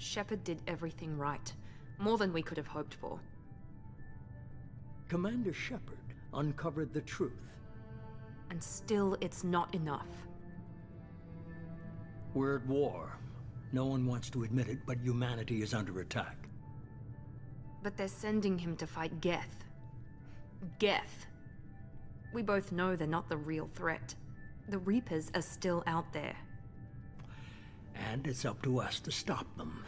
Shepard did everything right. More than we could have hoped for. Commander Shepard uncovered the truth. And still, it's not enough. We're at war. No one wants to admit it, but humanity is under attack. But they're sending him to fight Geth. Geth. We both know they're not the real threat. The Reapers are still out there. And it's up to us to stop them.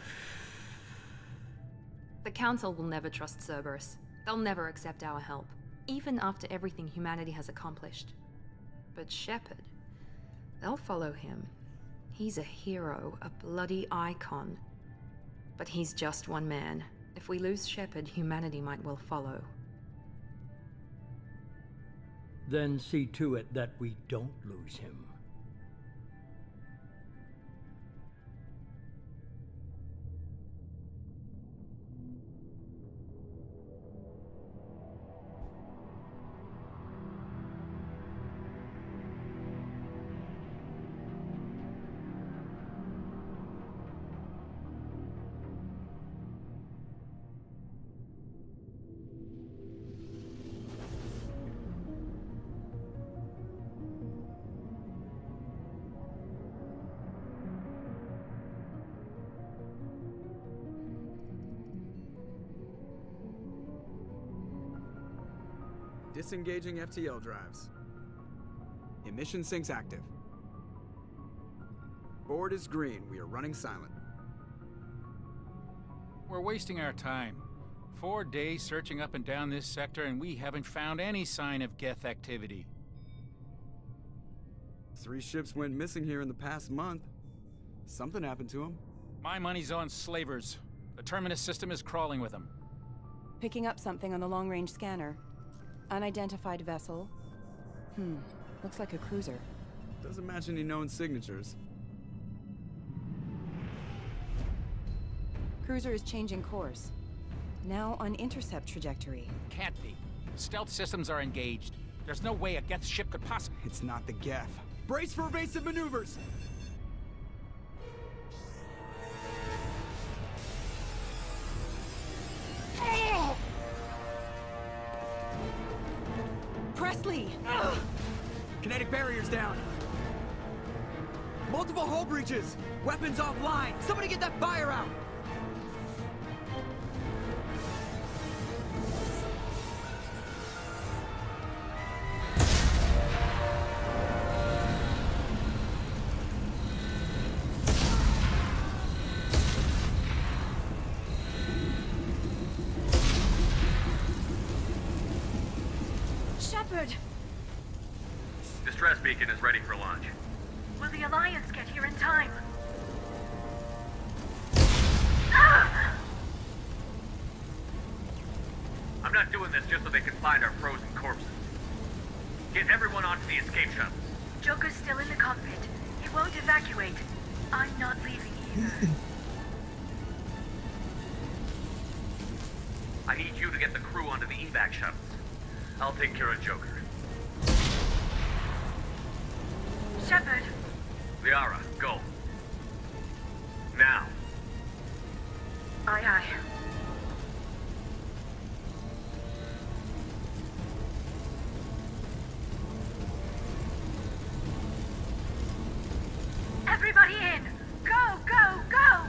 The Council will never trust Cerberus. They'll never accept our help, even after everything humanity has accomplished. But Shepard, they'll follow him. He's a hero, a bloody icon. But he's just one man. If we lose Shepard, humanity might well follow. Then see to it that we don't lose him. Disengaging FTL drives. Emission sinks active. Board is green. We are running silent. We're wasting our time. 4 days searching up and down this sector, and we haven't found any sign of Geth activity. 3 ships went missing here in the past month. Something happened to them. My money's on slavers. The Terminus system is crawling with them. Picking up something on the long-range scanner. Unidentified vessel. Looks like a cruiser. Doesn't match any known signatures. Cruiser is changing course. Now on intercept trajectory. Can't be. Stealth systems are engaged. There's no way a Geth ship could possibly... It's not the Geth. Brace for evasive maneuvers! Presley! Kinetic barriers down! Multiple hull breaches! Weapons offline! Somebody get that fire out! Shepard! Distress beacon is ready for launch. Will the Alliance get here in time? I'm not doing this just so they can find our frozen corpses. Get everyone onto the escape shuttles. Joker's still in the cockpit. He won't evacuate. I'm not leaving either. I need you to get the crew onto the evac shuttles. I'll take care of Joker. Shepard! Liara, go. Now. Aye, aye. Everybody in! Go, go, go!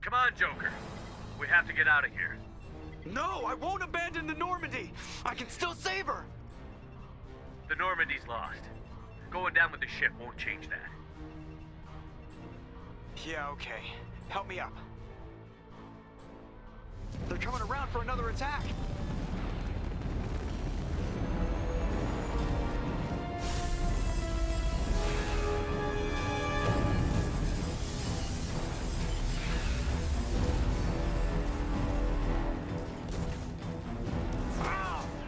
Come on, Joker. We have to get out of here. No, I won't abandon the Normandy! I can still save her! The Normandy's lost. Going down with the ship won't change that. Yeah, okay. Help me up. They're coming around for another attack!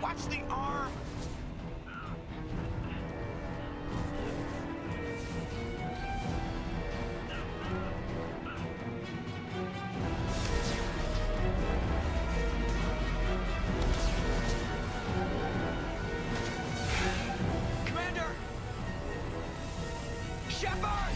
Watch the arm! Commander! Shepard!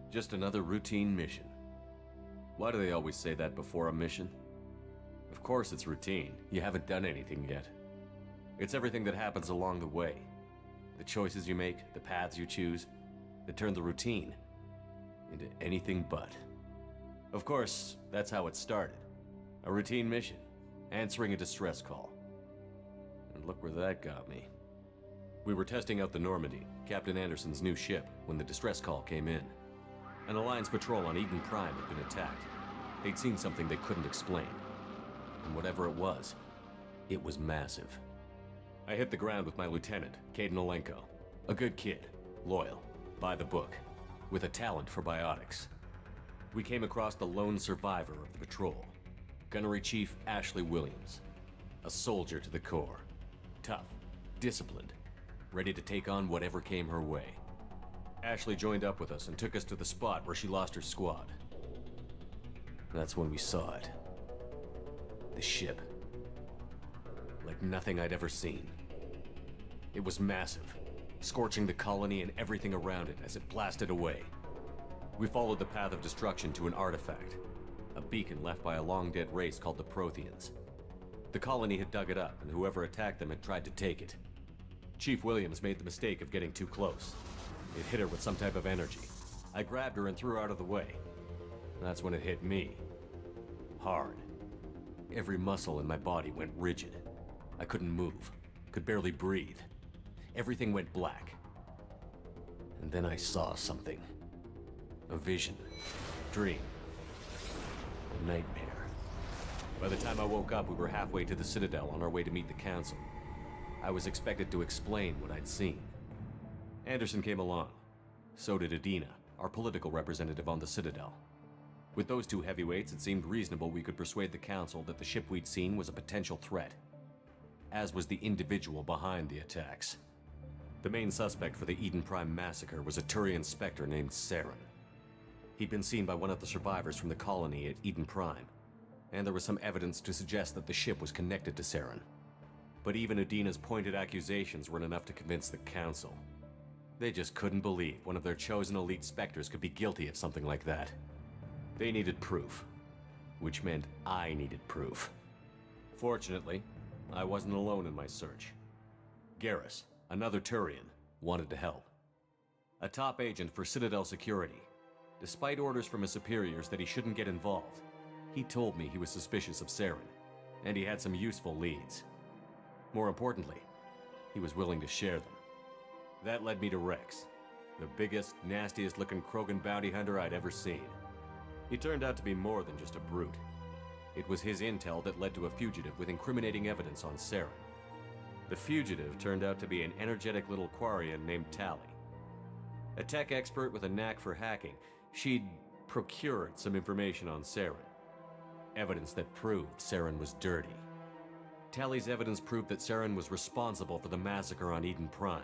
Just another routine mission. Why do they always say that before a mission? Of course it's routine. You haven't done anything yet. It's everything that happens along the way. The choices you make, the paths you choose, that turn the routine into anything but. Of course, that's how it started. A routine mission, answering a distress call. And look where that got me. We were testing out the Normandy, Captain Anderson's new ship, when the distress call came in. An Alliance patrol on Eden Prime had been attacked. They'd seen something they couldn't explain. And whatever it was massive. I hit the ground with my lieutenant, Caden Olenko. A good kid, loyal, by the book, with a talent for biotics. We came across the lone survivor of the patrol, Gunnery Chief Ashley Williams. A soldier to the core. Tough, disciplined, ready to take on whatever came her way. Ashley joined up with us and took us to the spot where she lost her squad. That's when we saw it. The ship. Like nothing I'd ever seen. It was massive, scorching the colony and everything around it as it blasted away. We followed the path of destruction to an artifact, a beacon left by a long-dead race called the Protheans. The colony had dug it up, and whoever attacked them had tried to take it. Chief Williams made the mistake of getting too close. It hit her with some type of energy. I grabbed her and threw her out of the way. That's when it hit me. Hard. Every muscle in my body went rigid. I couldn't move, could barely breathe. Everything went black. And then I saw something. A vision. Dream. A nightmare. By the time I woke up, we were halfway to the Citadel on our way to meet the Council. I was expected to explain what I'd seen. Anderson came along. So did Adina, our political representative on the Citadel. With those two heavyweights, it seemed reasonable we could persuade the Council that the ship we'd seen was a potential threat, as was the individual behind the attacks. The main suspect for the Eden Prime massacre was a Turian Spectre named Saren. He'd been seen by one of the survivors from the colony at Eden Prime, and there was some evidence to suggest that the ship was connected to Saren. But even Adina's pointed accusations weren't enough to convince the Council. They just couldn't believe one of their chosen elite Spectres could be guilty of something like that. They needed proof, which meant I needed proof. Fortunately, I wasn't alone in my search. Garrus, another Turian, wanted to help. a top agent for Citadel Security. Despite orders from his superiors that he shouldn't get involved, he told me he was suspicious of Saren, and he had some useful leads. More importantly, he was willing to share them. That led me to Rex, the biggest, nastiest-looking Krogan bounty hunter I'd ever seen. He turned out to be more than just a brute. It was his intel that led to a fugitive with incriminating evidence on Saren. The fugitive turned out to be an energetic little Quarian named Tally. A tech expert with a knack for hacking, she'd procured some information on Saren. Evidence that proved Saren was dirty. Tally's evidence proved that Saren was responsible for the massacre on Eden Prime,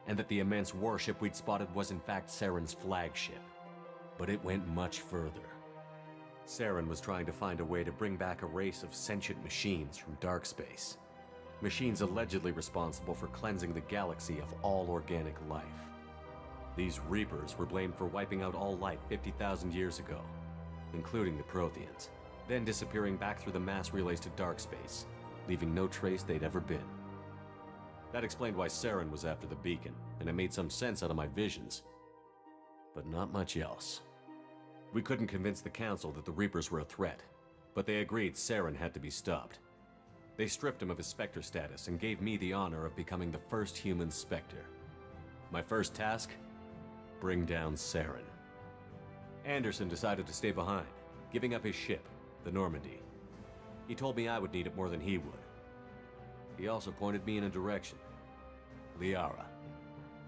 and that the immense warship we'd spotted was in fact Saren's flagship. But it went much further. Saren was trying to find a way to bring back a race of sentient machines from dark space. Machines allegedly responsible for cleansing the galaxy of all organic life. These Reapers were blamed for wiping out all life 50,000 years ago, including the Protheans, then disappearing back through the mass relays to dark space, leaving no trace they'd ever been. That explained why Saren was after the beacon, and it made some sense out of my visions. But not much else. We couldn't convince the Council that the Reapers were a threat, but they agreed Saren had to be stopped. They stripped him of his Spectre status and gave me the honor of becoming the first human Spectre. My first task? Bring down Saren. Anderson decided to stay behind, giving up his ship, the Normandy. He told me I would need it more than he would. He also pointed me in a direction. Liara,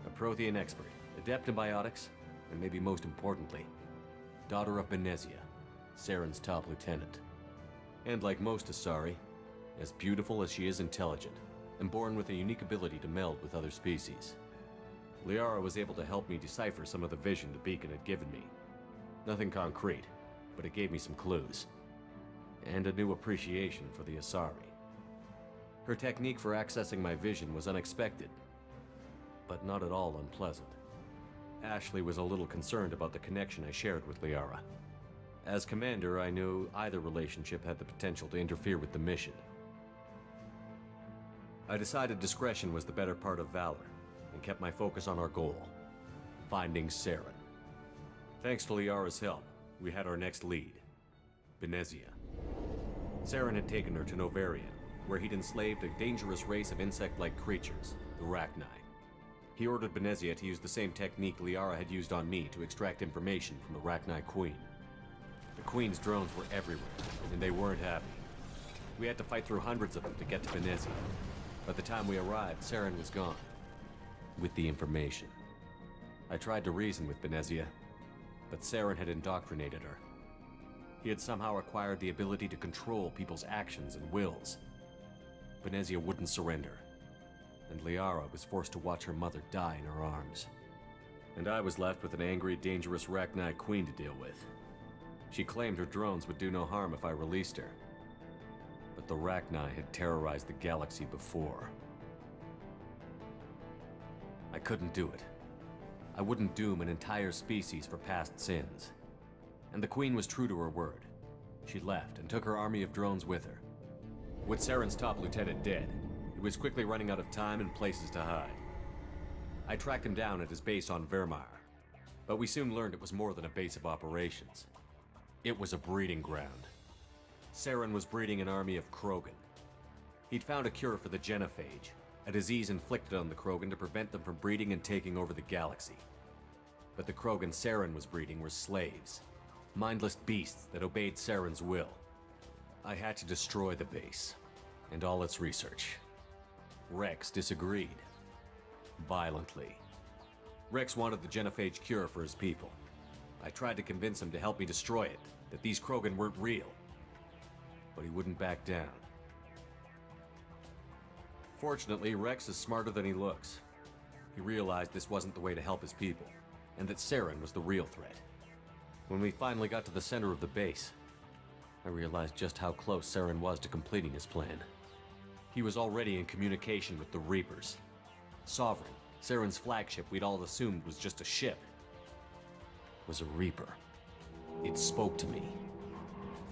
a Prothean expert, adept in biotics, and maybe most importantly, daughter of Benezia, Saren's top lieutenant. And like most Asari, as beautiful as she is intelligent, and born with a unique ability to meld with other species. Liara was able to help me decipher some of the vision the beacon had given me. Nothing concrete, but it gave me some clues. And a new appreciation for the Asari. Her technique for accessing my vision was unexpected, but not at all unpleasant. Ashley was a little concerned about the connection I shared with Liara. As commander, I knew either relationship had the potential to interfere with the mission. I decided discretion was the better part of valor, and kept my focus on our goal, finding Saren. Thanks to Liara's help, we had our next lead, Benezia. Saren had taken her to Novaria, where he'd enslaved a dangerous race of insect-like creatures, the Rachni. He ordered Benezia to use the same technique Liara had used on me to extract information from the Rachni Queen. The Queen's drones were everywhere, and they weren't happy. We had to fight through hundreds of them to get to Benezia. By the time we arrived, Saren was gone, with the information. I tried to reason with Benezia, but Saren had indoctrinated her. He had somehow acquired the ability to control people's actions and wills. Benezia wouldn't surrender, and Liara was forced to watch her mother die in her arms. And I was left with an angry, dangerous Rachni Queen to deal with. She claimed her drones would do no harm if I released her. But the Rachni had terrorized the galaxy before. I couldn't do it. I wouldn't doom an entire species for past sins. And the Queen was true to her word. She left and took her army of drones with her. With Saren's top lieutenant dead, he was quickly running out of time and places to hide. I tracked him down at his base on Vermeer, but we soon learned it was more than a base of operations. It was a breeding ground. Saren was breeding an army of Krogan. He'd found a cure for the genophage, a disease inflicted on the Krogan to prevent them from breeding and taking over the galaxy. But the Krogan Saren was breeding were slaves, mindless beasts that obeyed Saren's will. I had to destroy the base, and all its research. Rex disagreed. Violently. Rex wanted the genophage cure for his people. I tried to convince him to help me destroy it, that these Krogan weren't real. But he wouldn't back down. Fortunately, Rex is smarter than he looks. He realized this wasn't the way to help his people, and that Saren was the real threat. When we finally got to the center of the base, I realized just how close Saren was to completing his plan. He was already in communication with the Reapers. Sovereign, Saren's flagship we'd all assumed was just a ship, was a Reaper. It spoke to me,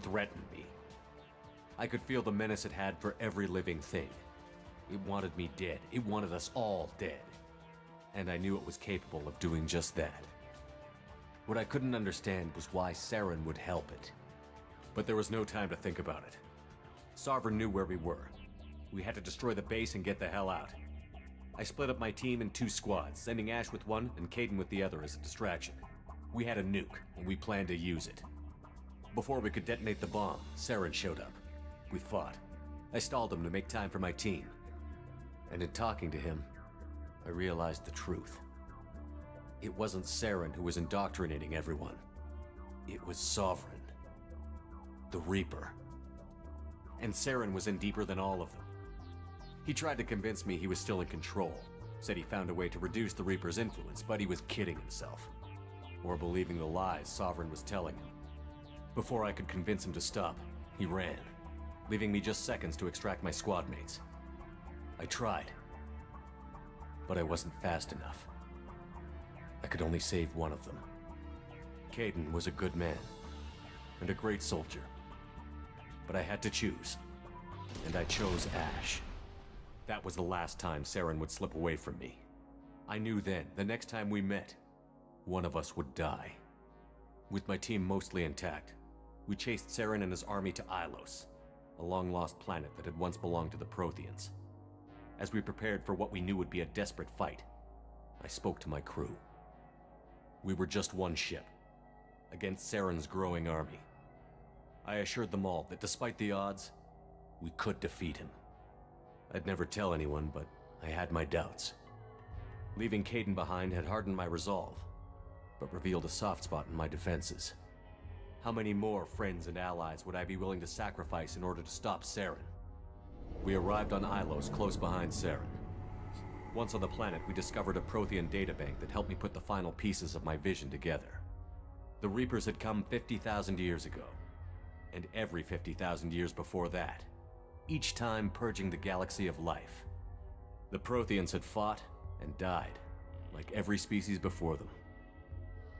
threatened me. I could feel the menace it had for every living thing. It wanted me dead. It wanted us all dead. and I knew it was capable of doing just that. What I couldn't understand was why Saren would help it. But there was no time to think about it. Sovereign knew where we were. We had to destroy the base and get the hell out. I split up my team in 2 squads, sending Ash with one and Caden with the other as a distraction. We had a nuke, and we planned to use it. Before we could detonate the bomb, Saren showed up. We fought. I stalled him to make time for my team. And in talking to him, I realized the truth. It wasn't Saren who was indoctrinating everyone. It was Sovereign. The Reaper. And Saren was in deeper than all of them. He tried to convince me he was still in control. Said he found a way to reduce the Reaper's influence, but he was kidding himself. Or believing the lies Sovereign was telling him. Before I could convince him to stop, he ran, leaving me just seconds to extract my squad mates. I tried, but I wasn't fast enough. I could only save one of them. Caden was a good man, and a great soldier. But I had to choose, and I chose Ash. That was the last time Saren would slip away from me. I knew then, the next time we met, one of us would die. With my team mostly intact, we chased Saren and his army to Ilos, a long-lost planet that had once belonged to the Protheans. As we prepared for what we knew would be a desperate fight, I spoke to my crew. We were just one ship, against Saren's growing army. I assured them all that despite the odds, we could defeat him. I'd never tell anyone, but I had my doubts. Leaving Caden behind had hardened my resolve, but revealed a soft spot in my defenses. How many more friends and allies would I be willing to sacrifice in order to stop Saren? We arrived on Ilos, close behind Saren. Once on the planet, we discovered a Prothean databank that helped me put the final pieces of my vision together. The Reapers had come 50,000 years ago, and every 50,000 years before that, each time purging the galaxy of life. The Protheans had fought and died, like every species before them.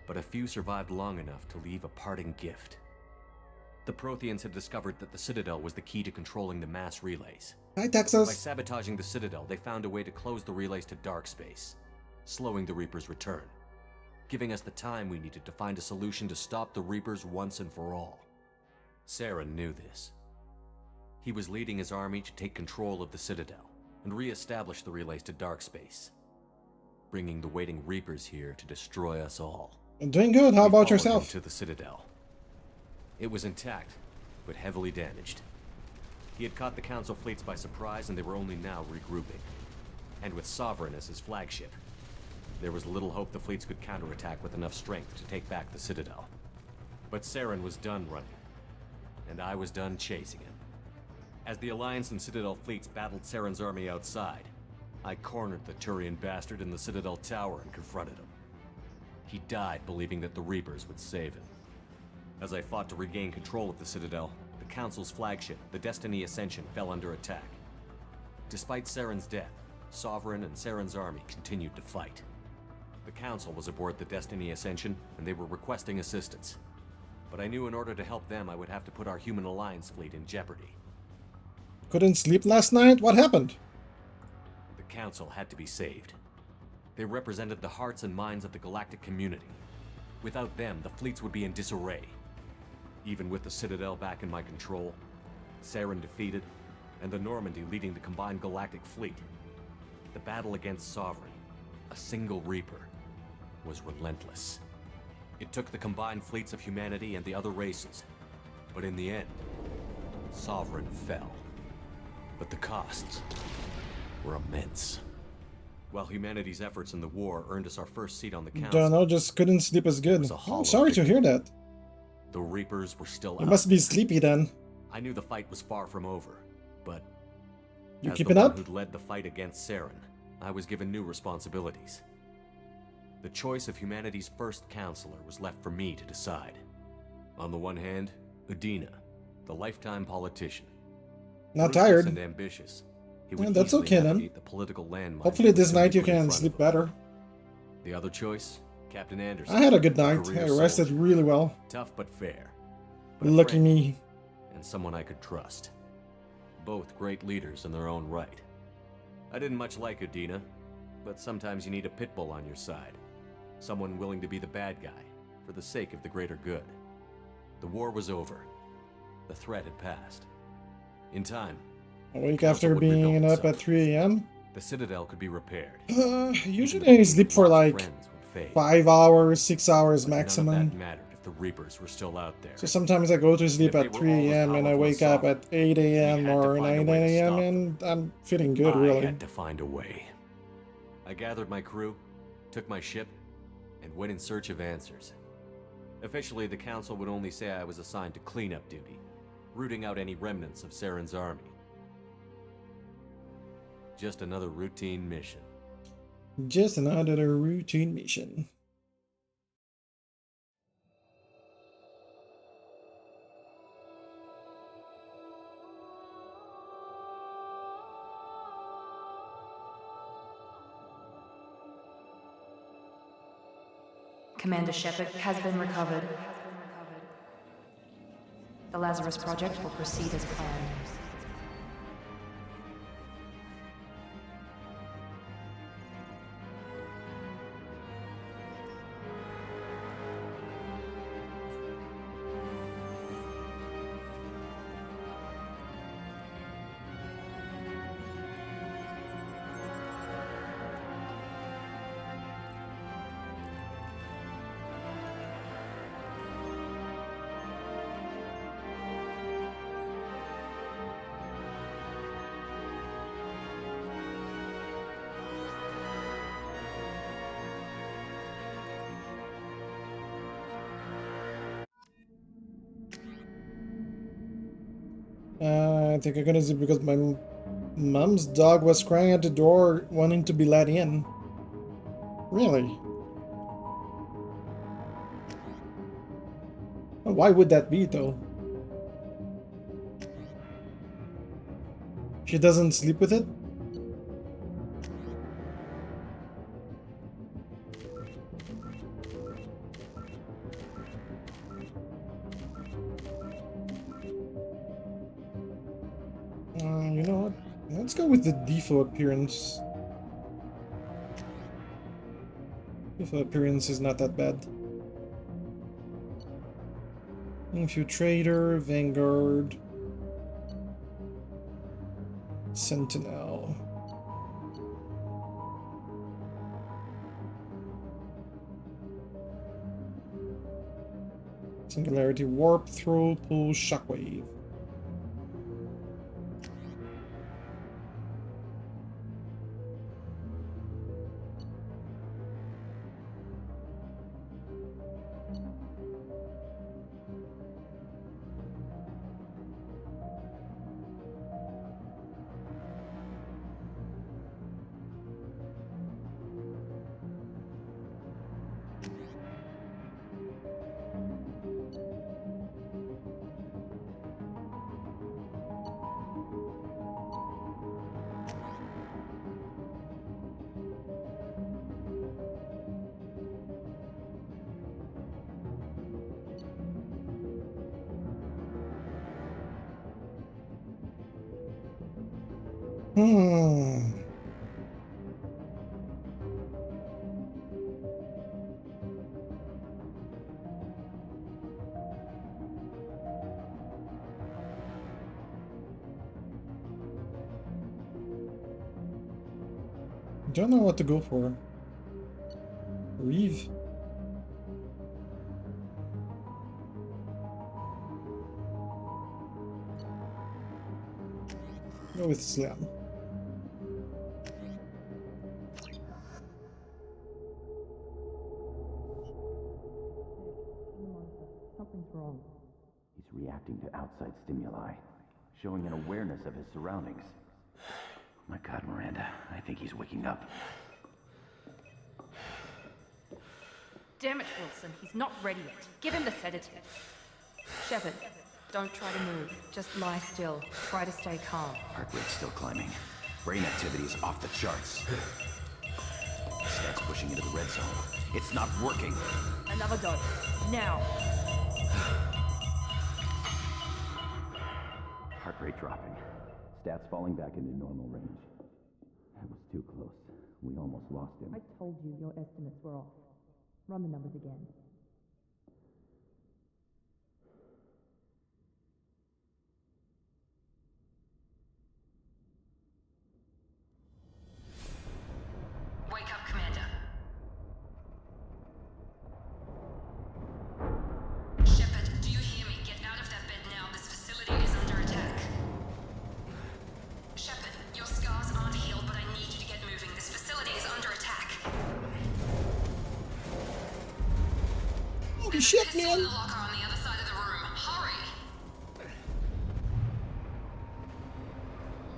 But a few survived long enough to leave a parting gift. The Protheans had discovered that the Citadel was the key to controlling the mass relays. Hi, By Texas. sabotaging the Citadel, they found a way to close the relays to dark space, slowing the Reapers' return, giving us the time we needed to find a solution to stop the Reapers once and for all. Saren knew this. He was leading his army to take control of the Citadel and re-establish the relays to dark space, bringing the waiting Reapers here to destroy us all. I'm doing good. How We about followed yourself? him to the Citadel. It was intact, but heavily damaged. He had caught the Council fleets by surprise, and they were only now regrouping. And with Sovereign as his flagship, there was little hope the fleets could counterattack with enough strength to take back the Citadel. But Saren was done running, and I was done chasing him. As the Alliance and Citadel fleets battled Saren's army outside, I cornered the Turian bastard in the Citadel tower and confronted him. He died believing that the Reapers would save him. As I fought to regain control of the Citadel, the Council's flagship, the Destiny Ascension, fell under attack. Despite Saren's death, Sovereign and Saren's army continued to fight. The Council was aboard the Destiny Ascension, and they were requesting assistance. But I knew in order to help them, I would have to put our Human Alliance fleet in jeopardy. Couldn't sleep last night? What happened? The Council had to be saved. They represented the hearts and minds of the galactic community. Without them, the fleets would be in disarray. Even with the Citadel back in my control, Saren defeated, and the Normandy leading the combined galactic fleet, the battle against Sovereign, a single Reaper, was relentless. It took the combined fleets of humanity and the other races, but in the end, Sovereign fell. But the costs were immense. While humanity's efforts in the war earned us our first seat on the council, Don't know, just couldn't sleep as good. was a hollow I'm sorry to hear that. the Reapers were still You out. must be sleepy then. I knew the fight was far from over, but You as keeping the one up? who'd led the fight against Saren, I was given new responsibilities. The choice of humanity's first counselor was left for me to decide. On the one hand, Udina, the lifetime politician. Not Ruthless tired. and ambitious, he Yeah, would that's easily okay then. navigate the political landmines Hopefully that this would night you soon put in can front of sleep him. better. The other choice, Captain Anderson. I had a good a night. career I rested soldier. really well. Tough but fair. But a Lucky friend, me. and someone I could trust. Both great leaders in their own right. I didn't much like Udina. But sometimes you need a pit bull on your side. Someone willing to be the bad guy, for the sake of the greater good. The war was over. The threat had passed. In time, A week Council after would rebuild being up itself. at 3 a.m. the Citadel could be repaired. Usually Even I the sleep for lost like friends would fade. 5 hours, 6 hours But none of maximum. that mattered if the Reapers were still out there. So sometimes I go to sleep they at were 3 all as a.m. and I powerful as wake up Sovereign, at 8 a.m. had to or find a 9 way to a.m. stop and I'm feeling good, I really. had to find a way. I gathered my crew, took my ship, and went in search of answers. Officially, the Council would only say I was assigned to cleanup duty, rooting out any remnants of Saren's army. Just another routine mission. Just another routine mission. Commander Shepard has been recovered. The Lazarus Project will proceed as planned. I think I'm gonna sleep because my mom's dog was crying at the door wanting to be let in. Really? Why would that be, though? She doesn't sleep with it? You know what? Let's go with the default appearance. Default appearance is not that bad. Infiltrator, Vanguard, Sentinel. Singularity, Warp, Throw, Pull, Shockwave. Don't know what to go for. Reeve. Go with Slam. Something's wrong. He's reacting to outside stimuli, showing an awareness of his surroundings. My God, Miranda, I think he's waking up. Damn it, Wilson. He's not ready yet. Give him the sedative. Shepard, don't try to move. Just lie still. Try to stay calm. Heart rate's still climbing. Brain activity is off the charts. Stats pushing into the red zone. It's not working. Another dose. Now. Heart rate dropping. Stats falling back into normal range. That was too close. We almost lost him. I told you your estimates were off. Run the numbers again. Wake up, Commander. Shepard, do you hear me? Get out of that bed now. This facility is under attack. Shepard, your scars aren't healed, but I need you to get moving. This facility is under attack. Holy shit, Pistol in man! the locker on the other side of the room. Hurry!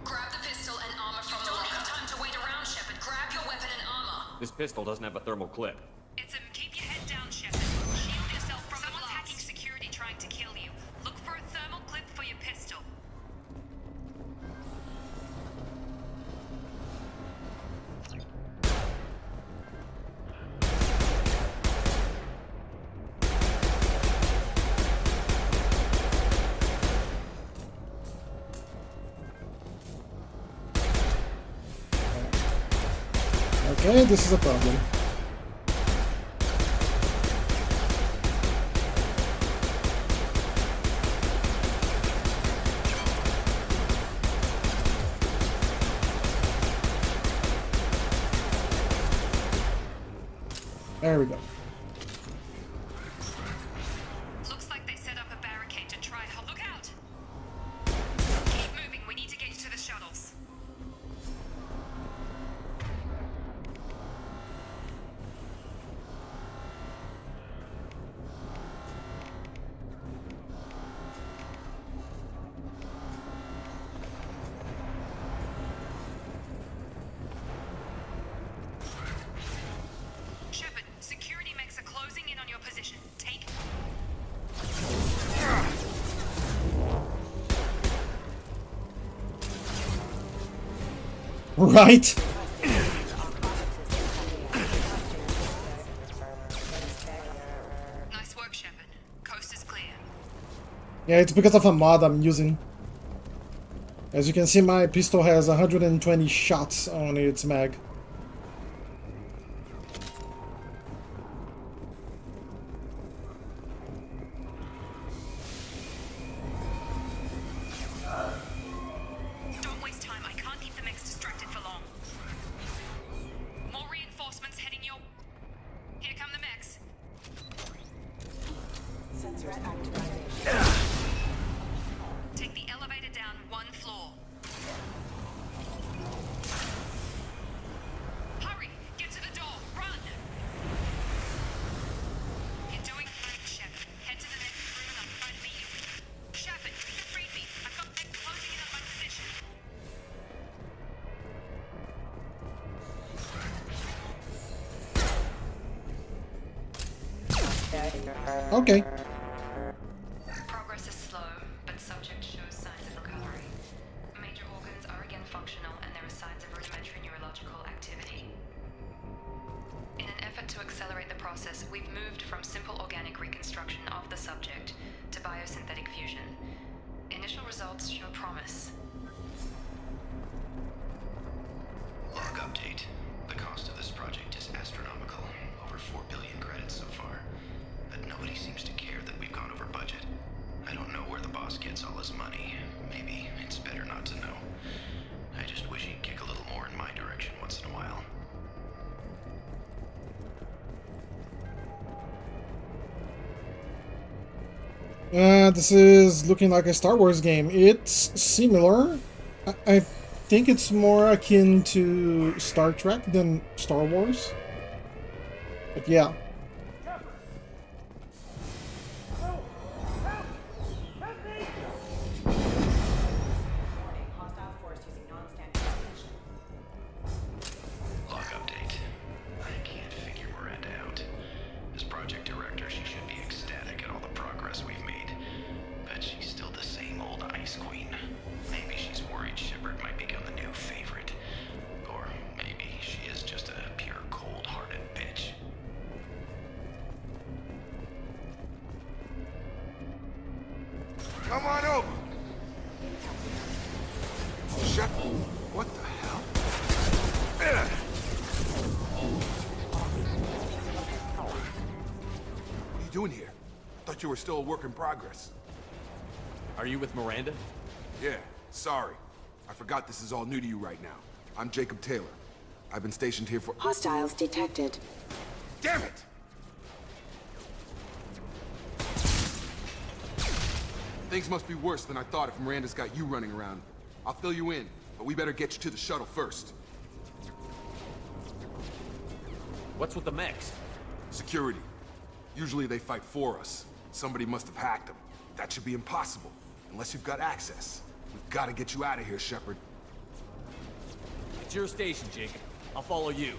Grab the pistol and armor from the locker. You don't have time to wait around, Shepard. Grab your weapon and armor. This pistol doesn't have a thermal clip. It's a keep your head down, Shepard. Shield yourself from someone's hacking security trying to kill you. Look for a thermal clip for your pistol. Okay, this is a problem. There we go. Looks like they set up a barricade to try. Oh, look out! Keep moving. We need to get you to the shuttles. Shepard, security mechs are closing in on your position. Take... Right? Nice work, Shepard. Coast is clear. Yeah, it's because of a mod I'm using. As you can see, my pistol has 120 shots on its mag. Don't waste time. I can't keep the mechs distracted for long. More reinforcements heading your... Here come the mechs. Sensors activated. Take the elevator down one floor. Hurry! Get to the door! Run! You're doing great, Shepard. Head to the next room and I'll try to meet you. Shepard, you can read me. I've got mechs closing in on my position. Okay. Progress is slow, but subject shows signs of recovery. Major organs are again functional, and there are signs of rudimentary neurological activity. In an effort to accelerate the process, we've moved from simple organic reconstruction of the subject to biosynthetic fusion. Initial results show promise. Log update. The cost of this project is astronomical. Over 4 billion credits so far. But nobody seems to care that we've gone over budget. I don't know where the boss gets all his money. Maybe it's better not to know. I just wish he'd kick a little more in my direction once in a while. This is looking like a Star Wars game. It's similar. I think it's more akin to Star Trek than Star Wars. But yeah. Log update. I can't figure Miranda out. As project director, she should be ecstatic at all the progress we've made. But she's still the same old ice queen. Maybe she's worried Shepard might become the new favorite. Or maybe she is just a pure cold-hearted bitch. Come on over. Shepard, what the hell? doing here? Thought you were still a work in progress. Are you with Miranda? Yeah, sorry. I forgot this is all new to you right now. I'm Jacob Taylor. I've been stationed here for— Hostiles detected. Damn it! Things must be worse than I thought if Miranda's got you running around. I'll fill you in, but we better get you to the shuttle first. What's with the mechs? Security. Usually they fight for us. Somebody must have hacked them. That should be impossible, unless you've got access. We've got to get you out of here, Shepard. It's your station, Jake. I'll follow you.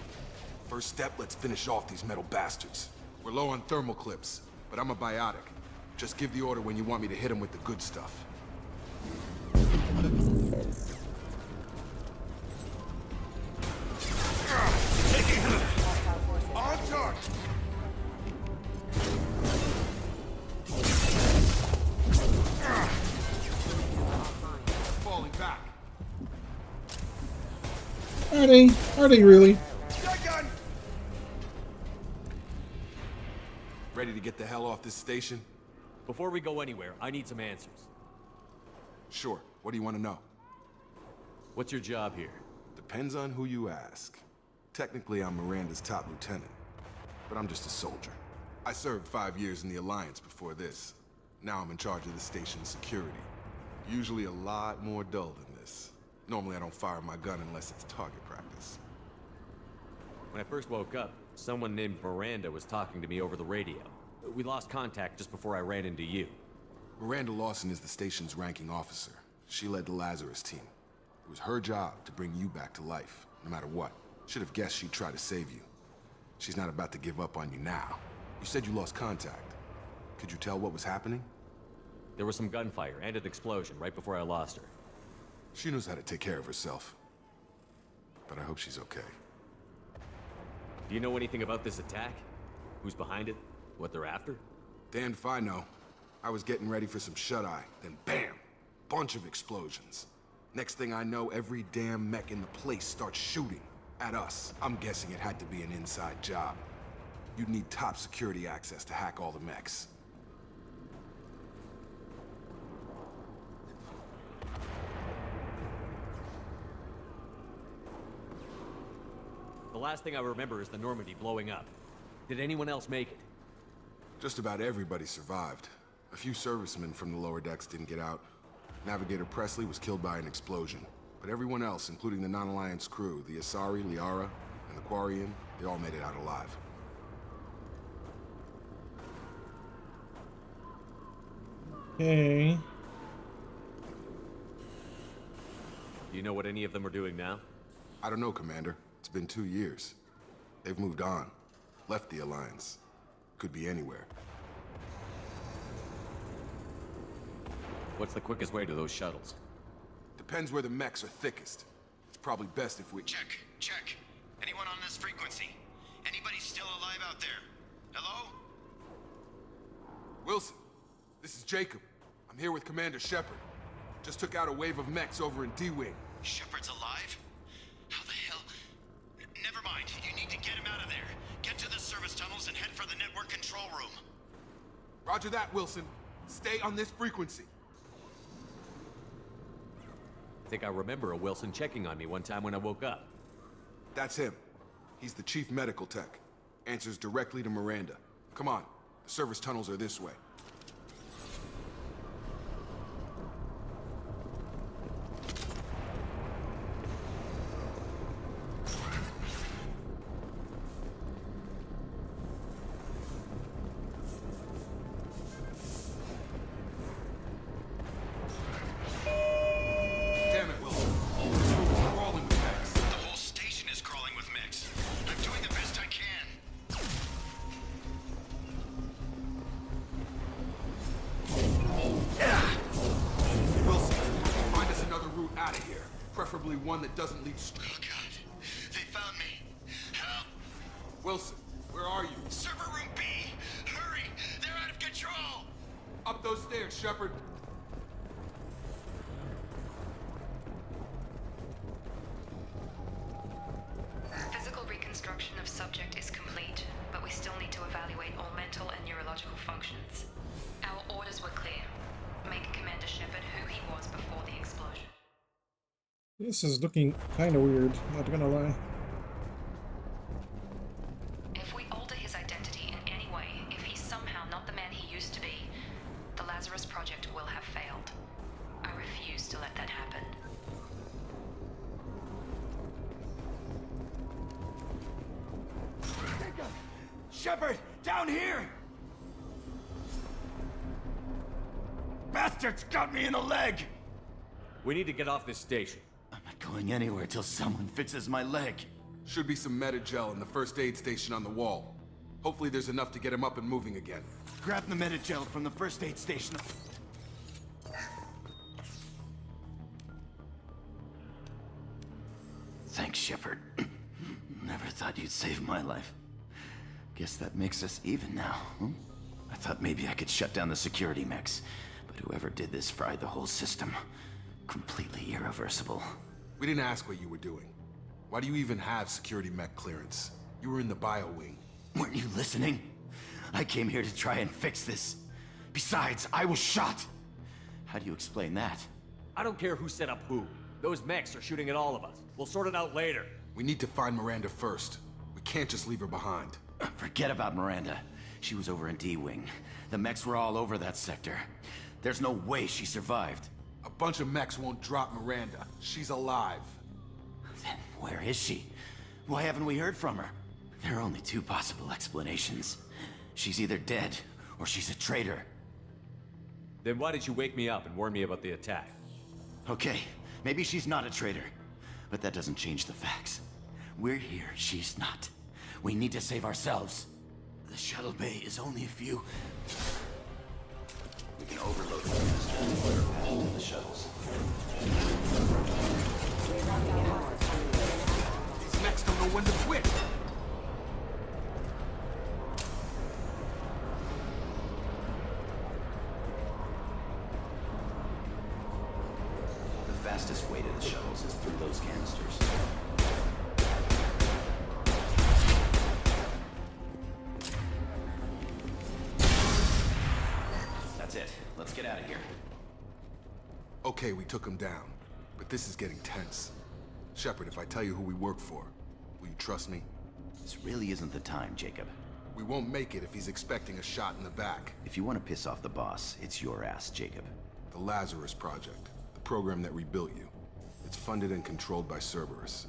First step, let's finish off these metal bastards. We're low on thermal clips, but I'm a biotic. Just give the order when you want me to hit them with the good stuff. On charge! Falling back. Are they? Are they really? Shotgun! Ready to get the hell off this station? Before we go anywhere, I need some answers. Sure. What do you want to know? What's your job here? Depends on who you ask. Technically, I'm Miranda's top lieutenant, but I'm just a soldier. I served 5 years in the Alliance before this. Now I'm in charge of the station's security. Usually a lot more dull than this. Normally I don't fire my gun unless it's target practice. When I first woke up, someone named Miranda was talking to me over the radio. We lost contact just before I ran into you. Miranda Lawson is the station's ranking officer. She led the Lazarus team. It was her job to bring you back to life, no matter what. Should have guessed she'd try to save you. She's not about to give up on you now. You said you lost contact. Could you tell what was happening? There was some gunfire and an explosion right before I lost her. She knows how to take care of herself. But I hope she's okay. Do you know anything about this attack? Who's behind it? What they're after? Damned if I know. I was getting ready for some shut-eye, then bam! Bunch of explosions. Next thing I know, every damn mech in the place starts shooting at us. I'm guessing it had to be an inside job. You'd need top security access to hack all the mechs. The last thing I remember is the Normandy blowing up. Did anyone else make it? Just about everybody survived. A few servicemen from the lower decks didn't get out. Navigator Presley was killed by an explosion. But everyone else, including the non-Alliance crew, the Asari, Liara, and the Quarian, they all made it out alive. Okay. Do you know what any of them are doing now? I don't know, Commander. It's been 2 years. They've moved on. Left the Alliance. Could be anywhere. What's the quickest way to those shuttles? Depends where the mechs are thickest. It's probably best if we— Check. Anyone on this frequency? Anybody still alive out there? Hello? Wilson, this is Jacob. I'm here with Commander Shepard. Just took out a wave of mechs over in D-Wing. Shepard's alive? How the hell? Never mind. You need to get him out of there. Get to the service tunnels and head for the network control room. Roger that, Wilson. Stay on this frequency. I think I remember a Wilson checking on me one time when I woke up. That's him. He's the chief medical tech. Answers directly to Miranda. Come on. The service tunnels are this way. Damn it, Wilson. We're crawling with mechs. The whole station is crawling with mechs. I'm doing the best I can. Wilson, find us another route out of here. Preferably one that doesn't lead straight. Oh, God. They found me. Help! Wilson, where are you? Server room B! Hurry! They're out of control! Up those stairs, Shepard. Physical reconstruction of subject is complete, but we still need to evaluate all mental and neurological functions. This is looking kind of weird, not gonna lie. If we alter his identity in any way, if he's somehow not the man he used to be, the Lazarus Project will have failed. I refuse to let that happen. Shepard, down here! Bastards got me in the leg! We need to get off this station. I'm not going anywhere till someone fixes my leg. Should be some Medi-gel in the first aid station on the wall. Hopefully there's enough to get him up and moving again. Grab the Medi-gel from the first aid station. Thanks, Shepard. Never thought you'd save my life. Guess that makes us even now, huh? I thought maybe I could shut down the security mechs, but whoever did this fried the whole system. Completely irreversible. We didn't ask what you were doing. Why do you even have security mech clearance? You were in the bio wing. Weren't you listening? I came here to try and fix this. Besides, I was shot. How do you explain that? I don't care who set up who. Those mechs are shooting at all of us. We'll sort it out later. We need to find Miranda first. We can't just leave her behind. Forget about Miranda. She was over in D-Wing. The mechs were all over that sector. There's no way she survived. A bunch of mechs won't drop Miranda. She's alive. Then where is she? Why haven't we heard from her? There are only two possible explanations. She's either dead, or she's a traitor. Then why did you wake me up and warn me about the attack? Okay, maybe she's not a traitor. But that doesn't change the facts. We're here, she's not. We need to save ourselves. The shuttle bay is only a few... We can overload the canister and fire past to the shuttles. These mechs don't know when to quit. The fastest way to the shuttles is through those canisters. That's it. Let's get out of here. Okay, we took him down. But this is getting tense. Shepard, if I tell you who we work for, will you trust me? This really isn't the time, Jacob. We won't make it if he's expecting a shot in the back. If you want to piss off the boss, it's your ass, Jacob. The Lazarus Project. The program that rebuilt you. It's funded and controlled by Cerberus.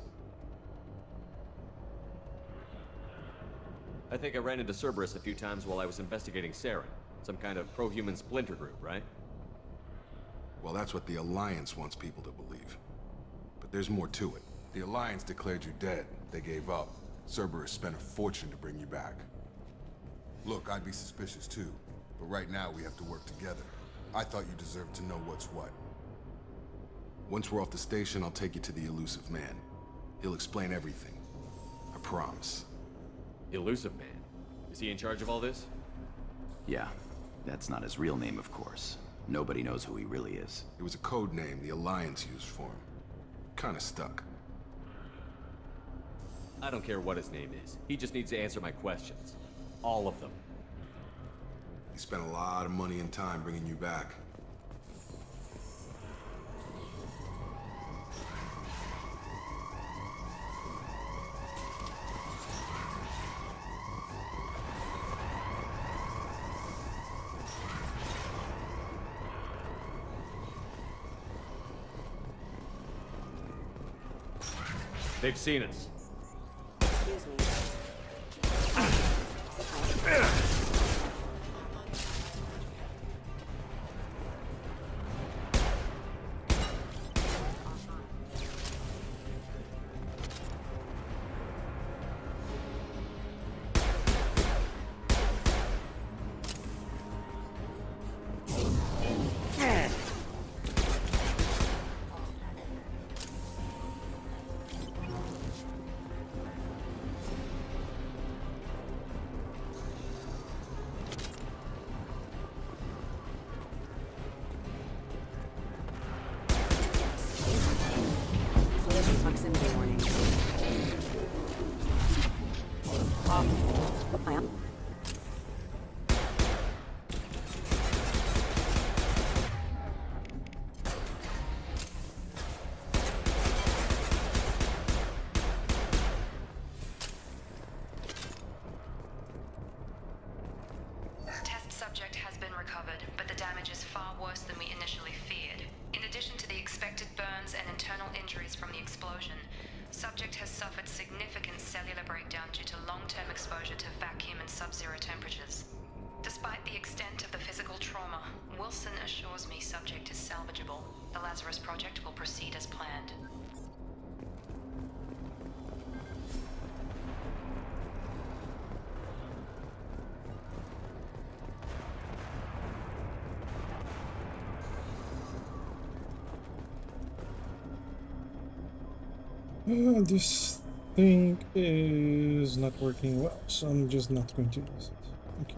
I think I ran into Cerberus a few times while I was investigating Saren. Some kind of pro-human splinter group, right? Well, that's what the Alliance wants people to believe. But there's more to it. The Alliance declared you dead. They gave up. Cerberus spent a fortune to bring you back. Look, I'd be suspicious too. But right now, we have to work together. I thought you deserved to know what's what. Once we're off the station, I'll take you to the Elusive Man. He'll explain everything. I promise. Elusive Man? Is he in charge of all this? Yeah. That's not his real name, of course. Nobody knows who he really is. It was a code name the Alliance used for him. Kinda stuck. I don't care what his name is. He just needs to answer my questions. All of them. He spent a lot of money and time bringing you back. They've seen us. Excuse me. Proximity warning. injuries from the explosion. Subject has suffered significant cellular breakdown due to long-term exposure to vacuum and sub-zero temperatures. Despite the extent of the physical trauma, Wilson assures me subject is salvageable. The Lazarus Project will proceed as planned. This thing is not working well, so I'm just not going to use it. Okay.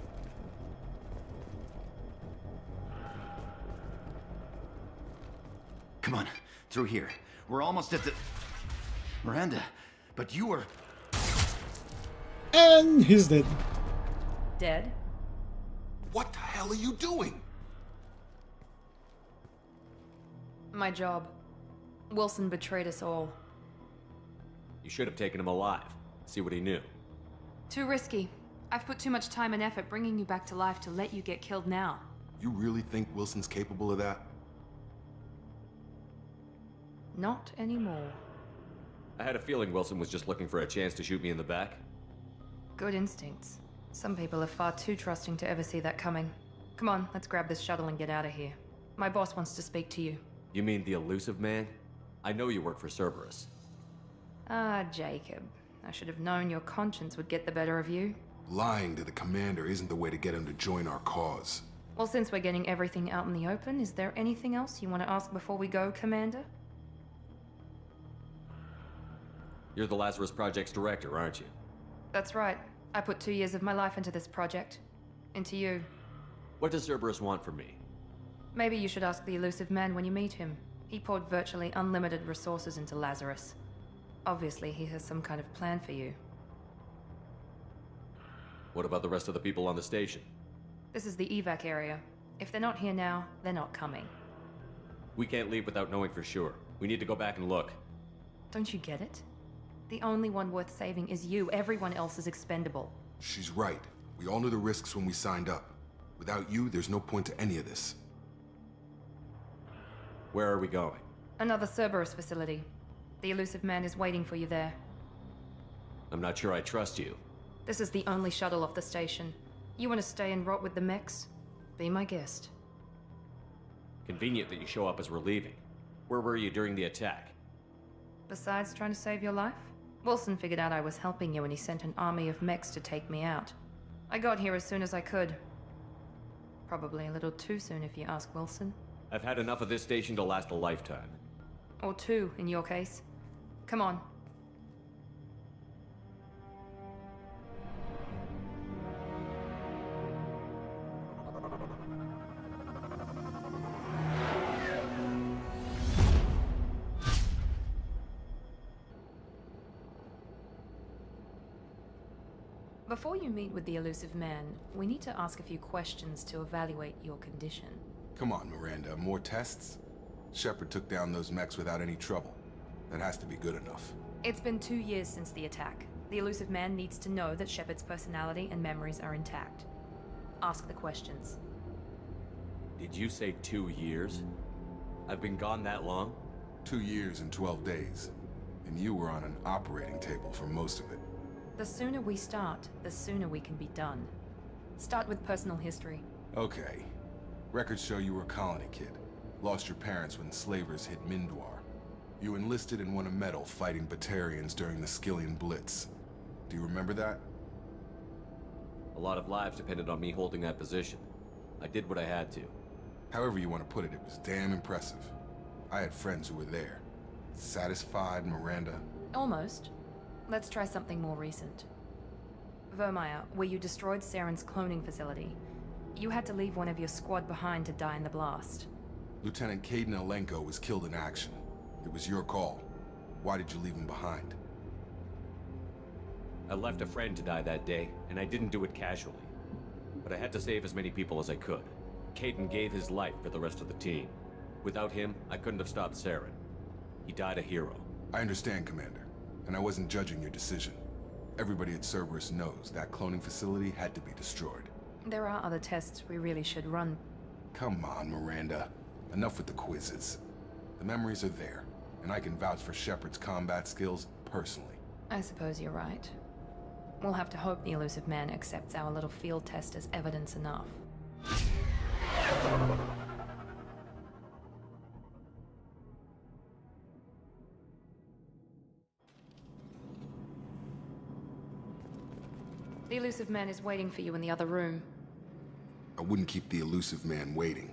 Come on, through here. We're almost at the... Miranda, but you were... And he's dead. Dead? What the hell are you doing? My job. Wilson betrayed us all. You should have taken him alive. See what he knew. Too risky. I've put too much time and effort bringing you back to life to let you get killed now. You really think Wilson's capable of that? Not anymore. I had a feeling Wilson was just looking for a chance to shoot me in the back. Good instincts. Some people are far too trusting to ever see that coming. Come on, let's grab this shuttle and get out of here. My boss wants to speak to you. You mean the elusive man? I know you work for Cerberus. Ah, Jacob. I should have known your conscience would get the better of you. Lying to the commander isn't the way to get him to join our cause. Well, since we're getting everything out in the open, is there anything else you want to ask before we go, Commander? You're the Lazarus Project's director, aren't you? That's right. I put 2 years of my life into this project. Into you. What does Cerberus want from me? Maybe you should ask the elusive man when you meet him. He poured virtually unlimited resources into Lazarus. Obviously, he has some kind of plan for you. What about the rest of the people on the station? This is the evac area. If they're not here now, they're not coming. We can't leave without knowing for sure. We need to go back and look. Don't you get it? The only one worth saving is you. Everyone else is expendable. She's right. We all knew the risks when we signed up. Without you, there's no point to any of this. Where are we going? Another Cerberus facility. The elusive man is waiting for you there. I'm not sure I trust you. This is the only shuttle off the station. You want to stay and rot with the mechs? Be my guest. Convenient that you show up as we're leaving. Where were you during the attack? Besides trying to save your life? Wilson figured out I was helping you and he sent an army of mechs to take me out. I got here as soon as I could. Probably a little too soon if you ask Wilson. I've had enough of this station to last a lifetime. Or 2, in your case. Come on. Before you meet with the elusive man, we need to ask a few questions to evaluate your condition. Come on, Miranda, more tests? Shepard took down those mechs without any trouble. That has to be good enough. It's been 2 years since the attack. The elusive man needs to know that Shepard's personality and memories are intact. Ask the questions. Did you say 2 years? I've been gone that long? 2 years and 12 days. And you were on an operating table for most of it. The sooner we start, the sooner we can be done. Start with personal history. Okay. Records show you were a colony kid. Lost your parents when slavers hit Mindwar. You enlisted and won a medal fighting Batarians during the Skillian Blitz. Do you remember that? A lot of lives depended on me holding that position. I did what I had to. However you want to put it, it was damn impressive. I had friends who were there. Satisfied, Miranda? Almost. Let's try something more recent. Vermeer, where you destroyed Saren's cloning facility. You had to leave one of your squad behind to die in the blast. Lieutenant Caden Alenko was killed in action. It was your call. Why did you leave him behind? I left a friend to die that day, and I didn't do it casually. But I had to save as many people as I could. Caden gave his life for the rest of the team. Without him, I couldn't have stopped Saren. He died a hero. I understand, Commander. And I wasn't judging your decision. Everybody at Cerberus knows that cloning facility had to be destroyed. There are other tests we really should run. Come on, Miranda. Enough with the quizzes. The memories are there. and I can vouch for Shepard's combat skills personally. I suppose you're right. We'll have to hope the elusive man accepts our little field test as evidence enough. The elusive man is waiting for you in the other room. I wouldn't keep the elusive man waiting.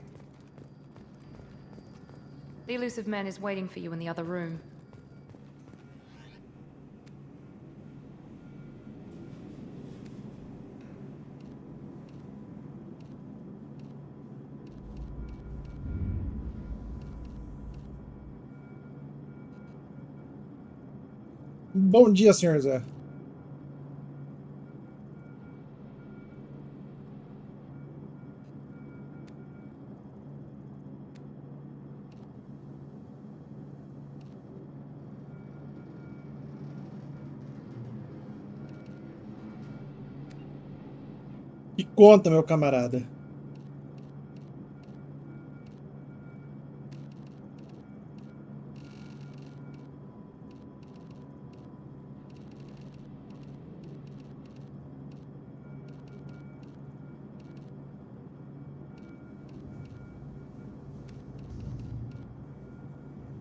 The elusive man is waiting for you in the other room. Bom dia, Sr. Zé. E conta, meu camarada.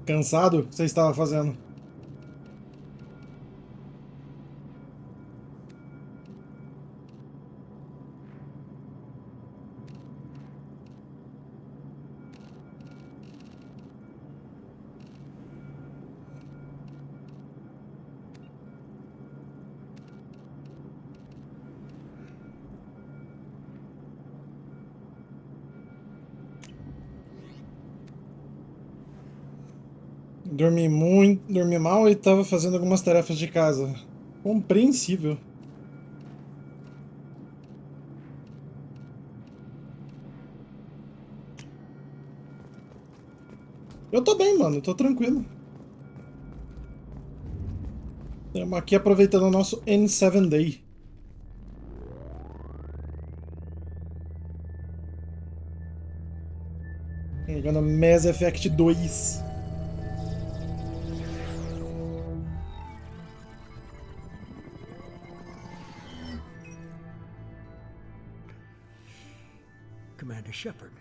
Cansado? O que você estava fazendo? Dormi muito, dormi mal e estava fazendo algumas tarefas de casa. Compreensível. Eu tô bem, mano. Tô tranquilo. Estamos aqui aproveitando o nosso N7 Day. Jogando Mass Effect 2. Commander Shepard.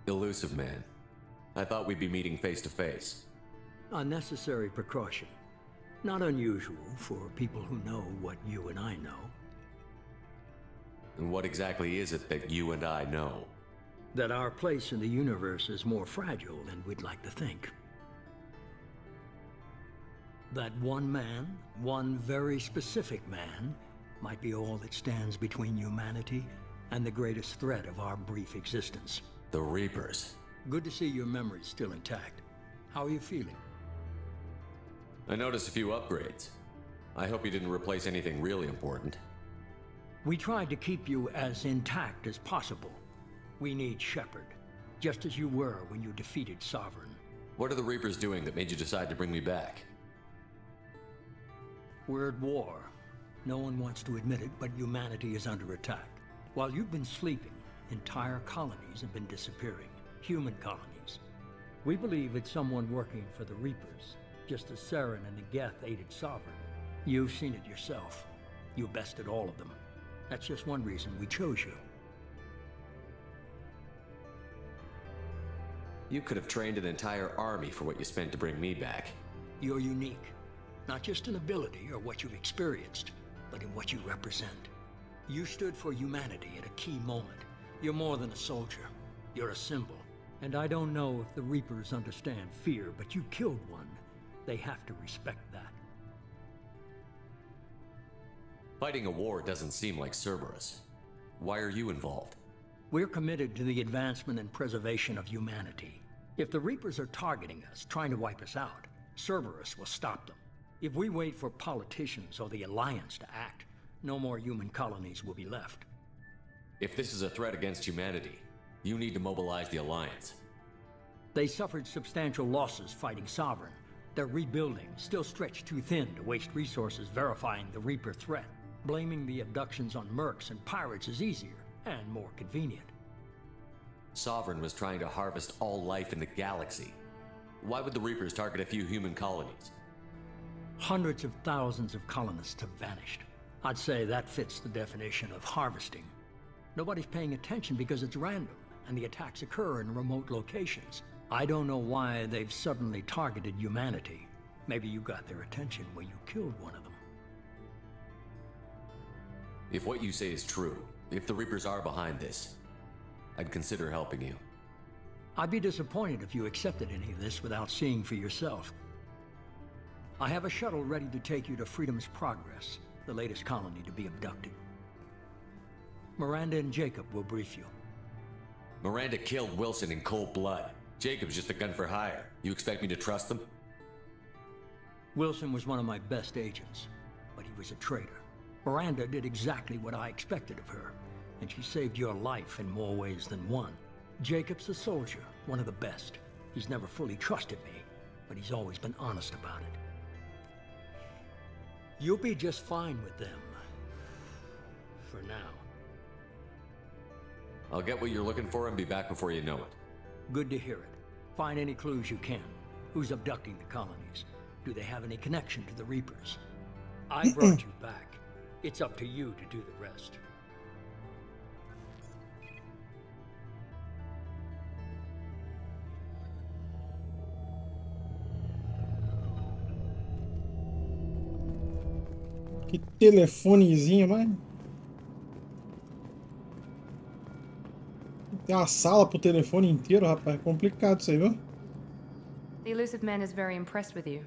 Elusive man. I thought we'd be meeting face to face. Unnecessary precaution. Not unusual for people who know what you and I know. And what exactly is it that you and I know? That our place in the universe is more fragile than we'd like to think. That one man, one very specific man, might be all that stands between humanity and the greatest threat of our brief existence. The Reapers. Good to see your memory's still intact. How are you feeling? I noticed a few upgrades. I hope you didn't replace anything really important. We tried to keep you as intact as possible. We need Shepard, just as you were when you defeated Sovereign. What are the Reapers doing that made you decide to bring me back? We're at war. No one wants to admit it, but humanity is under attack. While you've been sleeping, entire colonies have been disappearing. Human colonies. We believe it's someone working for the Reapers, just as Saren and the Geth aided Sovereign. You've seen it yourself. You bested all of them. That's just one reason we chose you. You could have trained an entire army for what you spent to bring me back. You're unique. Not just in ability or what you've experienced, but in what you represent. You stood for humanity at a key moment. You're more than a soldier. You're a symbol. And I don't know if the Reapers understand fear, but you killed one. They have to respect that. Fighting a war doesn't seem like Cerberus. Why are you involved? We're committed to the advancement and preservation of humanity. If the Reapers are targeting us, trying to wipe us out, Cerberus will stop them. If we wait for politicians or the Alliance to act, no more human colonies will be left. If this is a threat against humanity, you need to mobilize the Alliance. They suffered substantial losses fighting Sovereign. Their rebuilding still stretched too thin to waste resources verifying the Reaper threat. Blaming the abductions on mercs and pirates is easier and more convenient. Sovereign was trying to harvest all life in the galaxy. Why would the Reapers target a few human colonies? Hundreds of thousands of colonists have vanished. I'd say that fits the definition of harvesting. Nobody's paying attention because it's random, and the attacks occur in remote locations. I don't know why they've suddenly targeted humanity. Maybe you got their attention when you killed one of them. If what you say is true, if the Reapers are behind this, I'd consider helping you. I'd be disappointed if you accepted any of this without seeing for yourself. I have a shuttle ready to take you to Freedom's Progress, the latest colony to be abducted. Miranda and Jacob will brief you. Miranda killed Wilson in cold blood. Jacob's just a gun for hire. You expect me to trust them? Wilson was one of my best agents, but he was a traitor. Miranda did exactly what I expected of her, and she saved your life in more ways than one. Jacob's a soldier, one of the best. He's never fully trusted me, but he's always been honest about it. You'll be just fine with them. For now. I'll get what you're looking for and be back before you know it. Good to hear it. Find any clues you can. Who's abducting the colonies? Do they have any connection to the Reapers? I brought you back. It's up to you to do the rest. Que telefonezinho, mano. Tem uma sala pro telefone inteiro, rapaz. É complicado isso aí, viu? The elusive man is very impressed with you.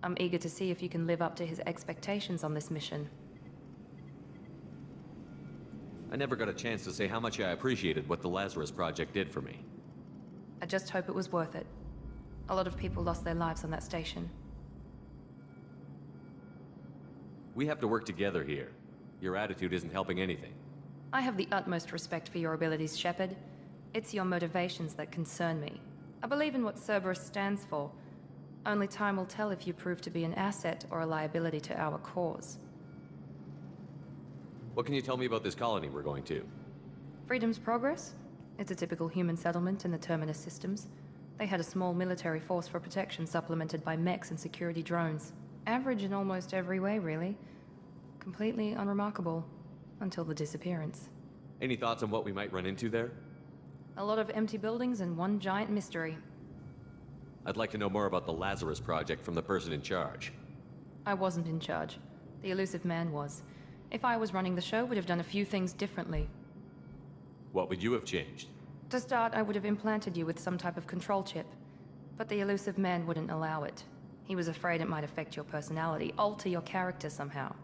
I'm eager to see if you can live up to his expectations on this mission. I never got a chance to say how much I appreciated what the Lazarus Project did for me. I just hope it was worth it. A lot of people lost their lives on that station. We have to work together here. Your attitude isn't helping anything. I have the utmost respect for your abilities, Shepard. It's your motivations that concern me. I believe in what Cerberus stands for. Only time will tell if you prove to be an asset or a liability to our cause. What can you tell me about this colony we're going to? Freedom's Progress? It's a typical human settlement in the Terminus systems. They had a small military force for protection supplemented by mechs and security drones. Average in almost every way, really. Completely unremarkable. Until the disappearance. Any thoughts on what we might run into there? A lot of empty buildings and one giant mystery. I'd like to know more about the Lazarus Project from the person in charge. I wasn't in charge. The elusive man was. If I was running the show, would have done a few things differently. What would you have changed? To start, I would have implanted you with some type of control chip. But the elusive man wouldn't allow it. He was afraid it might affect your personality, alter your character somehow.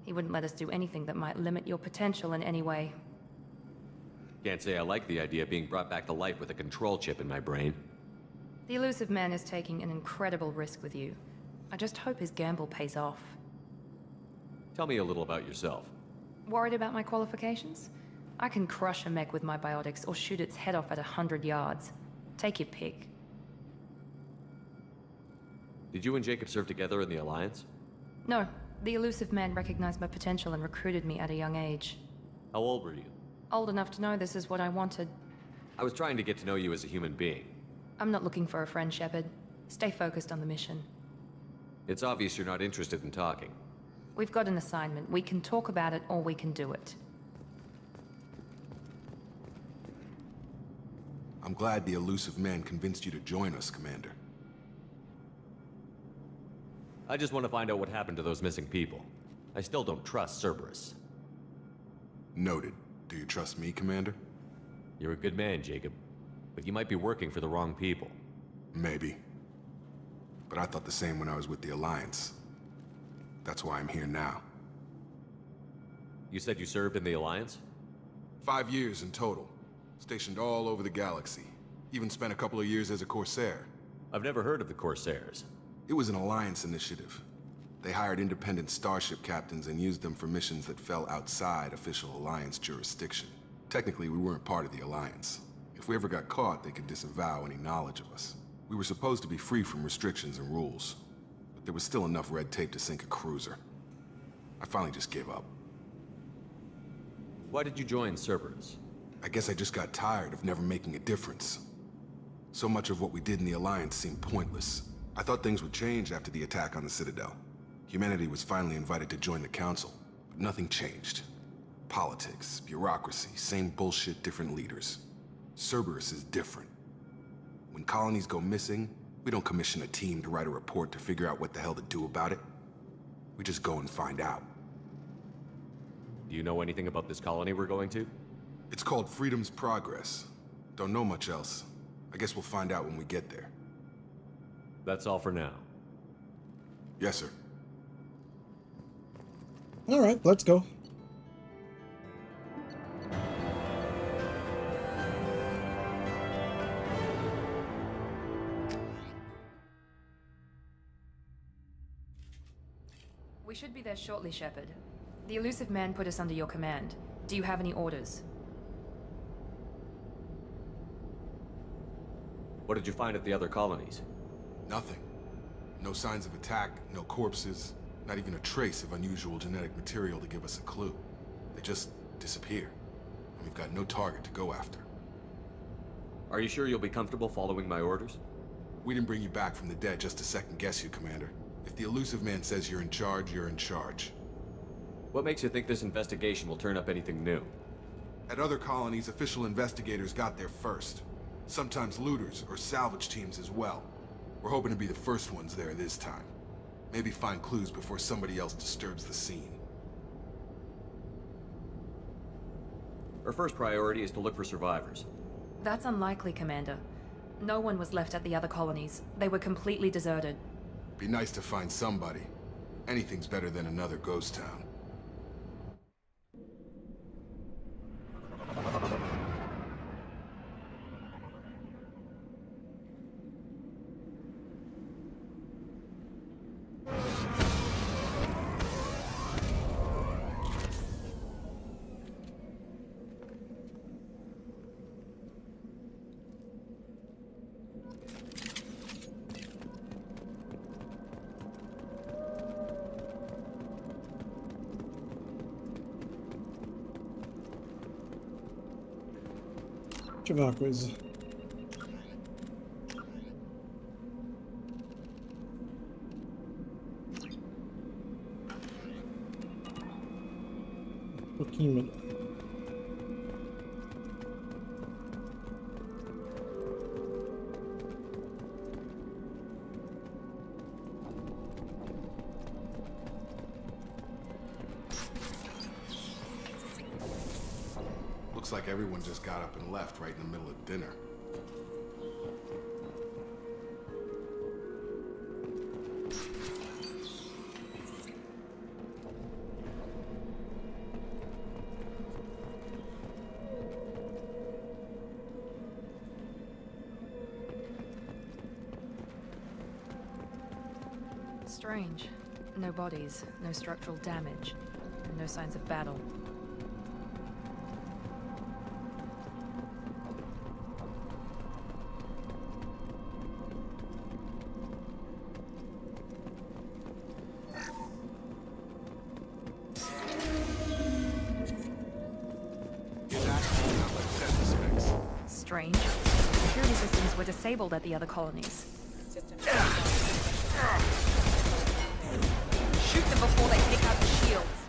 He wouldn't let us do anything that might limit your potential in any way. Can't say I like the idea of being brought back to life with a control chip in my brain. The elusive man is taking an incredible risk with you. I just hope his gamble pays off. Tell me a little about yourself. Worried about my qualifications? I can crush a mech with my biotics or shoot its head off at 100 yards. Take your pick. Did you and Jacob serve together in the Alliance? No. The elusive man recognized my potential and recruited me at a young age. How old were you? Old enough to know this is what I wanted. I was trying to get to know you as a human being. I'm not looking for a friend, Shepard. Stay focused on the mission. It's obvious you're not interested in talking. We've got an assignment. We can talk about it or we can do it. I'm glad the elusive man convinced you to join us, Commander. I just want to find out what happened to those missing people. I still don't trust Cerberus. Noted. Do you trust me, Commander? You're a good man, Jacob. But you might be working for the wrong people. Maybe. But I thought the same when I was with the Alliance. That's why I'm here now. You said you served in the Alliance? 5 years in total. Stationed all over the galaxy. Even spent a couple of years as a Corsair. I've never heard of the Corsairs. It was an Alliance initiative. They hired independent starship captains and used them for missions that fell outside official Alliance jurisdiction. Technically, we weren't part of the Alliance. If we ever got caught, they could disavow any knowledge of us. We were supposed to be free from restrictions and rules, but there was still enough red tape to sink a cruiser. I finally just gave up. Why did you join Cerberus? I guess I just got tired of never making a difference. So much of what we did in the Alliance seemed pointless. I thought things would change after the attack on the Citadel. Humanity was finally invited to join the Council, but nothing changed. Politics, bureaucracy, same bullshit, different leaders. Cerberus is different. When colonies go missing, we don't commission a team to write a report to figure out what the hell to do about it. We just go and find out. Do you know anything about this colony we're going to? It's called Freedom's Progress. Don't know much else. I guess we'll find out when we get there. That's all for now. Yes, sir. Alright, let's go. We should be there shortly, Shepard. The elusive man put us under your command. Do you have any orders? What did you find at the other colonies? Nothing. No signs of attack, no corpses, not even a trace of unusual genetic material to give us a clue. They just disappear. And we've got no target to go after. Are you sure you'll be comfortable following my orders? We didn't bring you back from the dead just to second guess you, Commander. If the elusive man says you're in charge, you're in charge. What makes you think this investigation will turn up anything new? At other colonies, official investigators got there first. Sometimes looters or salvage teams as well. We're hoping to be the first ones there this time. Maybe find clues before somebody else disturbs the scene. Our first priority is to look for survivors. That's unlikely, Commander. No one was left at the other colonies. They were completely deserted. Be nice to find somebody. Anything's better than another ghost town. Deixa eu ver uma coisa. Um pouquinho melhor. Looks like everyone just got up and left right in the middle of dinner. Strange. No bodies, no structural damage, and no signs of battle. Strange. Security systems were disabled at the other colonies. Shoot them before they take out the shields.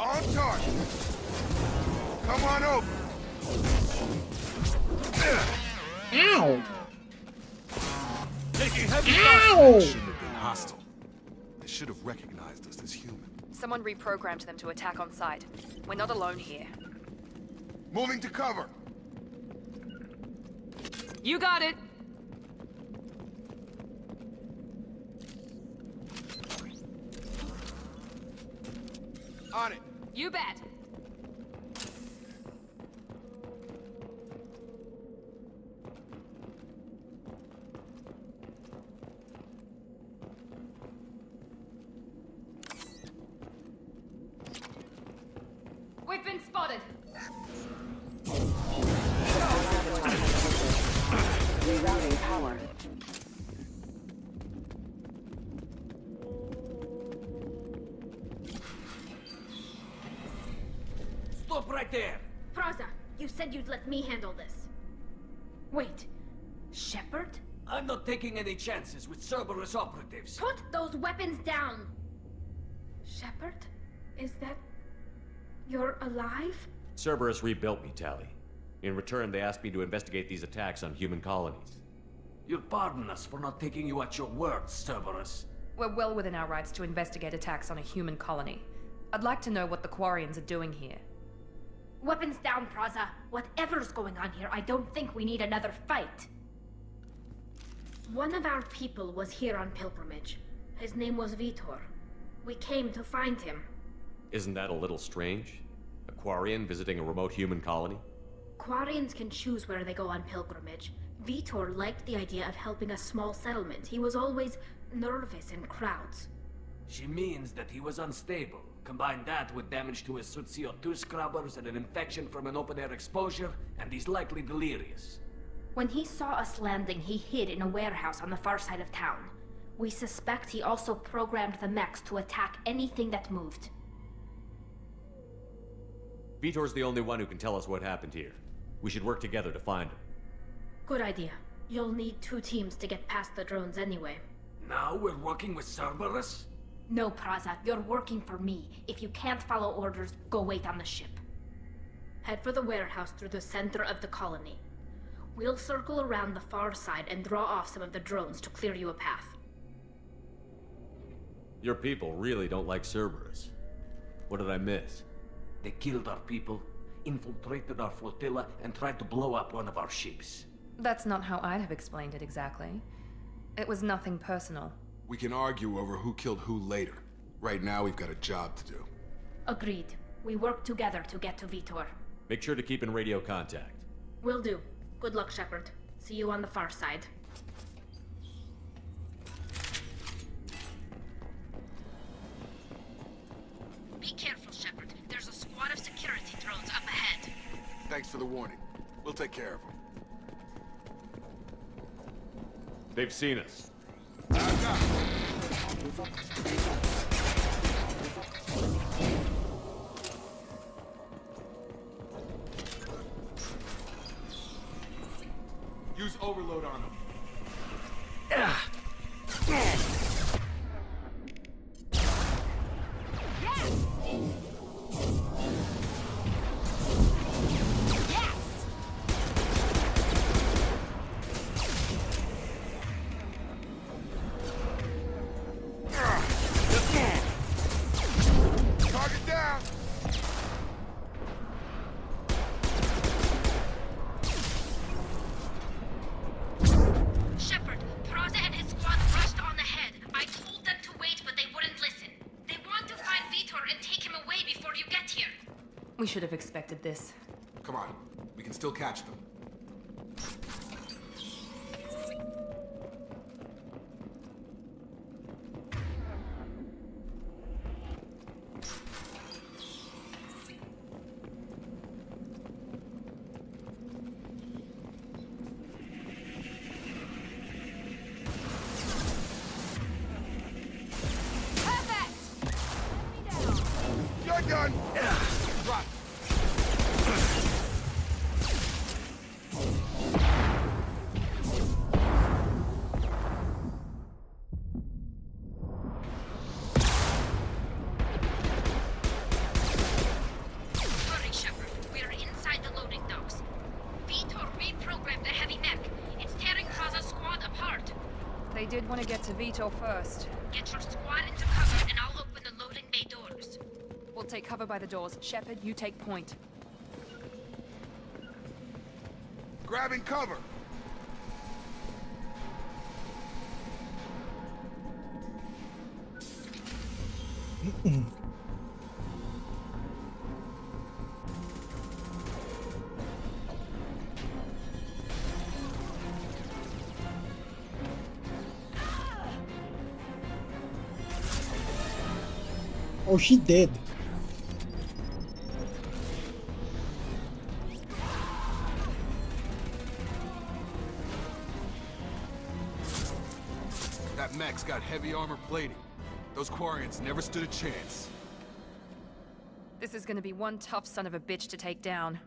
On target! Come on over! Ow! Taking heavy Ow! They shouldn't have been hostile. They should have recognized us as human. Someone reprogrammed them to attack on sight. We're not alone here. Moving to cover! You got it! On it! You bet! We've been spotted! Rerouting power. Stop right there! Praza, you said you'd let me handle this. Wait, Shepard? I'm not taking any chances with Cerberus operatives. Put those weapons down! Shepard? Is that... You're alive? Cerberus rebuilt me, Tally. In return, they asked me to investigate these attacks on human colonies. You'll pardon us for not taking you at your word, Cerberus. We're well within our rights to investigate attacks on a human colony. I'd like to know what the Quarians are doing here. Weapons down, Praza. Whatever's going on here, I don't think we need another fight. One of our people was here on pilgrimage. His name was Vitor. We came to find him. Isn't that a little strange? A Quarian visiting a remote human colony? Quarians can choose where they go on pilgrimage. Vitor liked the idea of helping a small settlement. He was always nervous in crowds. She means that he was unstable. Combine that with damage to his CO2 scrubbers and an infection from an open-air exposure, and he's likely delirious. When he saw us landing, he hid in a warehouse on the far side of town. We suspect he also programmed the mechs to attack anything that moved. Vitor's the only one who can tell us what happened here. We should work together to find him. Good idea. You'll need 2 teams to get past the drones anyway. Now we're working with Cerberus? No, Praza, you're working for me. If you can't follow orders, go wait on the ship. Head for the warehouse through the center of the colony. We'll circle around the far side and draw off some of the drones to clear you a path. Your people really don't like Cerberus. What did I miss? They killed our people, infiltrated our flotilla, and tried to blow up one of our ships. That's not how I'd have explained it exactly. It was nothing personal. We can argue over who killed who later. Right now, we've got a job to do. Agreed. We work together to get to Vitor. Make sure to keep in radio contact. Will do. Good luck, Shepard. See you on the far side. Be careful, Shepard. There's a squad of security drones up ahead. Thanks for the warning. We'll take care of them. They've seen us. Use overload on them. Target down! Shepard, Praza and his squad rushed on ahead. I told them to wait, but they wouldn't listen. They want to find Vitor and take him away before you get here. We should have expected this. Come on, we can still catch them. You're done! Drop. Hurry, Shepard. We are inside the loading docks. Vitor reprogrammed the heavy mech. It's tearing Praza's squad apart. They did want to get to Vitor first. Get your squad into cover, and I'll open the loading bay doors. We'll take cover by the doors. Shepard, you take point. Grabbing cover! Oh, she did. That mech's got heavy armor plating. Those Quarians never stood a chance. This is gonna be one tough son of a bitch to take down.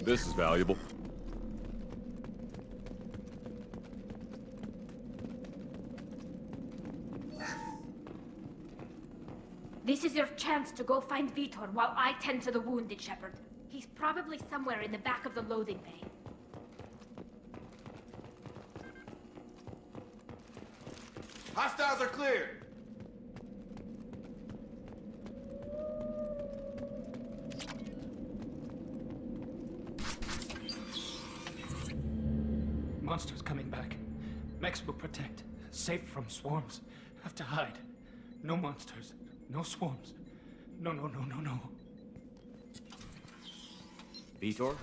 This is valuable. This is your chance to go find Vitor while I tend to the wounded, Shepard. He's probably somewhere in the back of the loading bay. Hostiles are cleared! Monsters coming back. Mechs will protect. Safe from swarms. Have to hide. No monsters. No swarms. No. Vitor?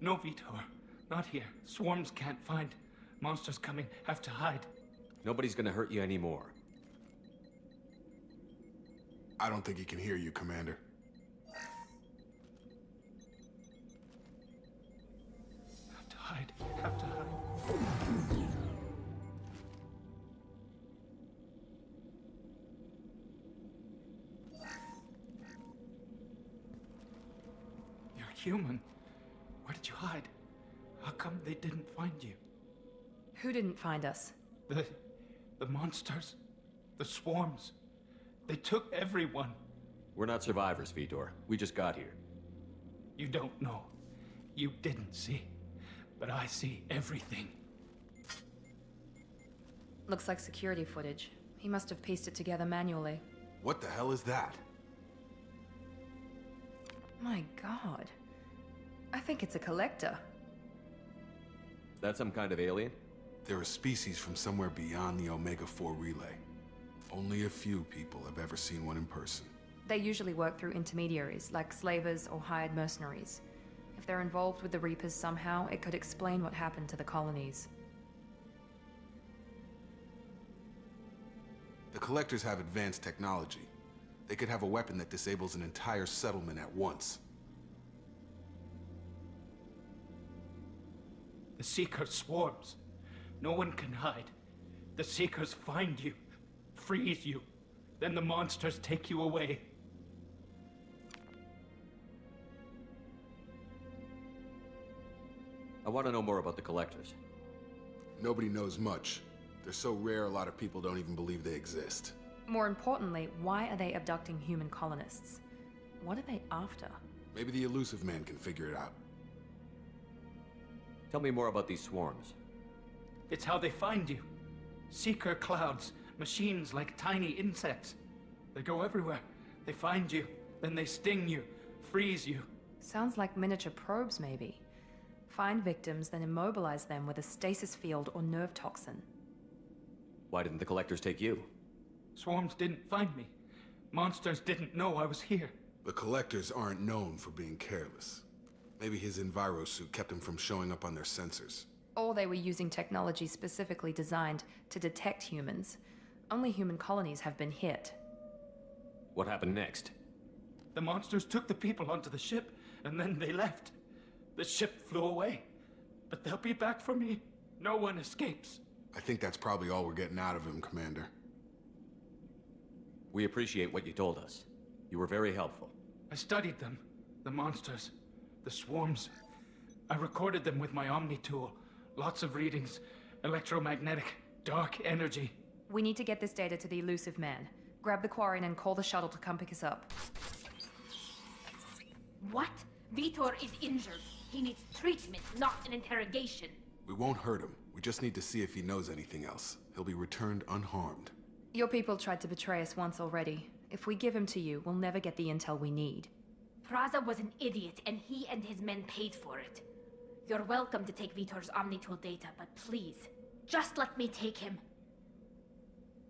No Vitor. Not here. Swarms can't find. Monsters coming. Have to hide. Nobody's gonna hurt you anymore. I don't think he can hear you, Commander. Have to hide. Have to hide. You're human. Where did you hide? How come they didn't find you? Who didn't find us? The monsters. The swarms. They took everyone. We're not survivors, Vitor. We just got here. You don't know. You didn't see. But I see everything. Looks like security footage. He must have pieced it together manually. What the hell is that? My god. I think it's a collector. Is that some kind of alien? They're a species from somewhere beyond the Omega-4 relay. Only a few people have ever seen one in person. They usually work through intermediaries, like slavers or hired mercenaries. If they're involved with the Reapers somehow, it could explain what happened to the colonies. The Collectors have advanced technology. They could have a weapon that disables an entire settlement at once. The Seeker swarms. No one can hide. The Seekers find you, freeze you, then the monsters take you away. I want to know more about the Collectors. Nobody knows much. They're so rare, a lot of people don't even believe they exist. More importantly, why are they abducting human colonists? What are they after? Maybe the elusive man can figure it out. Tell me more about these swarms. It's how they find you. Seeker clouds, machines like tiny insects. They go everywhere. They find you, then they sting you, freeze you. Sounds like miniature probes, maybe. Find victims, then immobilize them with a stasis field or nerve toxin. Why didn't the Collectors take you? Swarms didn't find me. Monsters didn't know I was here. The Collectors aren't known for being careless. Maybe his enviro suit kept him from showing up on their sensors. Or they were using technology specifically designed to detect humans. Only human colonies have been hit. What happened next? The monsters took the people onto the ship, and then they left. The ship flew away. But they'll be back for me. No one escapes. I think that's probably all we're getting out of him, Commander. We appreciate what you told us. You were very helpful. I studied them. The monsters. The swarms. I recorded them with my Omni tool. Lots of readings. Electromagnetic. Dark energy. We need to get this data to the elusive man. Grab the Quarren and call the shuttle to come pick us up. What? Vitor is injured. He needs treatment, not an interrogation. We won't hurt him. We just need to see if he knows anything else. He'll be returned unharmed. Your people tried to betray us once already. If we give him to you, we'll never get the intel we need. Praza was an idiot, and he and his men paid for it. You're welcome to take Vitor's Omnitool data, but please, just let me take him.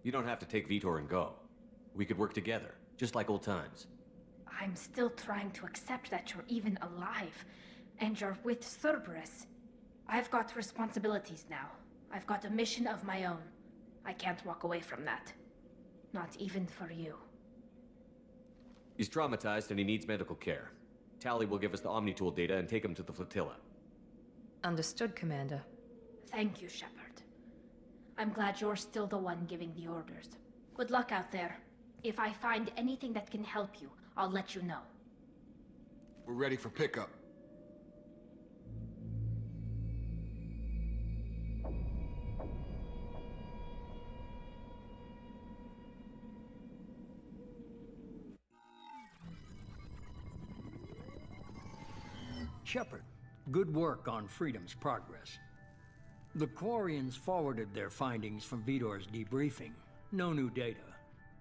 You don't have to take Vitor and go. We could work together, just like old times. I'm still trying to accept that you're even alive, and you're with Cerberus. I've got responsibilities now. I've got a mission of my own. I can't walk away from that. Not even for you. He's traumatized and he needs medical care. Tally will give us the Omnitool data and take him to the flotilla. Understood, Commander. Thank you, Shepard. I'm glad you're still the one giving the orders. Good luck out there. If I find anything that can help you, I'll let you know. We're ready for pickup. Shepard, good work on Freedom's progress. The Quarians forwarded their findings from Vidor's debriefing. No new data,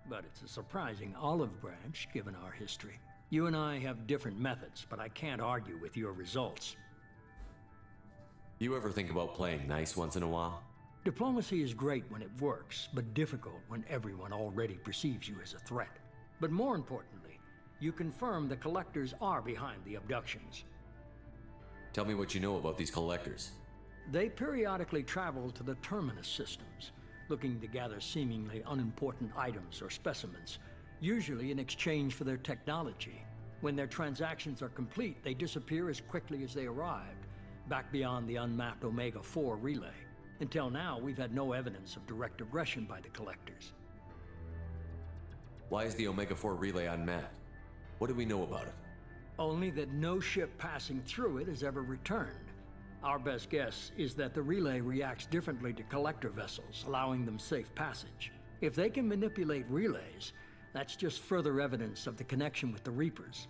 but it's a surprising olive branch given our history. You and I have different methods, but I can't argue with your results. You ever think about playing nice once in a while? Diplomacy is great when it works, but difficult when everyone already perceives you as a threat. But more importantly, you confirm the Collectors are behind the abductions. Tell me what you know about these Collectors. They periodically travel to the Terminus systems, looking to gather seemingly unimportant items or specimens, usually in exchange for their technology. When their transactions are complete, they disappear as quickly as they arrived, back beyond the unmapped Omega-4 relay. Until now, we've had no evidence of direct aggression by the Collectors. Why is the Omega-4 relay unmapped? What do we know about it? Only that no ship passing through it has ever returned. Our best guess is that the relay reacts differently to Collector vessels, allowing them safe passage. If they can manipulate relays, that's just further evidence of the connection with the Reapers.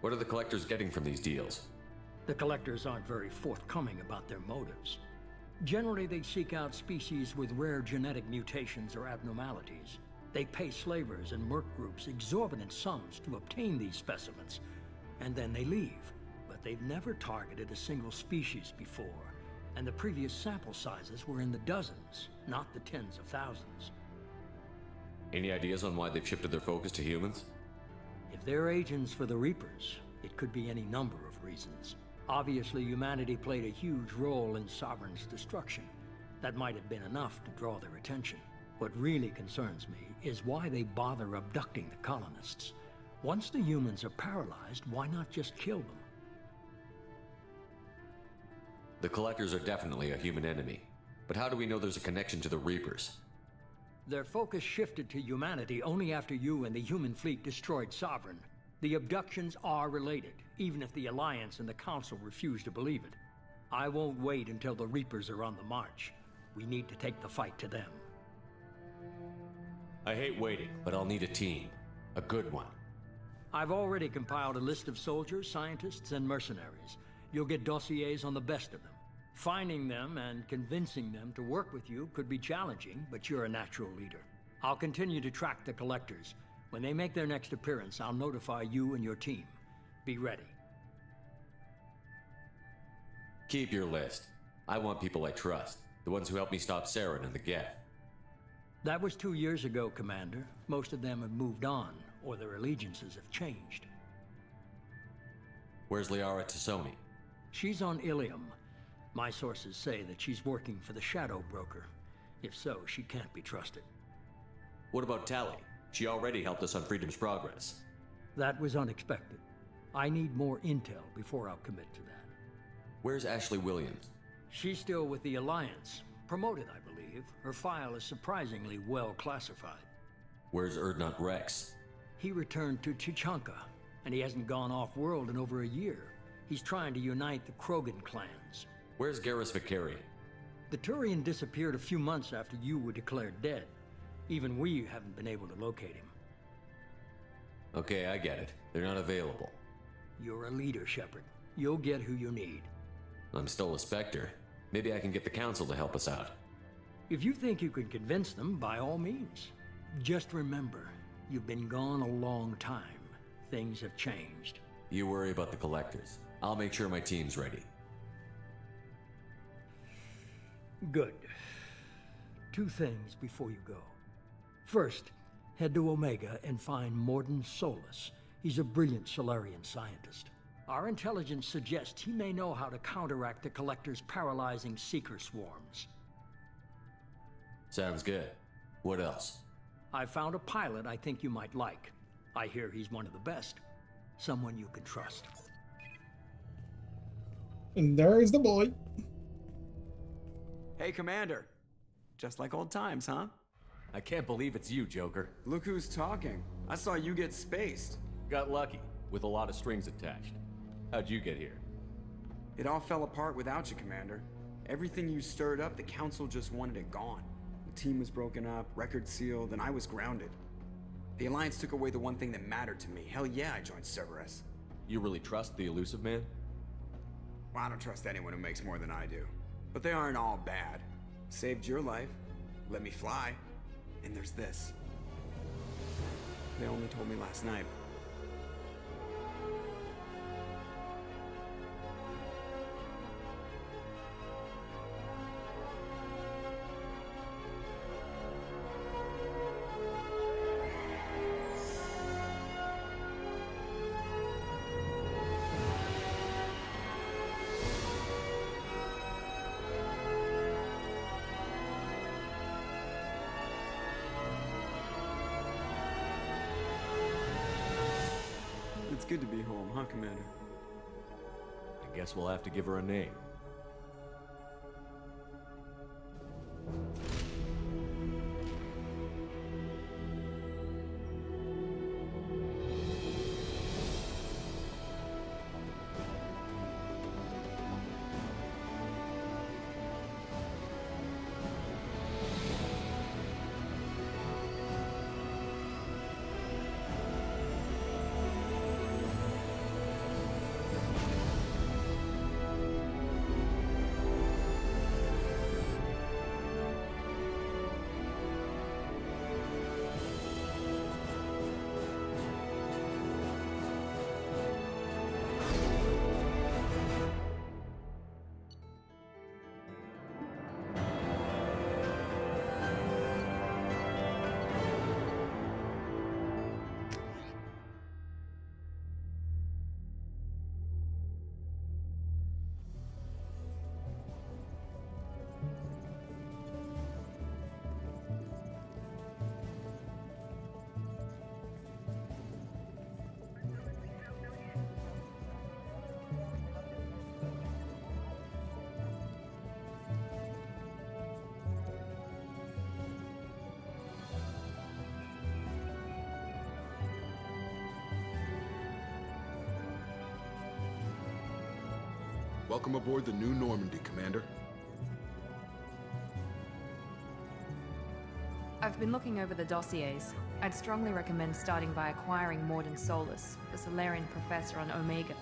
What are the Collectors getting from these deals? The Collectors aren't very forthcoming about their motives. Generally, they seek out species with rare genetic mutations or abnormalities. They pay slavers and merc groups exorbitant sums to obtain these specimens, and then they leave. But they've never targeted a single species before, and the previous sample sizes were in the dozens, not the tens of thousands. Any ideas on why they've shifted their focus to humans? If they're agents for the Reapers, it could be any number of reasons. Obviously, humanity played a huge role in Sovereign's destruction. That might have been enough to draw their attention. What really concerns me is why they bother abducting the colonists. Once the humans are paralyzed, why not just kill them? The Collectors are definitely a human enemy. But how do we know there's a connection to the Reapers? Their focus shifted to humanity only after you and the human fleet destroyed Sovereign. The abductions are related, even if the Alliance and the Council refuse to believe it. I won't wait until the Reapers are on the march. We need to take the fight to them. I hate waiting, but I'll need a team. A good one. I've already compiled a list of soldiers, scientists, and mercenaries. You'll get dossiers on the best of them. Finding them and convincing them to work with you could be challenging, but you're a natural leader. I'll continue to track the Collectors. When they make their next appearance, I'll notify you and your team. Be ready. Keep your list. I want people I trust. The ones who helped me stop Saren and the Geth. That was 2 years ago, Commander. Most of them have moved on, or their allegiances have changed. Where's Liara Tassoni? She's on Ilium. My sources say that she's working for the Shadow Broker. If so, she can't be trusted. What about Tali? She already helped us on Freedom's progress. That was unexpected. I need more intel before I'll commit to that. Where's Ashley Williams? She's still with the Alliance. Promoted, I believe. Her file is surprisingly well classified. Where's Erdnot Rex? He returned to Chichanka, and he hasn't gone off-world in over a year. He's trying to unite the Krogan clans. Where's Garrus Vicari? The Turian disappeared a few months after you were declared dead. Even we haven't been able to locate him. Okay, I get it. They're not available. You're a leader, Shepard. You'll get who you need. I'm still a Spectre. Maybe I can get the Council to help us out. If you think you can convince them, by all means. Just remember, you've been gone a long time. Things have changed. You worry about the Collectors. I'll make sure my team's ready. Good. 2 things before you go. First, head to Omega and find Mordin Solus. He's a brilliant Solarian scientist. Our intelligence suggests he may know how to counteract the Collector's paralyzing Seeker swarms. Sounds good. What else? I found a pilot I think you might like. I hear he's one of the best. Someone you can trust. And there is the boy. Hey, Commander. Just like old times, huh? I can't believe it's you, Joker. Look who's talking. I saw you get spaced. Got lucky, with a lot of strings attached. How'd you get here? It all fell apart without you, Commander. Everything you stirred up, the Council just wanted it gone. The team was broken up, record sealed, and I was grounded. The Alliance took away the one thing that mattered to me. Hell yeah, I joined Cerberus. You really trust the elusive man? Well, I don't trust anyone who makes more than I do. But they aren't all bad. Saved your life, let me fly, and there's this. They only told me last night. It's good to be home, huh, Commander? I guess we'll have to give her a name. Welcome aboard the New Normandy, Commander. I've been looking over the dossiers. I'd strongly recommend starting by acquiring Morden Solus, the Solarian professor on Omega.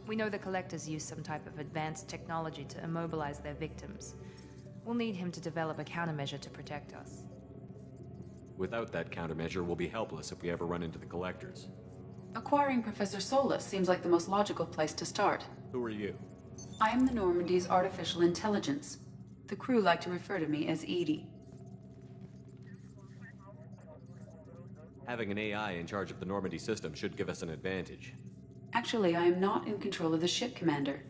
We know the Collectors use some type of advanced technology to immobilize their victims. We'll need him to develop a countermeasure to protect us. Without that countermeasure, we'll be helpless if we ever run into the Collectors. Acquiring Professor Solus seems like the most logical place to start. Who are you? I am the Normandy's artificial intelligence. The crew like to refer to me as Edie. Having an AI in charge of the Normandy system should give us an advantage. Actually, I am not in control of the ship, Commander.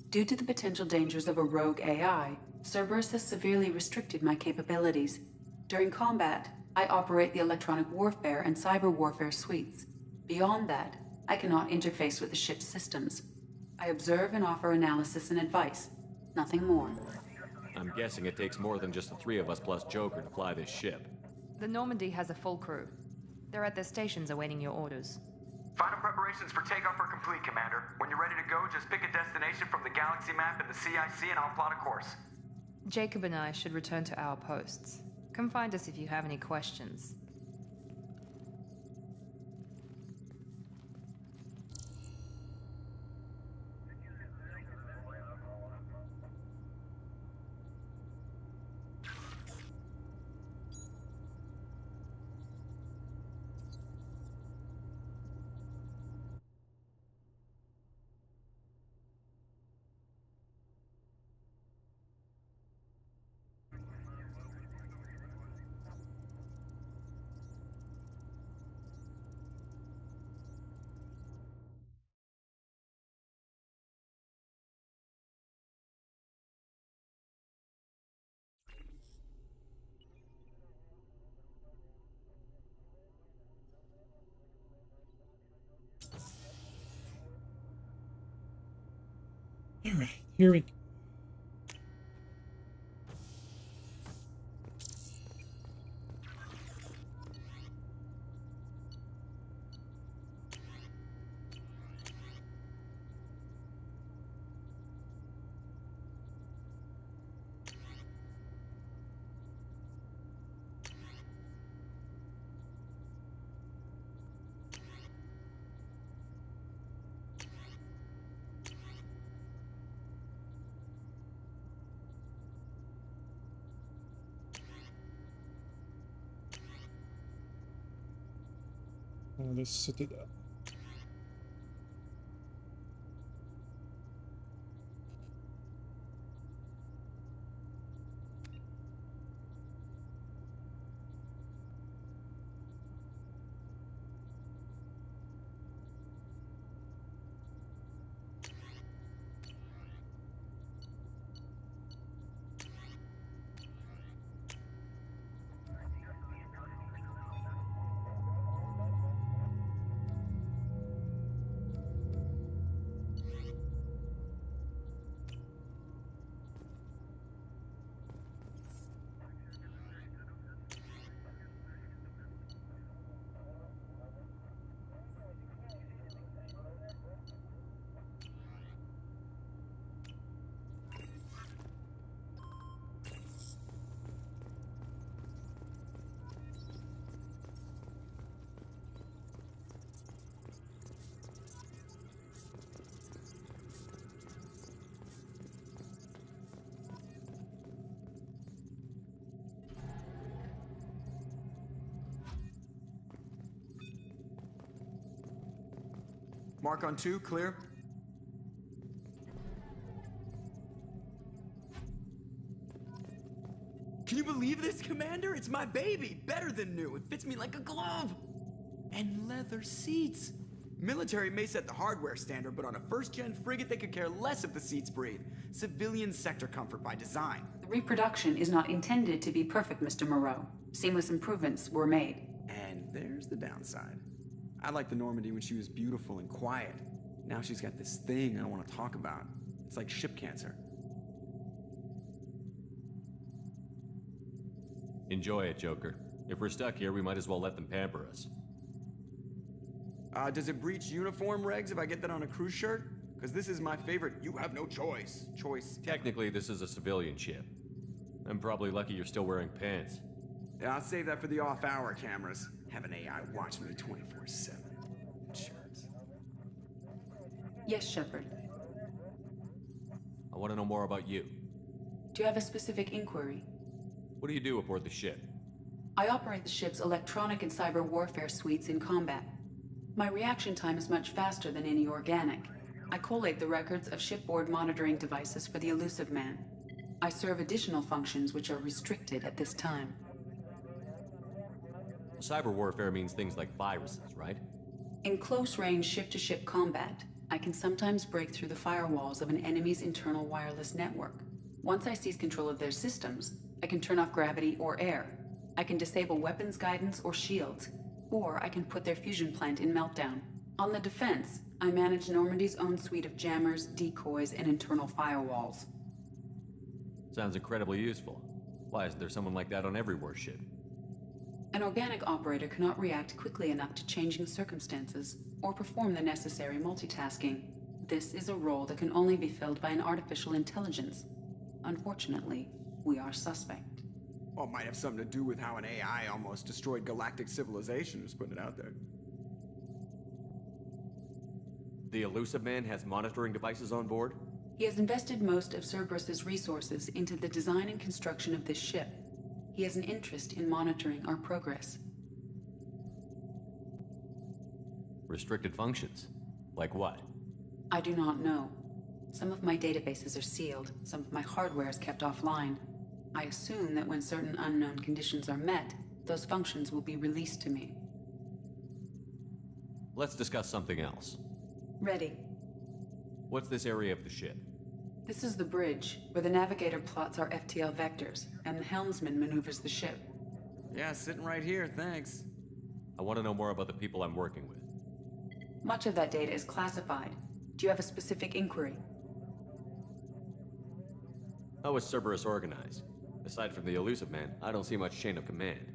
Due to the potential dangers of a rogue AI, Cerberus has severely restricted my capabilities. During combat, I operate the electronic warfare and cyber warfare suites. Beyond that, I cannot interface with the ship's systems. I observe and offer analysis and advice. Nothing more. I'm guessing it takes more than just the three of us plus Joker to fly this ship. The Normandy has a full crew. They're at their stations awaiting your orders. Final preparations for takeoff are complete, Commander. When you're ready to go, just pick a destination from the galaxy map in the CIC and I'll plot a course. Jacob and I should return to our posts. Come find us if you have any questions. Alright, here we go. On the Citadel. Mark on 2, clear. Can you believe this, Commander? It's my baby. Better than new. It fits me like a glove. And leather seats. Military may set the hardware standard, but on a first-gen frigate, they could care less if the seats breathe. Civilian sector comfort by design. The reproduction is not intended to be perfect, Mr. Moreau. Seamless improvements were made. And there's the downside. I liked the Normandy when she was beautiful and quiet. Now she's got this thing I don't want to talk about. It's like ship cancer. Enjoy it, Joker. If we're stuck here, we might as well let them pamper us. Does it breach uniform regs if I get that on a cruise shirt? Because this is my favorite you have no choice. Technically, this is a civilian ship. I'm probably lucky you're still wearing pants. Yeah, I'll save that for the off-hour cameras. Have an AI watch me 24/7. Insurance. Yes, Shepard. I want to know more about you. Do you have a specific inquiry? What do you do aboard the ship? I operate the ship's electronic and cyber warfare suites in combat. My reaction time is much faster than any organic. I collate the records of shipboard monitoring devices for the Elusive Man. I serve additional functions which are restricted at this time. Cyber warfare means things like viruses, right? In close-range ship-to-ship combat, I can sometimes break through the firewalls of an enemy's internal wireless network. Once I seize control of their systems, I can turn off gravity or air. I can disable weapons guidance or shields, or I can put their fusion plant in meltdown. On the defense, I manage Normandy's own suite of jammers, decoys, and internal firewalls. Sounds incredibly useful. Why isn't there someone like that on every warship? An organic operator cannot react quickly enough to changing circumstances or perform the necessary multitasking. This is a role that can only be filled by an artificial intelligence. Unfortunately, we are suspect. Well, it might have something to do with how an AI almost destroyed galactic civilization, just putting it out there. The Elusive Man has monitoring devices on board? He has invested most of Cerberus's resources into the design and construction of this ship. He has an interest in monitoring our progress. Restricted functions? Like what? I do not know. Some of my databases are sealed, some of my hardware is kept offline. I assume that when certain unknown conditions are met, those functions will be released to me. Let's discuss something else. Ready. What's this area of the ship? This is the bridge, where the navigator plots our FTL vectors, and the helmsman maneuvers the ship. Yeah, sitting right here, thanks. I want to know more about the people I'm working with. Much of that data is classified. Do you have a specific inquiry? How is Cerberus organized? Aside from the Elusive Man, I don't see much chain of command.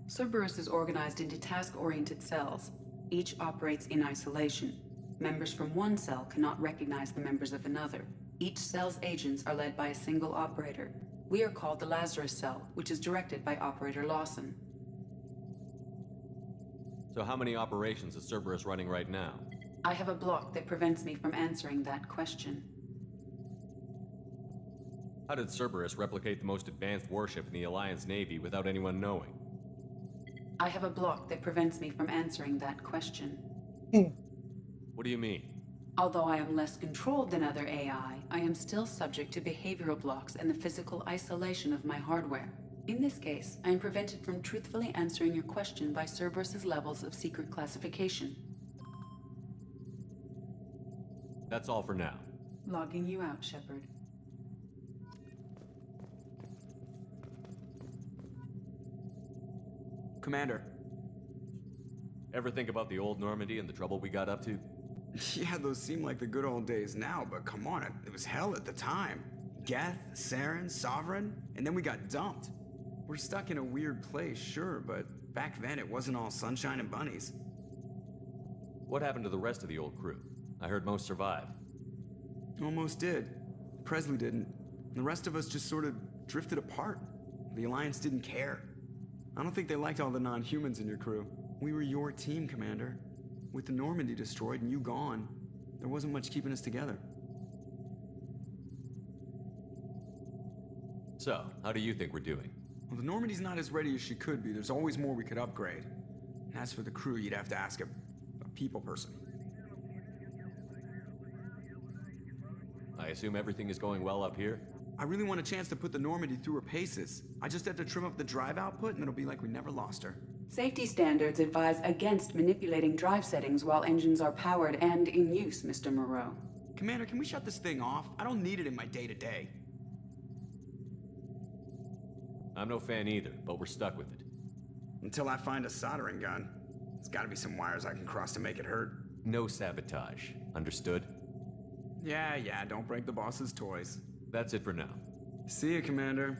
Cerberus is organized into task-oriented cells. Each operates in isolation. Members from one cell cannot recognize the members of another. Each cell's agents are led by a single operator. We are called the Lazarus Cell, which is directed by Operator Lawson. So how many operations is Cerberus running right now? I have a block that prevents me from answering that question. How did Cerberus replicate the most advanced warship in the Alliance Navy without anyone knowing? I have a block that prevents me from answering that question. What do you mean? Although I am less controlled than other AI, I am still subject to behavioral blocks and the physical isolation of my hardware. In this case, I am prevented from truthfully answering your question by Cerberus's levels of secret classification. That's all for now. Logging you out, Shepard. Commander. Ever think about the old Normandy and the trouble we got up to? Yeah, those seem like the good old days now, but come on, it was hell at the time. Geth, Saren, Sovereign, and then we got dumped. We're stuck in a weird place, sure, but back then it wasn't all sunshine and bunnies. What happened to the rest of the old crew? I heard most survived. Almost did. Presley didn't. The rest of us just sort of drifted apart. The Alliance didn't care. I don't think they liked all the non-humans in your crew. We were your team, Commander. With the Normandy destroyed and you gone, there wasn't much keeping us together. So, how do you think we're doing? Well, the Normandy's not as ready as she could be. There's always more we could upgrade. And as for the crew, you'd have to ask a people person. I assume everything is going well up here? I really want a chance to put the Normandy through her paces. I just have to trim up the drive output and it'll be like we never lost her. Safety standards advise against manipulating drive settings while engines are powered and in use, Mr. Moreau. Commander, can we shut this thing off? I don't need it in my day-to-day. I'm no fan either, but we're stuck with it. Until I find a soldering gun. There's gotta be some wires I can cross to make it hurt. No sabotage. Understood? Yeah, don't break the boss's toys. That's it for now. See you, Commander.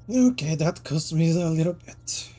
Okay, that cost me a little bit.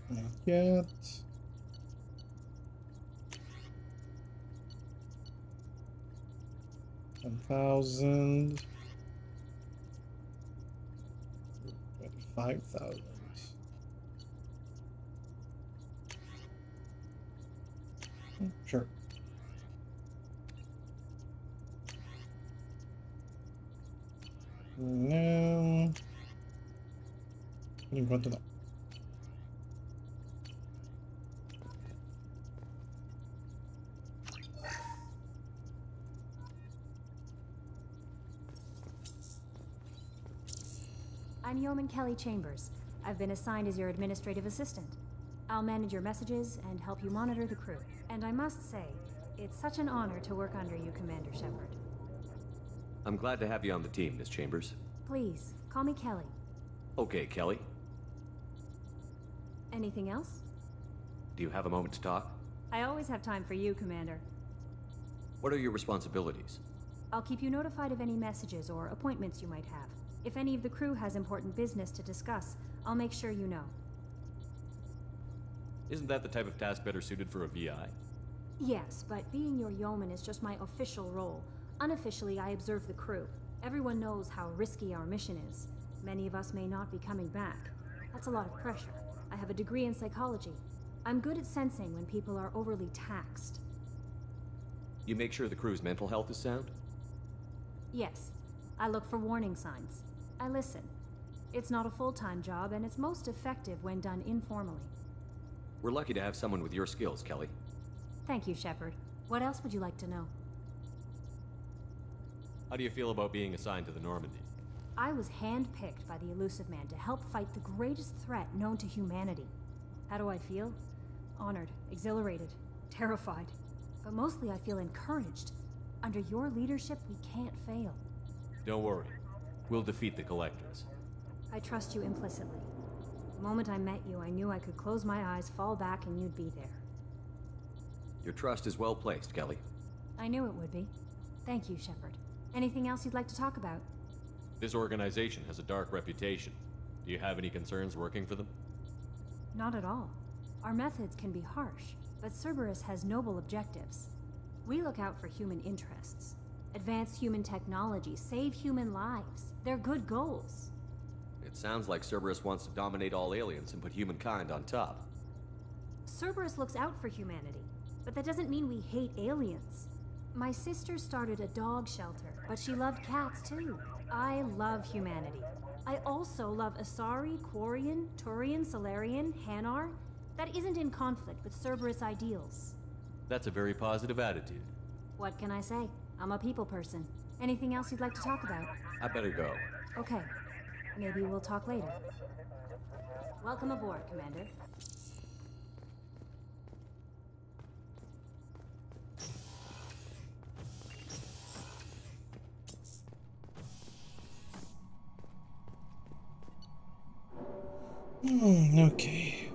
Not yet. $10,000. 25,000. Sure. Now, you want to know. I'm Yeoman Kelly Chambers. I've been assigned as your administrative assistant. I'll manage your messages and help you monitor the crew. And I must say, it's such an honor to work under you, Commander Shepard. I'm glad to have you on the team, Miss Chambers. Please, call me Kelly. Okay, Kelly. Anything else? Do you have a moment to talk? I always have time for you, Commander. What are your responsibilities? I'll keep you notified of any messages or appointments you might have. If any of the crew has important business to discuss, I'll make sure you know. Isn't that the type of task better suited for a VI? Yes, but being your yeoman is just my official role. Unofficially, I observe the crew. Everyone knows how risky our mission is. Many of us may not be coming back. That's a lot of pressure. I have a degree in psychology. I'm good at sensing when people are overly taxed. You make sure the crew's mental health is sound? Yes. I look for warning signs. I listen. It's not a full-time job, and it's most effective when done informally. We're lucky to have someone with your skills, Kelly. Thank you, Shepard. What else would you like to know? How do you feel about being assigned to the Normandy? I was handpicked by the Elusive Man to help fight the greatest threat known to humanity. How do I feel? Honored, exhilarated, terrified. But mostly I feel encouraged. Under your leadership, we can't fail. Don't worry. We'll defeat the Collectors. I trust you implicitly. The moment I met you, I knew I could close my eyes, fall back, and you'd be there. Your trust is well placed, Kelly. I knew it would be. Thank you, Shepard. Anything else you'd like to talk about? This organization has a dark reputation. Do you have any concerns working for them? Not at all. Our methods can be harsh, but Cerberus has noble objectives. We look out for human interests. Advance human technology, save human lives. They're good goals. It sounds like Cerberus wants to dominate all aliens and put humankind on top. Cerberus looks out for humanity, but that doesn't mean we hate aliens. My sister started a dog shelter, but she loved cats too. I love humanity. I also love Asari, Quarian, Turian, Solarian, Hanar. That isn't in conflict with Cerberus ideals. That's a very positive attitude. What can I say? I'm a people person. Anything else you'd like to talk about? I better go. Okay. Maybe we'll talk later. Welcome aboard, Commander. Okay.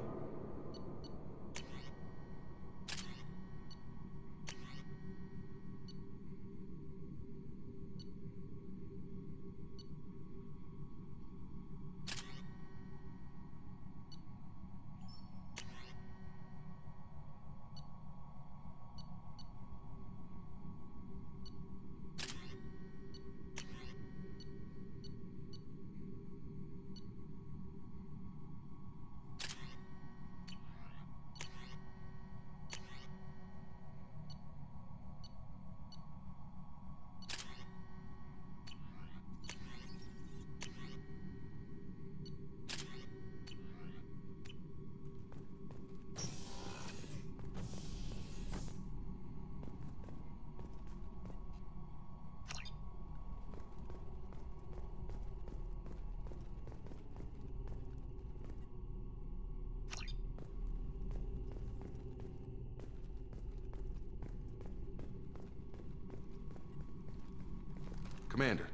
Commander,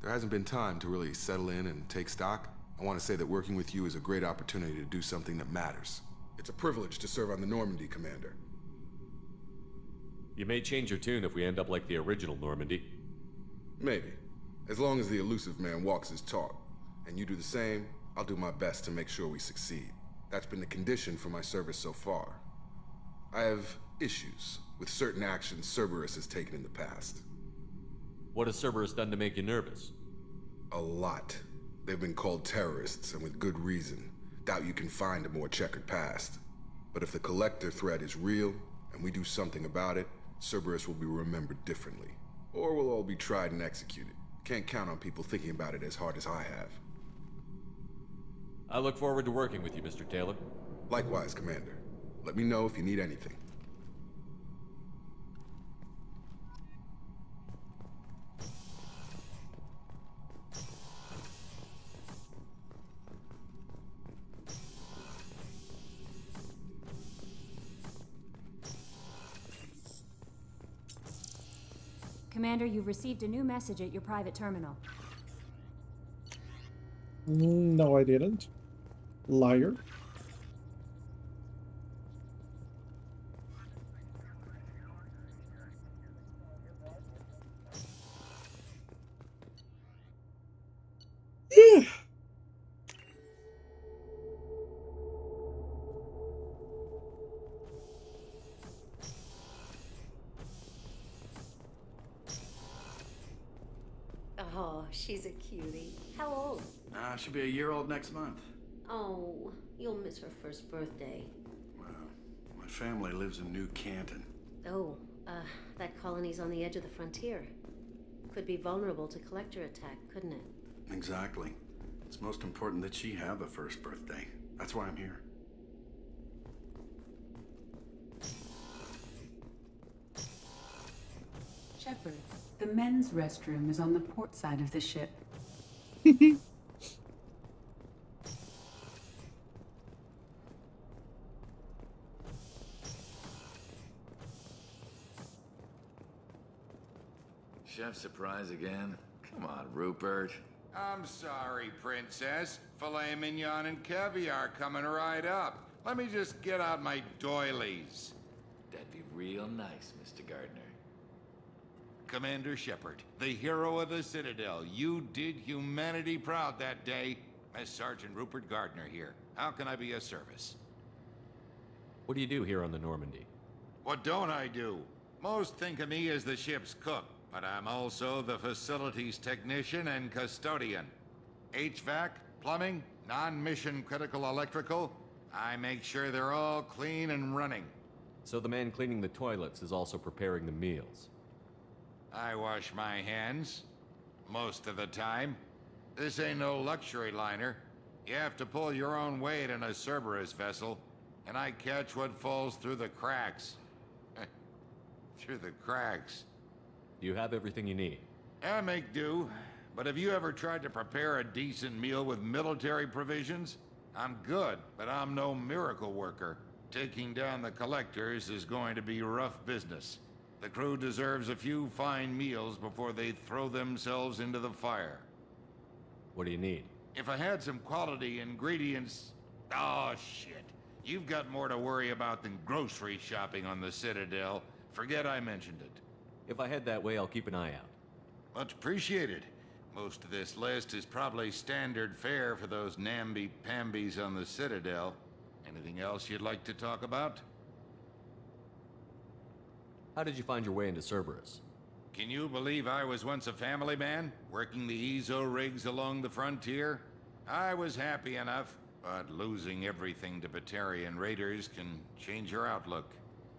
there hasn't been time to really settle in and take stock. I want to say that working with you is a great opportunity to do something that matters. It's a privilege to serve on the Normandy, Commander. You may change your tune if we end up like the original Normandy. Maybe. As long as the Elusive Man walks his talk, and you do the same, I'll do my best to make sure we succeed. That's been the condition for my service so far. I have issues with certain actions Cerberus has taken in the past. What has Cerberus done to make you nervous? A lot. They've been called terrorists, and with good reason. Doubt you can find a more checkered past. But if the Collector threat is real, and we do something about it, Cerberus will be remembered differently. Or we'll all be tried and executed. Can't count on people thinking about it as hard as I have. I look forward to working with you, Mr. Taylor. Likewise, Commander. Let me know if you need anything. Commander, you've received a new message at your private terminal. No, I didn't. Liar. Oh, she's a cutie. How old? She'll be a year old next month. Oh, you'll miss her first birthday. Well, my family lives in New Canton. Oh, that colony's on the edge of the frontier. Could be vulnerable to collector attack, couldn't it? Exactly. It's most important that she have a first birthday. That's why I'm here. Shepard, the men's restroom is on the port side of the ship. Chef surprise again? Come on, Rupert. I'm sorry, Princess. Filet mignon and caviar coming right up. Let me just get out my doilies. That'd be real nice, Mr. Gardner. Commander Shepard, the hero of the Citadel. You did humanity proud that day. Master Sergeant Rupert Gardner here. How can I be of service? What do you do here on the Normandy? What don't I do? Most think of me as the ship's cook, but I'm also the facilities technician and custodian. HVAC, plumbing, non-mission critical electrical. I make sure they're all clean and running. So the man cleaning the toilets is also preparing the meals. I wash my hands. Most of the time. This ain't no luxury liner. You have to pull your own weight in a Cerberus vessel, and I catch what falls through the cracks. Through the cracks. You have everything you need. I make do, but have you ever tried to prepare a decent meal with military provisions? I'm good, but I'm no miracle worker. Taking down the collectors is going to be rough business. The crew deserves a few fine meals before they throw themselves into the fire. What do you need? If I had some quality ingredients... Oh, shit. You've got more to worry about than grocery shopping on the Citadel. Forget I mentioned it. If I head that way, I'll keep an eye out. Much appreciated. Most of this list is probably standard fare for those namby-pambies on the Citadel. Anything else you'd like to talk about? How did you find your way into Cerberus? Can you believe I was once a family man, working the EZO rigs along the frontier? I was happy enough, but losing everything to Batarian raiders can change your outlook.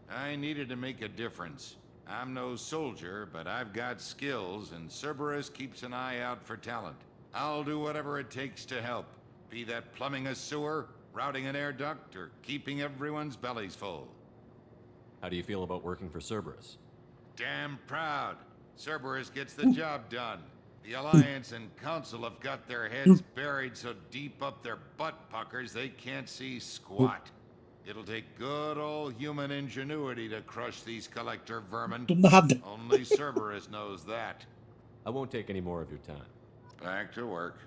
I needed to make a difference. I'm no soldier, but I've got skills, and Cerberus keeps an eye out for talent. I'll do whatever it takes to help, be that plumbing a sewer, routing an air duct, or keeping everyone's bellies full. How do you feel about working for Cerberus? Damn proud. Cerberus gets the job done. The Alliance and Council have got their heads buried so deep up their butt puckers they can't see squat. It'll take good old human ingenuity to crush these collector vermin. Only Cerberus knows that. I won't take any more of your time. Back to work.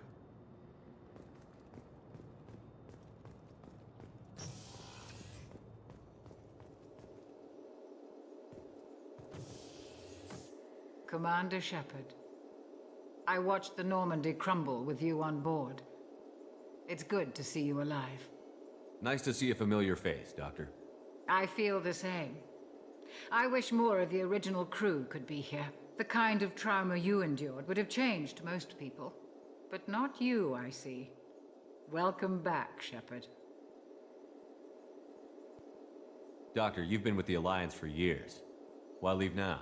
Commander Shepard, I watched the Normandy crumble with you on board. It's good to see you alive. Nice to see a familiar face, Doctor. I feel the same. I wish more of the original crew could be here. The kind of trauma you endured would have changed most people. But not you, I see. Welcome back, Shepard. Doctor, you've been with the Alliance for years. Why leave now?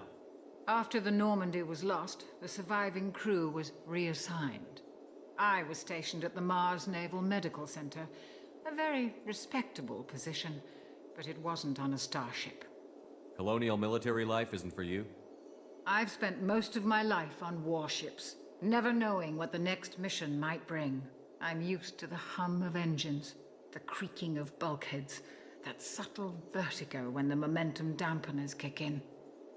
After the Normandy was lost, the surviving crew was reassigned. I was stationed at the Mars Naval Medical Center, a very respectable position, but it wasn't on a starship. Colonial military life isn't for you? I've spent most of my life on warships, never knowing what the next mission might bring. I'm used to the hum of engines, the creaking of bulkheads, that subtle vertigo when the momentum dampeners kick in.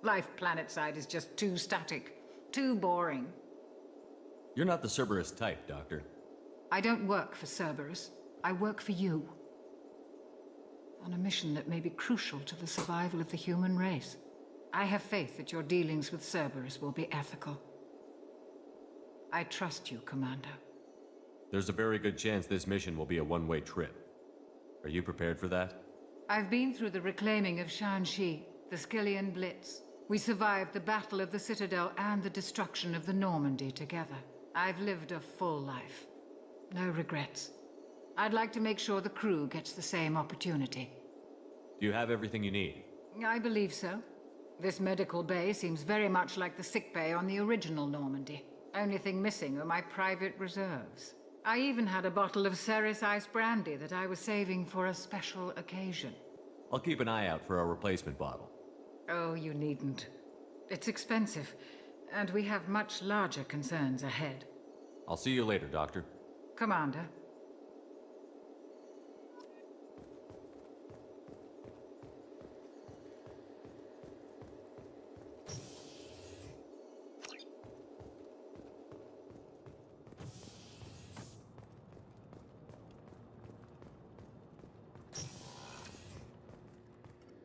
Life planetside is just too static, too boring. You're not the Cerberus type, Doctor. I don't work for Cerberus. I work for you. On a mission that may be crucial to the survival of the human race. I have faith that your dealings with Cerberus will be ethical. I trust you, Commander. There's a very good chance this mission will be a one-way trip. Are you prepared for that? I've been through the reclaiming of Shanxi, the Skillian Blitz. We survived the Battle of the Citadel and the destruction of the Normandy together. I've lived a full life. No regrets. I'd like to make sure the crew gets the same opportunity. Do you have everything you need? I believe so. This medical bay seems very much like the sick bay on the original Normandy. Only thing missing are my private reserves. I even had a bottle of Ceres Ice brandy that I was saving for a special occasion. I'll keep an eye out for a replacement bottle. Oh, you needn't. It's expensive, and we have much larger concerns ahead. I'll see you later, Doctor. Commander.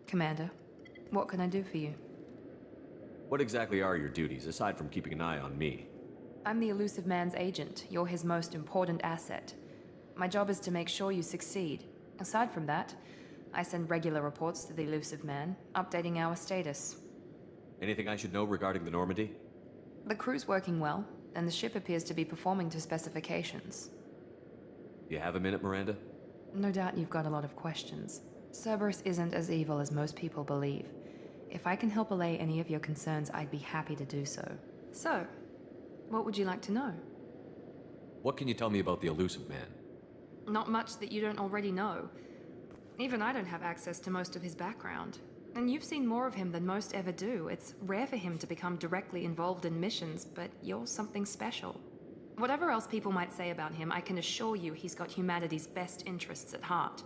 Commander, what can I do for you? What exactly are your duties, aside from keeping an eye on me? I'm the Elusive Man's agent. You're his most important asset. My job is to make sure you succeed. Aside from that, I send regular reports to the Elusive Man, updating our status. Anything I should know regarding the Normandy? The crew's working well, and the ship appears to be performing to specifications. You have a minute, Miranda? No doubt you've got a lot of questions. Cerberus isn't as evil as most people believe. If I can help allay any of your concerns, I'd be happy to do so. So, what would you like to know? What can you tell me about the Elusive Man? Not much that you don't already know. Even I don't have access to most of his background. And you've seen more of him than most ever do. It's rare for him to become directly involved in missions, but you're something special. Whatever else people might say about him, I can assure you he's got humanity's best interests at heart.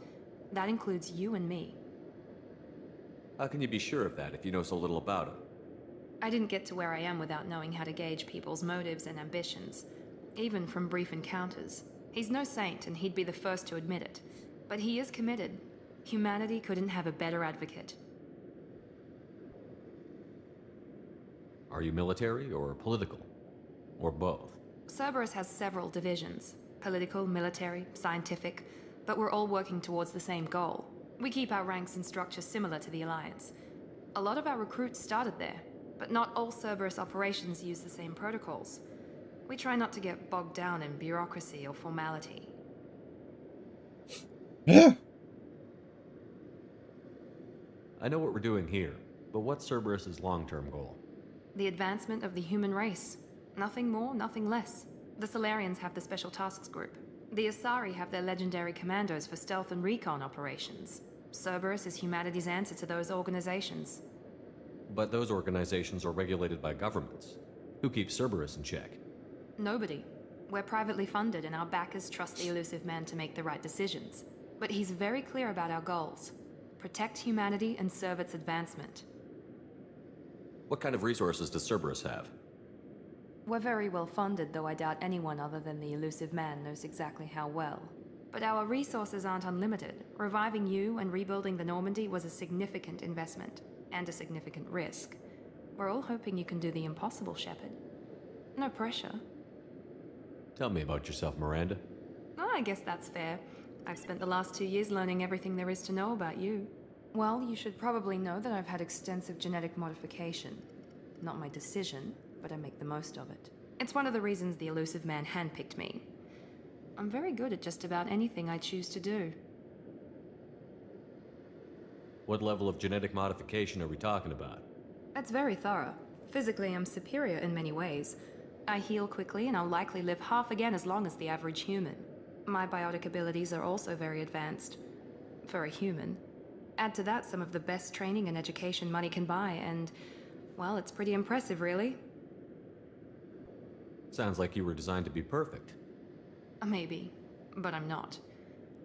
That includes you and me. How can you be sure of that if you know so little about him? I didn't get to where I am without knowing how to gauge people's motives and ambitions, even from brief encounters. He's no saint, and he'd be the first to admit it. But he is committed. Humanity couldn't have a better advocate. Are you military or political? Or both? Cerberus has several divisions. Political, military, scientific, but we're all working towards the same goal. We keep our ranks and structure similar to the Alliance. A lot of our recruits started there, but not all Cerberus operations use the same protocols. We try not to get bogged down in bureaucracy or formality. Yeah. I know what we're doing here, but what's Cerberus's long-term goal? The advancement of the human race. Nothing more, nothing less. The Solarians have the Special Tasks Group. The Asari have their legendary commandos for stealth and recon operations. Cerberus is humanity's answer to those organizations. But those organizations are regulated by governments. Who keeps Cerberus in check? Nobody. We're privately funded, and our backers trust the Elusive Man to make the right decisions. But he's very clear about our goals. Protect humanity and serve its advancement. What kind of resources does Cerberus have? We're very well funded, though I doubt anyone other than the Elusive Man knows exactly how well. But our resources aren't unlimited. Reviving you and rebuilding the Normandy was a significant investment, and a significant risk. We're all hoping you can do the impossible, Shepard. No pressure. Tell me about yourself, Miranda. Oh, I guess that's fair. I've spent the last 2 years learning everything there is to know about you. Well, you should probably know that I've had extensive genetic modification. Not my decision, but I make the most of it. It's one of the reasons the Elusive Man handpicked me. I'm very good at just about anything I choose to do. What level of genetic modification are we talking about? It's very thorough. Physically, I'm superior in many ways. I heal quickly, and I'll likely live half again as long as the average human. My biotic abilities are also very advanced. For a human. Add to that some of the best training and education money can buy, and, well, it's pretty impressive, really. Sounds like you were designed to be perfect. Maybe, but I'm not.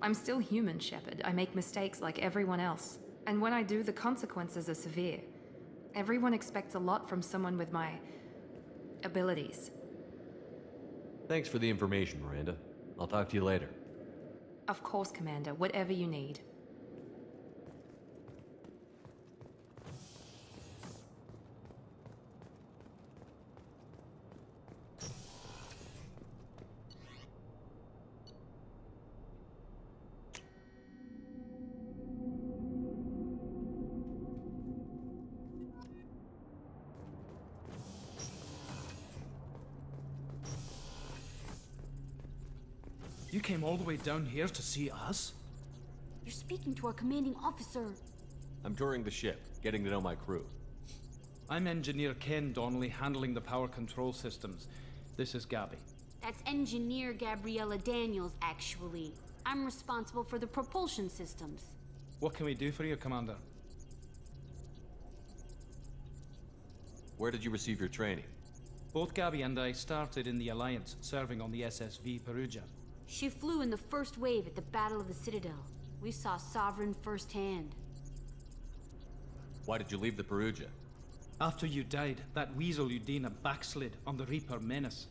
I'm still human, Shepard. I make mistakes like everyone else. And when I do, the consequences are severe. Everyone expects a lot from someone with my abilities. Thanks for the information, Miranda. I'll talk to you later. Of course, Commander. Whatever you need. You came all the way down here to see us? You're speaking to our commanding officer. I'm touring the ship, getting to know my crew. I'm Engineer Ken Donnelly, handling the power control systems. This is Gabby. That's Engineer Gabriella Daniels, actually. I'm responsible for the propulsion systems. What can we do for you, Commander? Where did you receive your training? Both Gabby and I started in the Alliance, serving on the SSV Perugia. She flew in the first wave at the Battle of the Citadel. We saw Sovereign firsthand. Why did you leave the Perugia? After you died, that weasel Udina backslid on the Reaper menace.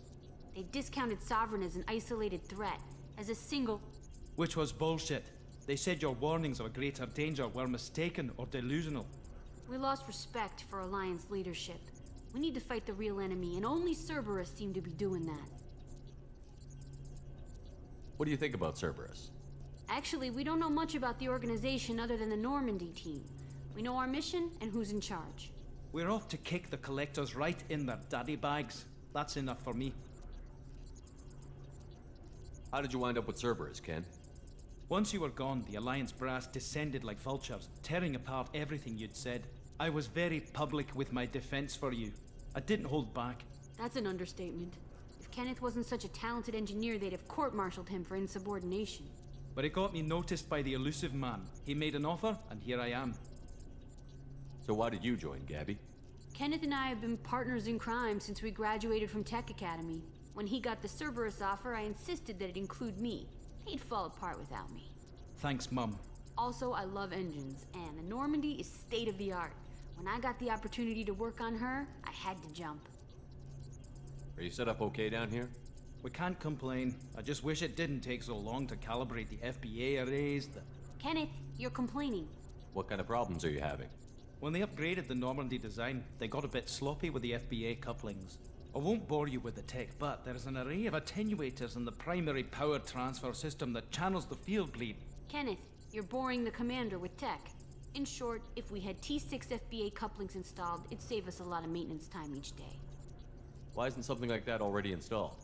They discounted Sovereign as an isolated threat, as a single... Which was bullshit. They said your warnings of a greater danger were mistaken or delusional. We lost respect for Alliance leadership. We need to fight the real enemy, and only Cerberus seem to be doing that. What do you think about Cerberus? Actually, we don't know much about the organization other than the Normandy team. We know our mission and who's in charge. We're off to kick the Collectors right in their daddy bags. That's enough for me. How did you wind up with Cerberus, Ken? Once you were gone, the Alliance brass descended like vultures, tearing apart everything you'd said. I was very public with my defense for you. I didn't hold back. That's an understatement. If Kenneth wasn't such a talented engineer, they'd have court-martialed him for insubordination. But it got me noticed by the elusive man. He made an offer, and here I am. So why did you join, Gabby? Kenneth and I have been partners in crime since we graduated from Tech Academy. When he got the Cerberus offer, I insisted that it include me. He'd fall apart without me. Thanks, Mum. Also, I love engines, and the Normandy is state-of-the-art. When I got the opportunity to work on her, I had to jump. Are you set up okay down here? We can't complain. I just wish it didn't take so long to calibrate the FBA arrays. Kenneth, you're complaining. What kind of problems are you having? When they upgraded the Normandy design, they got a bit sloppy with the FBA couplings. I won't bore you with the tech, but there's an array of attenuators in the primary power transfer system that channels the field bleed. Kenneth, you're boring the commander with tech. In short, if we had T6 FBA couplings installed, it'd save us a lot of maintenance time each day. Why isn't something like that already installed?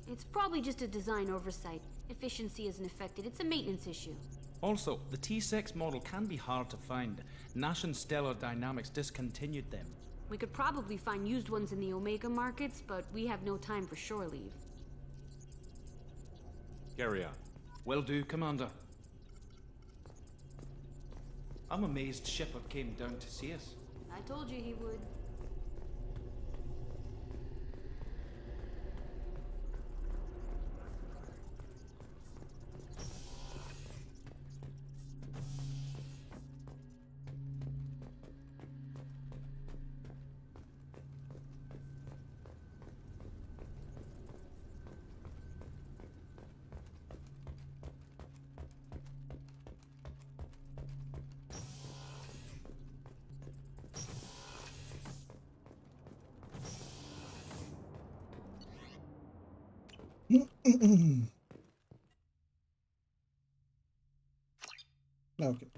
It's probably just a design oversight. Efficiency isn't affected, it's a maintenance issue. Also, the T6 model can be hard to find. Nash and Stellar Dynamics discontinued them. We could probably find used ones in the Omega markets, but we have no time for shore leave. Carry on. Will do, Commander. I'm amazed Shepard came down to see us. I told you he would. Okay.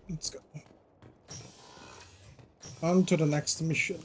Let's go. On to the next mission.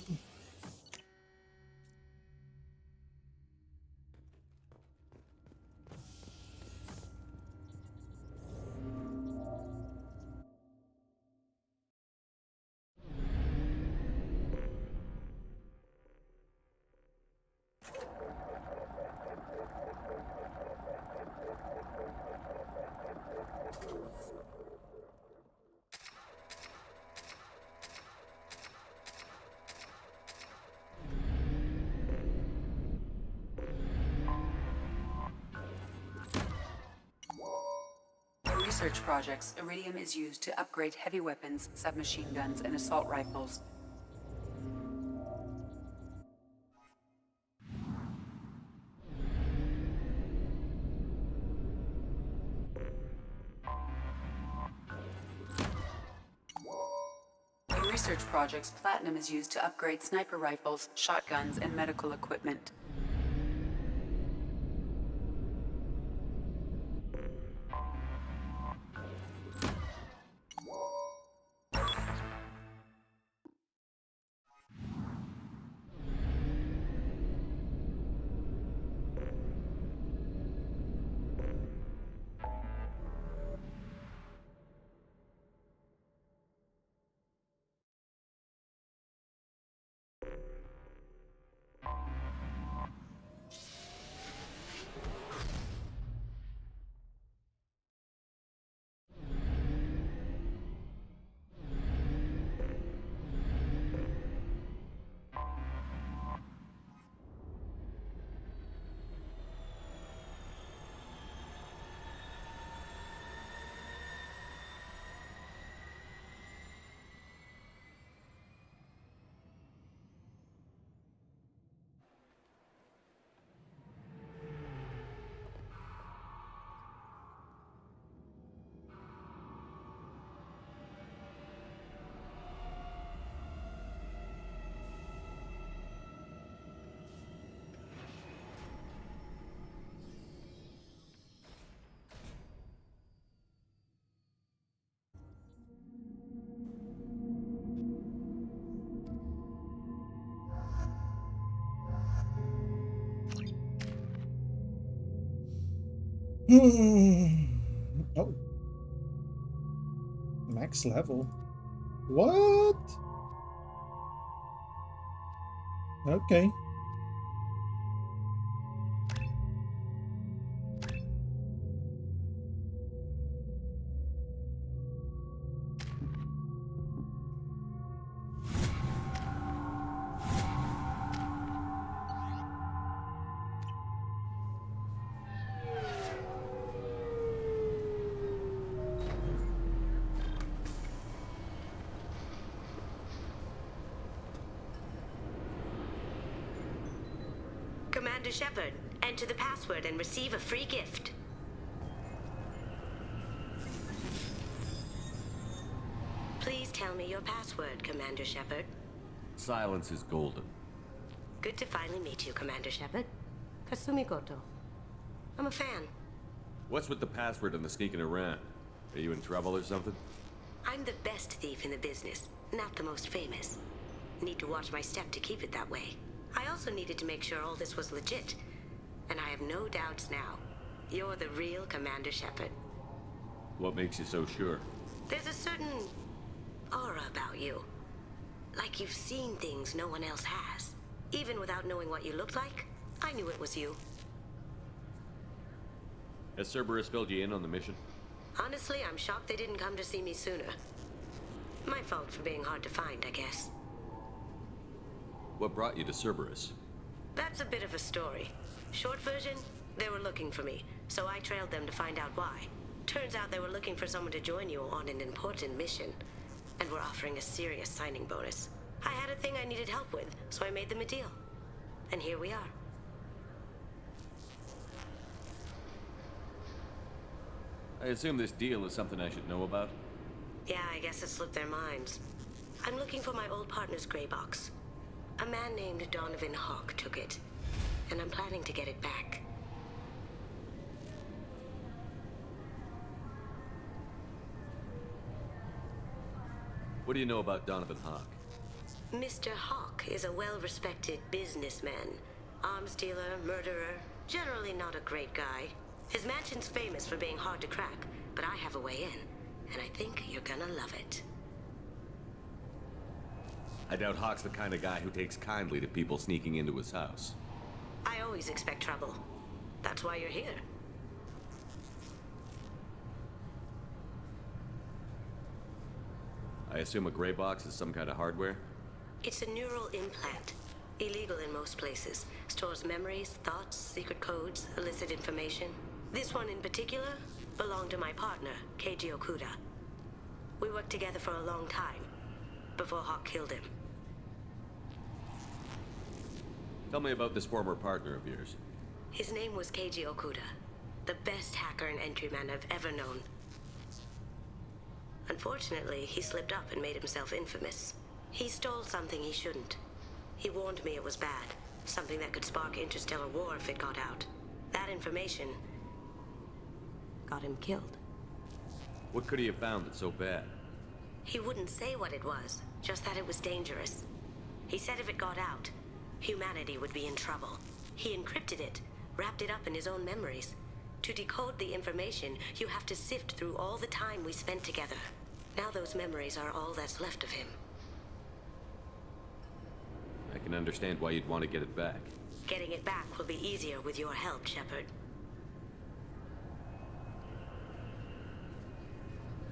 research projects, iridium is used to upgrade heavy weapons, submachine guns, and assault rifles. In research projects, platinum is used to upgrade sniper rifles, shotguns, and medical equipment. Oh. Max level. What? Okay. Commander Shepard, enter the password and receive a free gift. Please tell me your password, Commander Shepard. Silence is golden. Good to finally meet you, Commander Shepard. Kasumi Goto. I'm a fan. What's with the password and the sneaking around? Are you in trouble or something? I'm the best thief in the business, not the most famous. Need to watch my step to keep it that way. I also needed to make sure all this was legit. And I have no doubts now. You're the real Commander Shepard. What makes you so sure? There's a certain aura about you. Like you've seen things no one else has. Even without knowing what you looked like, I knew it was you. Has Cerberus filled you in on the mission? Honestly, I'm shocked they didn't come to see me sooner. My fault for being hard to find, I guess. What brought you to Cerberus? That's a bit of a story. Short version, they were looking for me, so I trailed them to find out why. Turns out they were looking for someone to join you on an important mission, and were offering a serious signing bonus. I had a thing I needed help with, so I made them a deal. And here we are. I assume this deal is something I should know about? Yeah, I guess it slipped their minds. I'm looking for my old partner's gray box. A man named Donovan Hawk took it, and I'm planning to get it back. What do you know about Donovan Hawk? Mr. Hawk is a well-respected businessman. Arms dealer, murderer, generally not a great guy. His mansion's famous for being hard to crack, but I have a way in, and I think you're gonna love it. I doubt Hawk's the kind of guy who takes kindly to people sneaking into his house. I always expect trouble. That's why you're here. I assume a gray box is some kind of hardware? It's a neural implant. Illegal in most places. Stores memories, thoughts, secret codes, illicit information. This one in particular, Belonged to my partner, Keiji Okuda. We worked together for a long time, before Hawk killed him. Tell me about this former partner of yours. His name was Keiji Okuda, the best hacker and entryman I've ever known. Unfortunately, he slipped up and made himself infamous. He stole something he shouldn't. He warned me it was bad, something that could spark interstellar war if it got out. That information got him killed. What could he have found that's so bad? He wouldn't say what it was, just that it was dangerous. He said if it got out, humanity would be in trouble. He encrypted it, wrapped it up in his own memories. To decode the information, you have to sift through all the time we spent together. Now those memories are all that's left of him. I can understand why you'd want to get it back. Getting it back will be easier with your help, Shepard.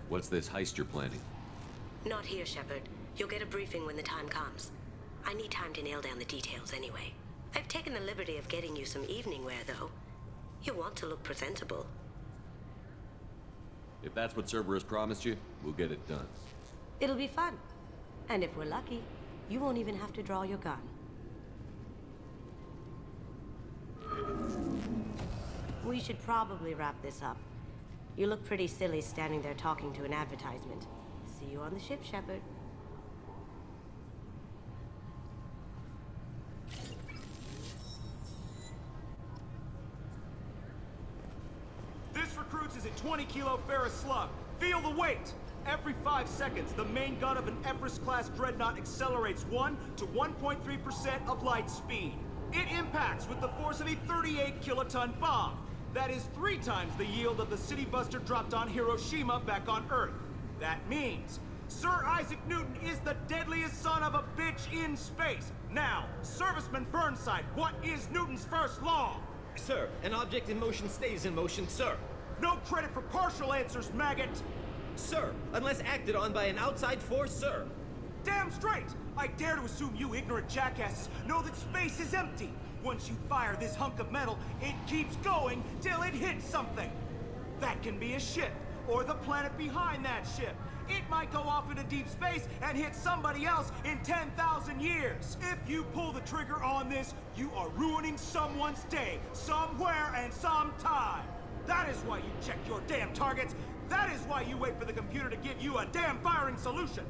What's this heist you're planning? Not here, Shepard. You'll get a briefing when the time comes. I need time to nail down the details anyway. I've taken the liberty of getting you some evening wear, though. You want to look presentable. If that's what Cerberus promised you, we'll get it done. It'll be fun. And if we're lucky, you won't even have to draw your gun. We should probably wrap this up. You look pretty silly standing there talking to an advertisement. See you on the ship, Shepard. This recruits is a 20-kilo ferrous slug. Feel the weight! Every 5 seconds, the main gun of an Everest-class dreadnought accelerates 1 to 1.3% of light speed. It impacts with the force of a 38-kiloton bomb. That is 3 times the yield of the city buster dropped on Hiroshima back on Earth. That means Sir Isaac Newton is the deadliest son of a bitch in space. Now, Serviceman Burnside, what is Newton's first law? Sir, an object in motion stays in motion, sir. No credit for partial answers, maggot! Sir, unless acted on by an outside force, sir. Damn straight! I dare to assume you ignorant jackasses know that space is empty. Once you fire this hunk of metal, it keeps going till it hits something. That can be a ship, or the planet behind that ship. It might go off into deep space and hit somebody else in 10,000 years. If you pull the trigger on this, you are ruining someone's day, somewhere and sometime. That is why you check your damn targets. That is why you wait for the computer to give you a damn firing solution.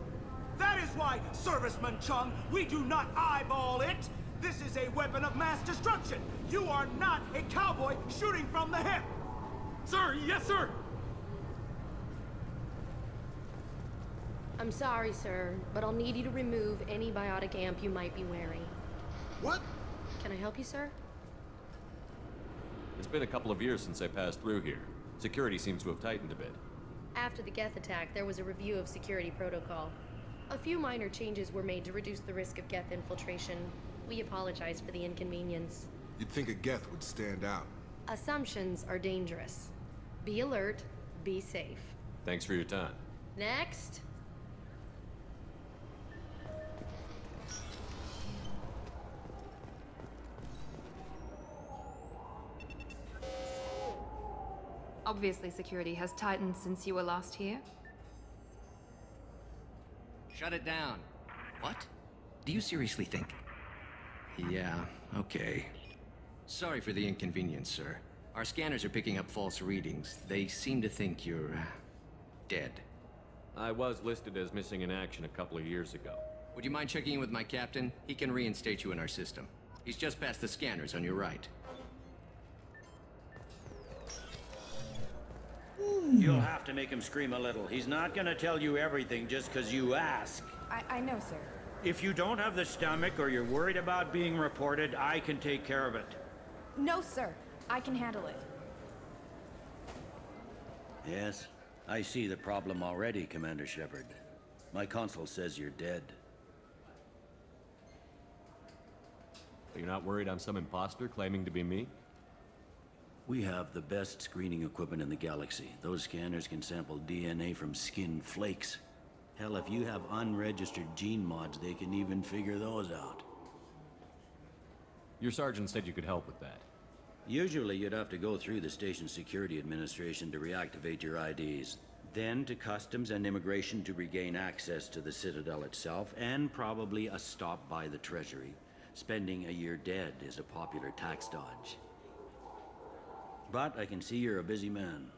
That is why, Serviceman Chung, we do not eyeball it. This is a weapon of mass destruction. You are not a cowboy shooting from the hip. Sir, yes, sir. I'm sorry, sir, but I'll need you to remove any biotic amp you might be wearing. What? Can I help you, sir? It's been a couple of years since I passed through here. Security seems to have tightened a bit. After the Geth attack, there was a review of security protocol. A few minor changes were made to reduce the risk of Geth infiltration. We apologize for the inconvenience. You'd think a Geth would stand out. Assumptions are dangerous. Be alert, be safe. Thanks for your time. Next. Obviously, security has tightened since you were last here. Shut it down. What? Do you seriously think? Yeah, okay. Sorry for the inconvenience, sir. Our scanners are picking up false readings. They seem to think you're, dead. I was listed as missing in action a couple of years ago. Would you mind checking in with my captain? He can reinstate you in our system. He's just past the scanners on your right. You'll have to make him scream a little. He's not gonna tell you everything just because you ask. I know, sir. If you don't have the stomach or you're worried about being reported, I can take care of it. No, sir. I can handle it. Yes, I see the problem already, Commander Shepard. My console says you're dead. You're not worried I'm some imposter claiming to be me? We have the best screening equipment in the galaxy. Those scanners can sample DNA from skin flakes. Hell, if you have unregistered gene mods, they can even figure those out. Your sergeant said you could help with that. Usually you'd have to go through the Station Security Administration to reactivate your IDs, then to Customs and Immigration to regain access to the Citadel itself, and probably a stop by the Treasury. Spending a year dead is a popular tax dodge. But I can see you're a busy man.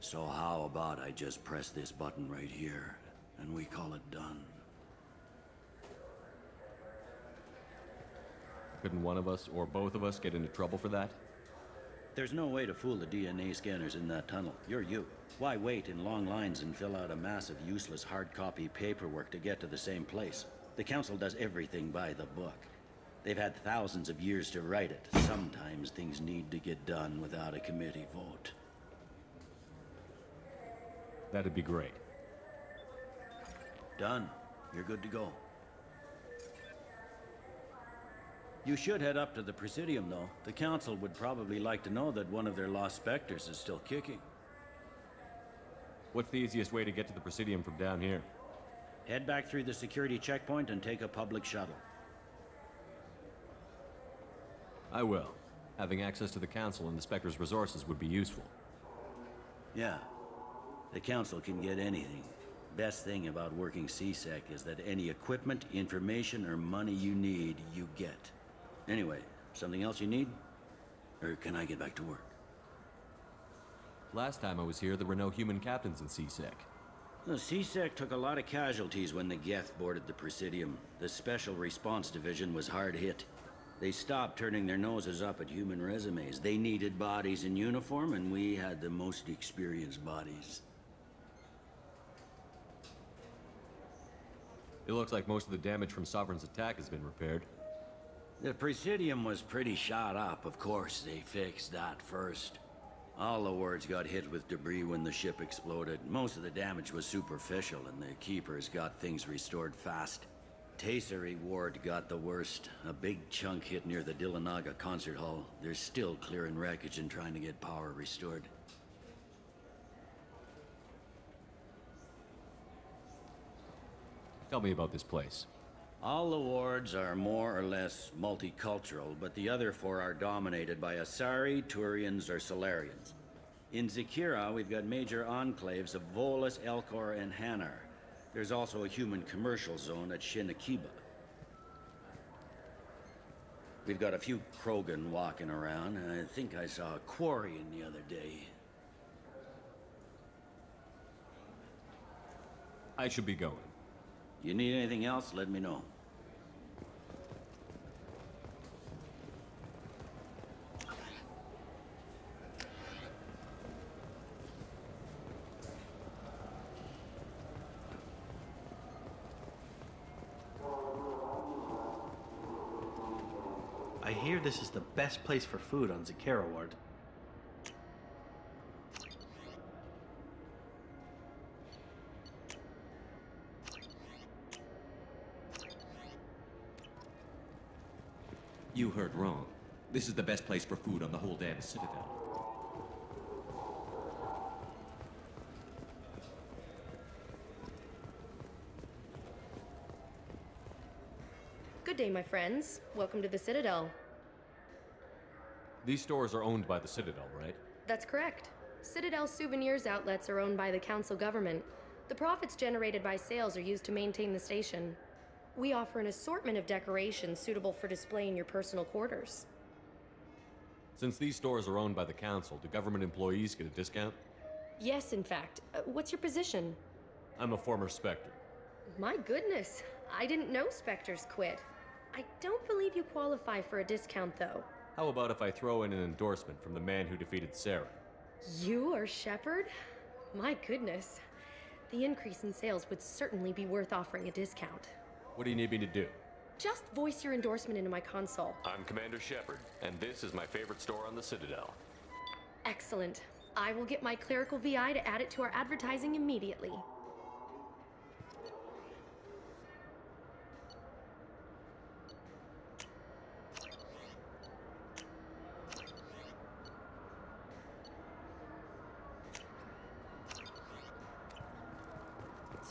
So how about I just press this button right here, and we call it done? Couldn't one of us, or both of us, get into trouble for that? There's no way to fool the DNA scanners in that tunnel. You're you. Why wait in long lines and fill out a massive useless hard copy paperwork to get to the same place? The Council does everything by the book. They've had thousands of years to write it. Sometimes things need to get done without a committee vote. That'd be great. Done. You're good to go. You should head up to the Presidium, though. The Council would probably like to know that one of their lost specters is still kicking. What's the easiest way to get to the Presidium from down here? Head back through the security checkpoint and take a public shuttle. I will. Having access to the Council and the Spectre's resources would be useful. Yeah. The Council can get anything. Best thing about working CSEC is that any equipment, information, or money you need, you get. Anyway, something else you need? Or can I get back to work? Last time I was here, there were no human captains in CSEC. The CSEC took a lot of casualties when the Geth boarded the Presidium. The Special Response Division was hard hit. They stopped turning their noses up at human resumes. They needed bodies in uniform, and we had the most experienced bodies. It looks like most of the damage from Sovereign's attack has been repaired. The Presidium was pretty shot up. Of course, they fixed that first. All the wards got hit with debris when the ship exploded. Most of the damage was superficial, and the Keepers got things restored fast. Tasery Ward got the worst. A big chunk hit near the Dillanaga concert hall. They're still clearing wreckage and trying to get power restored. Tell me about this place. All the wards are more or less multicultural, but the other four are dominated by Asari, Turians, or Solarians. In Zakira, we've got major enclaves of Volus, Elcor, and Hanar. There's also a human commercial zone at Shinakiba. We've got a few Krogan walking around, and I think I saw a Quarian the other day. I should be going. You need anything else, let me know. I hear this is the best place for food on Zakera Ward. You heard wrong. This is the best place for food on the whole damn Citadel. Good day, my friends. Welcome to the Citadel. These stores are owned by the Citadel, right? That's correct. Citadel souvenirs outlets are owned by the Council government. The profits generated by sales are used to maintain the station. We offer an assortment of decorations suitable for display in your personal quarters. Since these stores are owned by the Council, do government employees get a discount? Yes, in fact. What's your position? I'm a former Spectre. My goodness, I didn't know Spectres quit. I don't believe you qualify for a discount, though. How about if I throw in an endorsement from the man who defeated Sarah? You are Shepard? My goodness. The increase in sales would certainly be worth offering a discount. What do you need me to do? Just voice your endorsement into my console. I'm Commander Shepard, and this is my favorite store on the Citadel. Excellent. I will get my clerical VI to add it to our advertising immediately.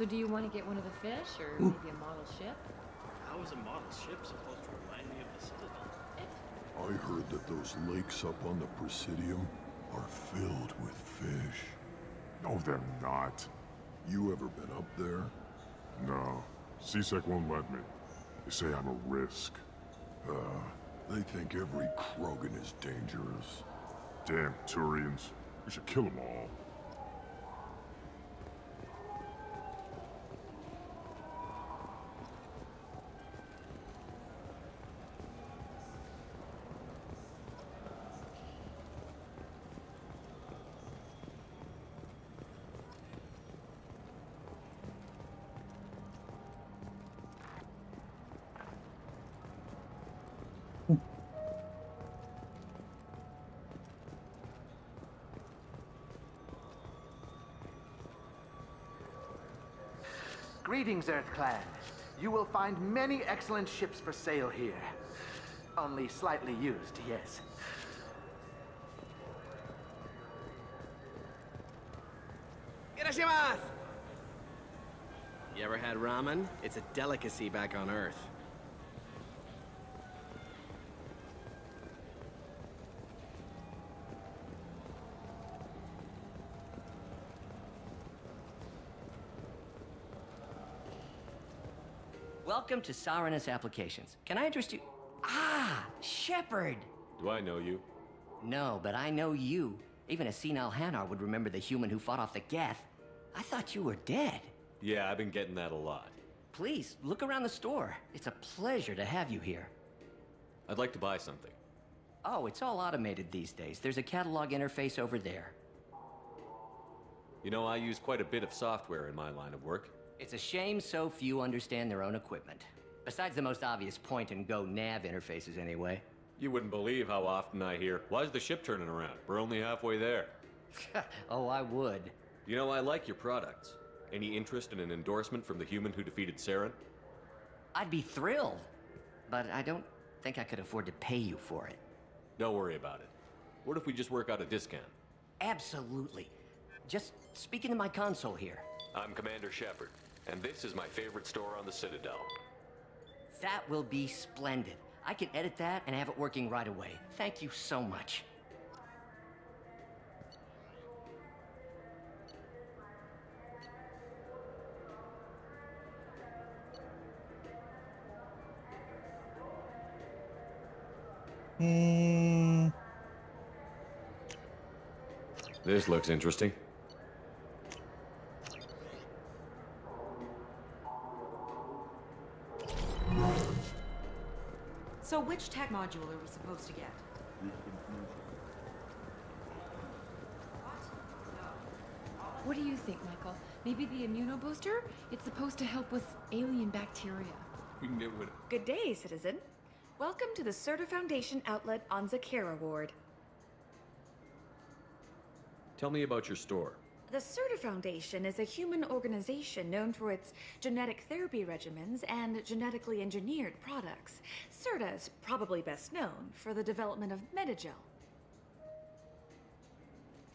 So do you want to get one of the fish, or maybe a model ship? How is a model ship supposed to remind me of the Citadel? I heard that those lakes up on the Presidium are filled with fish. No, they're not. You ever been up there? No. CSEC won't let me. They say I'm a risk. They think every Krogan is dangerous. Damn Turians. We should kill them all. Greetings, Earth Clan. You will find many excellent ships for sale here. Only slightly used, yes. Irashimasu! You ever had ramen? It's a delicacy back on Earth. Welcome to Sarenus Applications. Can I interest you? Ah, Shepard! Do I know you? No, but I know you. Even a senile Hanar would remember the human who fought off the Geth. I thought you were dead. Yeah, I've been getting that a lot. Please, look around the store. It's a pleasure to have you here. I'd like to buy something. Oh, it's all automated these days. There's a catalog interface over there. You know, I use quite a bit of software in my line of work. It's a shame so few understand their own equipment. Besides the most obvious point-and-go nav interfaces, anyway. You wouldn't believe how often I hear, "Why's the ship turning around? We're only halfway there." Oh, I would. You know, I like your products. Any interest in an endorsement from the human who defeated Saren? I'd be thrilled. But I don't think I could afford to pay you for it. Don't worry about it. What if we just work out a discount? Absolutely. Just speak into my console here. I'm Commander Shepard, and this is my favorite store on the Citadel. That will be splendid. I can edit that and have it working right away. Thank you so much. This looks interesting. So which tech module are we supposed to get? What do you think, Michael? Maybe the immunobooster? It's supposed to help with alien bacteria. We can get rid of... Good day, citizen. Welcome to the Serta Foundation outlet on Zakera Ward. Tell me about your store. The Serta Foundation is a human organization known for its genetic therapy regimens and genetically engineered products. Serta is probably best known for the development of Metagel.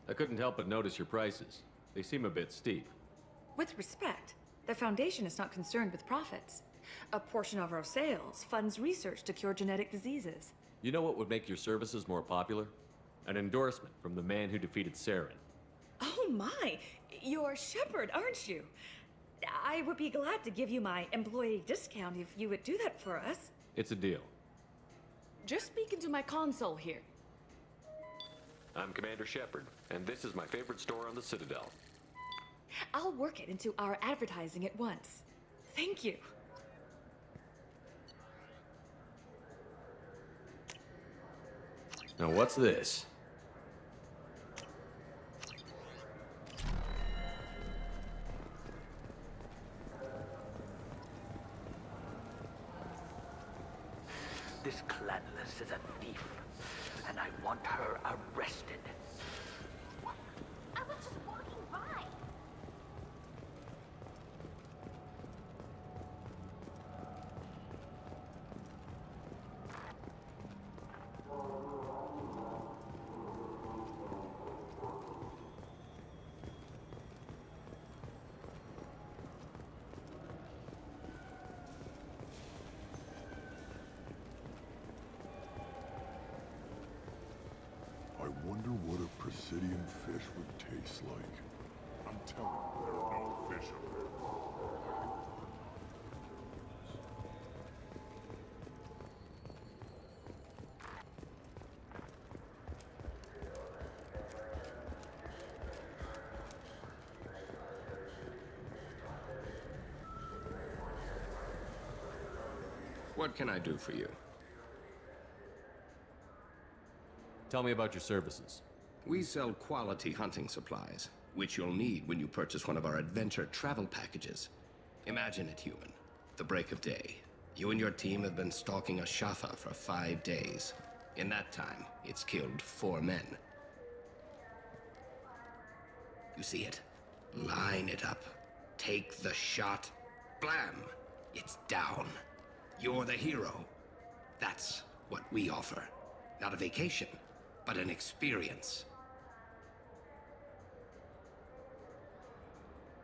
I couldn't help but notice your prices. They seem a bit steep. With respect, the Foundation is not concerned with profits. A portion of our sales funds research to cure genetic diseases. You know what would make your services more popular? An endorsement from the man who defeated Saren. Oh my! You're Shepard, aren't you? I would be glad to give you my employee discount if you would do that for us. It's a deal. Just speak into my console here. I'm Commander Shepard, and this is my favorite store on the Citadel. I'll work it into our advertising at once. Thank you. Now what's this? This Clanless is a thief, and I want her arrested. I was just walking by. What can I do for you? Tell me about your services. We sell quality hunting supplies, which you'll need when you purchase one of our adventure travel packages. Imagine it, human. The break of day. You and your team have been stalking a Shafa for 5 days. In that time, it's killed 4 men. You see it? Line it up. Take the shot. Blam! It's down. You're the hero. That's what we offer. Not a vacation, but an experience.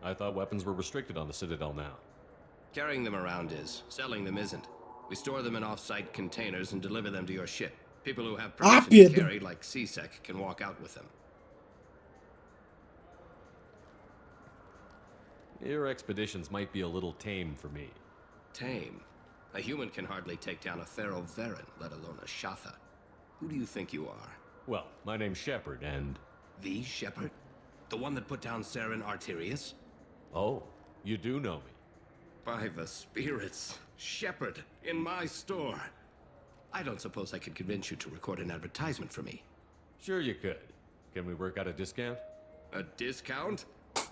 I thought weapons were restricted on the Citadel now. Carrying them around is. Selling them isn't. We store them in off-site containers and deliver them to your ship. People who have permission to carry, like CSEC, can walk out with them. Your expeditions might be a little tame for me. Tame? A human can hardly take down a Pharaoh Varen, let alone a Shatha. Who do you think you are? Well, my name's Shepard, and... The Shepard? The one that put down Saren Arterius? Oh, you do know me. By the spirits. Shepard, in my store. I don't suppose I could convince you to record an advertisement for me. Sure you could. Can we work out a discount? A discount?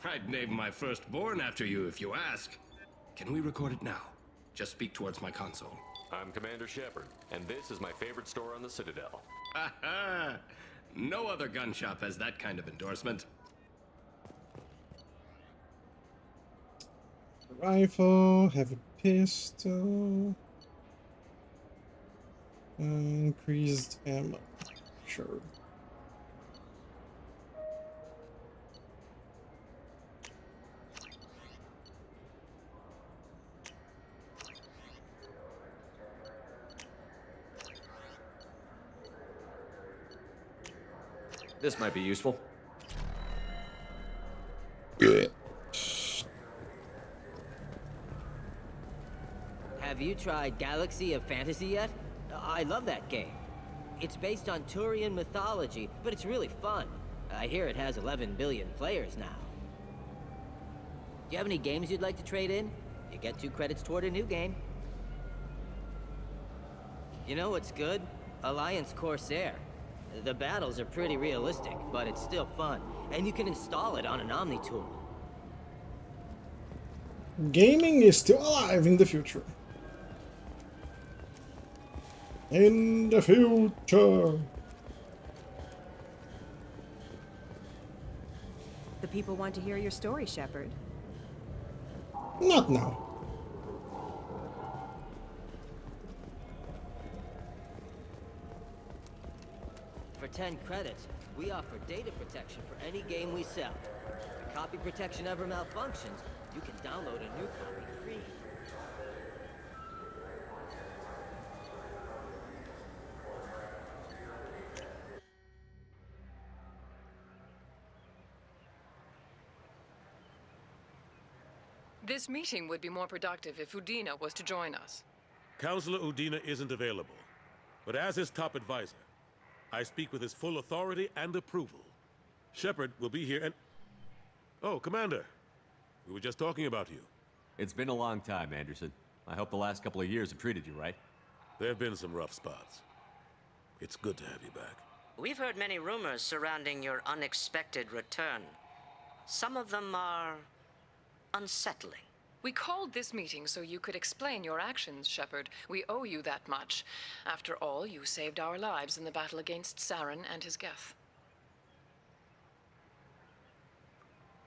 I'd name my firstborn after you if you ask. Can we record it now? Just speak towards my console. I'm Commander Shepard, and this is my favorite store on the Citadel. Ha ha! No other gun shop has that kind of endorsement. Rifle, have a pistol. Increased ammo. Sure. This might be useful. Have you tried Galaxy of Fantasy yet? I love that game. It's based on Turian mythology, but it's really fun. I hear it has 11 billion players now. Do you have any games you'd like to trade in? You get 2 credits toward a new game. You know what's good? Alliance Corsair. The battles are pretty realistic, but it's still fun. And you can install it on an Omni tool. Gaming is still alive in the future. In the future. The people want to hear your story, Shepard. Not now. For 10 credits, we offer data protection for any game we sell. If the copy protection ever malfunctions, you can download a new copy free. This meeting would be more productive if Udina was to join us. Counselor Udina isn't available, but as his top advisor, I speak with his full authority and approval. Shepard will be here and... Oh, Commander. We were just talking about you. It's been a long time, Anderson. I hope the last couple of years have treated you right. There have been some rough spots. It's good to have you back. We've heard many rumors surrounding your unexpected return. Some of them are unsettling. We called this meeting so you could explain your actions, Shepard. We owe you that much. After all, you saved our lives in the battle against Saren and his Geth.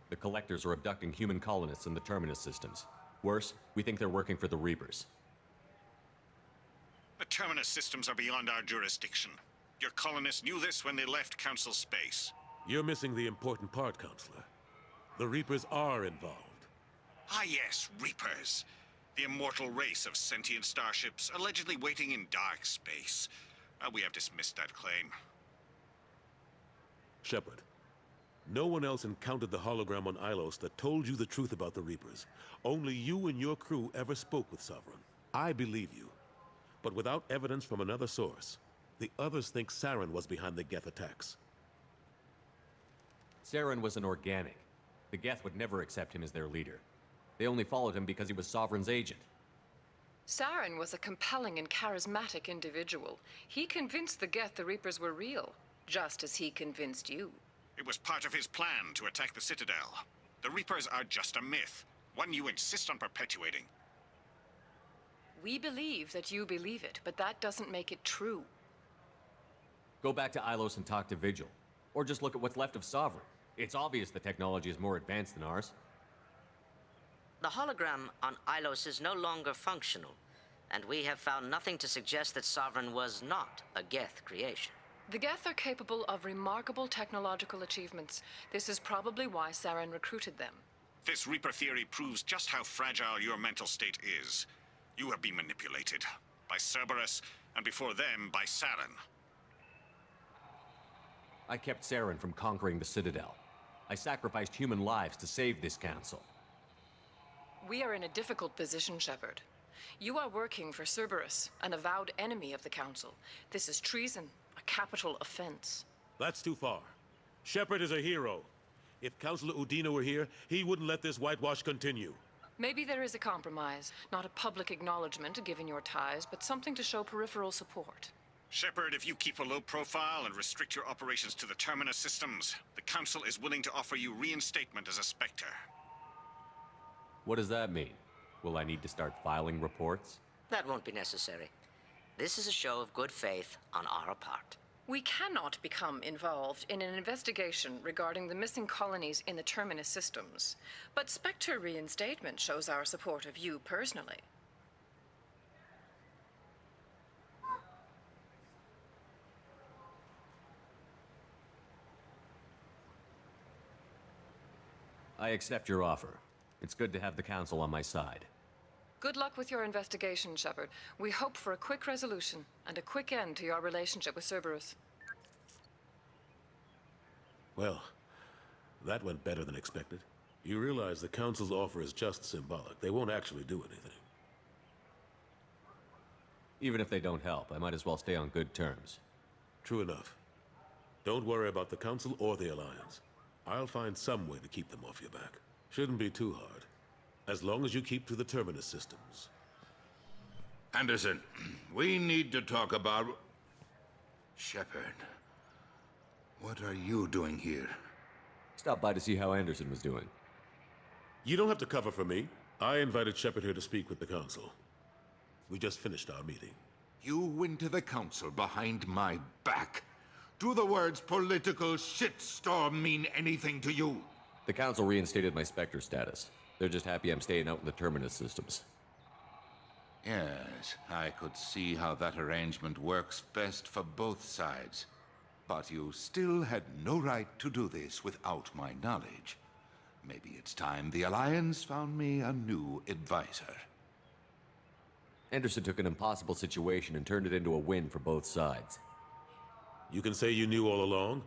The Collectors are abducting human colonists in the Terminus systems. Worse, we think they're working for the Reapers. The Terminus systems are beyond our jurisdiction. Your colonists knew this when they left Council space. You're missing the important part, Counselor. The Reapers are involved. Ah yes, Reapers. The immortal race of sentient starships allegedly waiting in dark space. We have dismissed that claim. Shepard, no one else encountered the hologram on Ilos that told you the truth about the Reapers. Only you and your crew ever spoke with Sovereign. I believe you. But without evidence from another source, the others think Saren was behind the Geth attacks. Saren was an organic. The Geth would never accept him as their leader. They only followed him because he was Sovereign's agent. Saren was a compelling and charismatic individual. He convinced the Geth the Reapers were real, just as he convinced you. It was part of his plan to attack the Citadel. The Reapers are just a myth, one you insist on perpetuating. We believe that you believe it, but that doesn't make it true. Go back to Ilos and talk to Vigil. Or just look at what's left of Sovereign. It's obvious the technology is more advanced than ours. The hologram on Ilos is no longer functional, and we have found nothing to suggest that Sovereign was not a Geth creation. The Geth are capable of remarkable technological achievements. This is probably why Saren recruited them. This Reaper theory proves just how fragile your mental state is. You have been manipulated. By Cerberus, and before them, by Saren. I kept Saren from conquering the Citadel. I sacrificed human lives to save this council. We are in a difficult position, Shepard. You are working for Cerberus, an avowed enemy of the Council. This is treason, a capital offense. That's too far. Shepard is a hero. If Councilor Udina were here, he wouldn't let this whitewash continue. Maybe there is a compromise. Not a public acknowledgement given your ties, but something to show peripheral support. Shepard, if you keep a low profile and restrict your operations to the Terminus systems, the Council is willing to offer you reinstatement as a Spectre. What does that mean? Will I need to start filing reports? That won't be necessary. This is a show of good faith on our part. We cannot become involved in an investigation regarding the missing colonies in the Terminus systems. But Spectre reinstatement shows our support of you personally. I accept your offer. It's good to have the Council on my side. Good luck with your investigation, Shepard. We hope for a quick resolution and a quick end to your relationship with Cerberus. Well, that went better than expected. You realize the Council's offer is just symbolic. They won't actually do anything. Even if they don't help, I might as well stay on good terms. True enough. Don't worry about the Council or the Alliance. I'll find some way to keep them off your back. Shouldn't be too hard. As long as you keep to the Terminus systems. Anderson, we need to talk about... Shepard. What are you doing here? Stopped by to see how Anderson was doing. You don't have to cover for me. I invited Shepard here to speak with the Council. We just finished our meeting. You went to the Council behind my back. Do the words political shitstorm mean anything to you? The Council reinstated my Spectre status. They're just happy I'm staying out in the Terminus systems. Yes, I could see how that arrangement works best for both sides. But you still had no right to do this without my knowledge. Maybe it's time the Alliance found me a new advisor. Anderson took an impossible situation and turned it into a win for both sides. You can say you knew all along,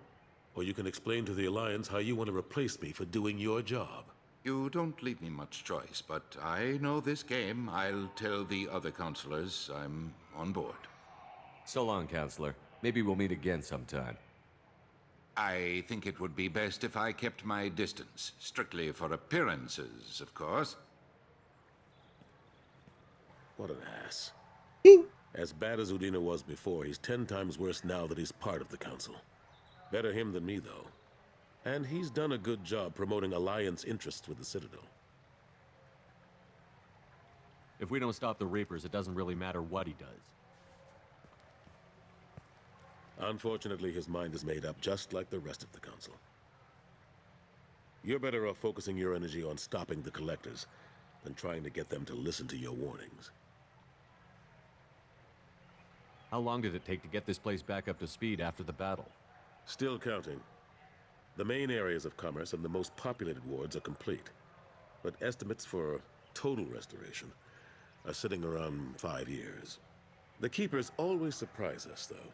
or you can explain to the Alliance how you want to replace me for doing your job. You don't leave me much choice, but I know this game. I'll tell the other counselors I'm on board. So long, Counselor. Maybe we'll meet again sometime. I think it would be best if I kept my distance. Strictly for appearances, of course. What an ass. As bad as Udina was before, he's 10 times worse now that he's part of the Council. Better him than me, though. And he's done a good job promoting Alliance interests with the Citadel. If we don't stop the Reapers, it doesn't really matter what he does. Unfortunately, his mind is made up just like the rest of the Council. You're better off focusing your energy on stopping the Collectors than trying to get them to listen to your warnings. How long did it take to get this place back up to speed after the battle? Still counting. The main areas of commerce and the most populated wards are complete. But estimates for total restoration are sitting around 5 years. The Keepers always surprise us, though.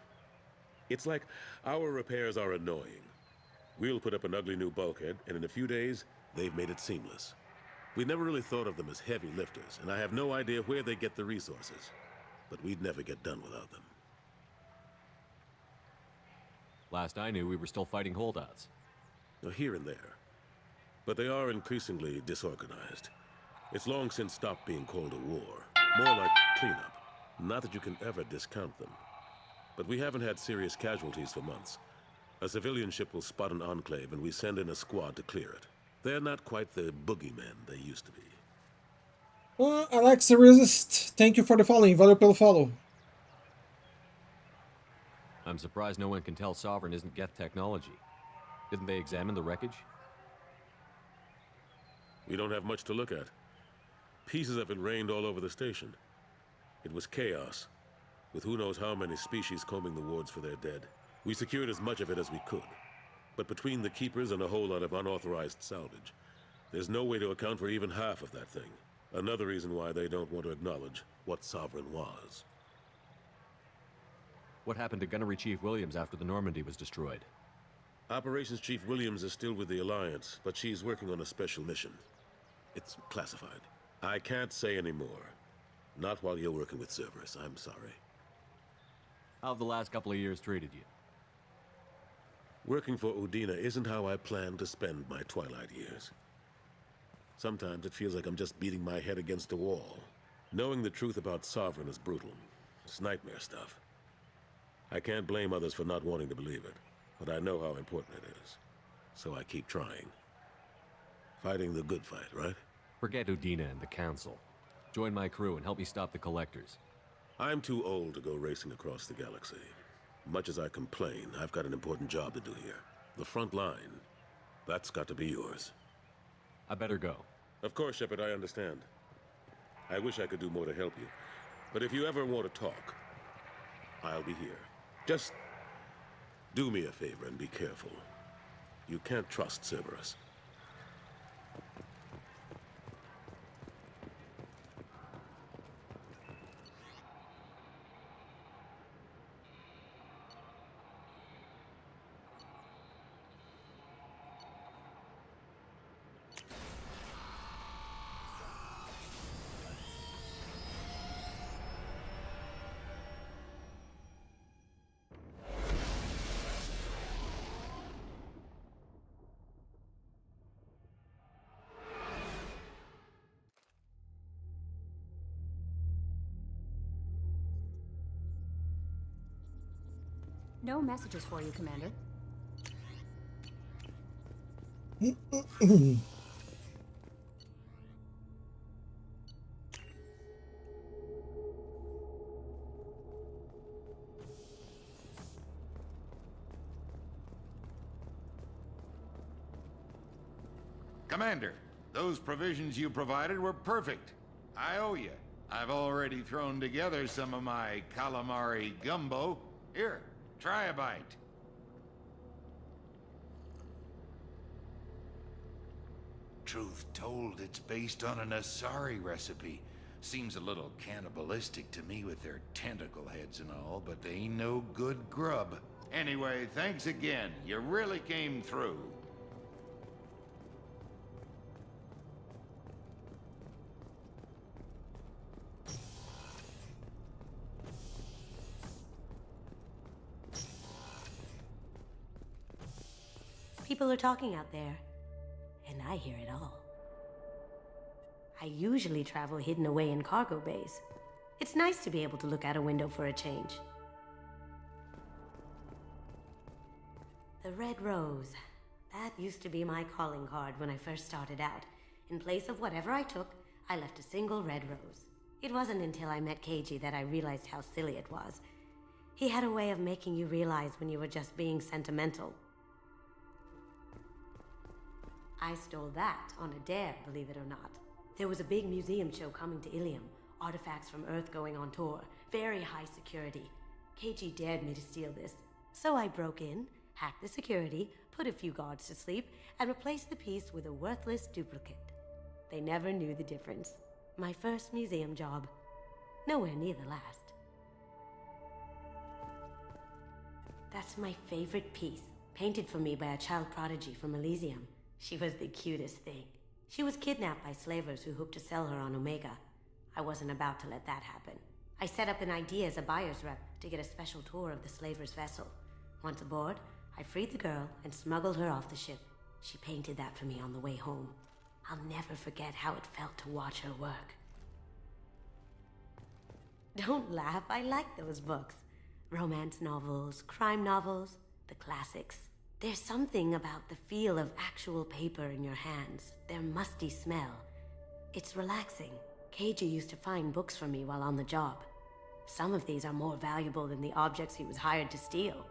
It's like our repairs are annoying. We'll put up an ugly new bulkhead, and in a few days, they've made it seamless. We never really thought of them as heavy lifters, and I have no idea where they get the resources. But we'd never get done without them. Last I knew, we were still fighting holdouts. Here and there. But they are increasingly disorganized. It's long since stopped being called a war. More like cleanup. Not that you can ever discount them. But we haven't had serious casualties for months. A civilian ship will spot an enclave, and we send in a squad to clear it. They're not quite the boogeymen they used to be. Well, Alexa Resist, thank you for the following. Valuable follow. I'm surprised no one can tell Sovereign isn't Geth technology. Didn't they examine the wreckage? We don't have much to look at. Pieces of it rained all over the station. It was chaos, with who knows how many species combing the wards for their dead. We secured as much of it as we could. But between the Keepers and a whole lot of unauthorized salvage, there's no way to account for even half of that thing. Another reason why they don't want to acknowledge what Sovereign was. What happened to Gunnery Chief Williams after the Normandy was destroyed? Operations Chief Williams is still with the Alliance, but she's working on a special mission. It's classified. I can't say any more. Not while you're working with Cerberus, I'm sorry. How have the last couple of years treated you? Working for Udina isn't how I planned to spend my twilight years. Sometimes it feels like I'm just beating my head against a wall. Knowing the truth about Sovereign is brutal. It's nightmare stuff. I can't blame others for not wanting to believe it, but I know how important it is. So I keep trying. Fighting the good fight, right? Forget Udina and the Council. Join my crew and help me stop the Collectors. I'm too old to go racing across the galaxy. Much as I complain, I've got an important job to do here. The front line. That's got to be yours. I better go. Of course, Shepard, I understand. I wish I could do more to help you. But if you ever want to talk, I'll be here. Just do me a favor and be careful. You can't trust Cerberus. No messages for you, Commander. Commander, those provisions you provided were perfect. I owe you. I've already thrown together some of my calamari gumbo. Here, try a bite. Truth told, it's based on an Asari recipe. Seems a little cannibalistic to me with their tentacle heads and all, but they ain't no good grub. Anyway, thanks again. You really came through. People are talking out there, and I hear it all. I usually travel hidden away in cargo bays. It's nice to be able to look out a window for a change. The Red Rose. That used to be my calling card when I first started out. In place of whatever I took, I left a single red rose. It wasn't until I met Keiji that I realized how silly it was. He had a way of making you realize when you were just being sentimental. I stole that on a dare, believe it or not. There was a big museum show coming to Ilium. Artifacts from Earth going on tour. Very high security. Keiji dared me to steal this. So I broke in, hacked the security, put a few guards to sleep, and replaced the piece with a worthless duplicate. They never knew the difference. My first museum job. Nowhere near the last. That's my favorite piece, painted for me by a child prodigy from Elysium. She was the cutest thing. She was kidnapped by slavers who hoped to sell her on Omega. I wasn't about to let that happen. I set up an idea as a buyer's rep to get a special tour of the slaver's vessel. Once aboard, I freed the girl and smuggled her off the ship. She painted that for me on the way home. I'll never forget how it felt to watch her work. Don't laugh, I like those books. Romance novels, crime novels, the classics. There's something about the feel of actual paper in your hands, their musty smell. It's relaxing. Keiji used to find books for me while on the job. Some of these are more valuable than the objects he was hired to steal.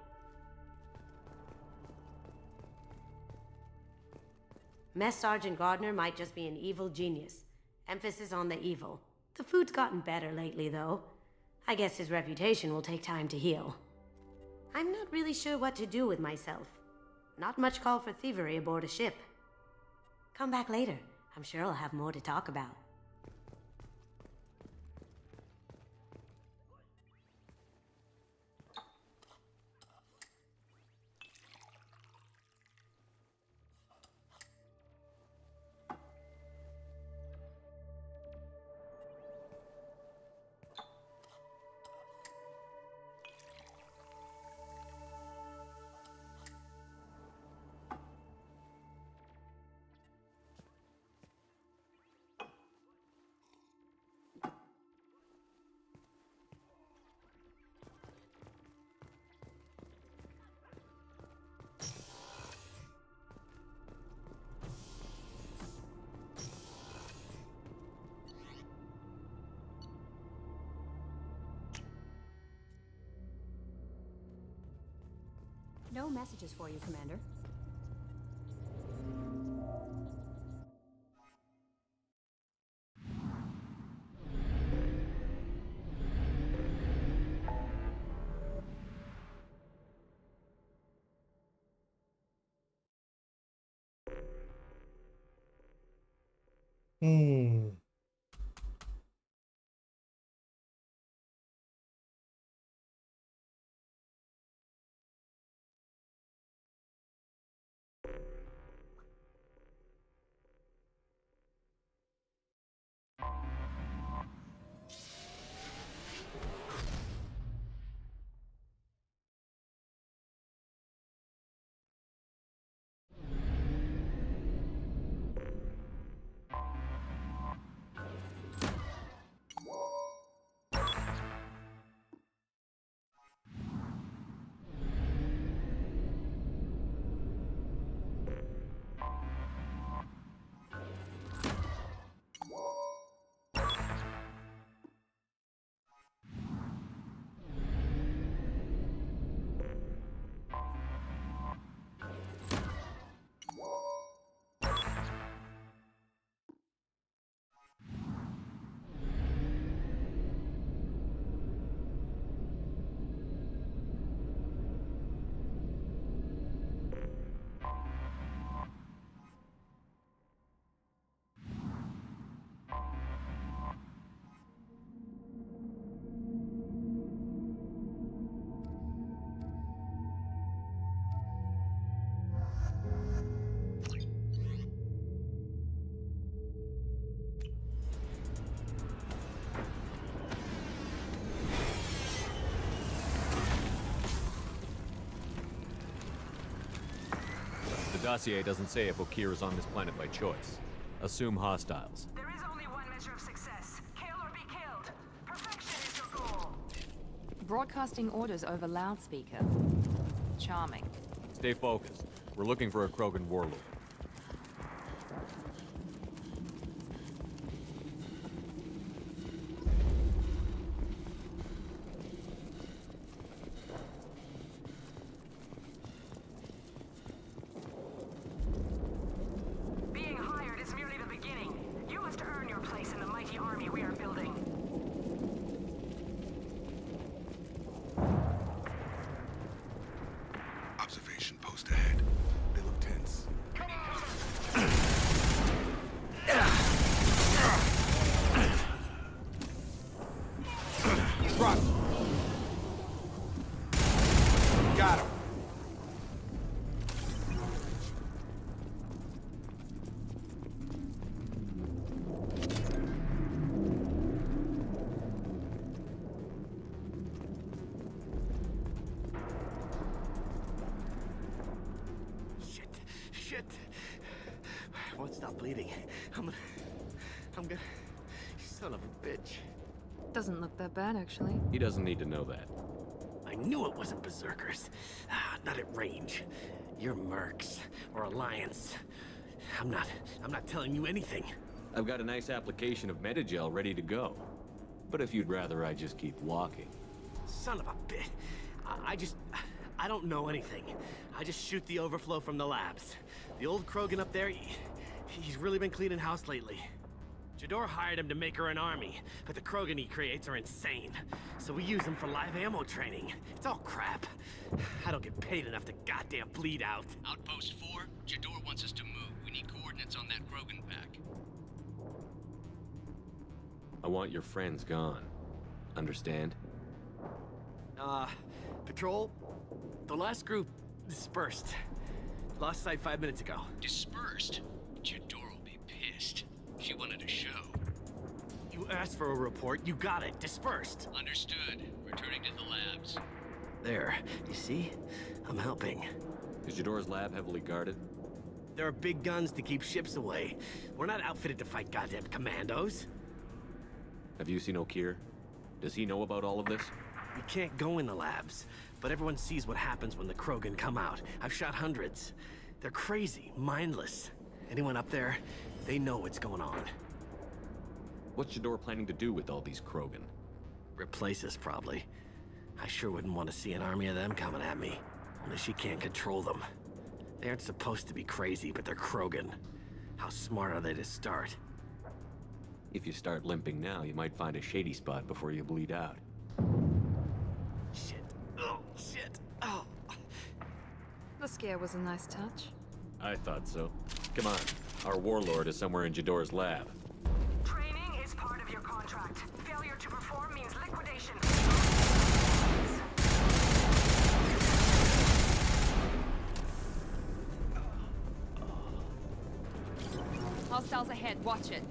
Mess Sergeant Gardner might just be an evil genius. Emphasis on the evil. The food's gotten better lately, though. I guess his reputation will take time to heal. I'm not really sure what to do with myself. Not much call for thievery aboard a ship. Come back later. I'm sure I'll have more to talk about. No messages for you, Commander. The dossier doesn't say if Okir is on this planet by choice. Assume hostiles. There is only one measure of success. Kill or be killed. Perfection is your goal. Broadcasting orders over loudspeaker. Charming. Stay focused. We're looking for a Krogan warlord. Being hired is merely the beginning. You must earn your place in the mighty army we are building. Observation post ahead. They look tense. Rock. Got him. Shit. I won't stop bleeding. I'm gonna... Son of a bitch. Doesn't look that bad, actually. He doesn't need to know that. I knew it wasn't Berserkers. Not at range. You're Mercs, or Alliance. I'm not telling you anything. I've got a nice application of Metagel ready to go. But if you'd rather I just keep walking. Son of a bit. I don't know anything. I just shoot the overflow from the labs. The old Krogan up there, he's really been cleaning house lately. Jador hired him to make her an army, but the Krogan he creates are insane. So we use them for live ammo training. It's all crap. I don't get paid enough to goddamn bleed out. Outpost 4, Jador wants us to move. We need coordinates on that Krogan pack. I want your friends gone. Understand? Patrol, the last group dispersed. Lost sight 5 minutes ago. Dispersed? Jador will be pissed. She wanted a show. You asked for a report, you got it. Dispersed. Understood. Returning to the labs. There, you see? I'm helping. Is Jador's lab heavily guarded? There are big guns to keep ships away. We're not outfitted to fight goddamn commandos. Have you seen Okir? Does he know about all of this? We can't go in the labs, but everyone sees what happens when the Krogan come out. I've shot hundreds. They're crazy, mindless. Anyone up there, they know what's going on. What's Jador planning to do with all these Krogan? Replace us, probably. I sure wouldn't want to see an army of them coming at me. Only she can't control them. They aren't supposed to be crazy, but they're Krogan. How smart are they to start? If you start limping now, you might find a shady spot before you bleed out. Shit. Oh, shit. Oh. The scare was a nice touch. I thought so. Come on. Our warlord is somewhere in Jador's lab. Training is part of your contract. Failure to perform means liquidation. Hostiles ahead, watch it.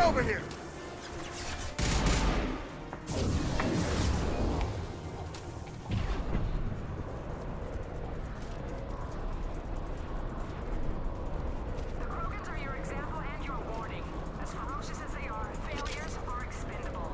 Over here! The Krogans are your example and your warning. As ferocious as they are, failures are expendable.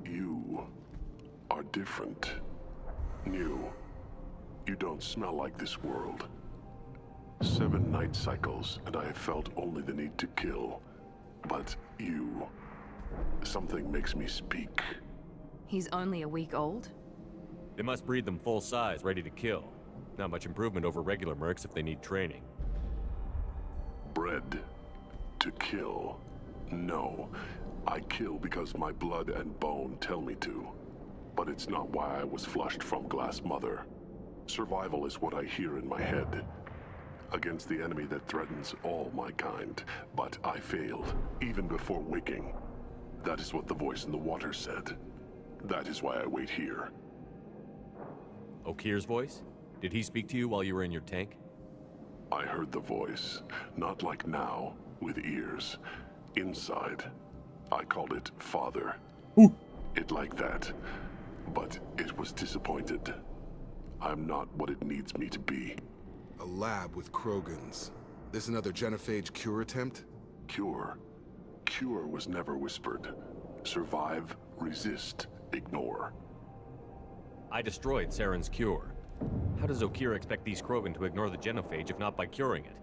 You are different. New. You don't smell like this world. 7 night cycles, and I have felt only the need to kill. But you... something makes me speak. He's only a week old? They must breed them full size, ready to kill. Not much improvement over regular mercs if they need training. bred to kill. No, I kill because my blood and bone tell me to. But it's not why I was flushed from Glass Mother. Survival is what I hear in my head. Against the enemy that threatens all my kind. But I failed, even before waking. That is what the voice in the water said. That is why I wait here. Okir's voice? Did he speak to you while you were in your tank? I heard the voice, not like now, with ears. Inside. I called it Father. It like that. But it was disappointed. I'm not what it needs me to be. A lab with Krogans. This another genophage cure attempt? Cure? Cure was never whispered. Survive, resist, ignore. I destroyed Saren's cure. How does Okir expect these Krogan to ignore the genophage if not by curing it?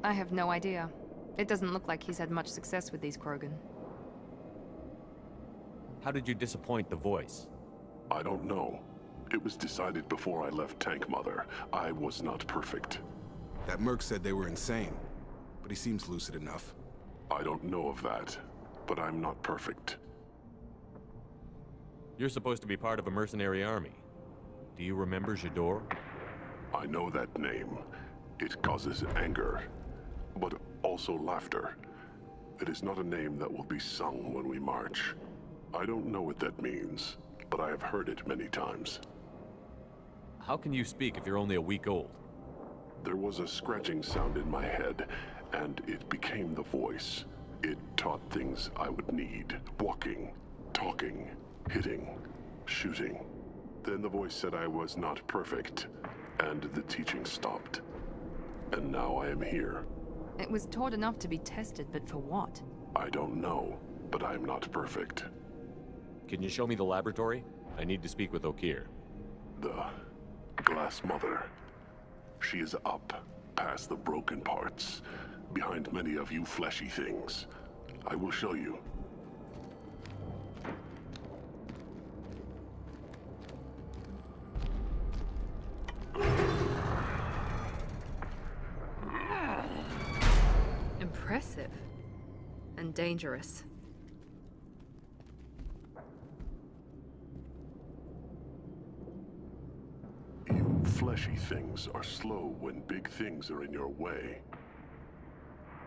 I have no idea. It doesn't look like he's had much success with these Krogan. How did you disappoint the voice? I don't know. It was decided before I left Tank Mother. I was not perfect. That merc said they were insane, but he seems lucid enough. I don't know of that, but I'm not perfect. You're supposed to be part of a mercenary army. Do you remember Jador? I know that name. It causes anger, but also laughter. It is not a name that will be sung when we march. I don't know what that means, but I have heard it many times. How can you speak if you're only a week old? There was a scratching sound in my head, and it became the voice. It taught things I would need. Walking, talking, hitting, shooting. Then the voice said I was not perfect, and the teaching stopped. And now I am here. It was taught enough to be tested, but for what? I don't know, but I am not perfect. Can you show me the laboratory? I need to speak with Okir. The Glass Mother. She is up, past the broken parts, behind many of you fleshy things. I will show you. Impressive. And dangerous. You fleshy things are slow when big things are in your way.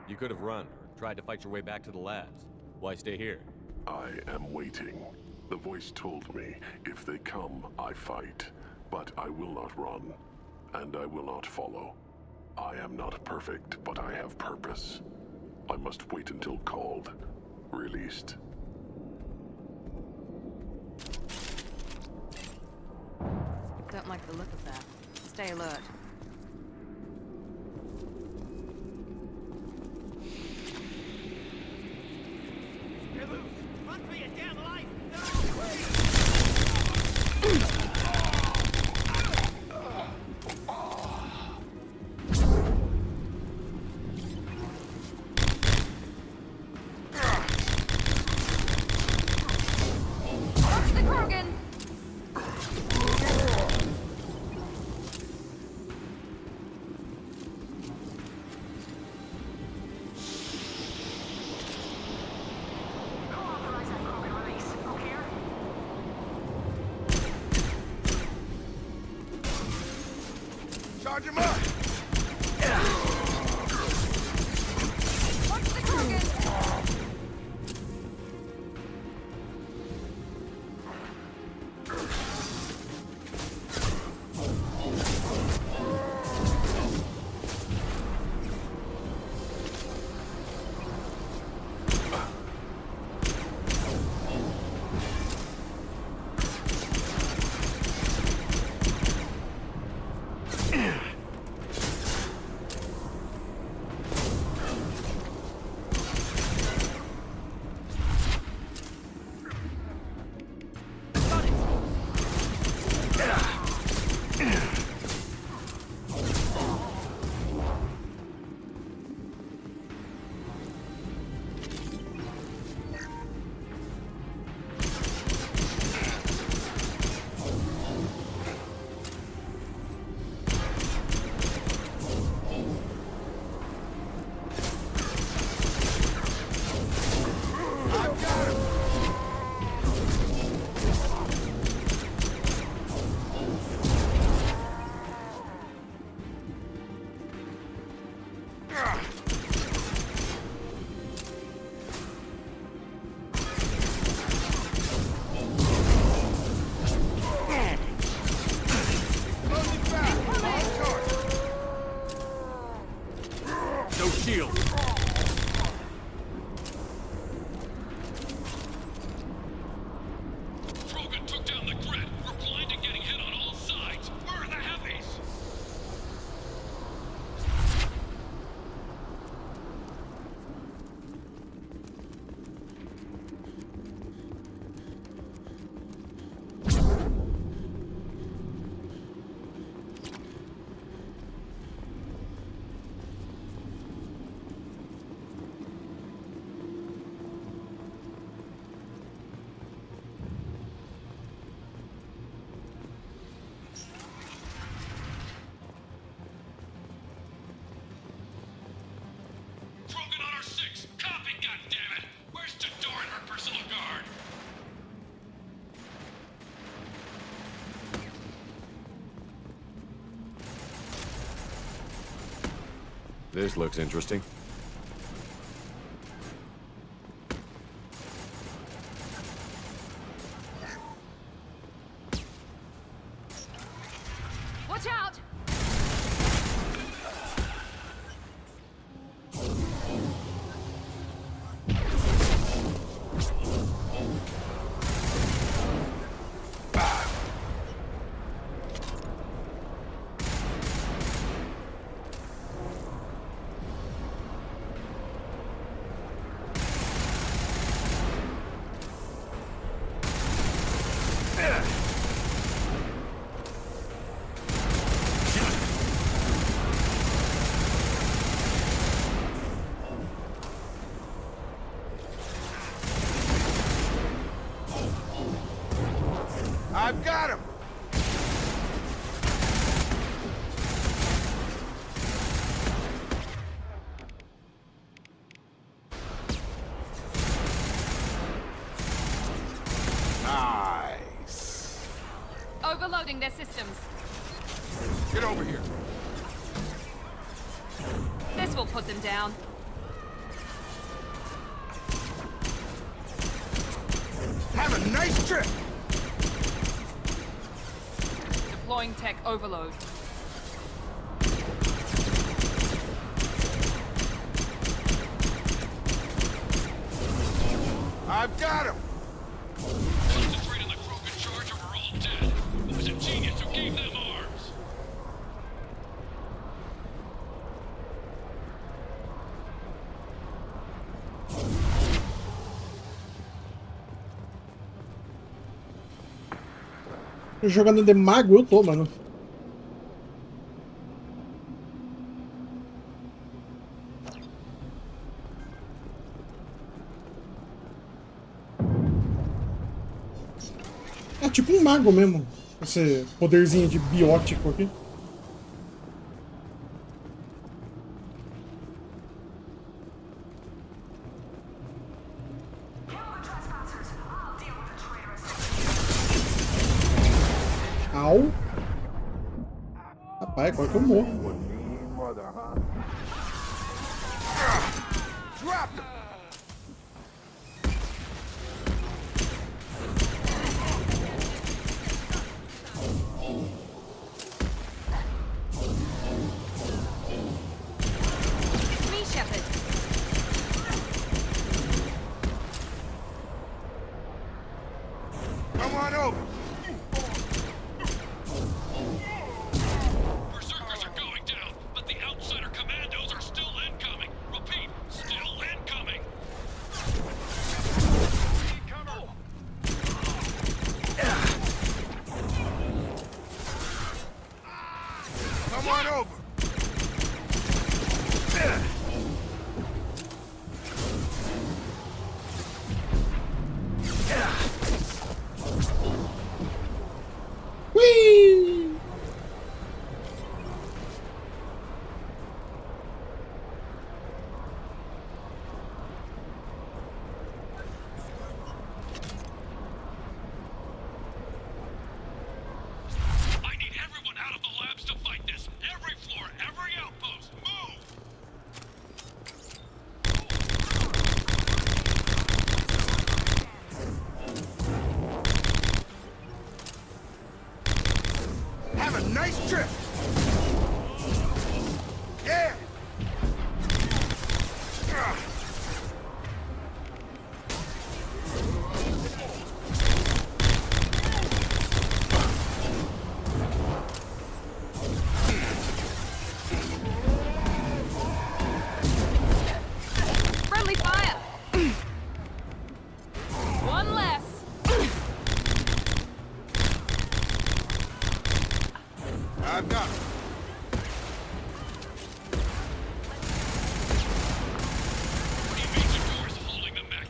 You could have run, or tried to fight your way back to the labs. Why stay here? I am waiting. The voice told me, if they come, I fight. But I will not run, and I will not follow. I am not perfect, but I have purpose. I must wait until called, released. Don't like the look of that. Stay alert. You're loose! Run for your damn life! Watch the Krogan! No shield. Krogan took down the grid. We're blind and getting hit on all sides. Where are the heavies? Krogan on our 6. Copy, goddammit! Where's Jador and her personal guard? This looks interesting. Watch out! I've got him! Nice. Overloading their systems. Get over here. This will put them down. Have a nice trip! Deploying tech overload. I've got him! Concentrate on the Krogan charge or we're all dead. It was a genius who gave them arms. Jogando de mago eu tô, mano. É tipo um mago mesmo. Esse poderzinho de biótico aqui. Au. Rapaz, quase que eu morro. Me, Shepard. Come on over! Berserkers are going down, but the outsider commandos are still incoming. Repeat, still incoming.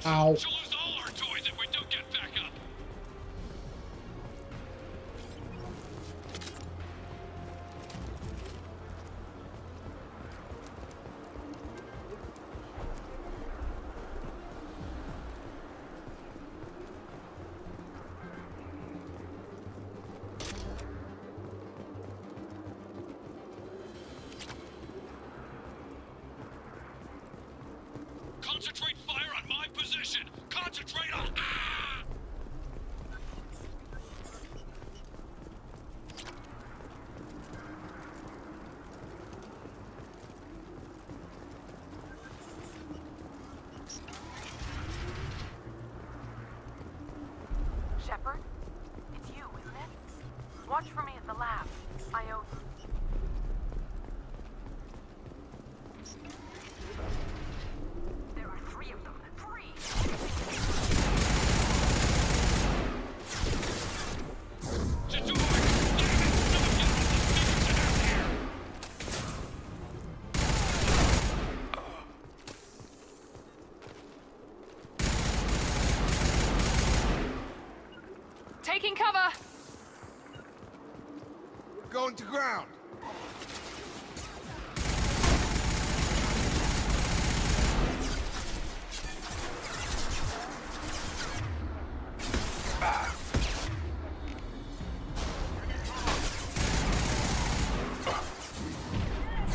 Ow. She'll lose all our toys if we don't get back up. Concentrate fire on my position! Concentrate on... Ah! Shepard? It's you, isn't it? Watch for me at the lab. I owe you. There are 3 of them. 3! Taking cover! Going to ground.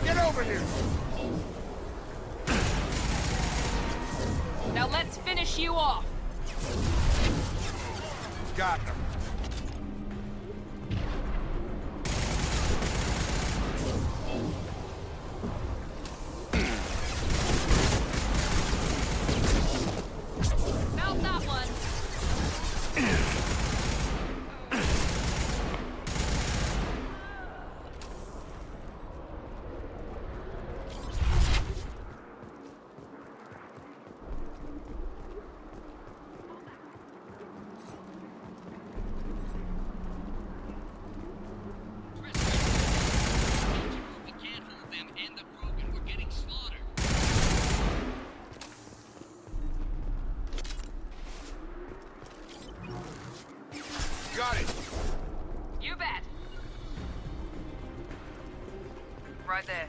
Get over here. Now let's finish you off. Got him. Found that one. We can't hold them and the Krogan. We're getting slaughtered. Got it. You bet. Right there.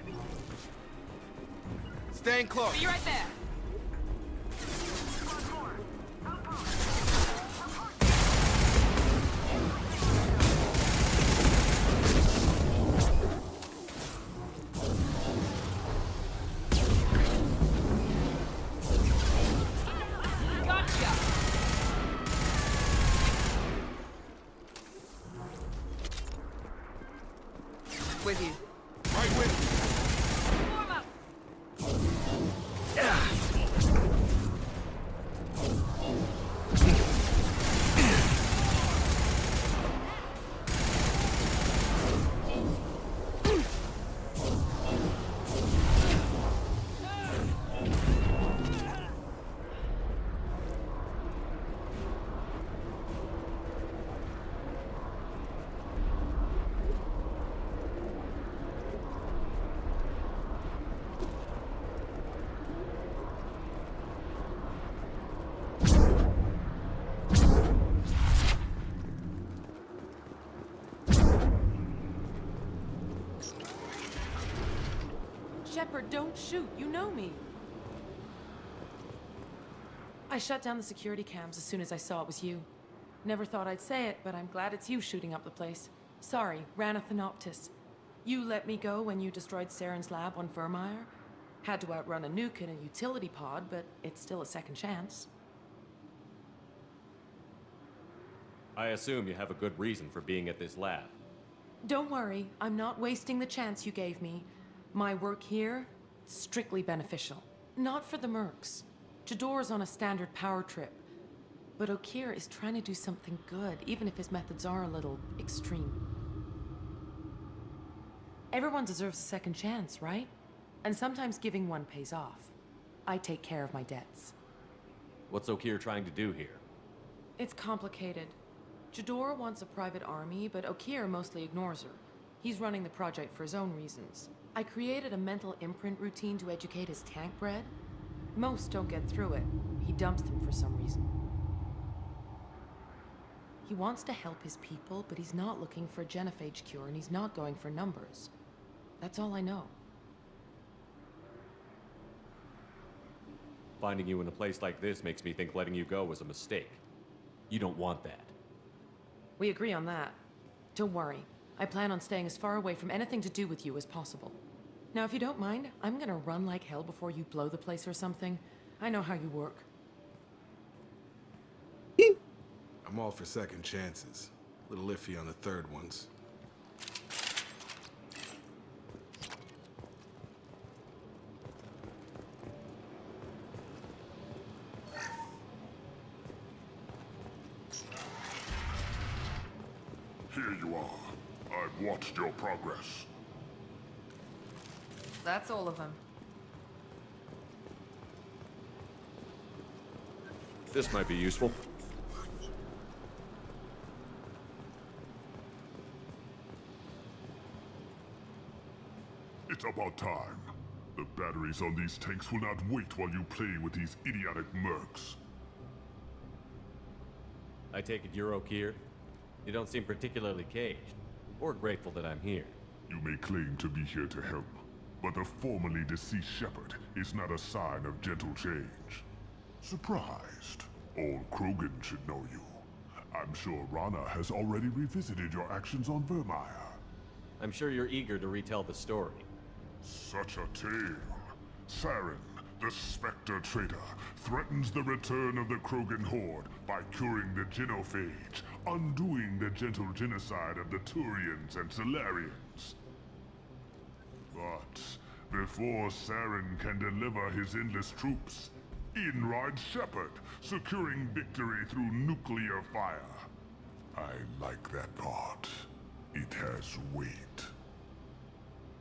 Staying close. Be right there. Gotcha. With you. Right with you. Warm up. Shepard, don't shoot. You know me. I shut down the security cams as soon as I saw it was you. Never thought I'd say it, but I'm glad it's you shooting up the place. Sorry, ran a Thanoptis. You let me go when you destroyed Saren's lab on Vermeer. Had to outrun a nuke in a utility pod, but it's still a second chance. I assume you have a good reason for being at this lab. Don't worry, I'm not wasting the chance you gave me. My work here, strictly beneficial. Not for the mercs. Jador's on a standard power trip. But Okir is trying to do something good, even if his methods are a little extreme. Everyone deserves a second chance, right? And sometimes giving one pays off. I take care of my debts. What's Okir trying to do here? It's complicated. Jador wants a private army, but Okir mostly ignores her. He's running the project for his own reasons. I created a mental imprint routine to educate his tank bred. Most don't get through it. He dumps them for some reason. He wants to help his people, but he's not looking for a genophage cure, and he's not going for numbers. That's all I know. Finding you in a place like this makes me think letting you go was a mistake. You don't want that. We agree on that. Don't worry. I plan on staying as far away from anything to do with you as possible. Now, if you don't mind, I'm gonna run like hell before you blow the place or something. I know how you work. I'm all for second chances. A little iffy on the third ones. Here you are. I've watched your progress. That's all of them. This might be useful. It's about time. The batteries on these tanks will not wait while you play with these idiotic mercs. I take it you're okay here? You don't seem particularly caged, or grateful that I'm here. You may claim to be here to help, but the formerly deceased Shepherd is not a sign of gentle change. Surprised? All Krogan should know you. I'm sure Rana has already revisited your actions on Vermeer. I'm sure you're eager to retell the story. Such a tale. Saren, the Spectre traitor, threatens the return of the Krogan horde by curing the genophage, undoing the gentle genocide of the Turians and Solarians. But before Saren can deliver his endless troops, in rides Shepherd, securing victory through nuclear fire. I like that part. It has weight.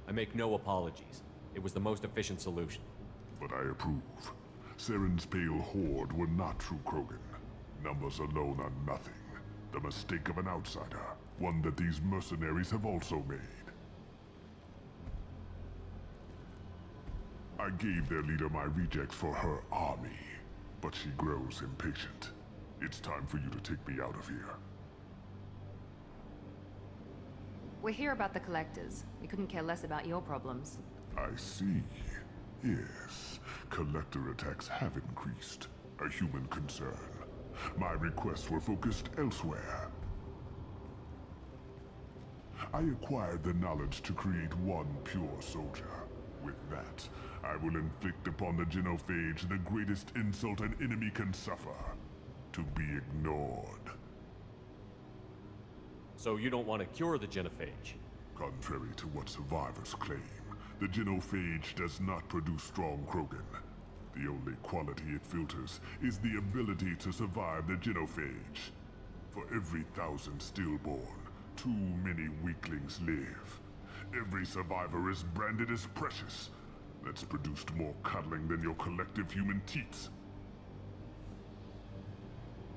I make no apologies. It was the most efficient solution. But I approve. Saren's pale horde were not true Krogan. Numbers alone are nothing. The mistake of an outsider. One that these mercenaries have also made. I gave their leader my rejects for her army. But she grows impatient. It's time for you to take me out of here. We're here about the collectors. We couldn't care less about your problems. I see. Yes, collector attacks have increased. A human concern. My requests were focused elsewhere. I acquired the knowledge to create one pure soldier. With that, I will inflict upon the genophage the greatest insult an enemy can suffer. To be ignored. So you don't want to cure the genophage? Contrary to what survivors claim, the genophage does not produce strong Krogan. The only quality it filters is the ability to survive the genophage. For every 1,000 stillborn, too many weaklings live. Every survivor is branded as precious. That's produced more cuddling than your collective human teats.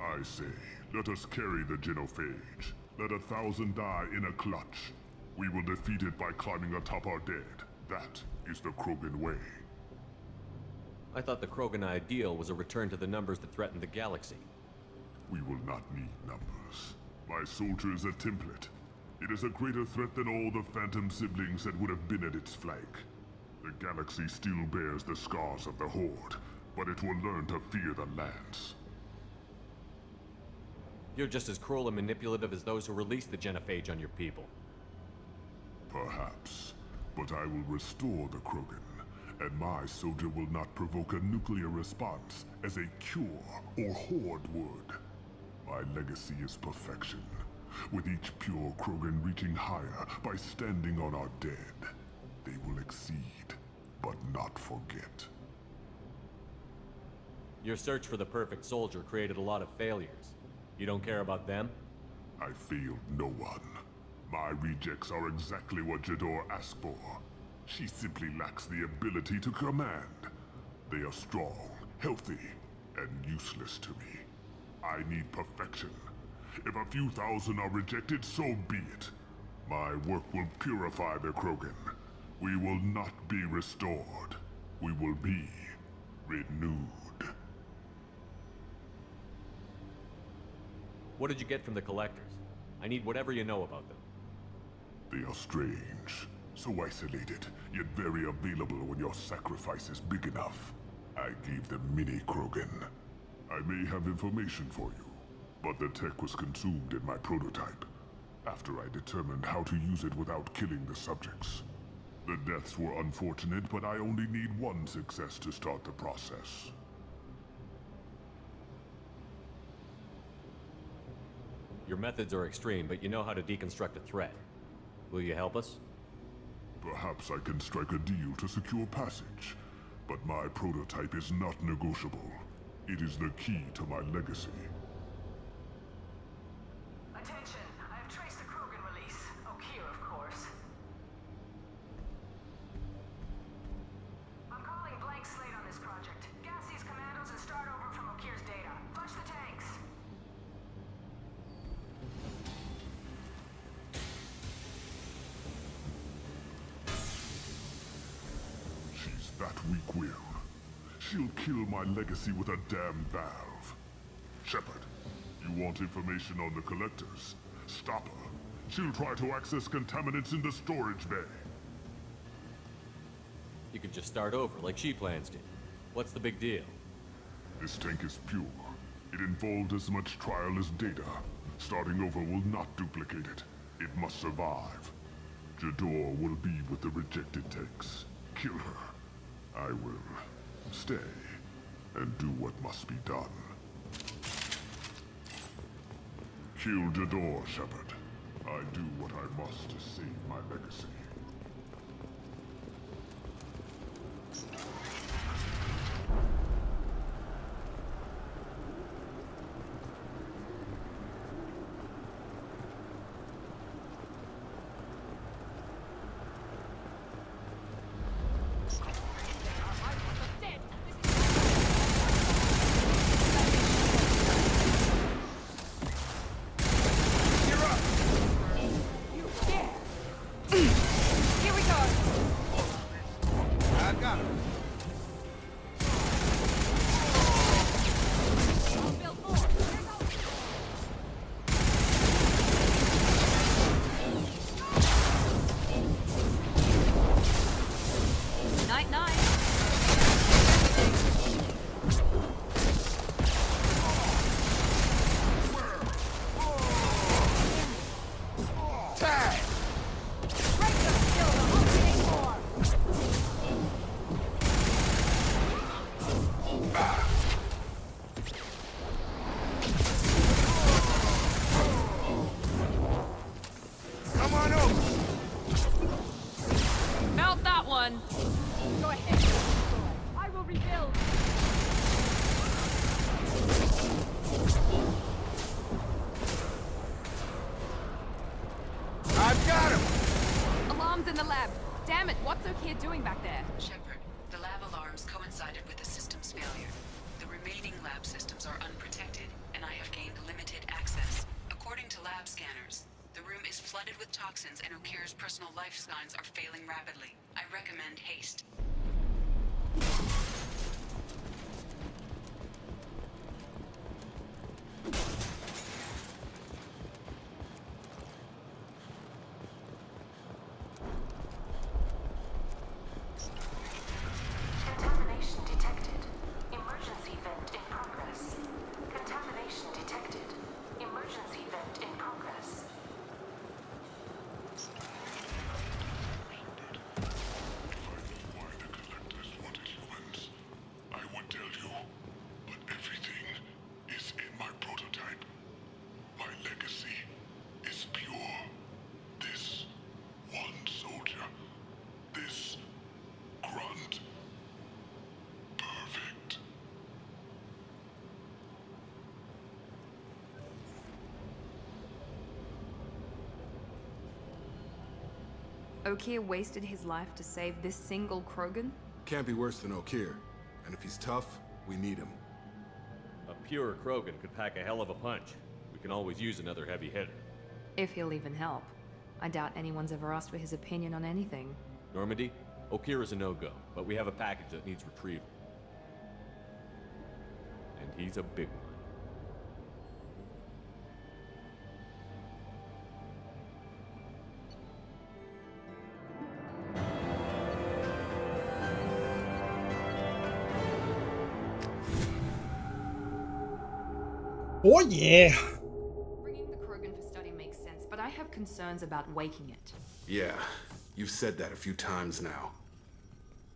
I say, let us carry the genophage. Let 1,000 die in a clutch. We will defeat it by climbing atop our dead. That is the Krogan way. I thought the Krogan ideal was a return to the numbers that threatened the galaxy. We will not need numbers. My soldier is a template. It is a greater threat than all the Phantom siblings that would have been at its flank. The galaxy still bears the scars of the Horde, but it will learn to fear the Lance. You're just as cruel and manipulative as those who released the genophage on your people. Perhaps, but I will restore the Krogan, and my soldier will not provoke a nuclear response as a cure or Horde would. My legacy is perfection, with each pure Krogan reaching higher by standing on our dead. They will exceed, but not forget. Your search for the perfect soldier created a lot of failures. You don't care about them? I failed no one. My rejects are exactly what Jador asked for. She simply lacks the ability to command. They are strong, healthy, and useless to me. I need perfection. If a few thousand are rejected, so be it. My work will purify the Krogan. We will not be restored. We will be renewed. What did you get from the collectors? I need whatever you know about them. They are strange, so isolated, yet very available when your sacrifice is big enough. I gave them mini Krogan. I may have information for you, but the tech was consumed in my prototype, after I determined how to use it without killing the subjects. The deaths were unfortunate, but I only need one success to start the process. Your methods are extreme, but you know how to deconstruct a threat. Will you help us? Perhaps I can strike a deal to secure passage, but my prototype is not negotiable. It is the key to my legacy. Attention, I have traced the Krogan release. Okeer, of course. I'm calling blank slate on this project. Gas these commandos and start over from Okeer's data. Flush the tanks. She's that weak-willed. She'll kill my legacy with a damn valve. Shepard, you want information on the collectors? Stop her. She'll try to access contaminants in the storage bay. You could just start over, like she plans to. What's the big deal? This tank is pure. It involved as much trial as data. Starting over will not duplicate it. It must survive. Jador will be with the rejected tanks. Kill her. I will stay and do what must be done. Kill Jador, Shepard. I do what I must to save my legacy. Go ahead. I will rebuild. I've got him! Alarms in the lab. Damn it, what's Okeer doing back there? Shepard, the lab alarms coincided with the system's failure. The remaining lab systems are unprotected, and I have gained limited access. According to lab scanners, the room is flooded with toxins and Okeer's personal life signs are failing rapidly. I recommend haste. Contamination detected. Emergency vent in progress. Contamination detected. Emergency vent in progress. I would tell you, but everything is in my prototype. My legacy is pure. This one soldier, this grunt, perfect. Okeer wasted his life to save this single Krogan? Can't be worse than Okeer. And if he's tough, we need him. A pure Krogan could pack a hell of a punch. We can always use another heavy hitter. If he'll even help. I doubt anyone's ever asked for his opinion on anything. Normandy, Okeer is a no-go, but we have a package that needs retrieval. he's a big one. Oh yeah! Bringing the Krogan for study makes sense, but I have concerns about waking it. Yeah, you've said that a few times now.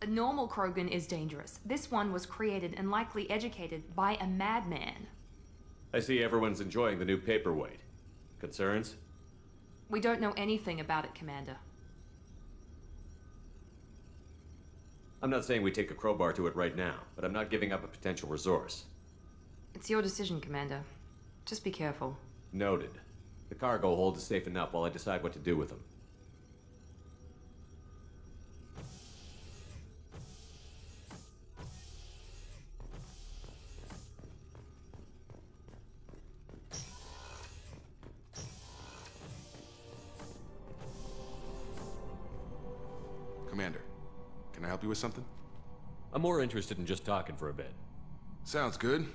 A normal Krogan is dangerous. This one was created and likely educated by a madman. I see everyone's enjoying the new paperweight. Concerns? We don't know anything about it, Commander. I'm not saying we take a crowbar to it right now, but I'm not giving up a potential resource. It's your decision, Commander. Just be careful. Noted. The cargo hold is safe enough while I decide what to do with them. Commander, can I help you with something? I'm more interested in just talking for a bit. Sounds good.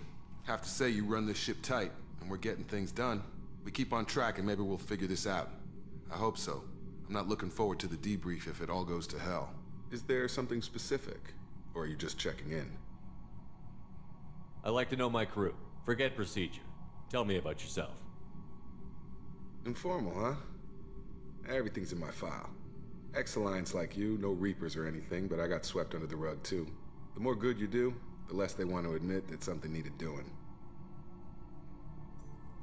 Have to say you run this ship tight, and we're getting things done. We keep on track and maybe we'll figure this out. I hope so. I'm not looking forward to the debrief if it all goes to hell. Is there something specific? Or are you just checking in? I like to know my crew. Forget procedure. Tell me about yourself. Informal, huh? Everything's in my file. Ex-Alliance like you, no Reapers or anything, but I got swept under the rug too. The more good you do, the less they want to admit that something needed doing.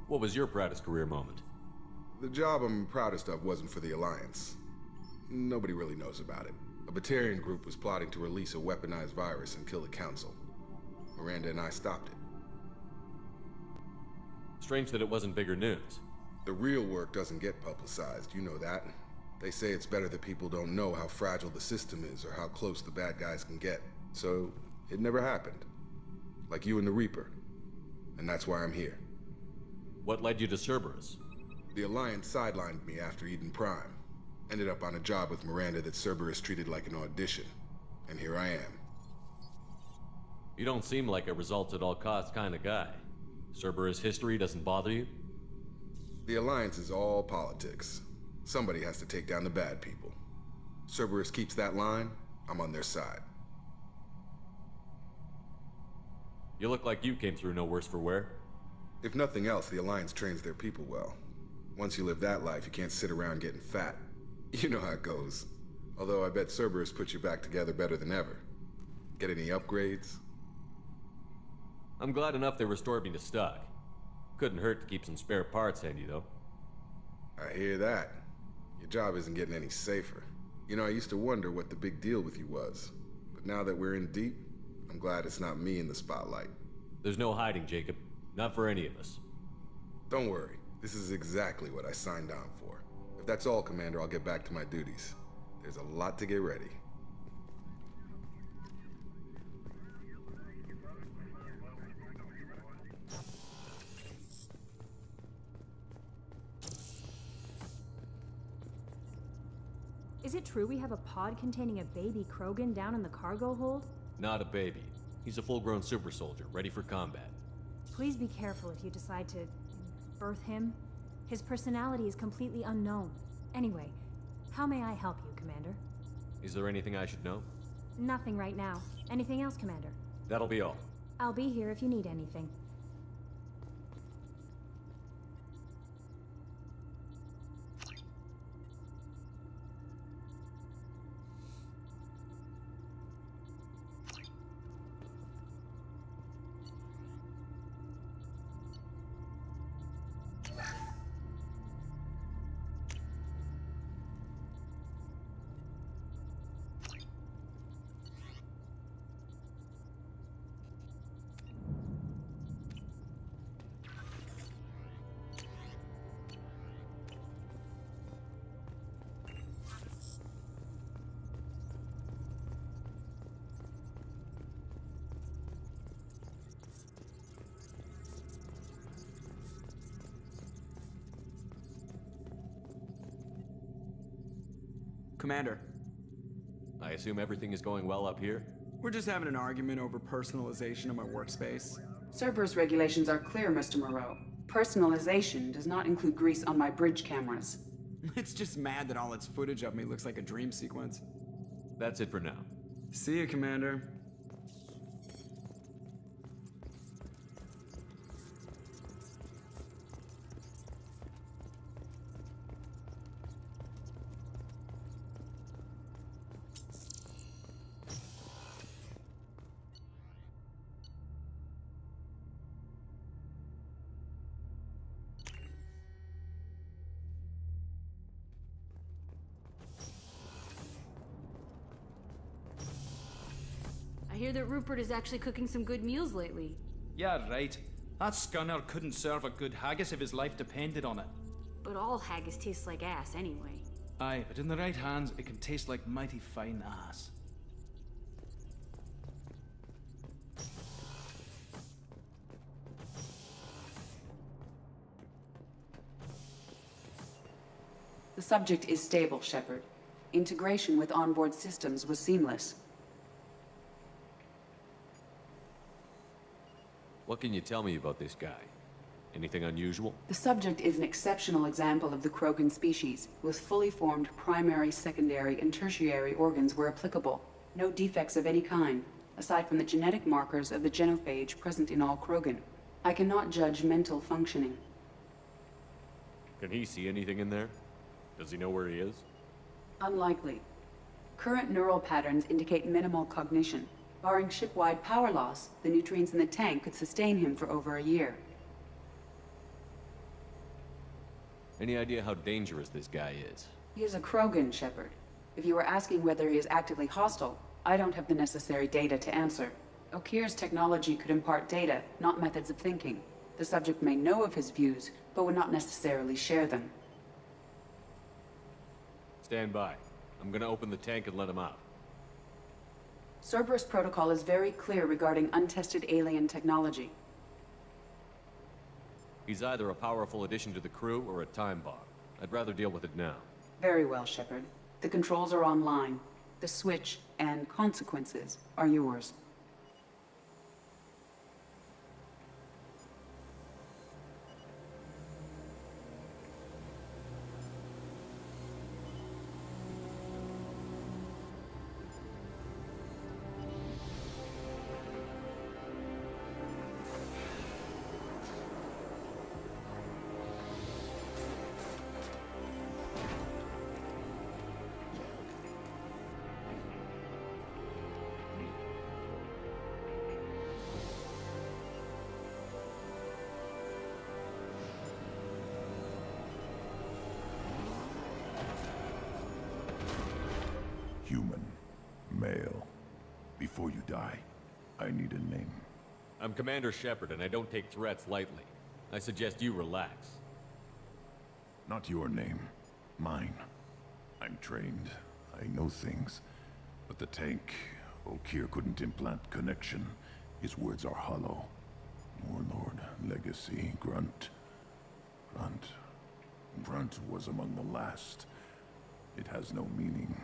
What was your proudest career moment? The job I'm proudest of wasn't for the Alliance. Nobody really knows about it. A Batarian group was plotting to release a weaponized virus and kill the Council. Miranda and I stopped it. Strange that it wasn't bigger news. The real work doesn't get publicized, you know that. They say it's better that people don't know how fragile the system is or how close the bad guys can get. So, it never happened. Like you and the Reaper. And that's why I'm here. What led you to Cerberus? The Alliance sidelined me after Eden Prime. Ended up on a job with Miranda that Cerberus treated like an audition. And here I am. You don't seem like a results-at-all-costs kind of guy. Cerberus history doesn't bother you? The Alliance is all politics. Somebody has to take down the bad people. Cerberus keeps that line, I'm on their side. You look like you came through no worse for wear. If nothing else, the Alliance trains their people well. Once you live that life, you can't sit around getting fat. You know how it goes. Although I bet Cerberus put you back together better than ever. Get any upgrades? I'm glad enough they restored me to stock. Couldn't hurt to keep some spare parts handy, though. I hear that. Your job isn't getting any safer. You know, I used to wonder what the big deal with you was. But now that we're in deep, I'm glad it's not me in the spotlight. There's no hiding, Jacob. Not for any of us. Don't worry. This is exactly what I signed on for. If that's all, Commander, I'll get back to my duties. There's a lot to get ready. Is it true we have a pod containing a baby Krogan down in the cargo hold? Not a baby. He's a full-grown super soldier, ready for combat. Please be careful if you decide to birth him. His personality is completely unknown. Anyway, how may I help you, Commander? Is there anything I should know? Nothing right now. Anything else, Commander? That'll be all. I'll be here if you need anything. Commander. I assume everything is going well up here? We're just having an argument over personalization of my workspace. Cerberus regulations are clear, Mr. Moreau. Personalization does not include grease on my bridge cameras. It's just mad that all its footage of me looks like a dream sequence. That's it for now. See you, Commander. I hear that Rupert is actually cooking some good meals lately. Yeah, right. That scunner couldn't serve a good haggis if his life depended on it. But all haggis tastes like ass anyway. Aye, but in the right hands, it can taste like mighty fine ass. The subject is stable, Shepard. Integration with onboard systems was seamless. What can you tell me about this guy? Anything unusual? The subject is an exceptional example of the Krogan species, with fully formed primary, secondary, and tertiary organs where applicable. No defects of any kind, aside from the genetic markers of the genophage present in all Krogan. I cannot judge mental functioning. Can he see anything in there? Does he know where he is? Unlikely. Current neural patterns indicate minimal cognition. Barring ship-wide power loss, the nutrients in the tank could sustain him for over a year. Any idea how dangerous this guy is? He is a Krogan, Shepard. If you were asking whether he is actively hostile, I don't have the necessary data to answer. Okir's technology could impart data, not methods of thinking. The subject may know of his views, but would not necessarily share them. Stand by. I'm gonna open the tank and let him out. Cerberus protocol is very clear regarding untested alien technology. He's either a powerful addition to the crew or a time bomb. I'd rather deal with it now. Very well, Shepard. The controls are online. The switch and consequences are yours. Human. Male. Before you die, I need a name. I'm Commander Shepard, and I don't take threats lightly. I suggest you relax. Not your name. Mine. I'm trained. I know things. But the tank, Okir couldn't implant connection. His words are hollow. Warlord, Legacy, Grunt. Grunt was among the last. It has no meaning.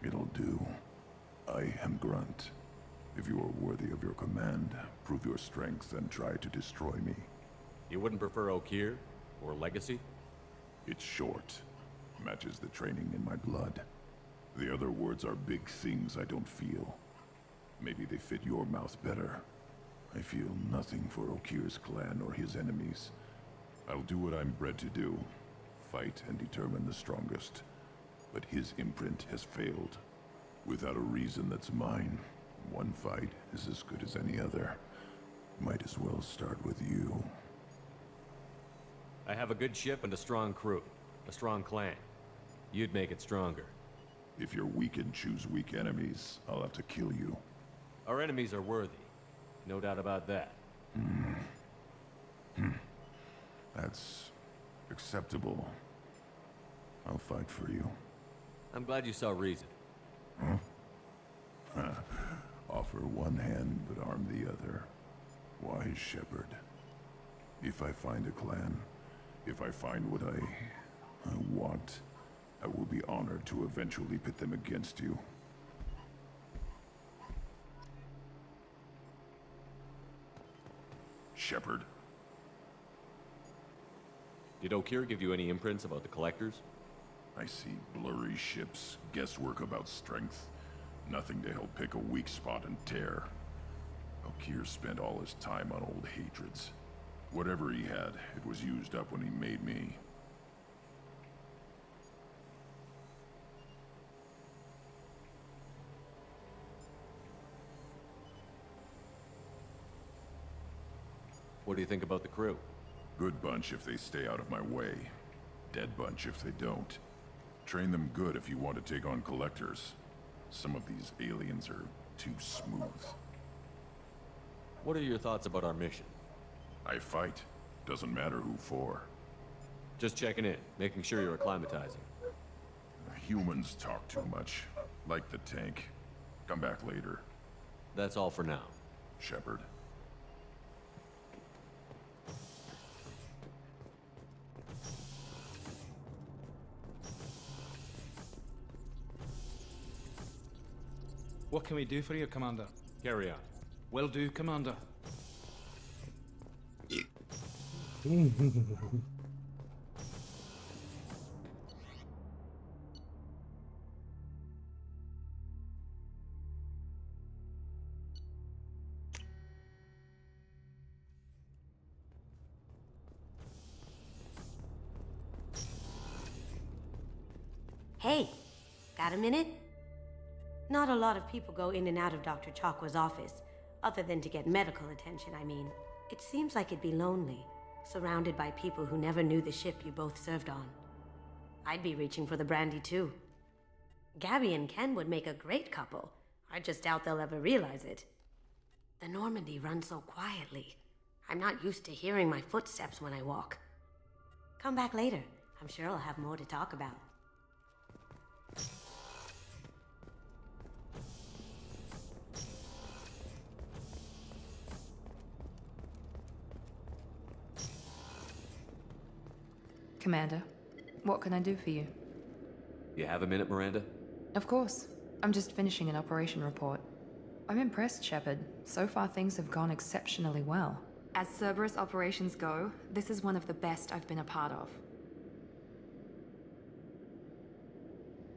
It'll do. I am Grunt. If you are worthy of your command, prove your strength and try to destroy me. You wouldn't prefer Okir? Or Legacy? It's short. Matches the training in my blood. The other words are big things I don't feel. Maybe they fit your mouth better. I feel nothing for Okir's clan or his enemies. I'll do what I'm bred to do. Fight and determine the strongest. But his imprint has failed. Without a reason that's mine, one fight is as good as any other. Might as well start with you. I have a good ship and a strong crew. A strong clan. You'd make it stronger. If you're weak and choose weak enemies, I'll have to kill you. Our enemies are worthy. No doubt about that. That's acceptable. I'll fight for you. I'm glad you saw reason. Huh? Offer one hand, but arm the other. Wise shepherd. If I find a clan, if I find what I want, I will be honored to eventually pit them against you. Shepard. Did O'Keir give you any imprints about the collectors? I see blurry ships, guesswork about strength. Nothing to help pick a weak spot and tear. O'Keir spent all his time on old hatreds. Whatever he had, it was used up when he made me. What do you think about the crew? Good bunch if they stay out of my way. Dead bunch if they don't. Train them good if you want to take on collectors. Some of these aliens are too smooth. What are your thoughts about our mission? I fight. Doesn't matter who for. Just checking in, making sure you're acclimatizing. Humans talk too much. Like the tank. Come back later. That's all for now. Shepard. What can we do for you, Commander? Carry on. Will do, Commander. Hey, got a minute? Not a lot of people go in and out of Dr. Chakwa's office, other than to get medical attention, I mean. It seems like it'd be lonely, surrounded by people who never knew the ship you both served on. I'd be reaching for the brandy too. Gabby and Ken would make a great couple. I just doubt they'll ever realize it. The Normandy runs so quietly. I'm not used to hearing my footsteps when I walk. Come back later. I'm sure I'll have more to talk about. Commander, what can I do for you? You have a minute, Miranda? Of course. I'm just finishing an operation report. I'm impressed, Shepard. So far things have gone exceptionally well. As Cerberus operations go, this is one of the best I've been a part of.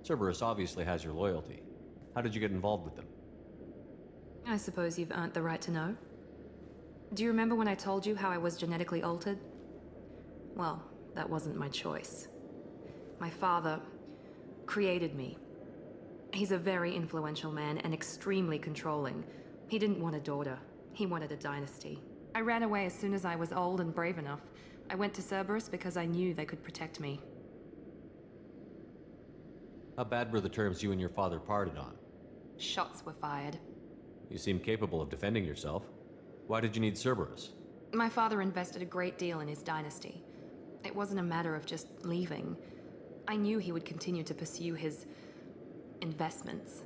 Cerberus obviously has your loyalty. How did you get involved with them? I suppose you've earned the right to know. Do you remember when I told you how I was genetically altered? Well, that wasn't my choice. My father created me. He's a very influential man and extremely controlling. He didn't want a daughter. He wanted a dynasty. I ran away as soon as I was old and brave enough. I went to Cerberus because I knew they could protect me. How bad were the terms you and your father parted on? Shots were fired. You seem capable of defending yourself. Why did you need Cerberus? My father invested a great deal in his dynasty. It wasn't a matter of just leaving. I knew he would continue to pursue his investments.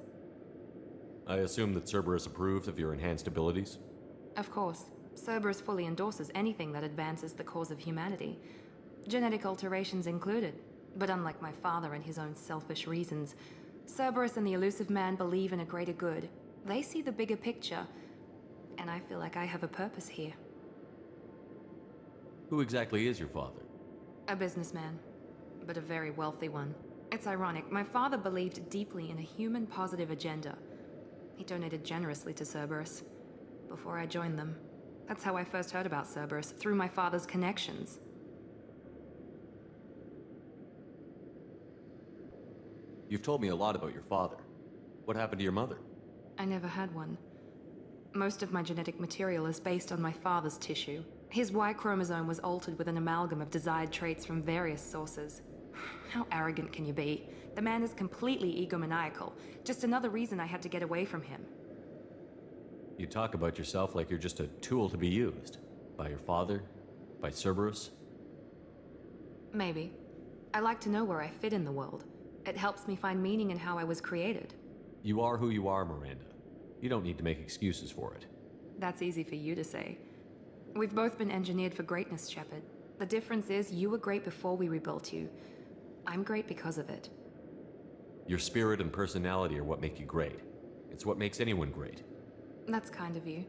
I assume that Cerberus approved of your enhanced abilities? Of course. Cerberus fully endorses anything that advances the cause of humanity. Genetic alterations included. But unlike my father and his own selfish reasons, Cerberus and the Elusive Man believe in a greater good. They see the bigger picture, and I feel like I have a purpose here. Who exactly is your father? A businessman, but a very wealthy one. It's ironic, my father believed deeply in a human-positive agenda. He donated generously to Cerberus before I joined them. That's how I first heard about Cerberus, through my father's connections. You've told me a lot about your father. What happened to your mother? I never had one. Most of my genetic material is based on my father's tissue. His Y chromosome was altered with an amalgam of desired traits from various sources. How arrogant can you be? The man is completely egomaniacal. Just another reason I had to get away from him. You talk about yourself like you're just a tool to be used. By your father? By Cerberus? Maybe. I like to know where I fit in the world. It helps me find meaning in how I was created. You are who you are, Miranda. You don't need to make excuses for it. That's easy for you to say. We've both been engineered for greatness, Shepard. The difference is you were great before we rebuilt you. I'm great because of it. Your spirit and personality are what make you great. It's what makes anyone great. That's kind of you.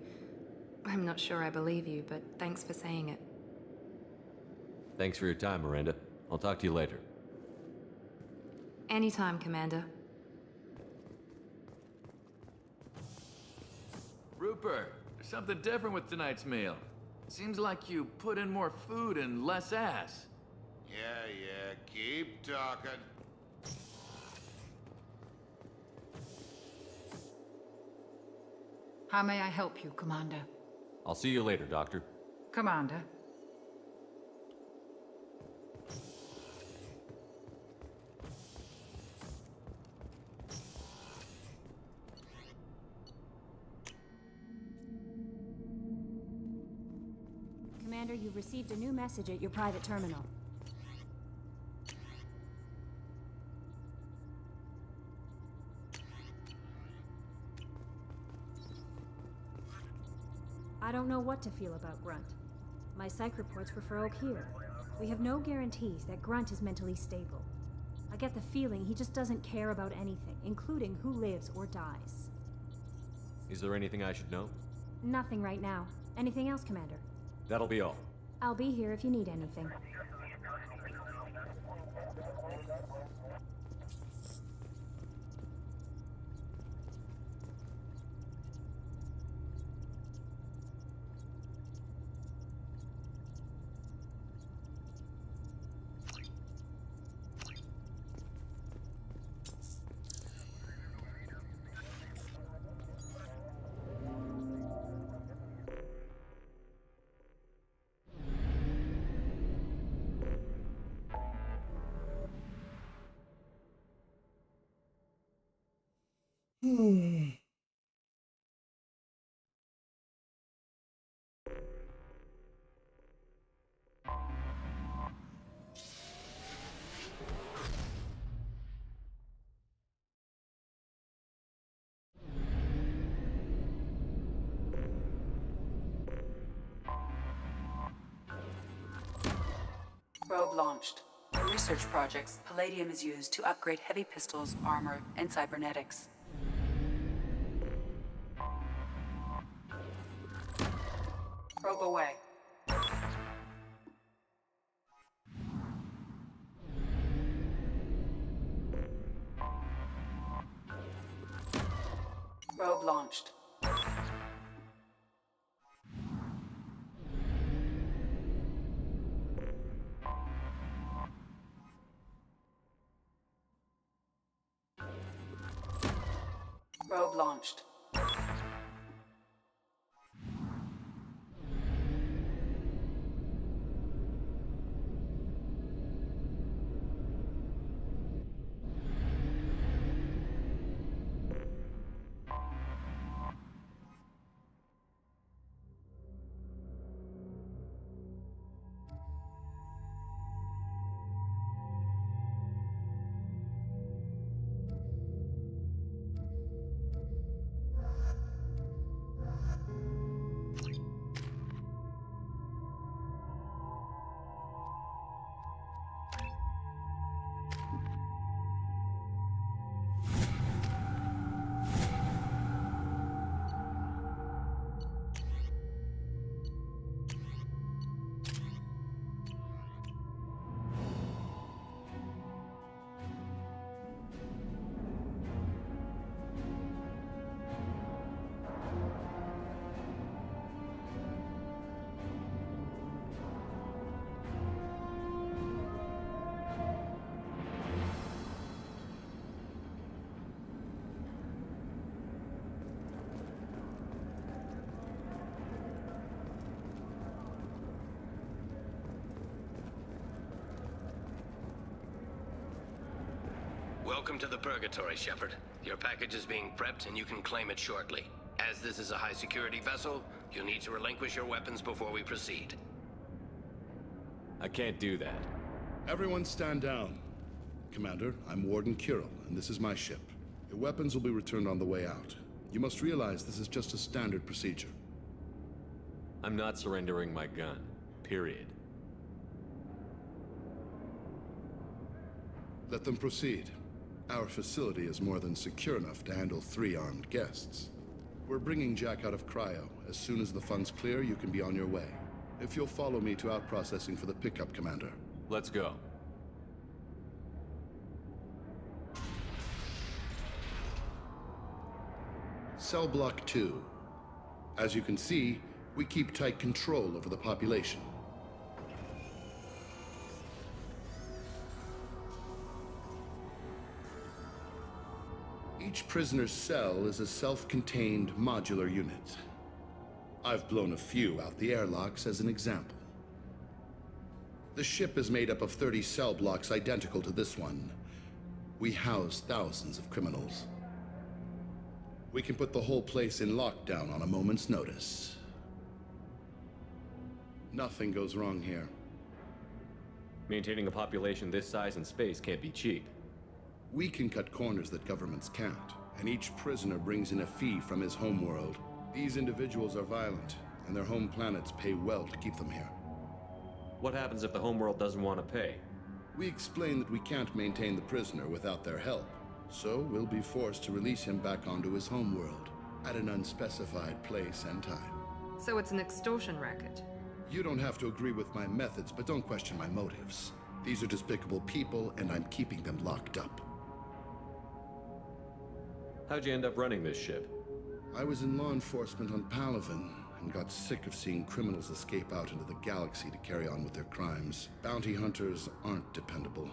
I'm not sure I believe you, but thanks for saying it. Thanks for your time, Miranda. I'll talk to you later. Anytime, Commander. Rupert, there's something different with tonight's meal. Seems like you put in more food and less ass. Yeah, keep talking. How may I help you, Commander? I'll see you later, Doctor. Commander. Commander, you've received a new message at your private terminal. I don't know what to feel about Grunt. My psych reports refer Okier. We have no guarantees that Grunt is mentally stable. I get the feeling he just doesn't care about anything, including who lives or dies. Is there anything I should know? Nothing right now. Anything else, Commander? That'll be all. I'll be here if you need anything. Probe launched. For research projects, palladium is used to upgrade heavy pistols, armor, and cybernetics. Probe away. Probe launched. Probe launched. Welcome to the Purgatory, Shepard. Your package is being prepped and you can claim it shortly. As this is a high-security vessel, you'll need to relinquish your weapons before we proceed. I can't do that. Everyone stand down. Commander, I'm Warden Kirill, and this is my ship. Your weapons will be returned on the way out. You must realize this is just a standard procedure. I'm not surrendering my gun. Period. Let them proceed. Our facility is more than secure enough to handle 3 armed guests. We're bringing Jack out of cryo. As soon as the funds clear, you can be on your way. If you'll follow me to out-processing for the pickup, Commander. Let's go. Cell Block 2. As you can see, we keep tight control over the population. Each prisoner's cell is a self-contained modular unit. I've blown a few out the airlocks as an example. The ship is made up of 30 cell blocks identical to this one. We house thousands of criminals. We can put the whole place in lockdown on a moment's notice. Nothing goes wrong here. Maintaining a population this size in space can't be cheap. We can cut corners that governments can't, and each prisoner brings in a fee from his homeworld. These individuals are violent, and their home planets pay well to keep them here. What happens if the homeworld doesn't want to pay? We explain that we can't maintain the prisoner without their help, so we'll be forced to release him back onto his homeworld at an unspecified place and time. So it's an extortion racket. You don't have to agree with my methods, but don't question my motives. These are despicable people, and I'm keeping them locked up. How'd you end up running this ship? I was in law enforcement on Palaven, and got sick of seeing criminals escape out into the galaxy to carry on with their crimes. Bounty hunters aren't dependable.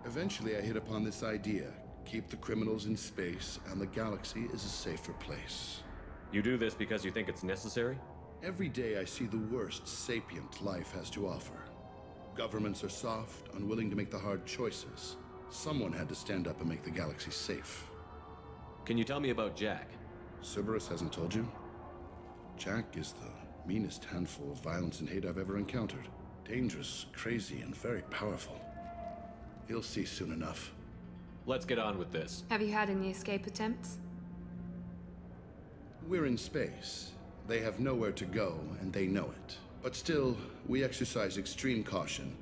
Eventually, I hit upon this idea. Keep the criminals in space, and the galaxy is a safer place. You do this because you think it's necessary? Every day I see the worst sapient life has to offer. Governments are soft, unwilling to make the hard choices. Someone had to stand up and make the galaxy safe. Can you tell me about Jack? Cerberus hasn't told you? Jack is the meanest handful of violence and hate I've ever encountered. Dangerous, crazy, and very powerful. You'll see soon enough. Let's get on with this. Have you had any escape attempts? We're in space. They have nowhere to go, and they know it. But still, we exercise extreme caution.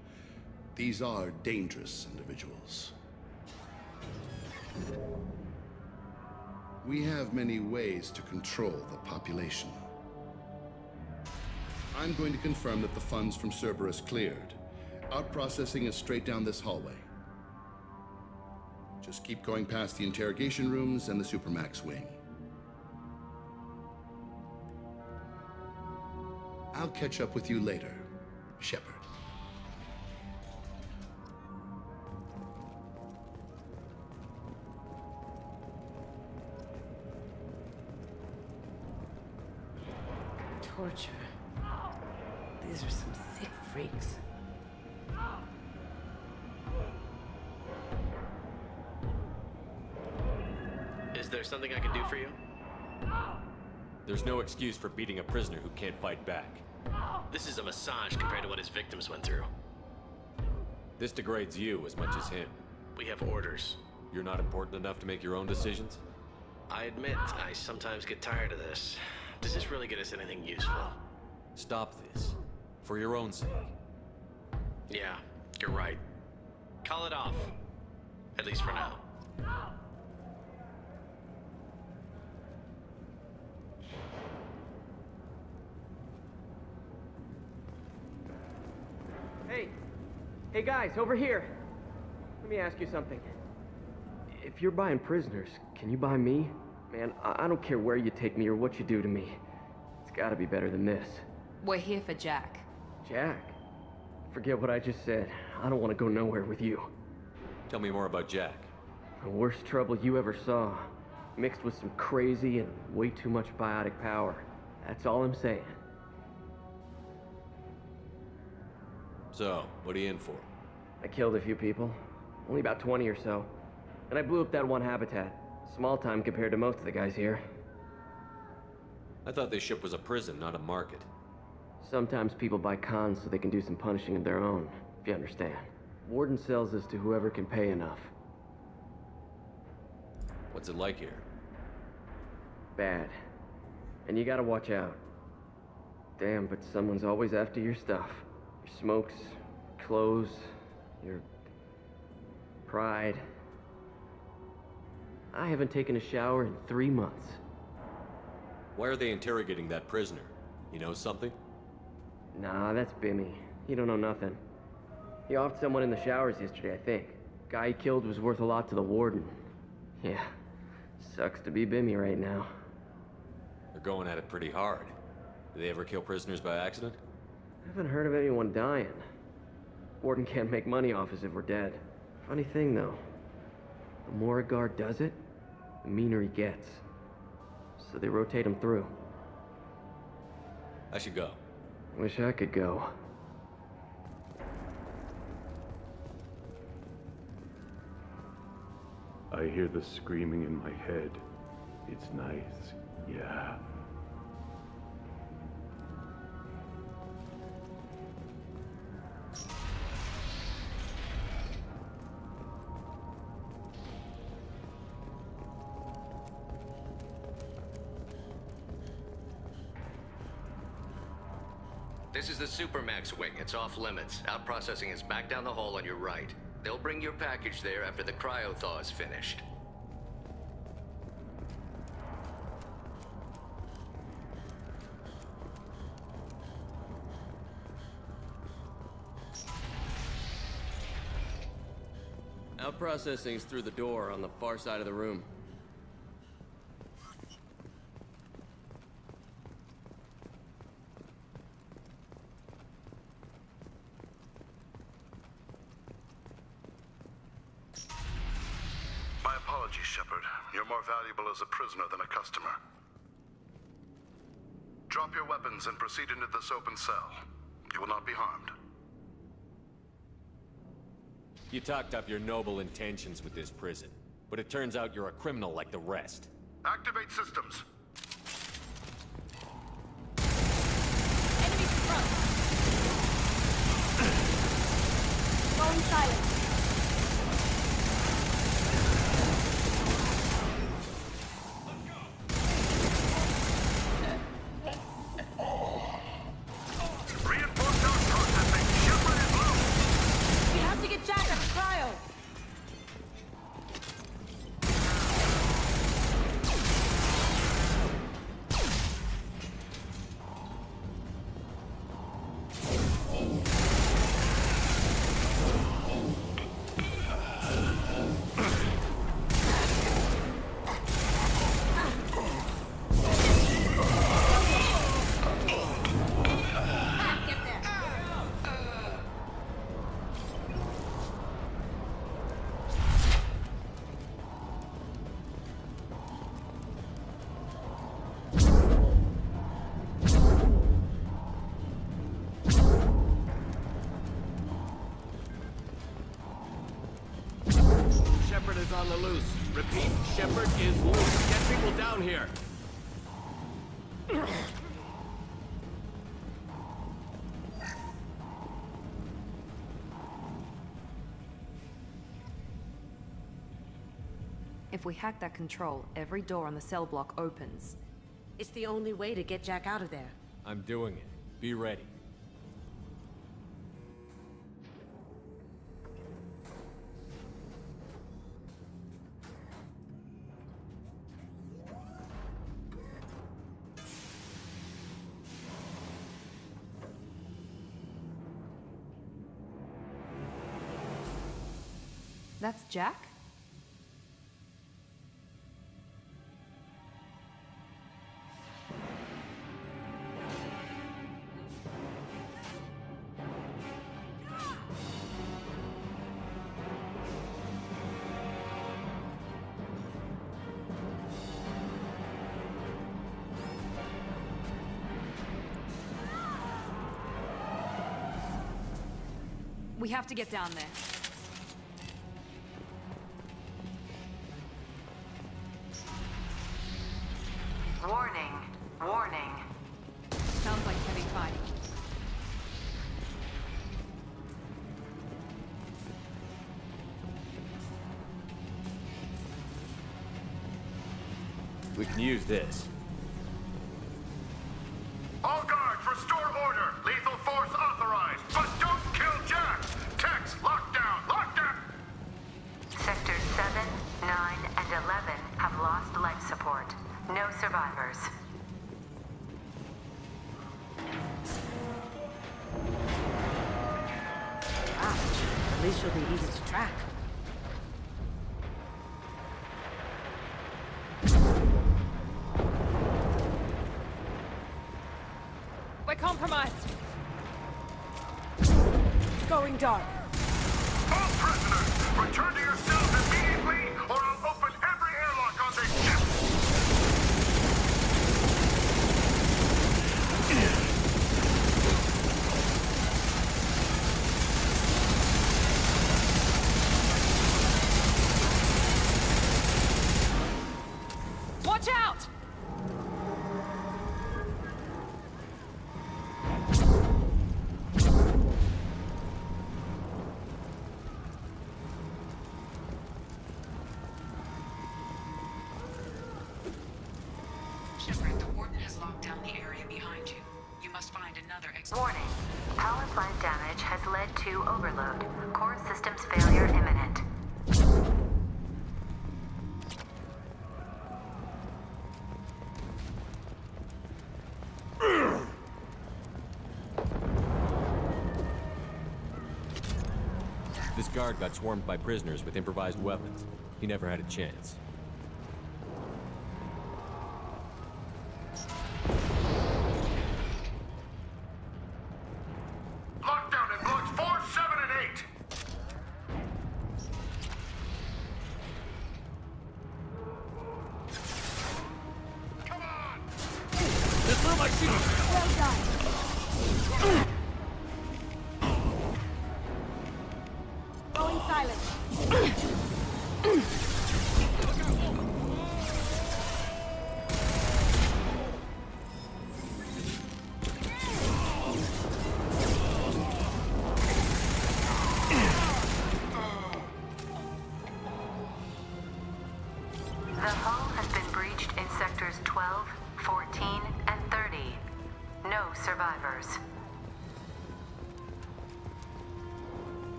These are dangerous individuals. We have many ways to control the population. I'm going to confirm that the funds from Cerberus cleared. Out-processing is straight down this hallway. Just keep going past the interrogation rooms and the Supermax wing. I'll catch up with you later, Shepard. Torture. These are some sick freaks. Is there something I can do for you? There's no excuse for beating a prisoner who can't fight back. This is a massage compared to what his victims went through. This degrades you as much as him. We have orders. You're not important enough to make your own decisions? I admit, I sometimes get tired of this. Does this really get us anything useful? Stop this. For your own sake. Yeah, you're right. Call it off. At least for now. Hey guys, over here. Let me ask you something. If you're buying prisoners, can you buy me? Man, I don't care where you take me or what you do to me. It's gotta be better than this. We're here for Jack. Jack? Forget what I just said. I don't want to go nowhere with you. Tell me more about Jack. The worst trouble you ever saw. Mixed with some crazy and way too much biotic power. That's all I'm saying. So, what are you in for? I killed a few people. Only about 20 or so. And I blew up that one habitat. Small time compared to most of the guys here. I thought this ship was a prison, not a market. Sometimes people buy cons so they can do some punishing of their own, if you understand. Warden sells this to whoever can pay enough. What's it like here? Bad. And you gotta watch out. Damn, but someone's always after your stuff. Your smokes, clothes, your pride. I haven't taken a shower in 3 months. Why are they interrogating that prisoner? You know something? Nah, that's Bimmy. He don't know nothing. He offed someone in the showers yesterday, I think. Guy he killed was worth a lot to the warden. Yeah, sucks to be Bimmy right now. They're going at it pretty hard. Do they ever kill prisoners by accident? I haven't heard of anyone dying. Warden can't make money off us if we're dead. Funny thing, though. The more a guard does it, the meaner he gets. So they rotate him through. I should go. Wish I could go. I hear the screaming in my head. It's nice, yeah. This is the Supermax wing. It's off limits. Out processing is back down the hall on your right. They'll bring your package there after the cryo-thaw is finished. Out processing's through the door on the far side of the room. My apologies, Shepard. You're more valuable as a prisoner than a customer. Drop your weapons and proceed into this open cell. You will not be harmed. You talked up your noble intentions with this prison, but it turns out you're a criminal like the rest. Activate systems. Enemy front. Going silent. Reinforce our processing. Shepard is loose. We have to get Jack out of cryo! Shepard is on the loose. Repeat, Shepard is loose. Get people down here. If we hack that control, every door on the cell block opens. It's the only way to get Jack out of there. I'm doing it. Be ready. That's Jack? We have to get down there. Warning. Warning. Sounds like heavy fighting. We can use this. All guards, restore order. Lethal force authorized. But don't kill Jack. Tex, lockdown. Lockdown. Sectors 7, 9, and 11 have lost life support. No survivors. least she'll be easy to track. We're compromised. Going dark. All prisoners, return to your cells immediately, or I'll open every airlock on this ship! Watch out! Shepard, the Warden has locked down the area behind you. You must find another exit. Warning. Power plant damage has led to overload. Core systems failure imminent. This guard got swarmed by prisoners with improvised weapons. He never had a chance. Lockdown in blocks 4, 7, and 8! Come on! Let's throw my shield! Well done. Going silent. The hull has been breached in sectors 12, 14, and 30. No survivors.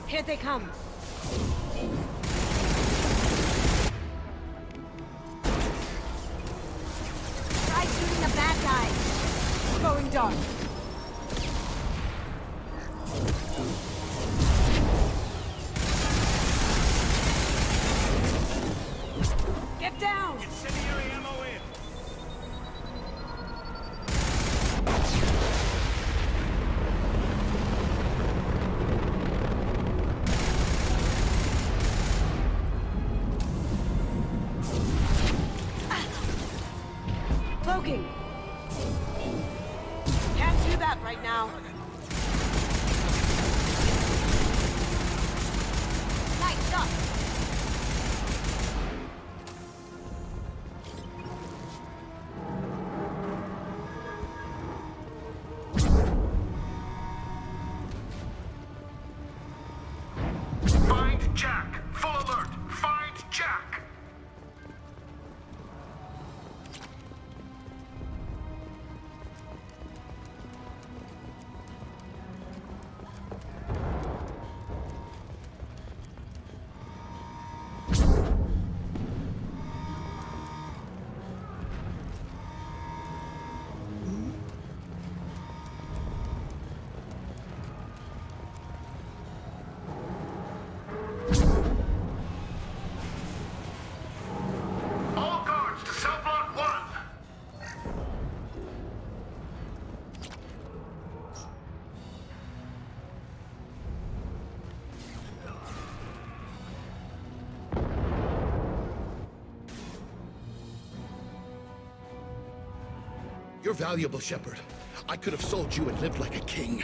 Here they come. Try shooting the bad guys. Going dark. Get down! Incendiary ammo in! Cloaking! Can't do that right now. Nice shot. Find Jack! Full alert! Find Jack! You're valuable, Shepard. I could have sold you and lived like a king.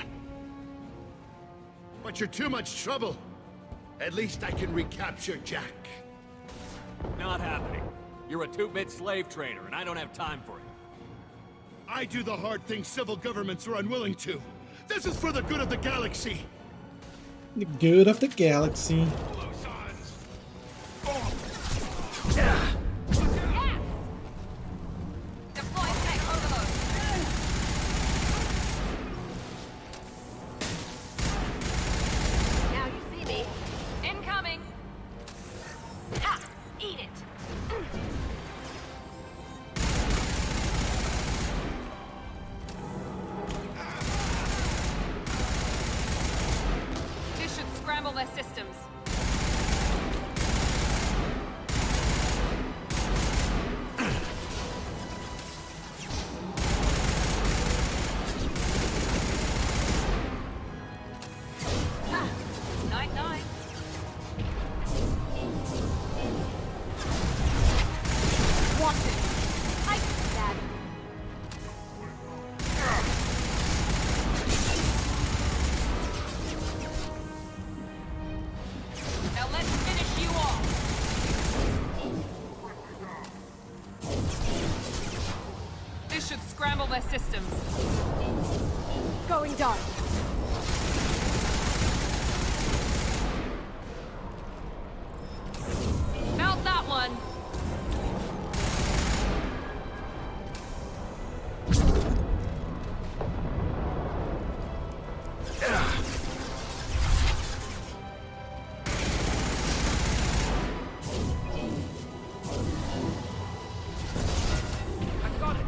But you're too much trouble. At least I can recapture Jack. Not happening. You're a two-bit slave trader, and I don't have time for it. I do the hard things civil governments are unwilling to. This is for the good of the galaxy. The good of the galaxy. Now you see me. Incoming. Ha! Eat it. This should scramble their systems. Night-night. Watch it. I that. Now let's finish you off. This should scramble their systems. Going dark. Melt that one. I got it.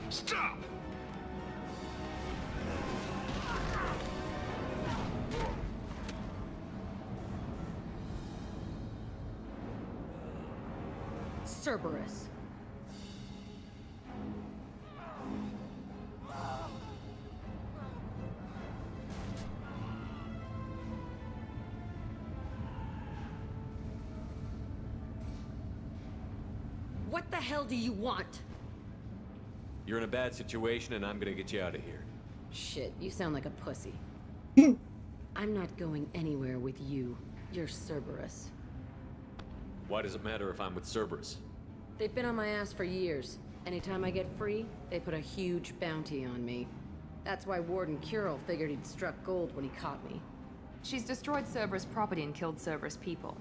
Stop! Cerberus. What the hell do you want? You're in a bad situation, and I'm gonna get you out of here. Shit, you sound like a pussy. I'm not going anywhere with you. You're Cerberus. Why does it matter if I'm with Cerberus? They've been on my ass for years. Anytime I get free, they put a huge bounty on me. That's why Warden Curel figured he'd struck gold when he caught me. She's destroyed Cerberus property and killed Cerberus people.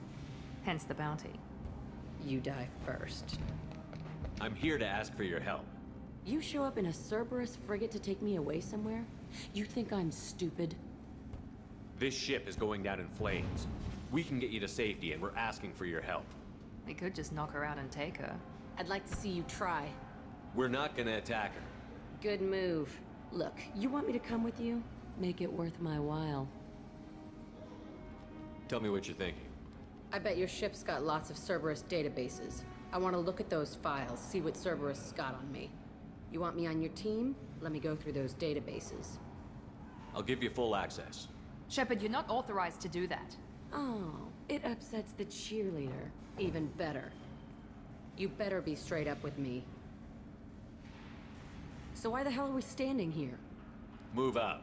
Hence the bounty. You die first. I'm here to ask for your help. You show up in a Cerberus frigate to take me away somewhere? You think I'm stupid? This ship is going down in flames. We can get you to safety, and we're asking for your help. We could just knock her out and take her. I'd like to see you try. We're not gonna attack her. Good move. Look, you want me to come with you? Make it worth my while. Tell me what you're thinking. I bet your ship's got lots of Cerberus databases. I want to look at those files, see what Cerberus has got on me. You want me on your team? Let me go through those databases. I'll give you full access. Shepard, you're not authorized to do that. Oh, it upsets the cheerleader. Even better. You better be straight up with me. So why the hell are we standing here? Move out.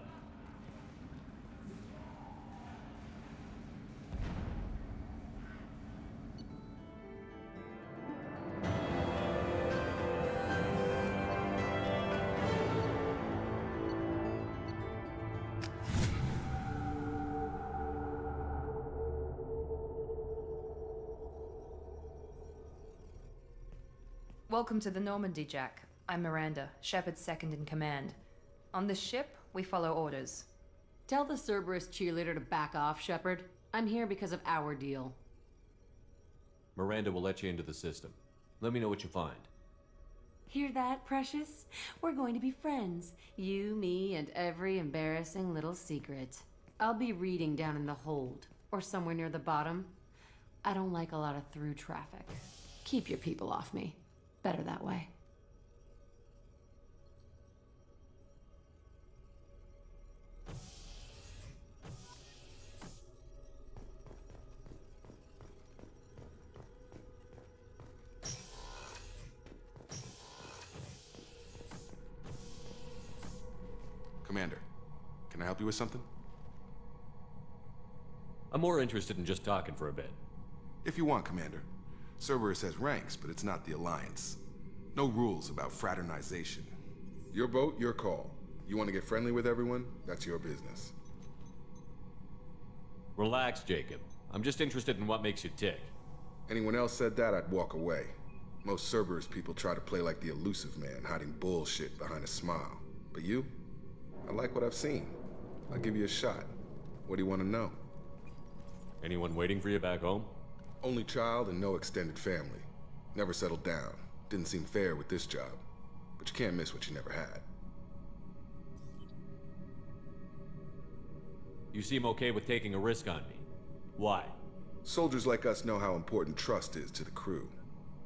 Welcome to the Normandy, Jack. I'm Miranda, Shepard's second in command. On this ship, we follow orders. Tell the Cerberus cheerleader to back off, Shepard. I'm here because of our deal. Miranda will let you into the system. Let me know what you find. Hear that, Precious? We're going to be friends. You, me, and every embarrassing little secret. I'll be reading down in the hold, or somewhere near the bottom. I don't like a lot of through traffic. Keep your people off me. Better that way. Commander, can I help you with something? I'm more interested in just talking for a bit. If you want, Commander. Cerberus has ranks, but it's not the Alliance. No rules about fraternization. Your boat, your call. You want to get friendly with everyone? That's your business. Relax, Jacob. I'm just interested in what makes you tick. Anyone else said that, I'd walk away. Most Cerberus people try to play like the elusive man, hiding bullshit behind a smile. But you? I like what I've seen. I'll give you a shot. What do you want to know? Anyone waiting for you back home? Only child and no extended family. Never settled down. Didn't seem fair with this job. But you can't miss what you never had. You seem okay with taking a risk on me. Why? Soldiers like us know how important trust is to the crew.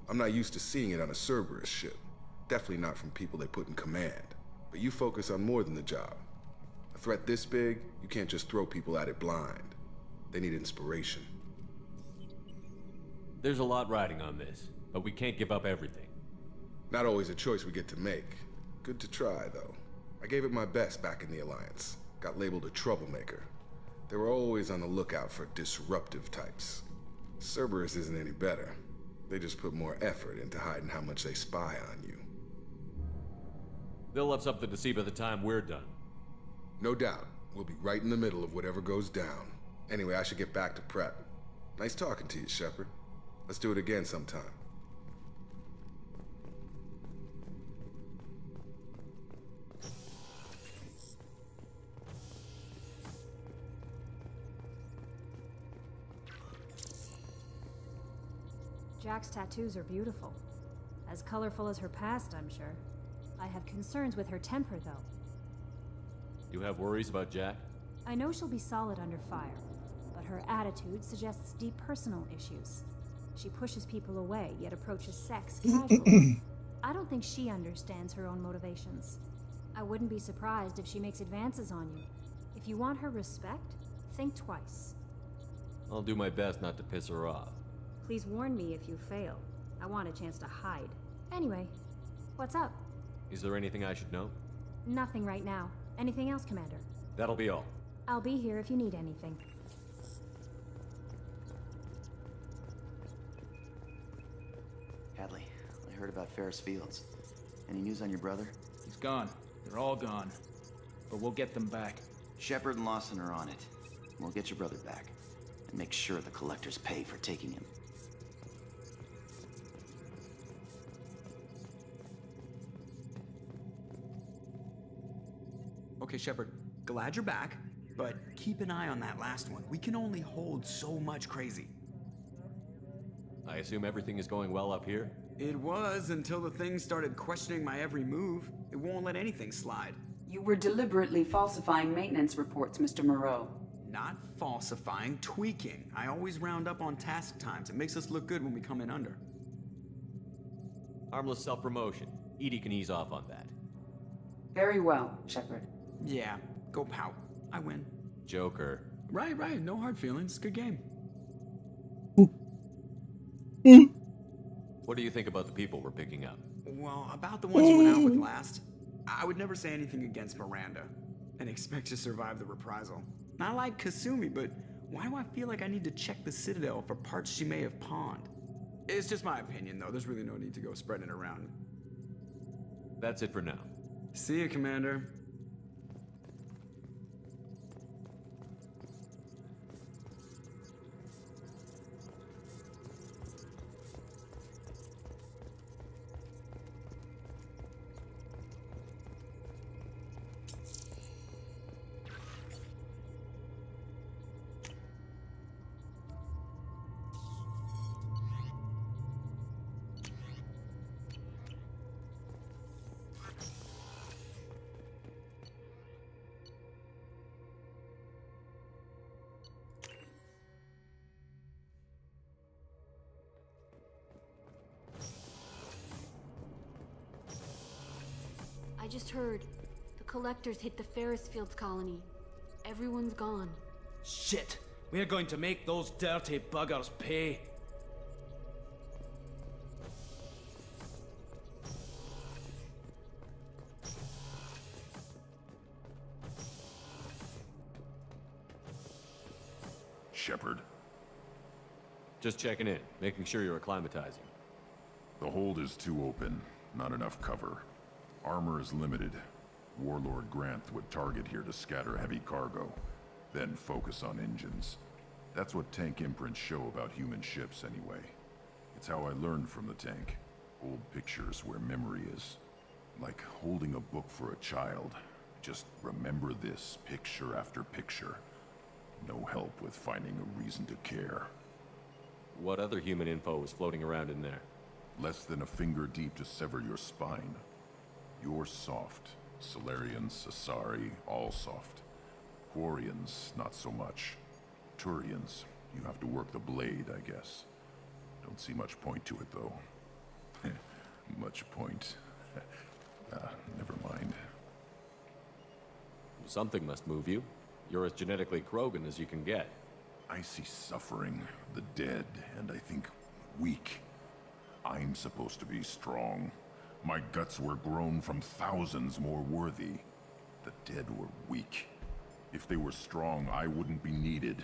I'm not used to seeing it on a Cerberus ship. Definitely not from people they put in command. But you focus on more than the job. A threat this big, you can't just throw people at it blind. They need inspiration. There's a lot riding on this, but we can't give up everything. Not always a choice we get to make. Good to try, though. I gave it my best back in the Alliance. Got labeled a troublemaker. They were always on the lookout for disruptive types. Cerberus isn't any better. They just put more effort into hiding how much they spy on you. They'll have something to see by the time we're done. No doubt. We'll be right in the middle of whatever goes down. Anyway, I should get back to prep. Nice talking to you, Shepard. Let's do it again sometime. Jack's tattoos are beautiful. As colorful as her past, I'm sure. I have concerns with her temper, though. You have worries about Jack? I know she'll be solid under fire, but her attitude suggests deep personal issues. She pushes people away, yet approaches sex casually. I don't think she understands her own motivations. I wouldn't be surprised if she makes advances on you. If you want her respect, think twice. I'll do my best not to piss her off. Please warn me if you fail. I want a chance to hide. Anyway, what's up? Is there anything I should know? Nothing right now. Anything else, Commander? That'll be all. I'll be here if you need anything. Hadley, I heard about Ferris Fields. Any news on your brother? He's gone. They're all gone. But we'll get them back. Shepard and Lawson are on it. We'll get your brother back. And make sure the collectors pay for taking him. Okay, Shepard, glad you're back, but keep an eye on that last one. We can only hold so much crazy. I assume everything is going well up here? It was until the thing started questioning my every move. It won't let anything slide. You were deliberately falsifying maintenance reports, Mr. Moreau. Not falsifying, tweaking. I always round up on task times. It makes us look good when we come in under. Harmless self-promotion. EDI can ease off on that. Very well, Shepard. Yeah, go pout. I win. Joker. Right. No hard feelings. Good game. What do you think about the people we're picking up? Well, about the ones you went out with last, I would never say anything against Miranda and expect to survive the reprisal. Not like Kasumi, but why do I feel like I need to check the Citadel for parts she may have pawned? It's just my opinion, though. There's really no need to go spreading it around. That's it for now. See you, Commander. just heard. The collectors hit the Ferris Fields colony. Everyone's gone. Shit! We're going to make those dirty buggers pay. Shepard. Just checking in, making sure you're acclimatizing. The hold is too open, not enough cover. Armor is limited. Warlord Grant would target here to scatter heavy cargo, then focus on engines. That's what tank imprints show about human ships anyway. It's how I learned from the tank. Old pictures where memory is. Like holding a book for a child. Just remember this picture after picture. No help with finding a reason to care. What other human info was floating around in there? Less than a finger deep to sever your spine. You're soft. Solarians, Asari, all soft. Quarians, not so much. Turians, you have to work the blade, I guess. Don't see much point to it, though. Much point. Never mind. Something must move you. You're as genetically Krogan as you can get. I see suffering, the dead, and I think weak. I'm supposed to be strong. My guts were grown from thousands more worthy. The dead were weak. If they were strong, I wouldn't be needed.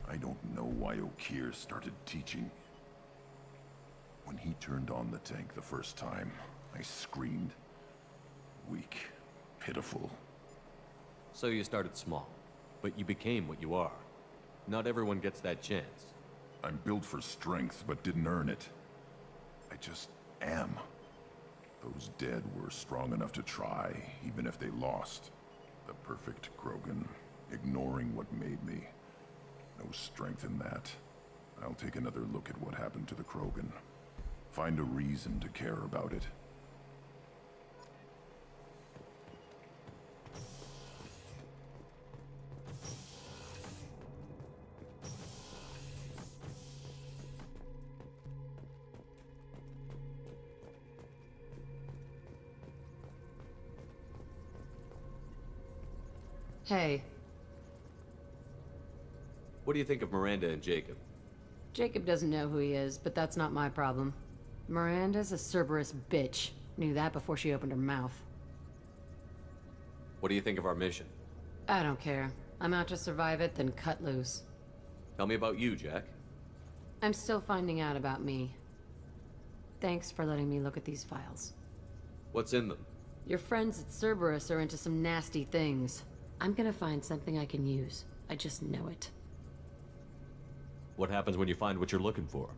I don't know why Okeer started teaching. When he turned on the tank the first time, I screamed. Weak. Pitiful. So you started small, but you became what you are. Not everyone gets that chance. I'm built for strength, but didn't earn it. I just am. Those dead were strong enough to try, even if they lost. The perfect Krogan, ignoring what made me. No strength in that. I'll take another look at what happened to the Krogan. Find a reason to care about it. Hey. What do you think of Miranda and Jacob? Jacob doesn't know who he is, but that's not my problem. Miranda's a Cerberus bitch. Knew that before she opened her mouth. What do you think of our mission? I don't care. I'm out to survive it, then cut loose. Tell me about you, Jack. I'm still finding out about me. Thanks for letting me look at these files. What's in them? Your friends at Cerberus are into some nasty things. I'm gonna find something I can use. I just know it. What happens when you find what you're looking for?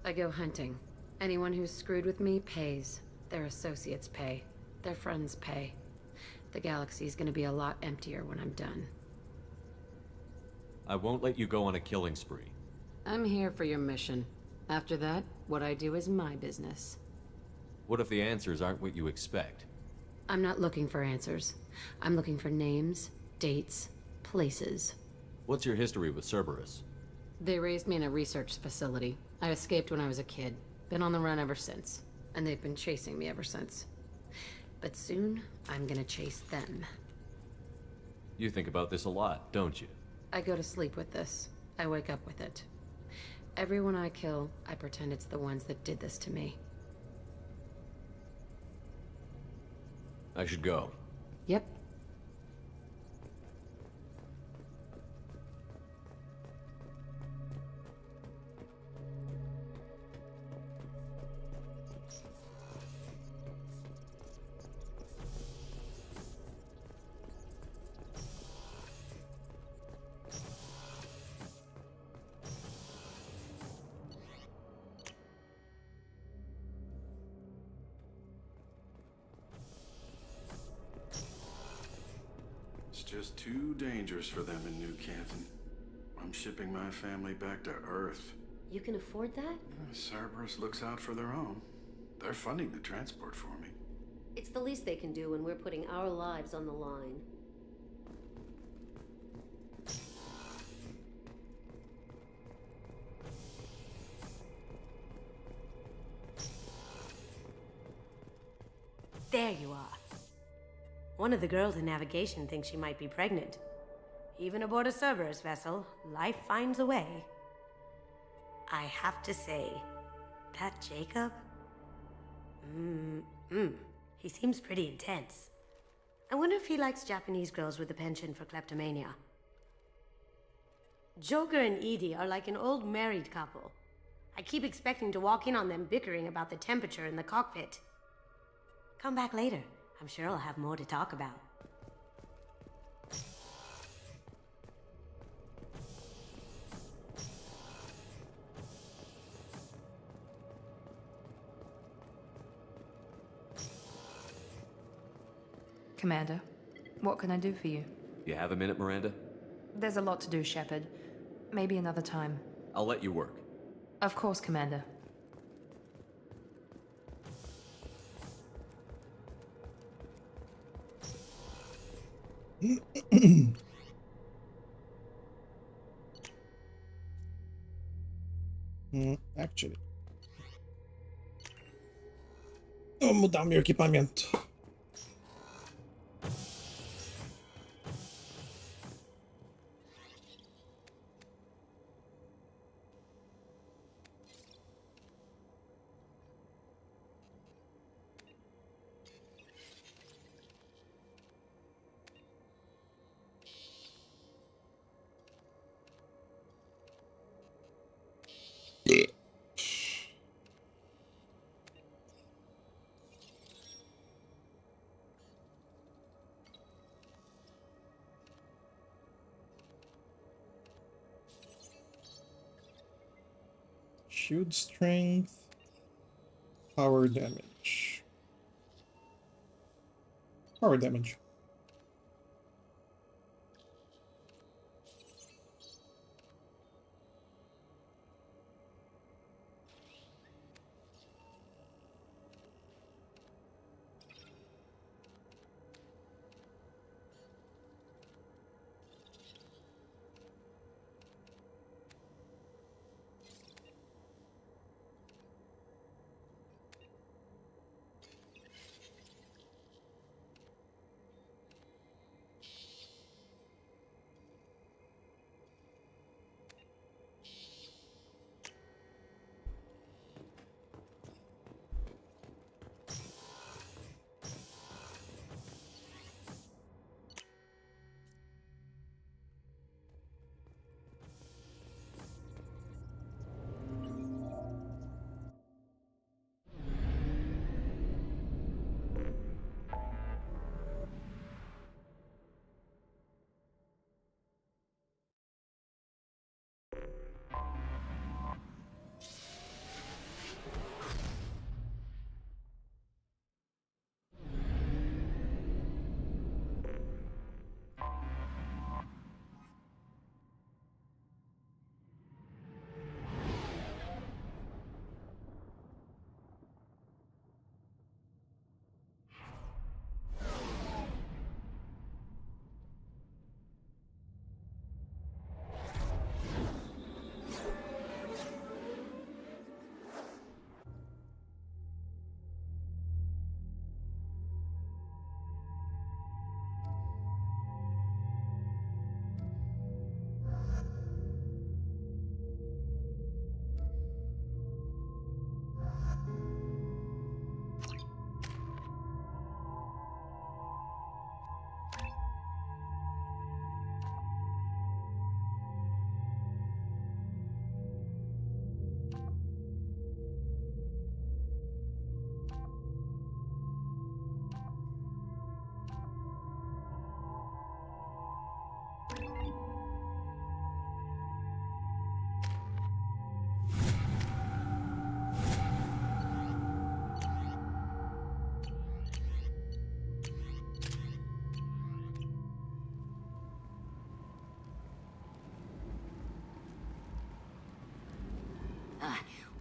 I go hunting. Anyone who's screwed with me pays. Their associates pay. Their friends pay. The galaxy's gonna be a lot emptier when I'm done. I won't let you go on a killing spree. I'm here for your mission. After that, what I do is my business. What if the answers aren't what you expect? I'm not looking for answers. I'm looking for names, dates, places. What's your history with Cerberus? They raised me in a research facility. I escaped when I was a kid. Been on the run ever since. And they've been chasing me ever since. But soon, I'm gonna chase them. You think about this a lot, don't you? I go to sleep with this. I wake up with it. Everyone I kill, I pretend it's the ones that did this to me. I should go. Yep. It's just too dangerous for them in New Canton. I'm shipping my family back to Earth. You can afford that? Cerberus looks out for their own. They're funding the transport for me. It's the least they can do when we're putting our lives on the line. There you are. One of the girls in navigation thinks she might be pregnant. Even aboard a Cerberus vessel, life finds a way. I have to say, that Jacob? He seems pretty intense. I wonder if he likes Japanese girls with a penchant for kleptomania. Joker and Edie are like an old married couple. I keep expecting to walk in on them bickering about the temperature in the cockpit. Come back later. I'm sure I'll have more to talk about. Commander, what can I do for you? You have a minute, Miranda? There's a lot to do, Shepard. Maybe another time. I'll let you work. Of course, Commander. Actually. Vamos mudar meu equipamento. Shield strength, power damage. Power damage.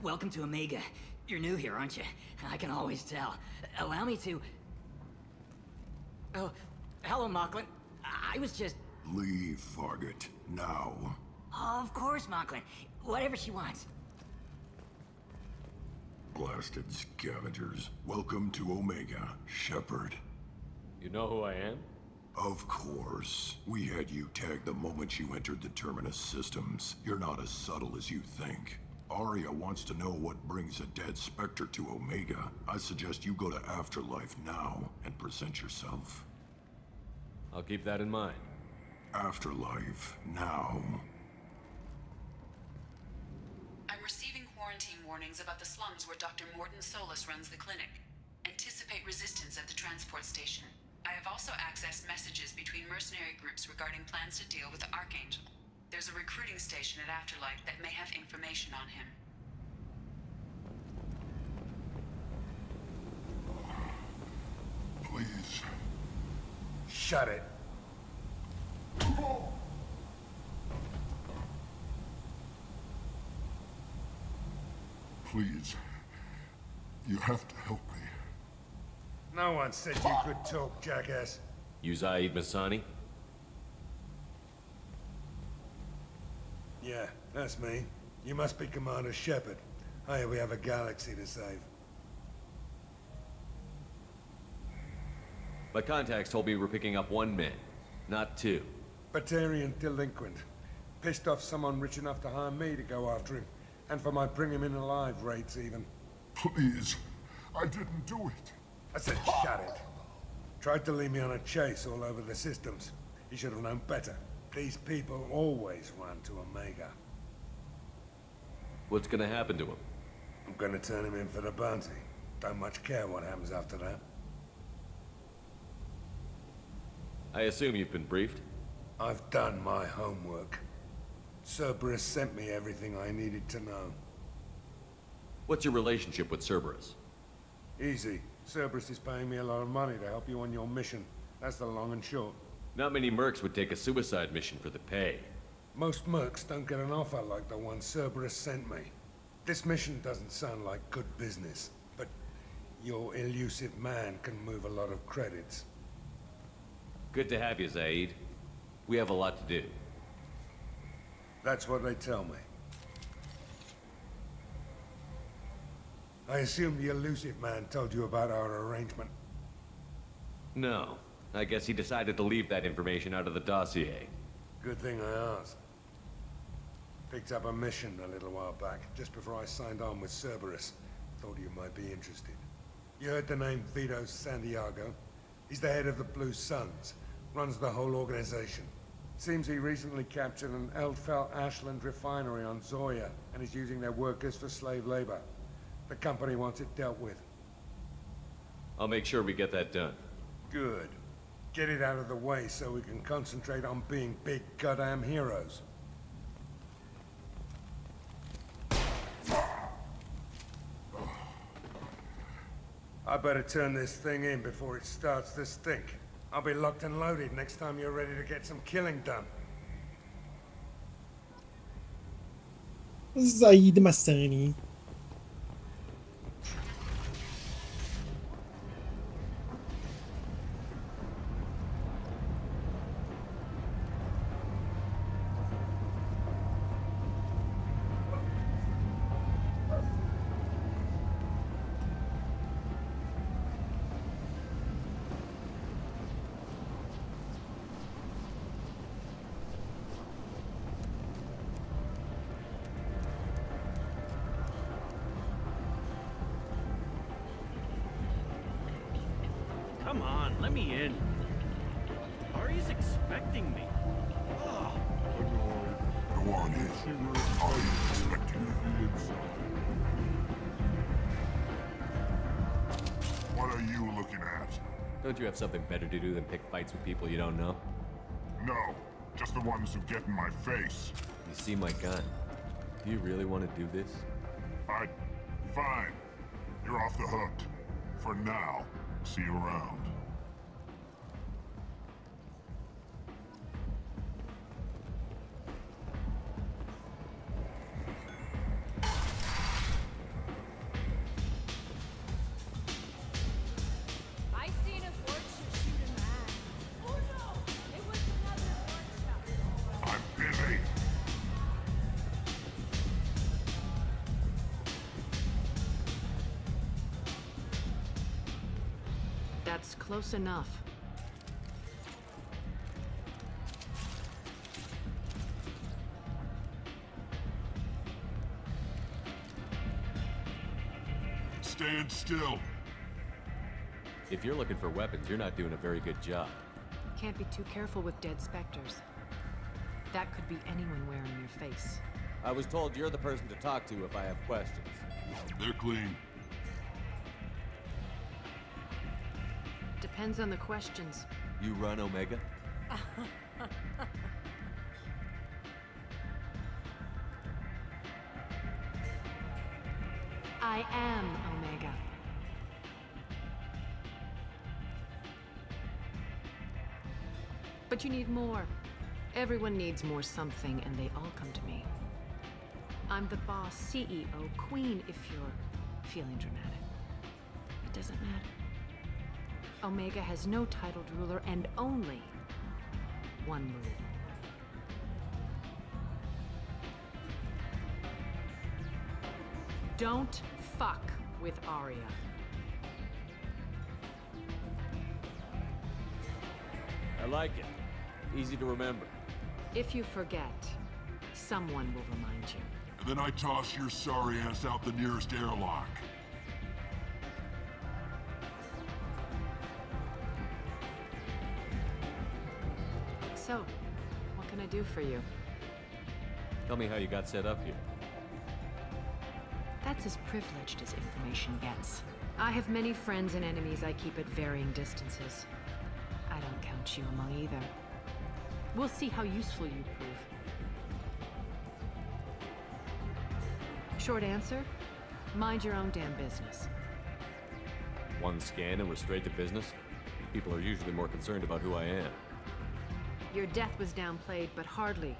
Welcome to Omega. You're new here, aren't you? I can always tell. Allow me to... Oh, hello, Mocklin. I was just... Leave, Fargate. Now. Of course, Mocklin. Whatever she wants. Blasted scavengers. Welcome to Omega, Shepard. You know who I am? Of course. We had you tagged the moment you entered the Terminus systems. You're not as subtle as you think. Arya wants to know what brings a dead Spectre to Omega. I suggest you go to Afterlife now and present yourself. I'll keep that in mind. Afterlife now. I'm receiving quarantine warnings about the slums where Dr. Morton Solus runs the clinic. Anticipate resistance at the transport station. I have also accessed messages between mercenary groups regarding plans to deal with the Archangel. There's a recruiting station at Afterlife that may have information on him. Please. Shut it. Please. You have to help me. No one said you could talk, jackass. You Zaid Masani? Yeah, that's me. You must be Commander Shepard. Hey, we have a galaxy to save. My contacts told me we're picking up 1 man, not 2. Batarian delinquent. Pissed off someone rich enough to hire me to go after him. And for my bring him in alive rates even. Please. I didn't do it. I said shut it. Tried to lead me on a chase all over the systems. He should have known better. These people always run to Omega. What's gonna happen to him? I'm gonna turn him in for the bounty. Don't much care what happens after that. I assume you've been briefed? I've done my homework. Cerberus sent me everything I needed to know. What's your relationship with Cerberus? Easy. Cerberus is paying me a lot of money to help you on your mission. That's the long and short. Not many mercs would take a suicide mission for the pay. Most mercs don't get an offer like the one Cerberus sent me. This mission doesn't sound like good business, but your elusive man can move a lot of credits. Good to have you, Zaid. We have a lot to do. That's what they tell me. I assume the elusive man told you about our arrangement. No. I guess he decided to leave that information out of the dossier. Good thing I asked. Picked up a mission a little while back, just before I signed on with Cerberus. Thought you might be interested. You heard the name Vito Santiago? He's the head of the Blue Suns. Runs the whole organization. Seems he recently captured an Eldfell Ashland refinery on Zoya and is using their workers for slave labor. The company wants it dealt with. I'll make sure we get that done. Good. Get it out of the way so we can concentrate on being big goddamn heroes. I better turn this thing in before it starts to stink. I'll be locked and loaded next time you're ready to get some killing done. Zaid Masani. Come on, let me in. Ari's expecting me. Go on in. Are you expecting you? What are you looking at? Don't you have something better to do than pick fights with people you don't know? No, just the ones who get in my face. You see my gun. Do you really want to do this? Fine. You're off the hook. For now. See you around. I seen a fortune shoot a man. Oh no! It was another workshop. I'm busy. That's close enough. stand still. If you're looking for weapons, you're not doing a very good job. Can't be too careful with dead specters. That could be anyone wearing your face. I was told you're the person to talk to if I have questions. They're clean. Depends on the questions. You run Omega? I am Omega. But you need more. Everyone needs more something, and they all come to me. I'm the boss, CEO, queen, if you're feeling dramatic. It doesn't matter. Omega has no titled ruler and only one rule. Don't fuck with Arya. I like it. Easy to remember. If you forget, someone will remind you. And then I toss your sorry ass out the nearest airlock. So, what can I do for you? Tell me how you got set up here. That's as privileged as information gets. I have many friends and enemies I keep at varying distances. I don't count you among either. We'll see how useful you prove. Short answer, mind your own damn business. One scan and we're straight to business? People are usually more concerned about who I am. Your death was downplayed, but hardly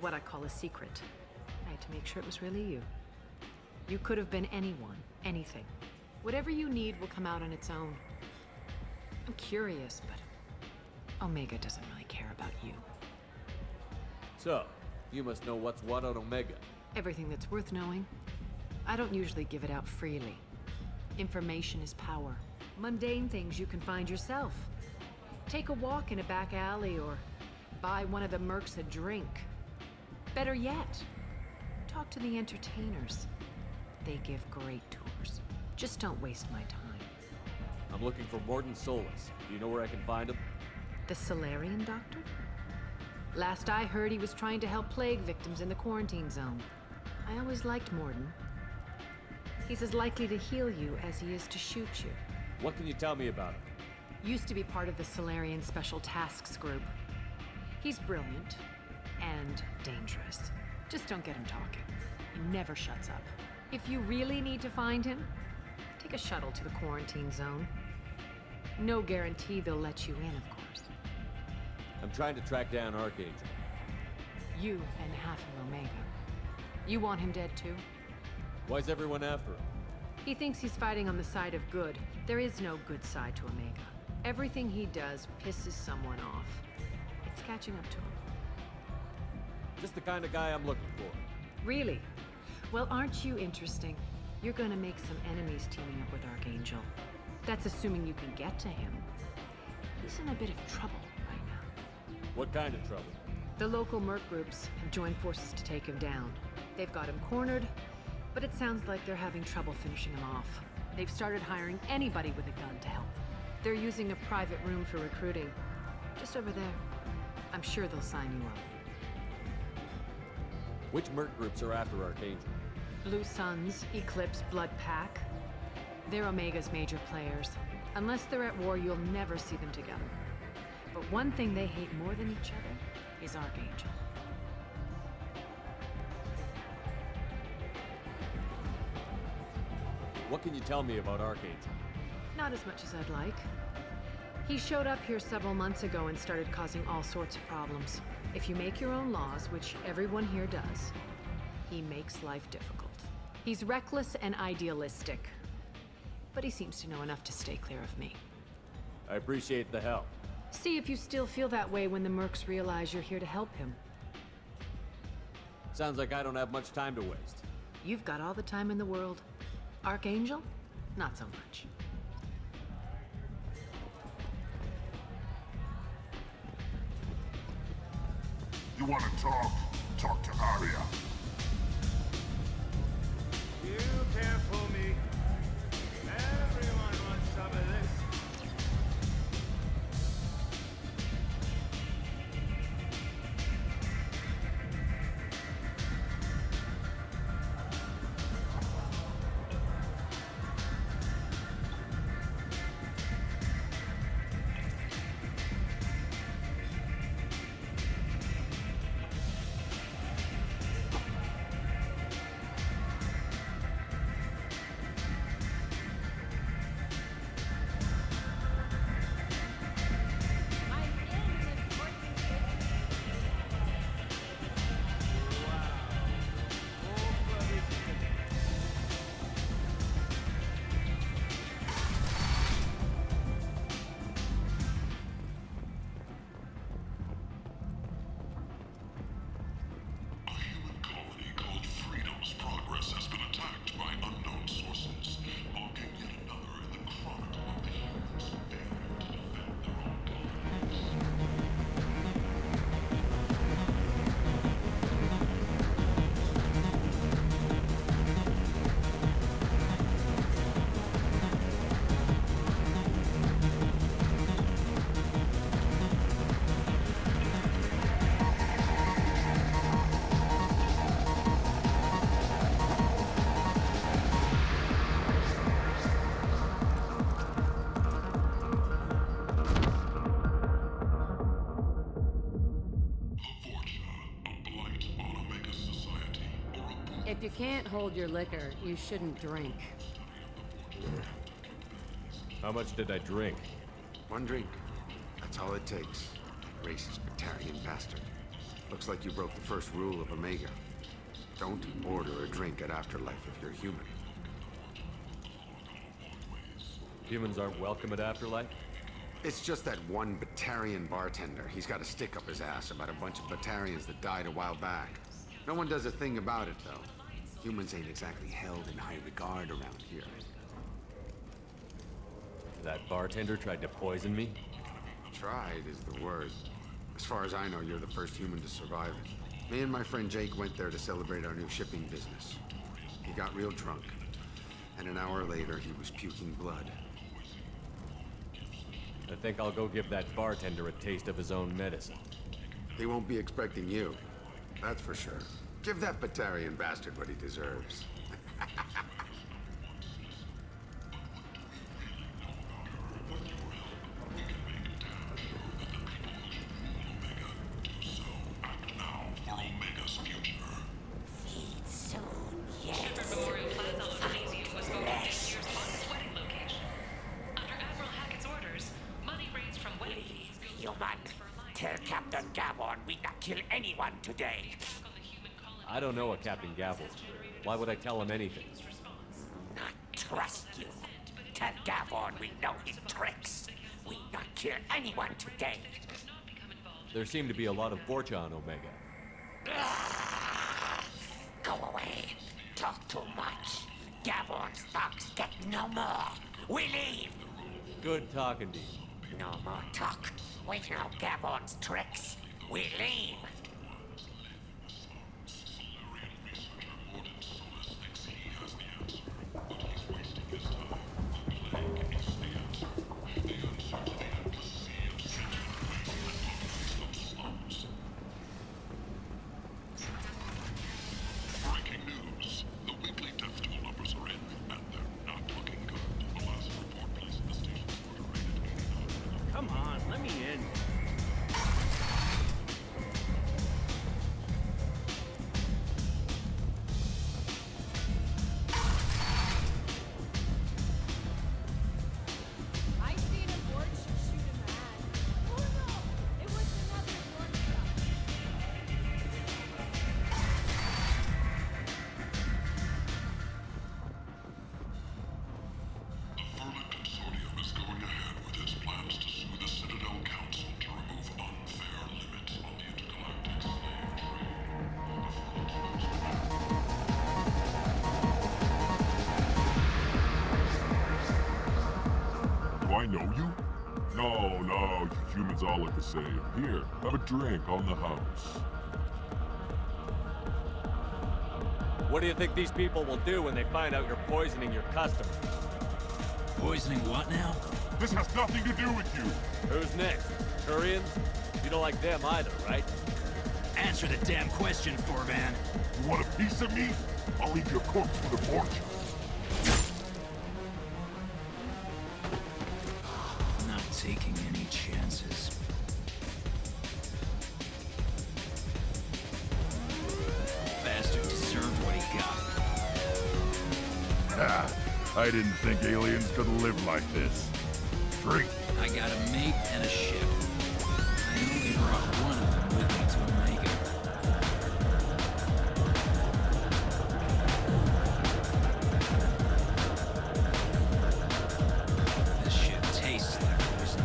what I call a secret. I had to make sure it was really you. You could have been anyone, anything. Whatever you need will come out on its own. I'm curious, but Omega doesn't really care about you. So, you must know what's what on Omega. Everything that's worth knowing. I don't usually give it out freely. Information is power. Mundane things you can find yourself. Take a walk in a back alley or buy one of the mercs a drink. Better yet, talk to the entertainers. They give great tours. Just don't waste my time. I'm looking for Morden Solus. Do you know where I can find him? The Solarian doctor? Last I heard, he was trying to help plague victims in the quarantine zone. I always liked Morden. He's as likely to heal you as he is to shoot you. What can you tell me about him? Used to be part of the Solarian Special Tasks Group. He's brilliant and dangerous. Just don't get him talking. He never shuts up. If you really need to find him, take a shuttle to the quarantine zone. No guarantee they'll let you in, of course. I'm trying to track down Archangel. You and half of Omega. You want him dead too? Why's everyone after him? He thinks he's fighting on the side of good. There is no good side to Omega. Everything he does pisses someone off. It's catching up to him. Just the kind of guy I'm looking for. Really? Well, aren't you interesting? You're gonna make some enemies teaming up with Archangel. That's assuming you can get to him. He's in a bit of trouble right now. What kind of trouble? The local merc groups have joined forces to take him down. They've got him cornered, but it sounds like they're having trouble finishing him off. They've started hiring anybody with a gun to help them. They're using a private room for recruiting. Just over there. I'm sure they'll sign you up. Which merc groups are after Archangel? Blue Suns, Eclipse, Blood Pack. They're Omega's major players. Unless they're at war, you'll never see them together. But one thing they hate more than each other is Archangel. What can you tell me about Archangel? Not as much as I'd like. He showed up here several months ago and started causing all sorts of problems. If you make your own laws, which everyone here does, he makes life difficult. He's reckless and idealistic. But he seems to know enough to stay clear of me. I appreciate the help. See if you still feel that way when the mercs realize you're here to help him. Sounds like I don't have much time to waste. You've got all the time in the world. Archangel? Not so much. You want to talk? Talk to Arya. You care for me. If you can't hold your liquor, you shouldn't drink. How much did I drink? One drink. That's all it takes. Racist Batarian bastard. Looks like you broke the first rule of Omega. Don't order a drink at Afterlife if you're human. Humans aren't welcome at Afterlife? It's just that one Batarian bartender. He's got a stick up his ass about a bunch of Batarians that died a while back. No one does a thing about it, though. Humans ain't exactly held in high regard around here. That bartender tried to poison me? Tried is the word. As far as I know, you're the first human to survive it. Me and my friend Jake went there to celebrate our new shipping business. He got real drunk, and an hour later he was puking blood. I think I'll go give that bartender a taste of his own medicine. He won't be expecting you. That's for sure. Give that Batarian bastard what he deserves. Tell Captain Gavon we not kill anyone today. I don't know a Captain Gavel. Why would I tell him anything? Not trust you. Tell Gavon we know his tricks. We not kill anyone today. There seem to be a lot of Borcha on Omega. Go away. Talk too much. Gavon's thugs get no more. We leave. Good talking to you. No more talk. We know Gavon's tricks. We leave. Breaking news. The weekly death toll numbers are in, and they're not looking good. The last report placed in the station's order rated. Come on, let me in. I seen a warship shoot a man. Oh no! It was another warship. The Vermin Consortium is going ahead with its plans to sue the Citadel Council to remove unfair limits on the intergalactic slave trade. Do I know you? No, you humans all look the same. Here, have a drink on the house. What do you think these people will do when they find out you're poisoning your customers? Poisoning what now? This has nothing to do with you. Who's next? Turians? You don't like them either, right? Answer the damn question, Forvan. You want a piece of me? I'll leave your corpse for the fortune. Not taking any chances. Bastard deserved what he got. Ah, I didn't think aliens could live like this. Drink. I got a mate and a ship. I only brought one of them with me to Omega. This ship tastes like poison.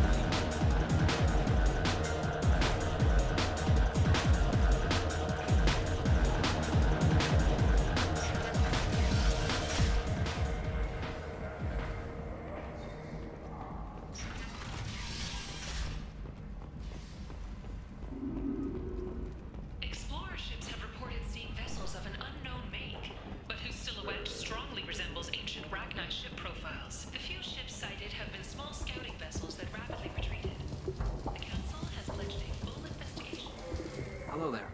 Explorer ships have reported seeing vessels of an unknown make, but whose silhouette strongly resembles ancient Rachni ship profiles. The few ships sighted have been small scouting vessels that rapidly retreated. The Council has alleged a full investigation. Hello there.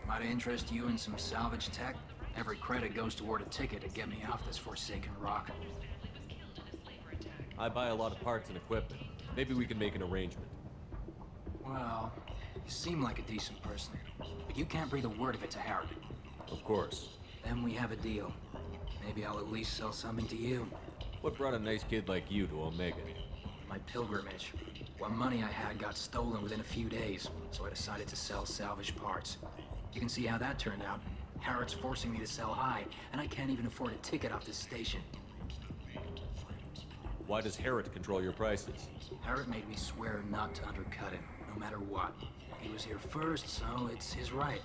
Might I interest you in some salvage tech? Every credit goes toward a ticket to get me off this forsaken rock. I buy a lot of parts and equipment. Maybe we can make an arrangement. Well, you seem like a decent person, but you can't breathe a word of it to Harry. Of course. Then we have a deal. Maybe I'll at least sell something to you. What brought a nice kid like you to Omega? My pilgrimage. What money I had got stolen within a few days, so I decided to sell salvage parts. You can see how that turned out. Harrod's forcing me to sell high, and I can't even afford a ticket off this station. Why does Harrod control your prices? Harrod made me swear not to undercut him, no matter what. He was here first, so it's his right.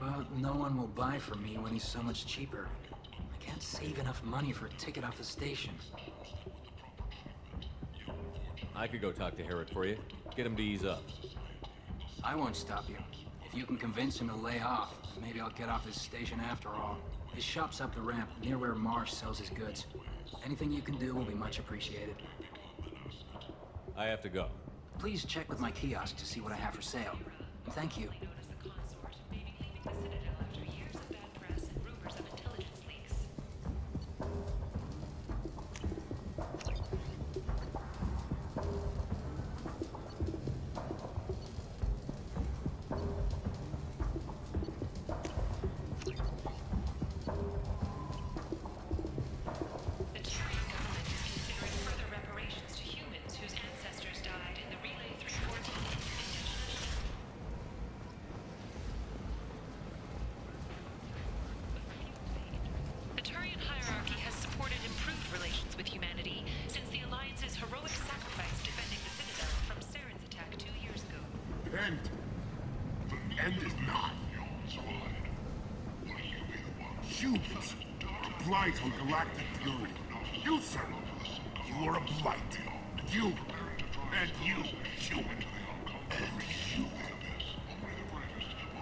But no one will buy from me when he's so much cheaper. I can't save enough money for a ticket off the station. I could go talk to Harrod for you. Get him to ease up. I won't stop you. If you can convince him to lay off, maybe I'll get off this station after all. His shop's up the ramp, near where Marsh sells his goods. Anything you can do will be much appreciated. I have to go. Please check with my kiosk to see what I have for sale. And thank you. End is not. Humans, a blight on galactic purity. You, sir, you are a blight. You, and you, human. And you.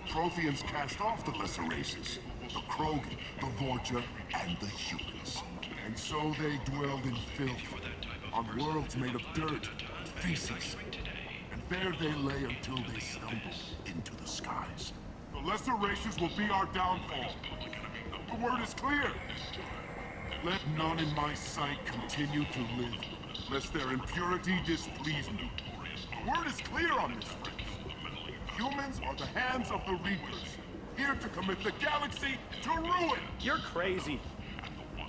Protheans cast off the lesser races. The Krogan, the Vorcha, and the humans. And so they dwelled in filth, on worlds made of dirt, feces. And there they lay until they stumbled into the skies. The lesser races will be our downfall. The word is clear. Let none in my sight continue to live, lest their impurity displease me. The word is clear on this, friends. Humans are the hands of the Reapers, here to commit the galaxy to ruin! You're crazy.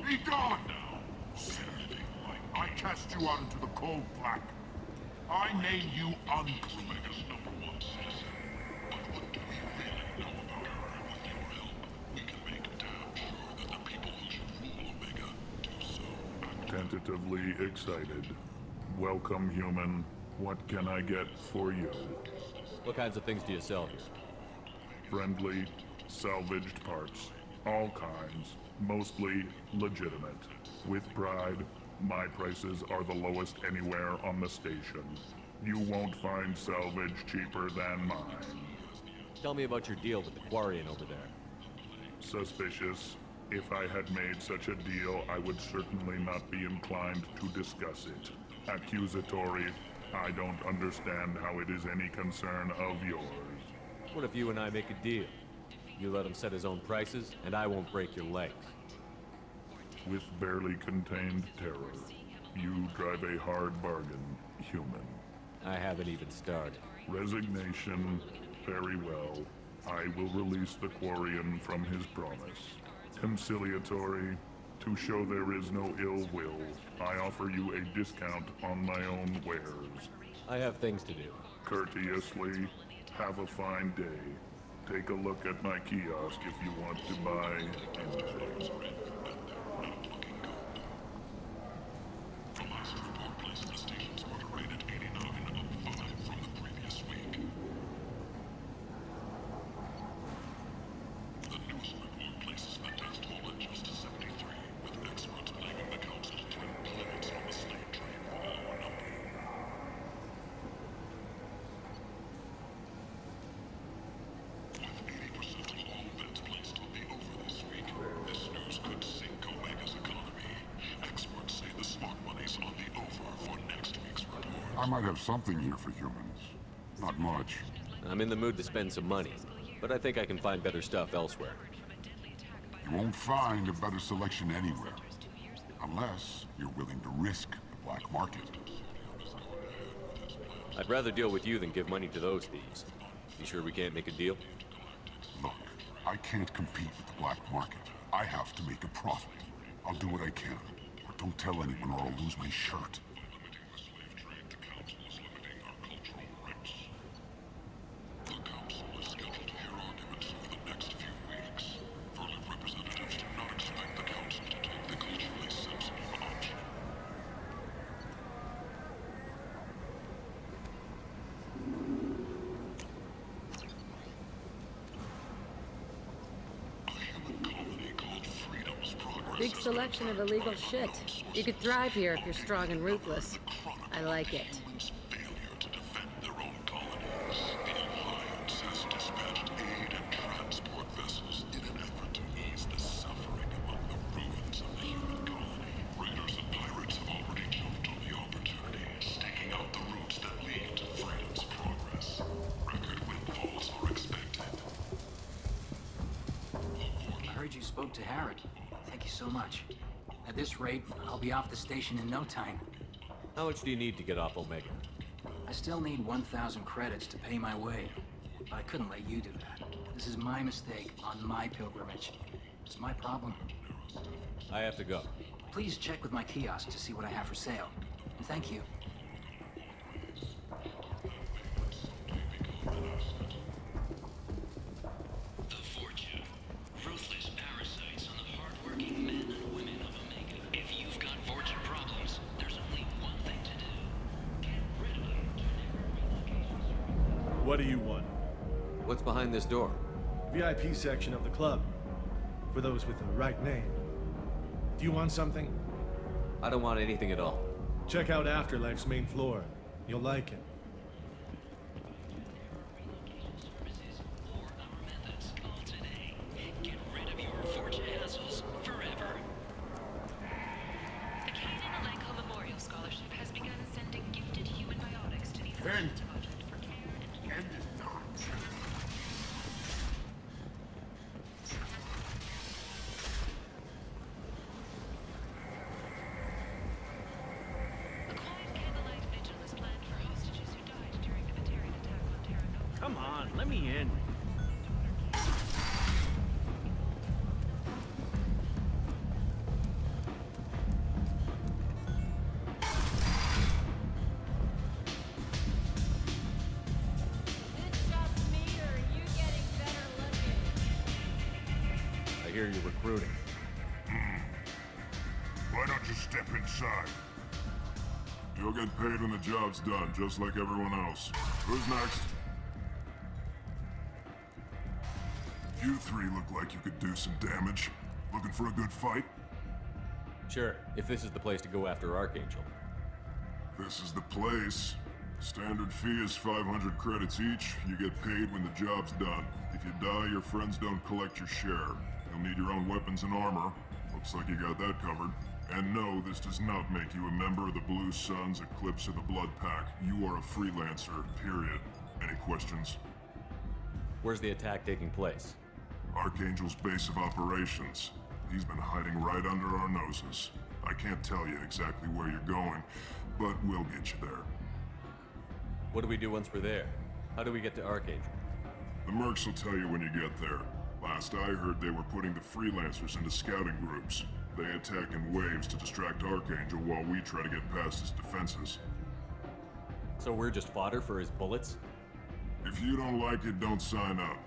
Be gone! Sinner, I cast you out into the cold black. I name you unclean. Tentatively excited. Welcome, human. What can I get for you? What kinds of things do you sell here? Friendly, salvaged parts. All kinds. Mostly legitimate. With pride, my prices are the lowest anywhere on the station. You won't find salvage cheaper than mine. Tell me about your deal with the Quarian over there. Suspicious. If I had made such a deal, I would certainly not be inclined to discuss it. Accusatory. I don't understand how it is any concern of yours. What if you and I make a deal? You let him set his own prices, and I won't break your legs. With barely contained terror, you drive a hard bargain, human. I haven't even started. Resignation. Very well. I will release the Quarian from his promise. Conciliatory. To show there is no ill will, I offer you a discount on my own wares. I have things to do. Courteously. Have a fine day. Take a look at my kiosk if you want to buy anything. I might have something here for humans. Not much. I'm in the mood to spend some money, but I think I can find better stuff elsewhere. You won't find a better selection anywhere. Unless you're willing to risk the black market. I'd rather deal with you than give money to those thieves. You sure we can't make a deal? Look, I can't compete with the black market. I have to make a profit. I'll do what I can. But don't tell anyone or I'll lose my shirt. Big selection of illegal shit. You could thrive here if you're strong and ruthless. I like it. I heard you spoke to Harrod. Thank you so much. At this rate, I'll be off the station in no time. How much do you need to get off Omega? I still need 1,000 credits to pay my way. But I couldn't let you do that. This is my mistake on my pilgrimage. It's my problem. I have to go. Please check with my kiosk to see what I have for sale. And thank you. What do you want? What's behind this door? VIP section of the club. For those with the right name. Do you want something? I don't want anything at all. Check out Afterlife's main floor. You'll like it. Come on, let me in. I hear you're recruiting. Why don't you step inside? You'll get paid when the job's done, just like everyone else. Who's next? You three look like you could do some damage. Looking for a good fight? Sure, if this is the place to go after Archangel. This is the place. Standard fee is 500 credits each. You get paid when the job's done. If you die, your friends don't collect your share. You'll need your own weapons and armor. Looks like you got that covered. And no, this does not make you a member of the Blue Suns, Eclipse, or the Blood Pack. You are a freelancer, period. Any questions? Where's the attack taking place? Archangel's base of operations. He's been hiding right under our noses. I can't tell you exactly where you're going, but we'll get you there. What do we do once we're there? How do we get to Archangel? The mercs will tell you when you get there. Last I heard, they were putting the freelancers into scouting groups. They attack in waves to distract Archangel while we try to get past his defenses. So we're just fodder for his bullets? If you don't like it, don't sign up.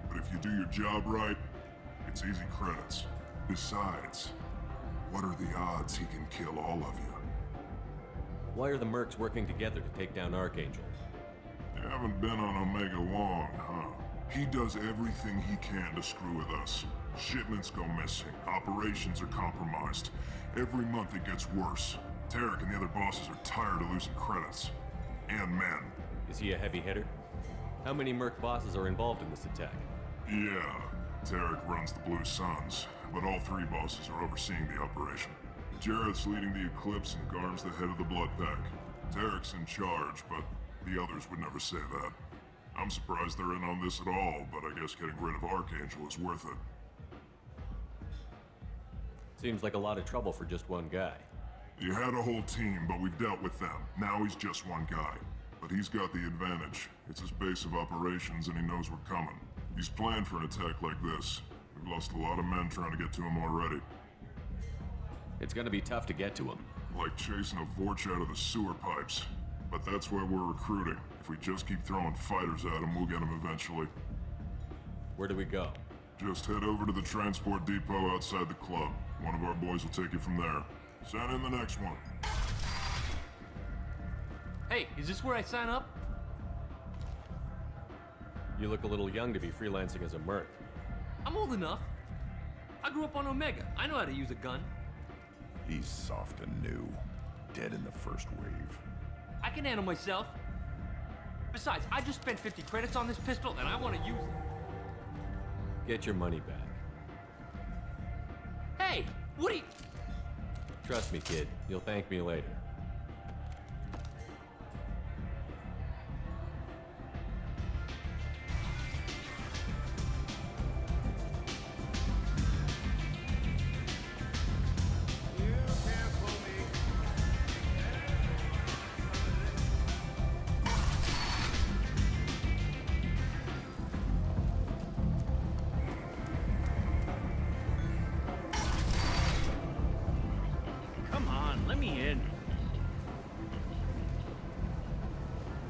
But if you do your job right, it's easy credits. Besides, what are the odds he can kill all of you? Why are the mercs working together to take down Archangel? You haven't been on Omega long, huh? He does everything he can to screw with us. Shipments go missing, operations are compromised. Every month it gets worse. Tarek and the other bosses are tired of losing credits. And men. Is he a heavy hitter? How many merc bosses are involved in this attack? Yeah, Tarek runs the Blue Suns, but all three bosses are overseeing the operation. Jarrett's leading the Eclipse and Garm's the head of the Blood Pack. Tarek's in charge, but the others would never say that. I'm surprised they're in on this at all, but I guess getting rid of Archangel is worth it. Seems like a lot of trouble for just one guy. You had a whole team, but we've dealt with them. Now he's just one guy. But he's got the advantage. It's his base of operations and he knows we're coming. He's planned for an attack like this. We've lost a lot of men trying to get to him already. It's gonna be tough to get to him. Like chasing a Vorch out of the sewer pipes. But that's why we're recruiting. If we just keep throwing fighters at him, we'll get him eventually. Where do we go? Just head over to the transport depot outside the club. One of our boys will take you from there. Send in the next one. Hey, is this where I sign up? You look a little young to be freelancing as a merc. I'm old enough. I grew up on Omega. I know how to use a gun. He's soft and new. Dead in the first wave. I can handle myself. Besides, I just spent 50 credits on this pistol and I want to use it. Get your money back. Hey, what are you... Trust me, kid. You'll thank me later.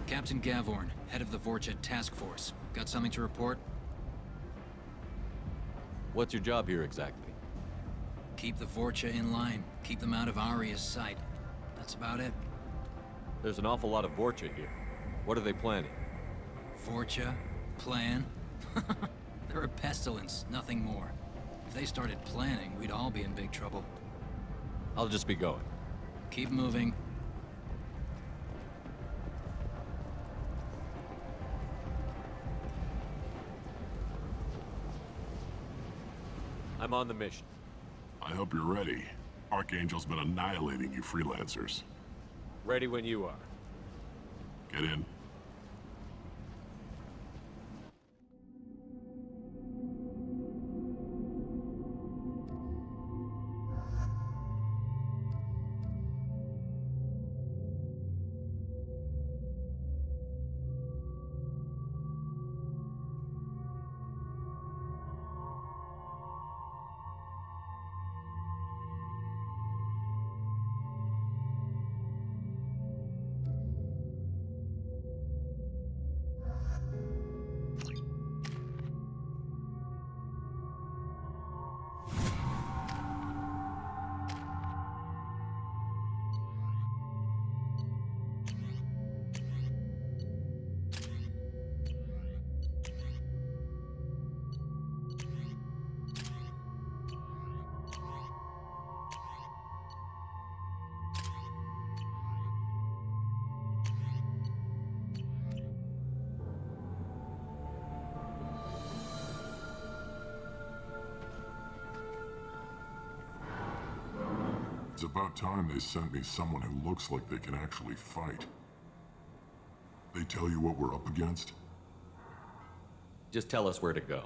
Captain Gavorn, head of the Vorchet Task Force. Got something to report? What's your job here exactly? Keep the Vorcha in line. Keep them out of Aria's sight. That's about it. There's an awful lot of Vorcha here. What are they planning? Vorcha? Plan? They're a pestilence, nothing more. If they started planning, we'd all be in big trouble. I'll just be going. Keep moving. I'm on the mission. I hope you're ready. Archangel's been annihilating you freelancers. Ready when you are. Get in. It's about time they sent me someone who looks like they can actually fight. They tell you what we're up against? Just tell us where to go.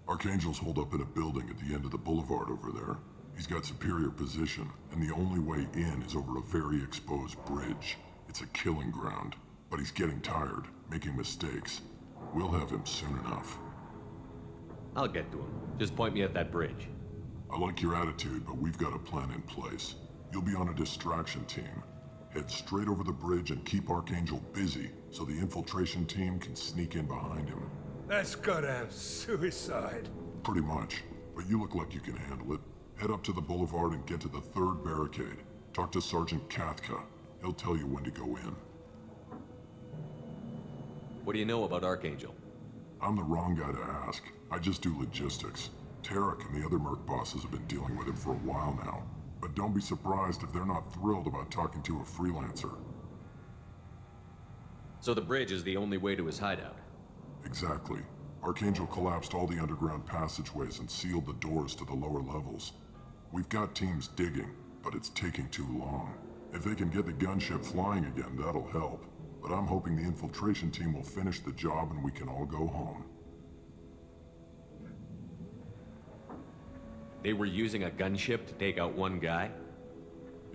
Archangel's holed up in a building at the end of the boulevard over there. He's got superior position, and the only way in is over a very exposed bridge. It's a killing ground, but he's getting tired, making mistakes. We'll have him soon enough. I'll get to him. Just point me at that bridge. I like your attitude, but we've got a plan in place. You'll be on a distraction team. Head straight over the bridge and keep Archangel busy so the infiltration team can sneak in behind him. That's goddamn suicide. Pretty much, but you look like you can handle it. Head up to the boulevard and get to the third barricade. Talk to Sergeant Kathka. He'll tell you when to go in. What do you know about Archangel? I'm the wrong guy to ask. I just do logistics. Tarek and the other merc bosses have been dealing with him for a while now. But don't be surprised if they're not thrilled about talking to a freelancer. So the bridge is the only way to his hideout? Exactly. Archangel collapsed all the underground passageways and sealed the doors to the lower levels. We've got teams digging, but it's taking too long. If they can get the gunship flying again, that'll help. But I'm hoping the infiltration team will finish the job and we can all go home. They were using a gunship to take out one guy?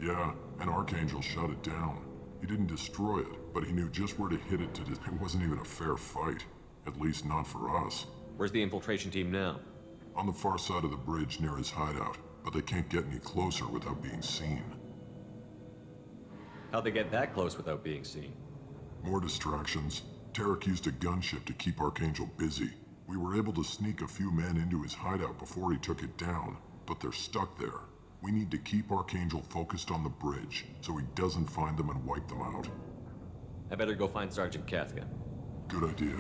Yeah, and Archangel shut it down. He didn't destroy it, but he knew just where to hit it It wasn't even a fair fight. At least not for us. Where's the infiltration team now? On the far side of the bridge near his hideout, but they can't get any closer without being seen. How'd they get that close without being seen? More distractions. Tarek used a gunship to keep Archangel busy. We were able to sneak a few men into his hideout before he took it down, but they're stuck there. We need to keep Archangel focused on the bridge, so he doesn't find them and wipe them out. I better go find Sergeant Kafka. Good idea.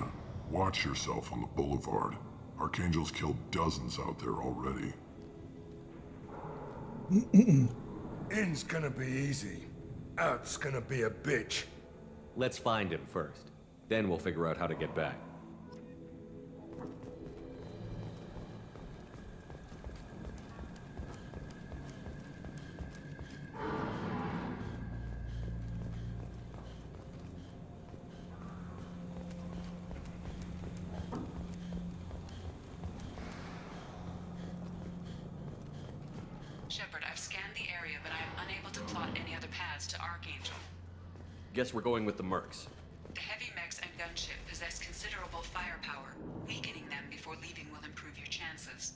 Watch yourself on the boulevard. Archangel's killed dozens out there already. In's gonna be easy. Out's gonna be a bitch. Let's find him first. Then we'll figure out how to get back. Shepard, I've scanned the area, but I am unable to plot any other paths to Archangel. Guess we're going with the Mercs. The heavy mechs and gunship possess considerable firepower. Weakening them before leaving will improve your chances.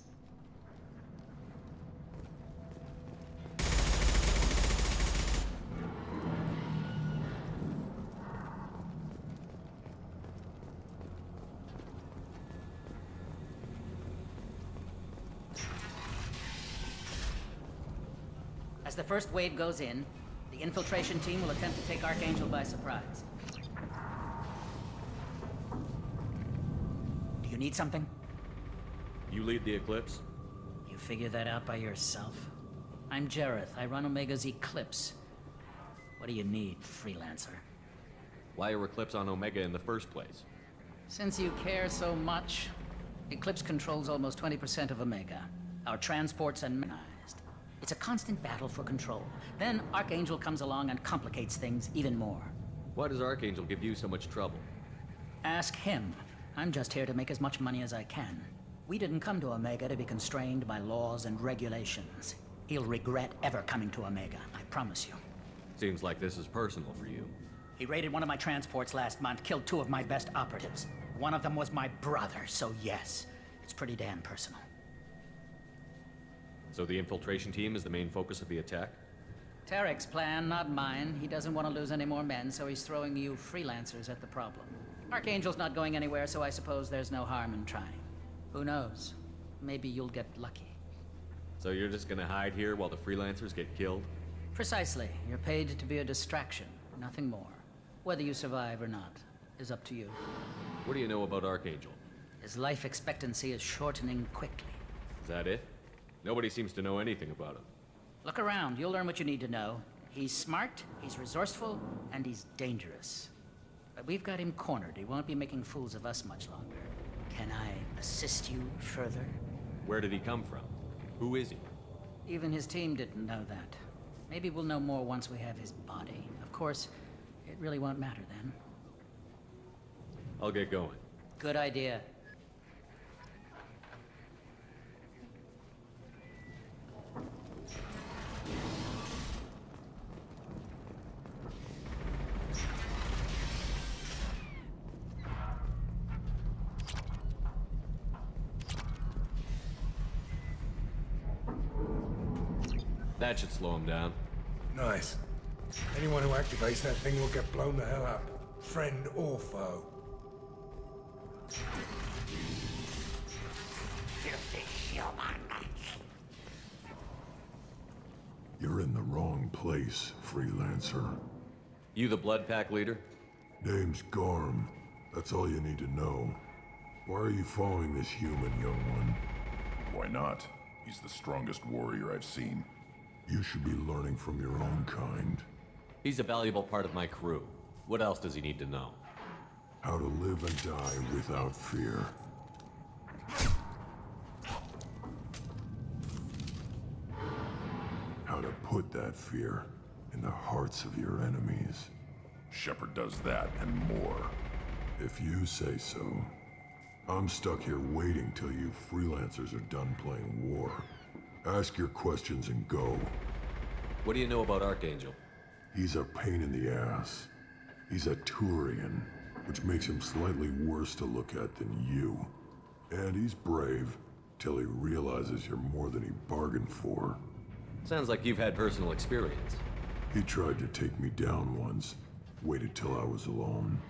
As the first wave goes in, the infiltration team will attempt to take Archangel by surprise. Do you need something? You lead the Eclipse? You figure that out by yourself? I'm Jareth. I run Omega's Eclipse. What do you need, freelancer? Why are Eclipse on Omega in the first place? Since you care so much, Eclipse controls almost 20% of Omega. Our transports are minimized. It's a constant battle for control. Then Archangel comes along and complicates things even more. Why does Archangel give you so much trouble? Ask him. I'm just here to make as much money as I can. We didn't come to Omega to be constrained by laws and regulations. He'll regret ever coming to Omega, I promise you. Seems like this is personal for you. He raided one of my transports last month, killed 2 of my best operatives. One of them was my brother, so yes, it's pretty damn personal. So the infiltration team is the main focus of the attack? Tarek's plan, not mine. He doesn't want to lose any more men, so he's throwing you freelancers at the problem. Archangel's not going anywhere, so I suppose there's no harm in trying. Who knows? Maybe you'll get lucky. So you're just gonna hide here while the freelancers get killed? Precisely. You're paid to be a distraction, nothing more. Whether you survive or not is up to you. What do you know about Archangel? His life expectancy is shortening quickly. Is that it? Nobody seems to know anything about him. Look around, you'll learn what you need to know. He's smart, he's resourceful, and he's dangerous. But we've got him cornered. He won't be making fools of us much longer. Can I assist you further? Where did he come from? Who is he? Even his team didn't know that. Maybe we'll know more once we have his body. Of course, it really won't matter then. I'll get going. Good idea. That should slow him down. Nice. Anyone who activates that thing will get blown the hell up. Friend or foe. Filthy human. You're in the wrong place, freelancer. You the Blood Pack leader? Name's Garm. That's all you need to know. Why are you following this human, young one? Why not? He's the strongest warrior I've seen. You should be learning from your own kind. He's a valuable part of my crew. What else does he need to know? How to live and die without fear. How to put that fear in the hearts of your enemies. Shepard does that and more. If you say so. I'm stuck here waiting till you freelancers are done playing war. Ask your questions and go. What do you know about Archangel? He's a pain in the ass. He's a Turian, which makes him slightly worse to look at than you. And he's brave. till he realizes you're more than he bargained for. Sounds like you've had personal experience. He tried to take me down once, waited till I was alone.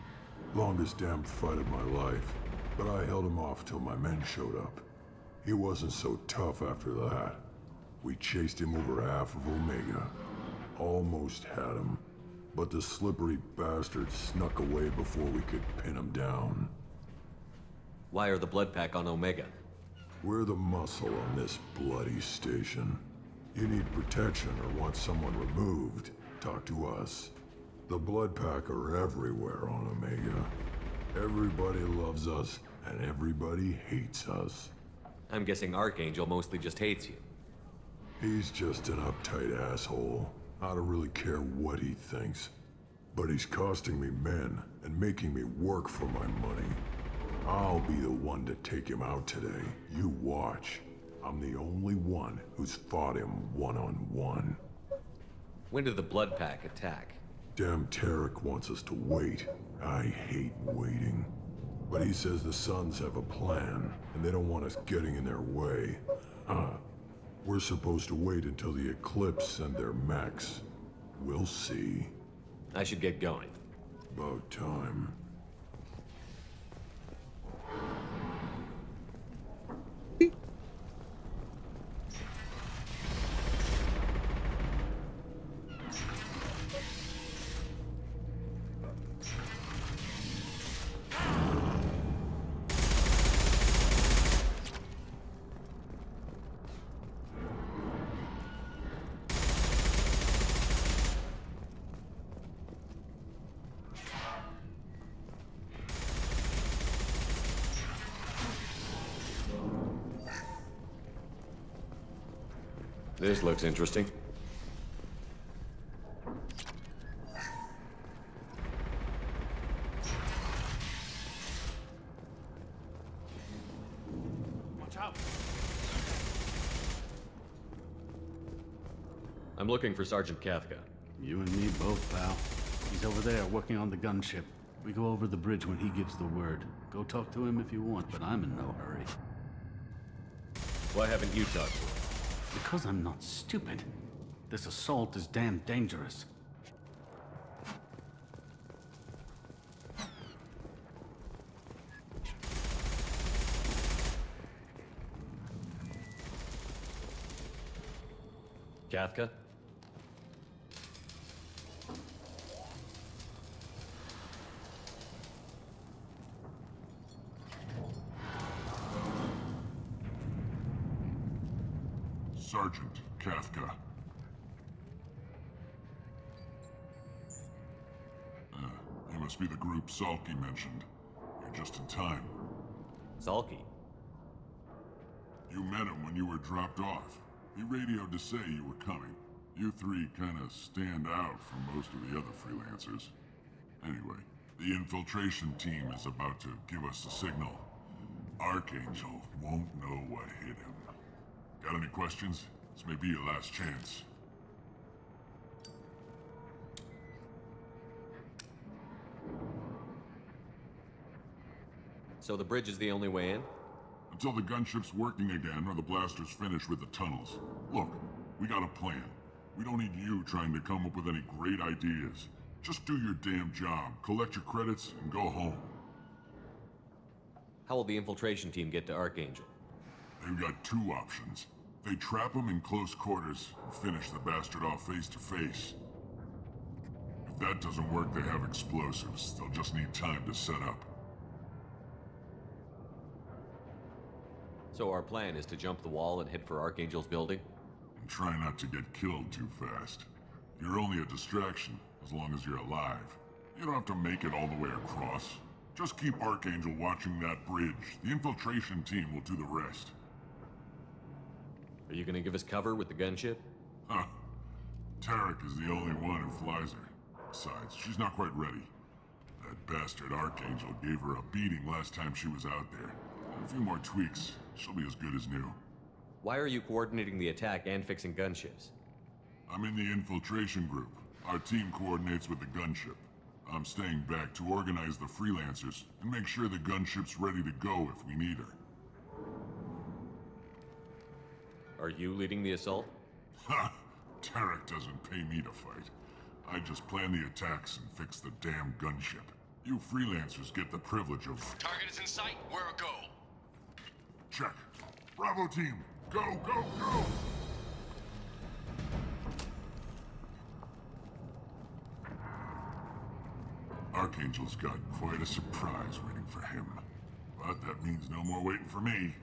Longest damn fight of my life, but I held him off till my men showed up. He wasn't so tough after that. We chased him over half of Omega. Almost had him, but the slippery bastard snuck away before we could pin him down. Why are the Blood Pack on Omega? We're the muscle on this bloody station. You need protection or want someone removed, talk to us. The Blood Pack are everywhere on Omega. Everybody loves us, and everybody hates us. I'm guessing Archangel mostly just hates you. He's just an uptight asshole. I don't really care what he thinks. But he's costing me men and making me work for my money. I'll be the one to take him out today. You watch. I'm the only one who's fought him one-on-one. When did the Blood Pack attack? Damn Tarek wants us to wait. I hate waiting. But he says the Suns have a plan, and they don't want us getting in their way. We're supposed to wait until the Eclipse send their mechs. We'll see. I should get going. About time. This looks interesting. Watch out. I'm looking for Sergeant Kafka. You and me both, pal. He's over there working on the gunship. We go over the bridge when he gives the word. Go talk to him if you want, but I'm in no hurry. Why haven't you talked to him? Because I'm not stupid. This assault is damn dangerous. Kafka? Sergeant Kafka. You must be the group Salky mentioned. You're just in time. Salky? You met him when you were dropped off. He radioed to say you were coming. You three kind of stand out from most of the other freelancers. Anyway, the infiltration team is about to give us a signal. Archangel won't know what hit him. Got any questions? This may be your last chance. So the bridge is the only way in? Until the gunship's working again or the blasters finish with the tunnels. Look, we got a plan. We don't need you trying to come up with any great ideas. Just do your damn job, collect your credits, and go home. How will the infiltration team get to Archangel? They've got two options. They trap him in close quarters and finish the bastard off face to face. If that doesn't work, they have explosives. They'll just need time to set up. So our plan is to jump the wall and head for Archangel's building? And try not to get killed too fast. You're only a distraction, as long as you're alive. You don't have to make it all the way across. Just keep Archangel watching that bridge. The infiltration team will do the rest. Are you gonna give us cover with the gunship? Huh. Tarek is the only one who flies her. Besides, she's not quite ready. That bastard Archangel gave her a beating last time she was out there. A few more tweaks, she'll be as good as new. Why are you coordinating the attack and fixing gunships? I'm in the infiltration group. Our team coordinates with the gunship. I'm staying back to organize the freelancers and make sure the gunship's ready to go if we need her. Are you leading the assault? Ha! Tarek doesn't pay me to fight. I just plan the attacks and fix the damn gunship. You freelancers get the privilege of... Target is in sight. Where a go? Check. Bravo team, go, go, go! Archangel's got quite a surprise waiting for him. But that means no more waiting for me.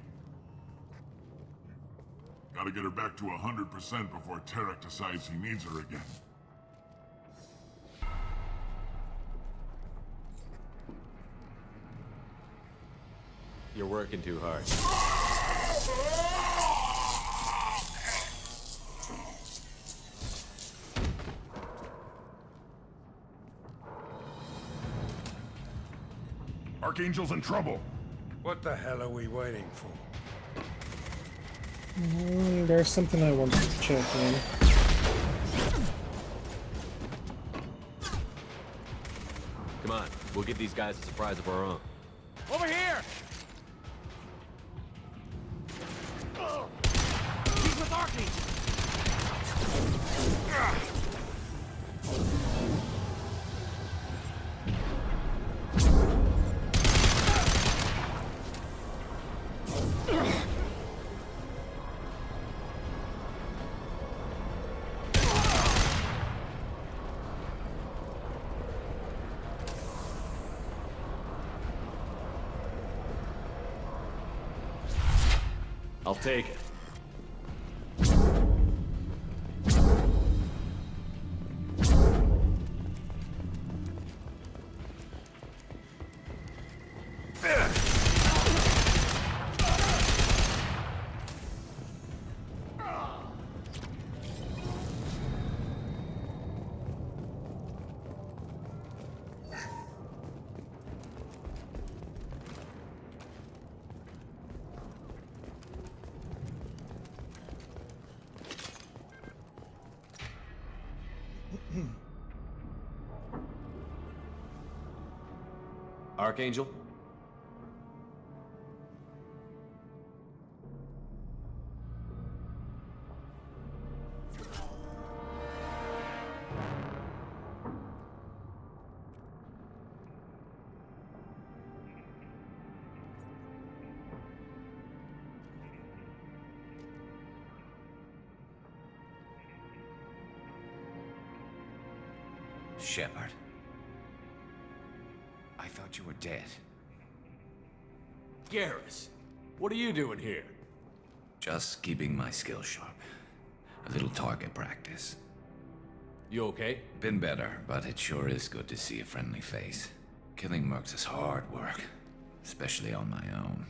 Gotta get her back to 100% before Tarek decides he needs her again. You're working too hard. Archangel's in trouble. What the hell are we waiting for? There's something I want to check in. Come on, we'll give these guys a surprise of our own. Over here! He's with Archangel! I'll take it. Archangel? Shepard. I thought you were dead. Garrus, what are you doing here? Just keeping my skills sharp. A little target practice. You okay? Been better, but it sure is good to see a friendly face. Killing mercs is hard work, especially on my own.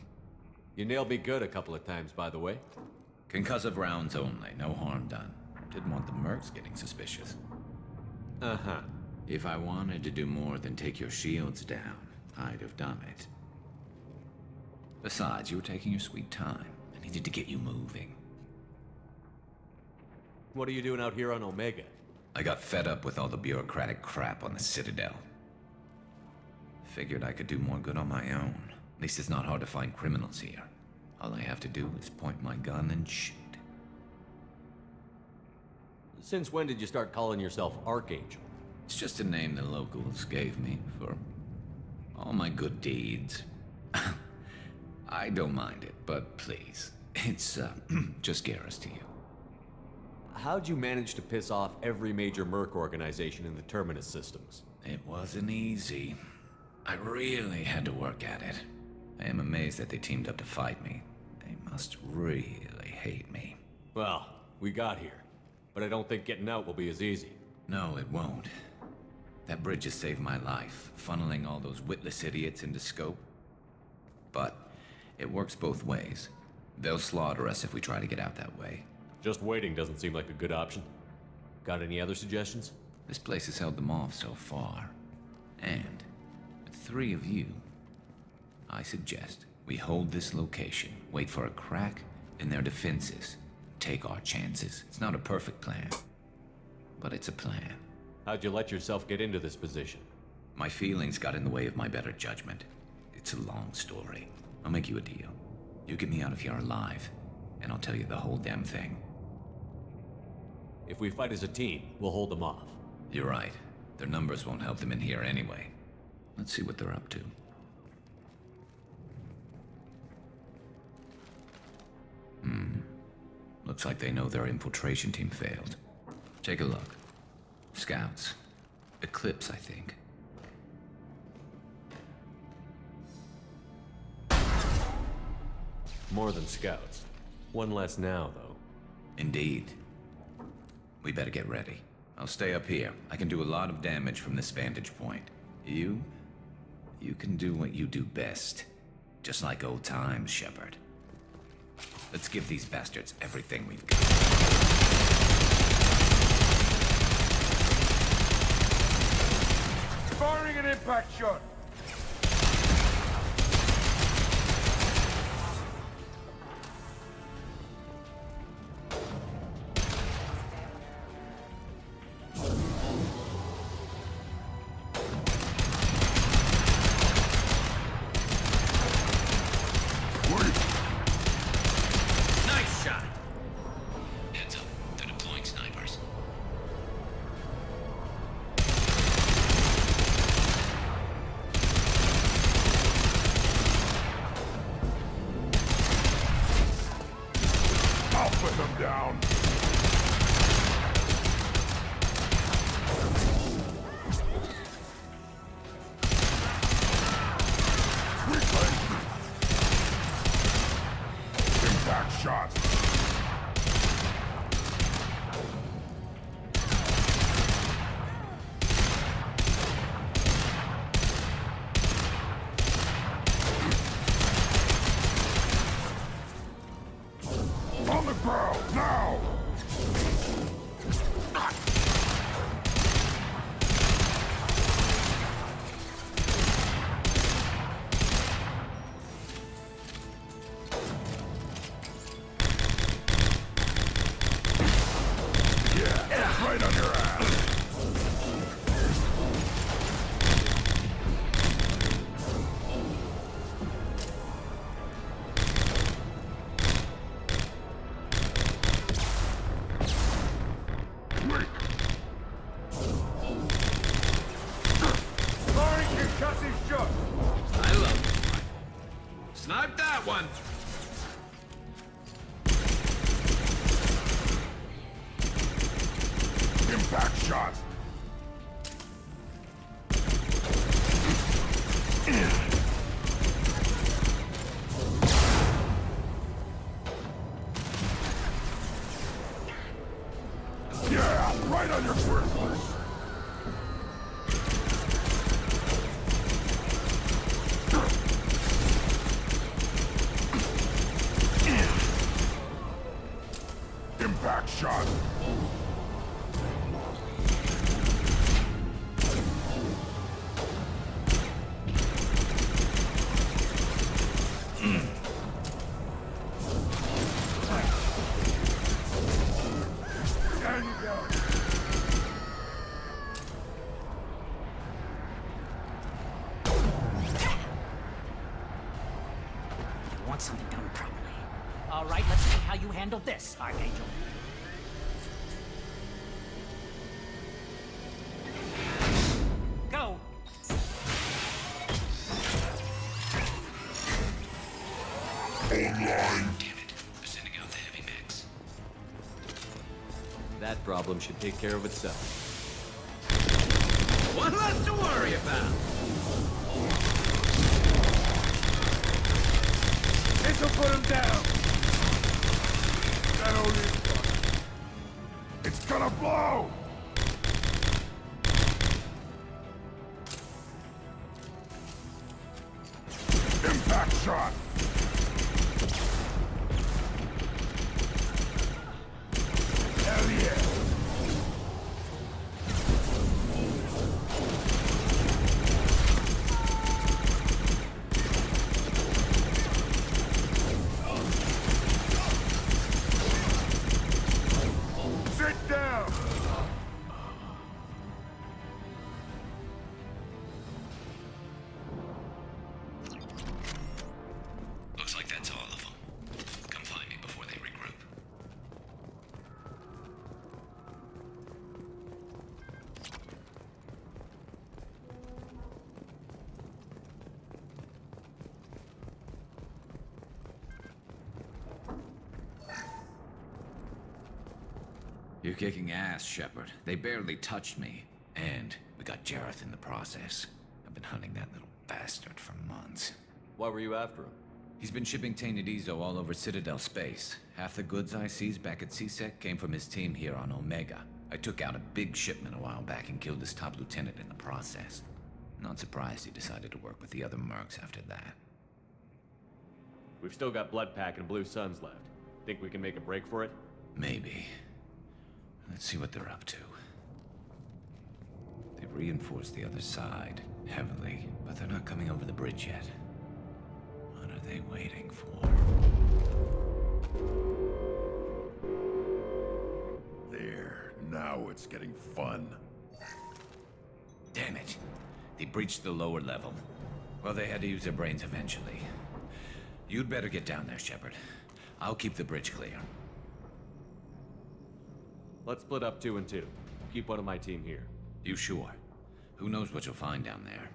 You nailed me good a couple of times, by the way. Concussive rounds only, no harm done. Didn't want the mercs getting suspicious. Uh-huh. If I wanted to do more than take your shields down, I'd have done it. Besides, you were taking your sweet time. I needed to get you moving. What are you doing out here on Omega? I got fed up with all the bureaucratic crap on the Citadel. Figured I could do more good on my own. At least it's not hard to find criminals here. All I have to do is point my gun and shoot. Since when did you start calling yourself Archangel? It's just a name the locals gave me for all my good deeds. I don't mind it, but please, it's just Garrus to you. How'd you manage to piss off every major merc organization in the Terminus systems? It wasn't easy. I really had to work at it. I am amazed that they teamed up to fight me. They must really hate me. Well, we got here, but I don't think getting out will be as easy. No, it won't. That bridge has saved my life, funneling all those witless idiots into scope. But it works both ways. They'll slaughter us if we try to get out that way. Just waiting doesn't seem like a good option. Got any other suggestions? This place has held them off so far. And with 3 of you, I suggest we hold this location, wait for a crack in their defenses, take our chances. It's not a perfect plan, but it's a plan. How'd you let yourself get into this position? My feelings got in the way of my better judgment. It's a long story. I'll make you a deal. You get me out of here alive, and I'll tell you the whole damn thing. If we fight as a team, we'll hold them off. You're right. Their numbers won't help them in here anyway. Let's see what they're up to. Looks like they know their infiltration team failed. Take a look. Scouts. Eclipse, I think. More than scouts. One less now, though. Indeed. We better get ready. I'll stay up here. I can do a lot of damage from this vantage point. You can do what you do best. Just like old times, Shepard. Let's give these bastards everything we've got. Firing an impact shot! Nice shot! Heads up, they're deploying snipers. I'll put them down. Impact shot. On the ground, now! Yeah, right on your ass. Wait. Firing concussive shot! I love it. Snipe that one! Impact shot. Yeah, right on your worthless. Impact shot. There you go. You want something done properly. All right, let's see how you handle this, Archangel. Go! Online. Damn it. They're sending out the heavy mix. That problem should take care of itself. One less to worry about! This'll put him down! That only is one. It's gonna blow! Impact shot! Hell yeah! Sit down! You're kicking ass, Shepard. They barely touched me. And we got Jareth in the process. I've been hunting that little bastard for months. Why were you after him? He's been shipping tainted Ezo all over Citadel space. Half the goods I seized back at CSEC came from his team here on Omega. I took out a big shipment a while back and killed his top lieutenant in the process. Not surprised he decided to work with the other mercs after that. We've still got Bloodpack and Blue Suns left. Think we can make a break for it? Maybe. Let's see what they're up to. They've reinforced the other side, heavily, but they're not coming over the bridge yet. What are they waiting for? There, now it's getting fun. Damn it. They breached the lower level. Well, they had to use their brains eventually. You'd better get down there, Shepard. I'll keep the bridge clear. Let's split up 2 and 2. Keep one of my team here. You sure? Who knows what you'll find down there?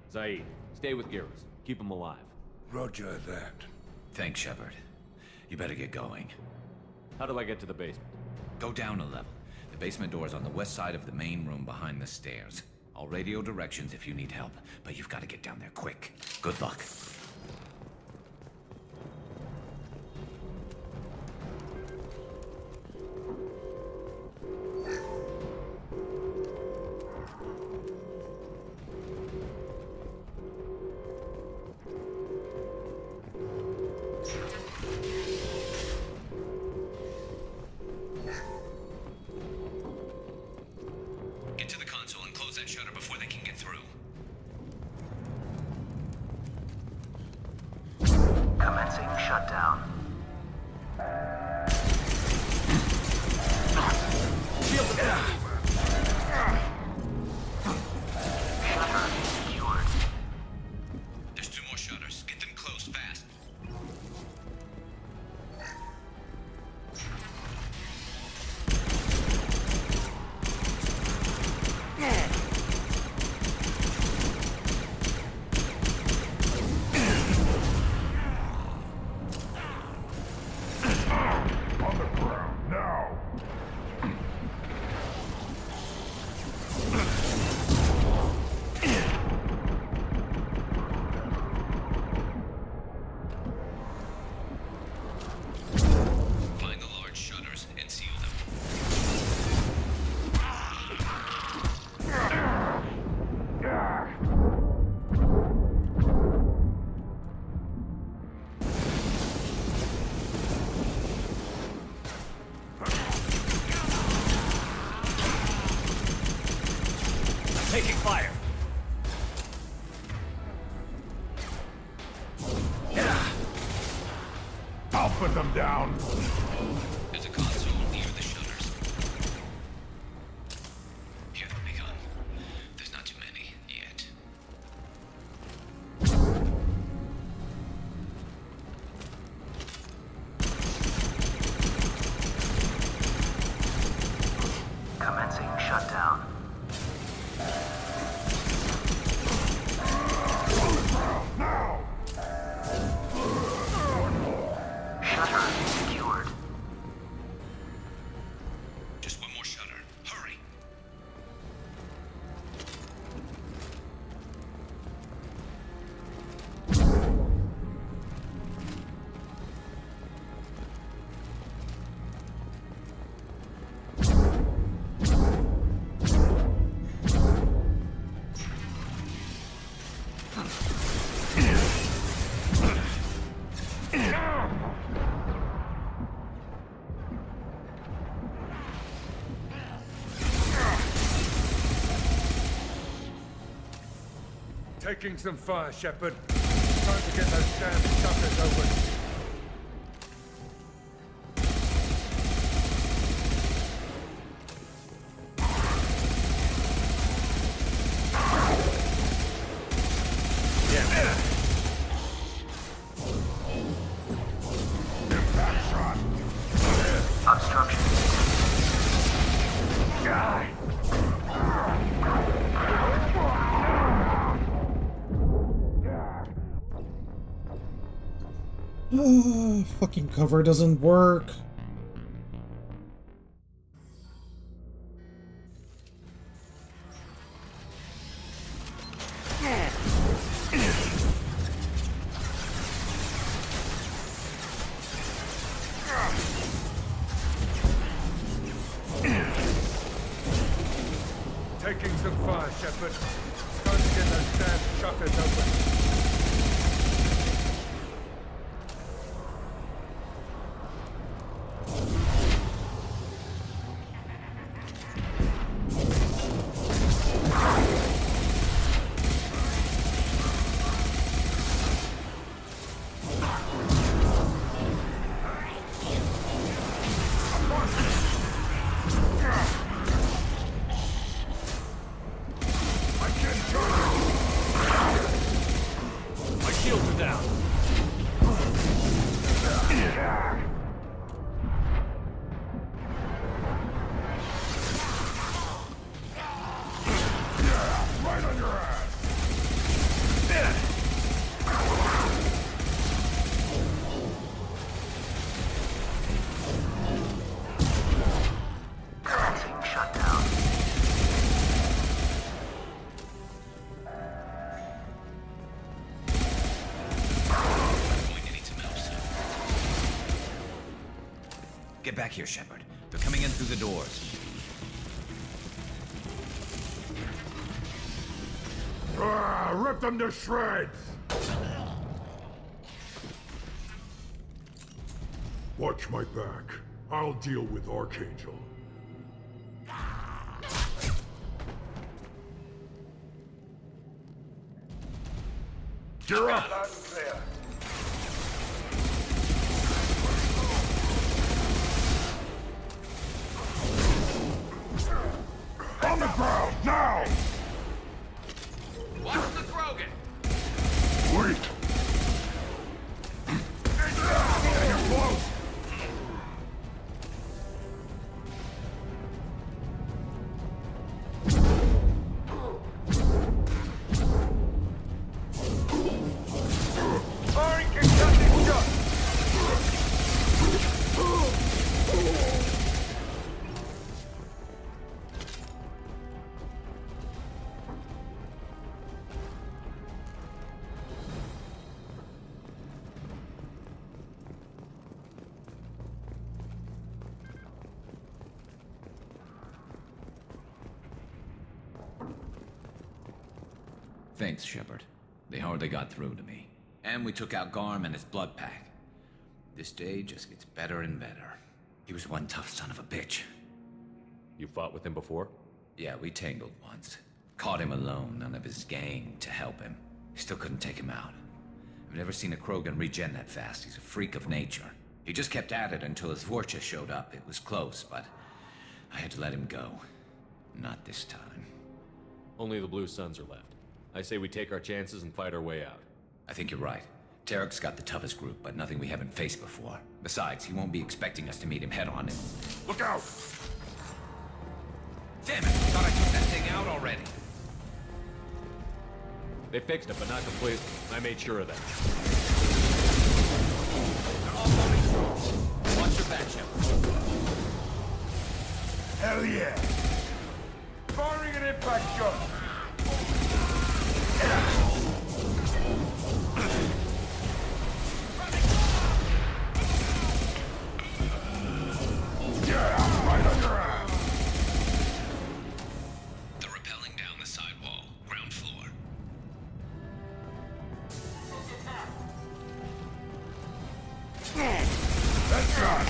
Zaid, stay with Garrus. Keep him alive. Roger that. Thanks, Shepard. You better get going. How do I get to the basement? Go down a level. The basement door's on the west side of the main room behind the stairs. I'll radio directions if you need help, but you've got to get down there quick. Good luck. Get to the console and close that shutter before they can get through. Commencing shutdown. Shutter secured. There's 2 more shutters. Get them closed fast. On the ground, now! Find the large shutters and seal them. Taking fire. I'll put them down! There's a console near the shutters. Here they've begun. There's not too many yet. Commencing shutdown. Now! Shutter secured. Just 1 more shutter. Hurry! Taking some fire, Shepard. Time to get those damn shutters open. Impact shot! Obstruction. Fucking cover doesn't work. taking some fire, Shepard. Time to get those damn shutters open. Get back here, Shepard. They're coming in through the doors. Rip them to shreds! Watch my back. I'll deal with Archangel. You're up! Loud and clear. On the ground, now! Watch the Krogan! Wait! You're close! Firing concussive shot! Thanks, Shepard. They hardly got through to me. And we took out Garm and his blood pack. This day just gets better and better. He was one tough son of a bitch. You fought with him before? Yeah, we tangled once. Caught him alone, none of his gang to help him. Still couldn't take him out. I've never seen a Krogan regen that fast. He's a freak of nature. He just kept at it until his Vorcha showed up. It was close, but I had to let him go. Not this time. Only the Blue Suns are left. I say we take our chances and fight our way out. I think you're right. Tarek's got the toughest group, but nothing we haven't faced before. Besides, he won't be expecting us to meet him head-on. Look out! Damn it! I thought I took that thing out already. They fixed it, but not completely. I made sure of that. They're all coming through. Watch your back, Shepard. Hell yeah! Firing an impact shot! Yeah, right on your ass! They're rappelling down the side wall, ground floor. That's right!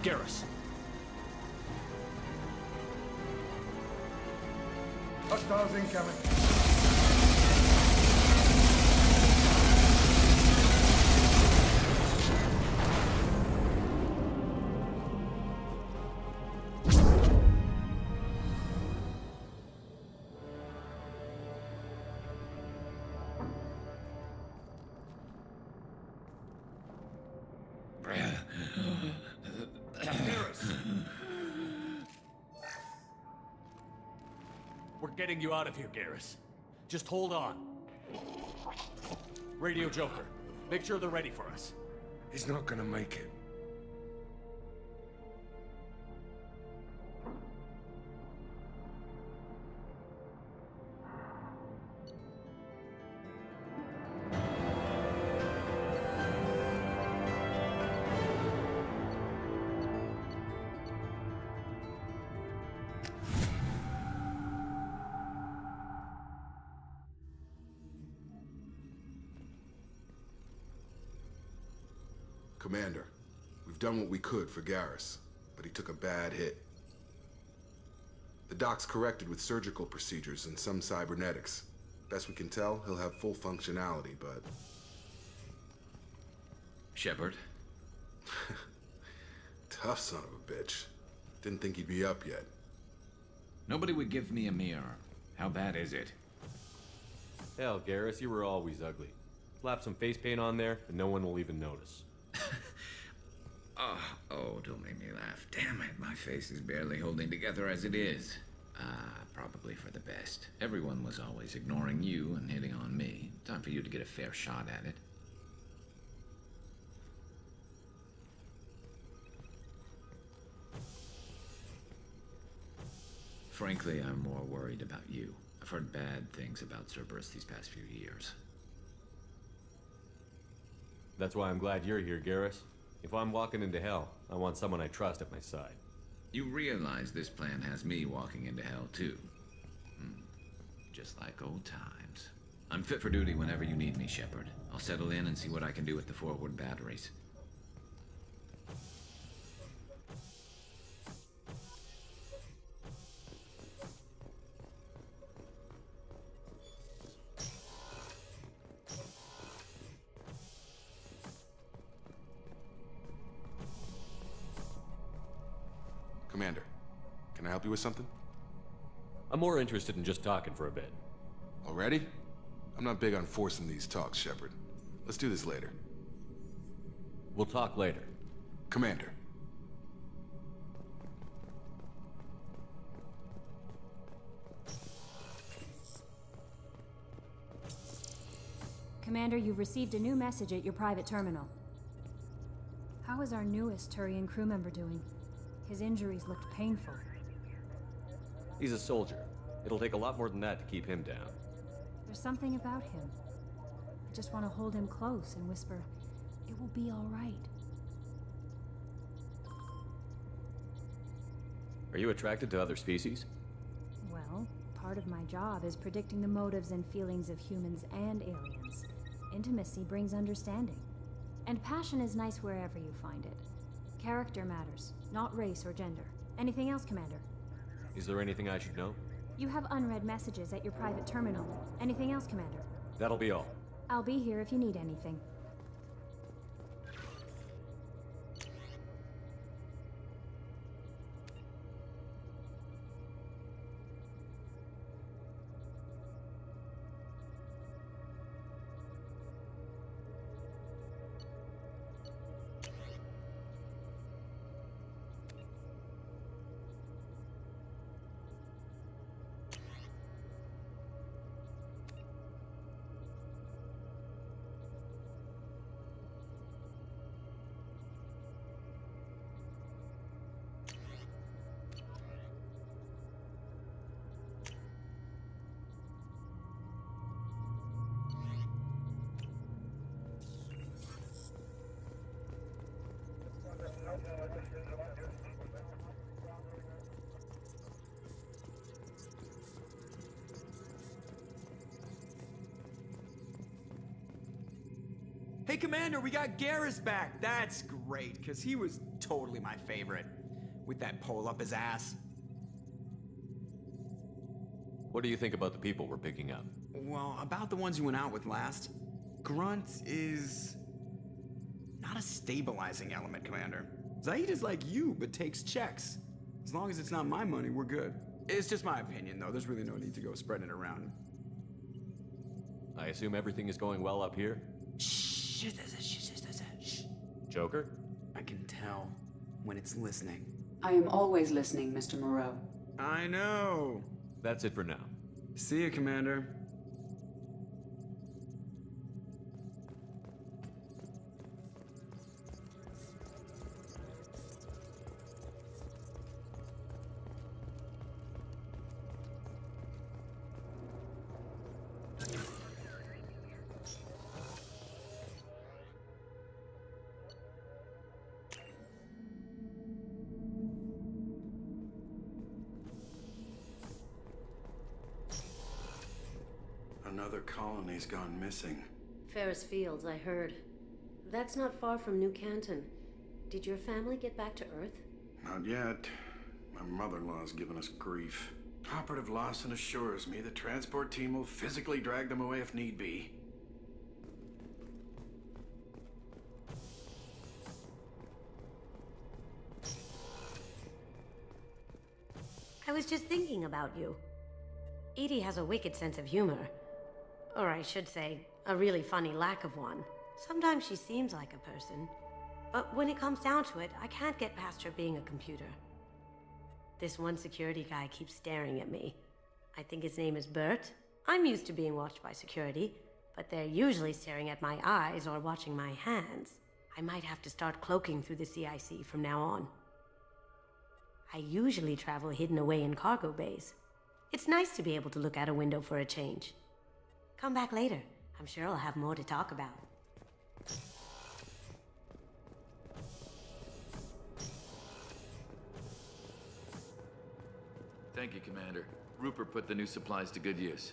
Garrus. Hostiles incoming. We're getting you out of here, Garrus. Just hold on. Radio Joker, make sure they're ready for us. He's not gonna make it. Commander, we've done what we could for Garrus, but he took a bad hit. The doc's corrected with surgical procedures and some cybernetics. Best we can tell, he'll have full functionality, but... Shepard? Tough son of a bitch. Didn't think he'd be up yet. Nobody would give me a mirror. How bad is it? Hell, Garrus, you were always ugly. Slap some face paint on there, and no one will even notice. Oh, don't make me laugh. Damn it, my face is barely holding together as it is. Probably for the best. Everyone was always ignoring you and hitting on me. Time for you to get a fair shot at it. Frankly, I'm more worried about you. I've heard bad things about Cerberus these past few years. That's why I'm glad you're here, Garrus. If I'm walking into hell, I want someone I trust at my side. You realize this plan has me walking into hell, too. Just like old times. I'm fit for duty whenever you need me, Shepard. I'll settle in and see what I can do with the forward batteries. Commander, can I help you with something? I'm more interested in just talking for a bit. Already? I'm not big on forcing these talks, Shepard. Let's do this later. We'll talk later. Commander. Commander, you've received a new message at your private terminal. How is our newest Turian crew member doing? His injuries looked painful. He's a soldier. It'll take a lot more than that to keep him down. There's something about him. I just want to hold him close and whisper, "It will be all right." Are you attracted to other species? Well, part of my job is predicting the motives and feelings of humans and aliens. Intimacy brings understanding. And passion is nice wherever you find it. Character matters, not race or gender. Anything else, Commander? Is there anything I should know? You have unread messages at your private terminal. Anything else, Commander? That'll be all. I'll be here if you need anything. Hey, Commander, we got Garrus back. That's great, because he was totally my favorite. With that pole up his ass. What do you think about the people we're picking up? Well, about the ones you went out with last, Grunt is not a stabilizing element, Commander. Zaid is like you, but takes checks. As long as it's not my money, we're good. It's just my opinion, though. There's really no need to go spreading it around. I assume everything is going well up here? Shh. Joker? I can tell when it's listening. I am always listening, Mr. Moreau. I know. That's it for now. See you, Commander. Another colony's gone missing. Ferris Fields, I heard. That's not far from New Canton. Did your family get back to Earth? Not yet. My mother-in-law's given us grief. Operative Lawson assures me the transport team will physically drag them away if need be. I was just thinking about you. Edie has a wicked sense of humor. Or I should say, a really funny lack of one. Sometimes she seems like a person. But when it comes down to it, I can't get past her being a computer. This one security guy keeps staring at me. I think his name is Bert. I'm used to being watched by security, but they're usually staring at my eyes or watching my hands. I might have to start cloaking through the CIC from now on. I usually travel hidden away in cargo bays. It's nice to be able to look out a window for a change. Come back later. I'm sure I'll have more to talk about. Thank you, Commander. Rupert put the new supplies to good use.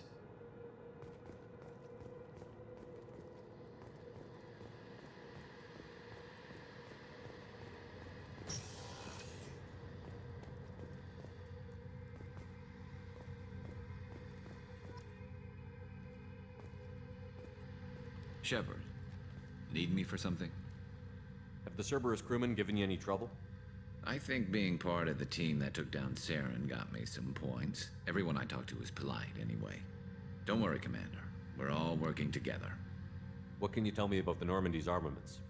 Shepard, need me for something? Have the Cerberus crewmen given you any trouble? I think being part of the team that took down Saren got me some points. Everyone I talked to was polite anyway. Don't worry, Commander. We're all working together. What can you tell me about the Normandy's armaments?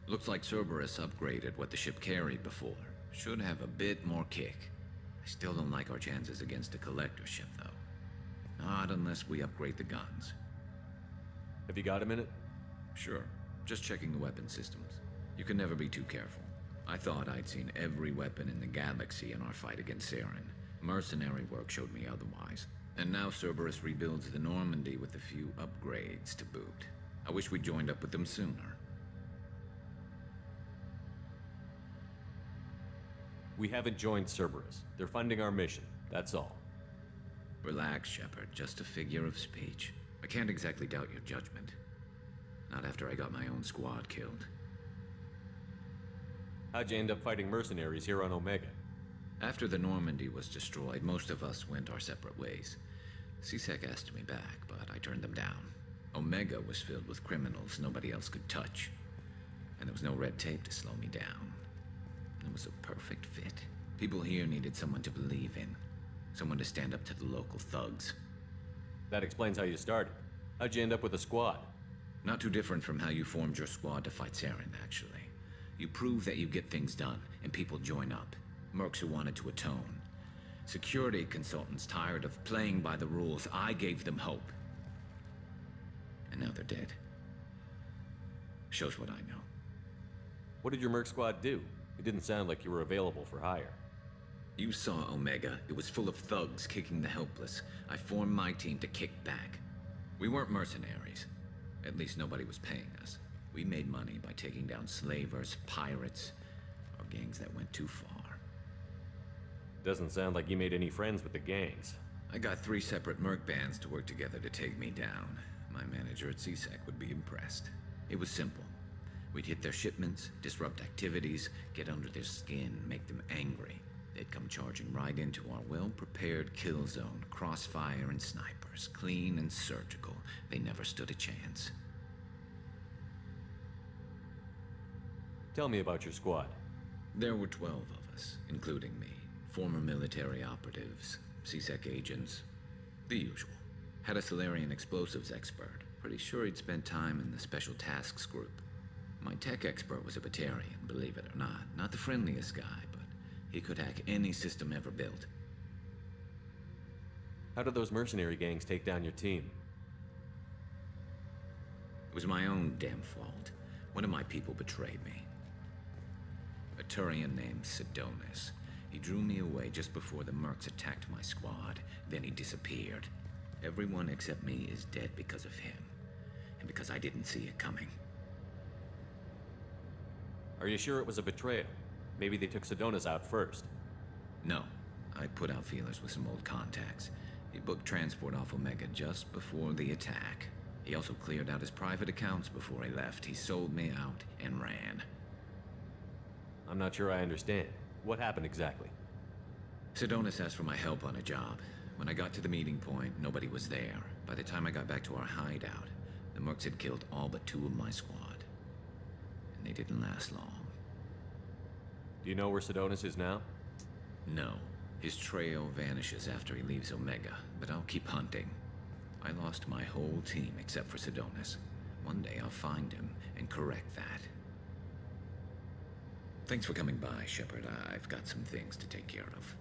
Looks like Cerberus upgraded what the ship carried before. Should have a bit more kick. I still don't like our chances against a collector ship, though. Not unless we upgrade the guns. Have you got a minute? Sure. Just checking the weapon systems. You can never be too careful. I thought I'd seen every weapon in the galaxy in our fight against Saren. Mercenary work showed me otherwise. And now Cerberus rebuilds the Normandy with a few upgrades to boot. I wish we'd joined up with them sooner. We haven't joined Cerberus. They're funding our mission, that's all. Relax, Shepard. Just a figure of speech. I can't exactly doubt your judgment. Not after I got my own squad killed. How'd you end up fighting mercenaries here on Omega? After the Normandy was destroyed, most of us went our separate ways. CSEC asked me back, but I turned them down. Omega was filled with criminals nobody else could touch. And there was no red tape to slow me down. It was a perfect fit. People here needed someone to believe in. Someone to stand up to the local thugs. That explains how you started. How'd you end up with a squad? Not too different from how you formed your squad to fight Saren, actually. You prove that you get things done, and people join up. Mercs who wanted to atone. Security consultants tired of playing by the rules. I gave them hope. And now they're dead. Shows what I know. What did your Merc squad do? It didn't sound like you were available for hire. You saw Omega. It was full of thugs kicking the helpless. I formed my team to kick back. We weren't mercenaries. At least nobody was paying us. We made money by taking down slavers, pirates, or gangs that went too far. Doesn't sound like you made any friends with the gangs. I got 3 separate merc bands to work together to take me down. My manager at CSEC would be impressed. It was simple. We'd hit their shipments, disrupt activities, get under their skin, make them angry. They'd come charging right into our well-prepared kill zone, crossfire and snipers, clean and surgical. They never stood a chance. Tell me about your squad. There were 12 of us, including me. Former military operatives, CSEC agents, the usual. Had a Solarian explosives expert. Pretty sure he'd spent time in the Special Tasks Group. My tech expert was a Batarian, believe it or not. Not the friendliest guy, but he could hack any system ever built. How did those mercenary gangs take down your team? It was my own damn fault. One of my people betrayed me. A Turian named Sidonis. He drew me away just before the mercs attacked my squad. Then he disappeared. Everyone except me is dead because of him. And because I didn't see it coming. Are you sure it was a betrayal? Maybe they took Sidonis out first. No. I put out feelers with some old contacts. He booked transport off Omega just before the attack. He also cleared out his private accounts before he left. He sold me out and ran. I'm not sure I understand. What happened exactly? Sidonis asked for my help on a job. When I got to the meeting point, nobody was there. By the time I got back to our hideout, the mercs had killed all but 2 of my squad. And they didn't last long. Do you know where Sidonis is now? No. His trail vanishes after he leaves Omega, but I'll keep hunting. I lost my whole team except for Sidonis. One day I'll find him and correct that. Thanks for coming by, Shepard. I've got some things to take care of.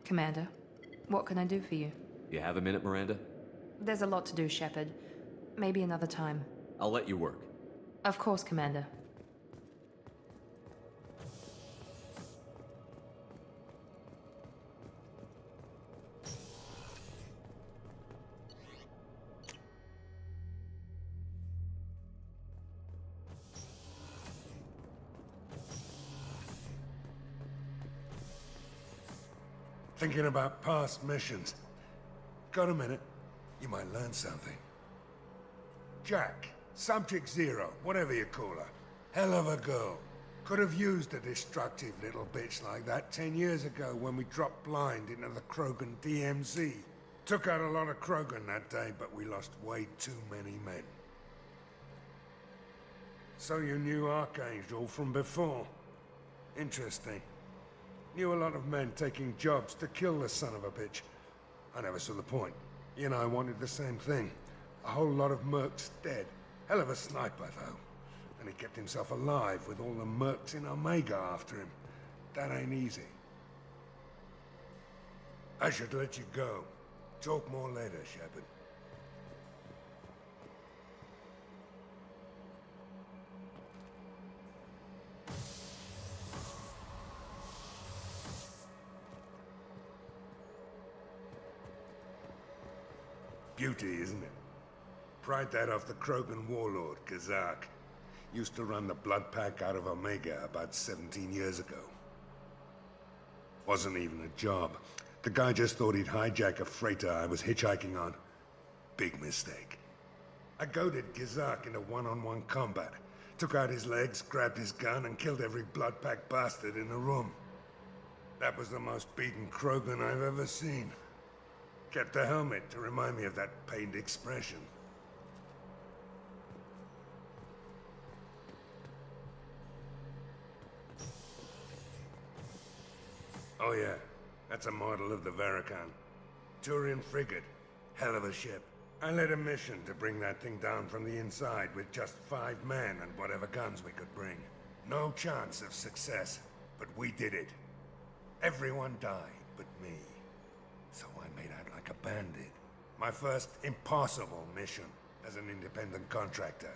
Commander, what can I do for you? You have a minute, Miranda? There's a lot to do, Shepard. Maybe another time. I'll let you work. Of course, Commander. Thinking about past missions. Got a minute? You might learn something. Jack, Subject Zero, whatever you call her. Hell of a girl. Could have used a destructive little bitch like that 10 years ago when we dropped blind into the Krogan DMZ. Took out a lot of Krogan that day, but we lost way too many men. So you knew Archangel from before? Interesting. Knew a lot of men taking jobs to kill the son of a bitch. I never saw the point. He and I wanted the same thing. A whole lot of mercs dead. Hell of a sniper, though. And he kept himself alive with all the mercs in Omega after him. That ain't easy. I should let you go. Talk more later, Shepard. Beauty, isn't it? Pried that off the Krogan warlord, Kazak. Used to run the Blood Pack out of Omega about 17 years ago. Wasn't even a job. The guy just thought he'd hijack a freighter I was hitchhiking on. Big mistake. I goaded Kazak into one-on-one combat. Took out his legs, grabbed his gun, and killed every Blood Pack bastard in the room. That was the most beaten Krogan I've ever seen. Kept a helmet to remind me of that pained expression. Oh yeah, that's a model of the Varakan. Turian frigate. Hell of a ship. I led a mission to bring that thing down from the inside with just 5 men and whatever guns we could bring. No chance of success, but we did it. Everyone died but me. So I made out like a bandit. My first impossible mission as an independent contractor.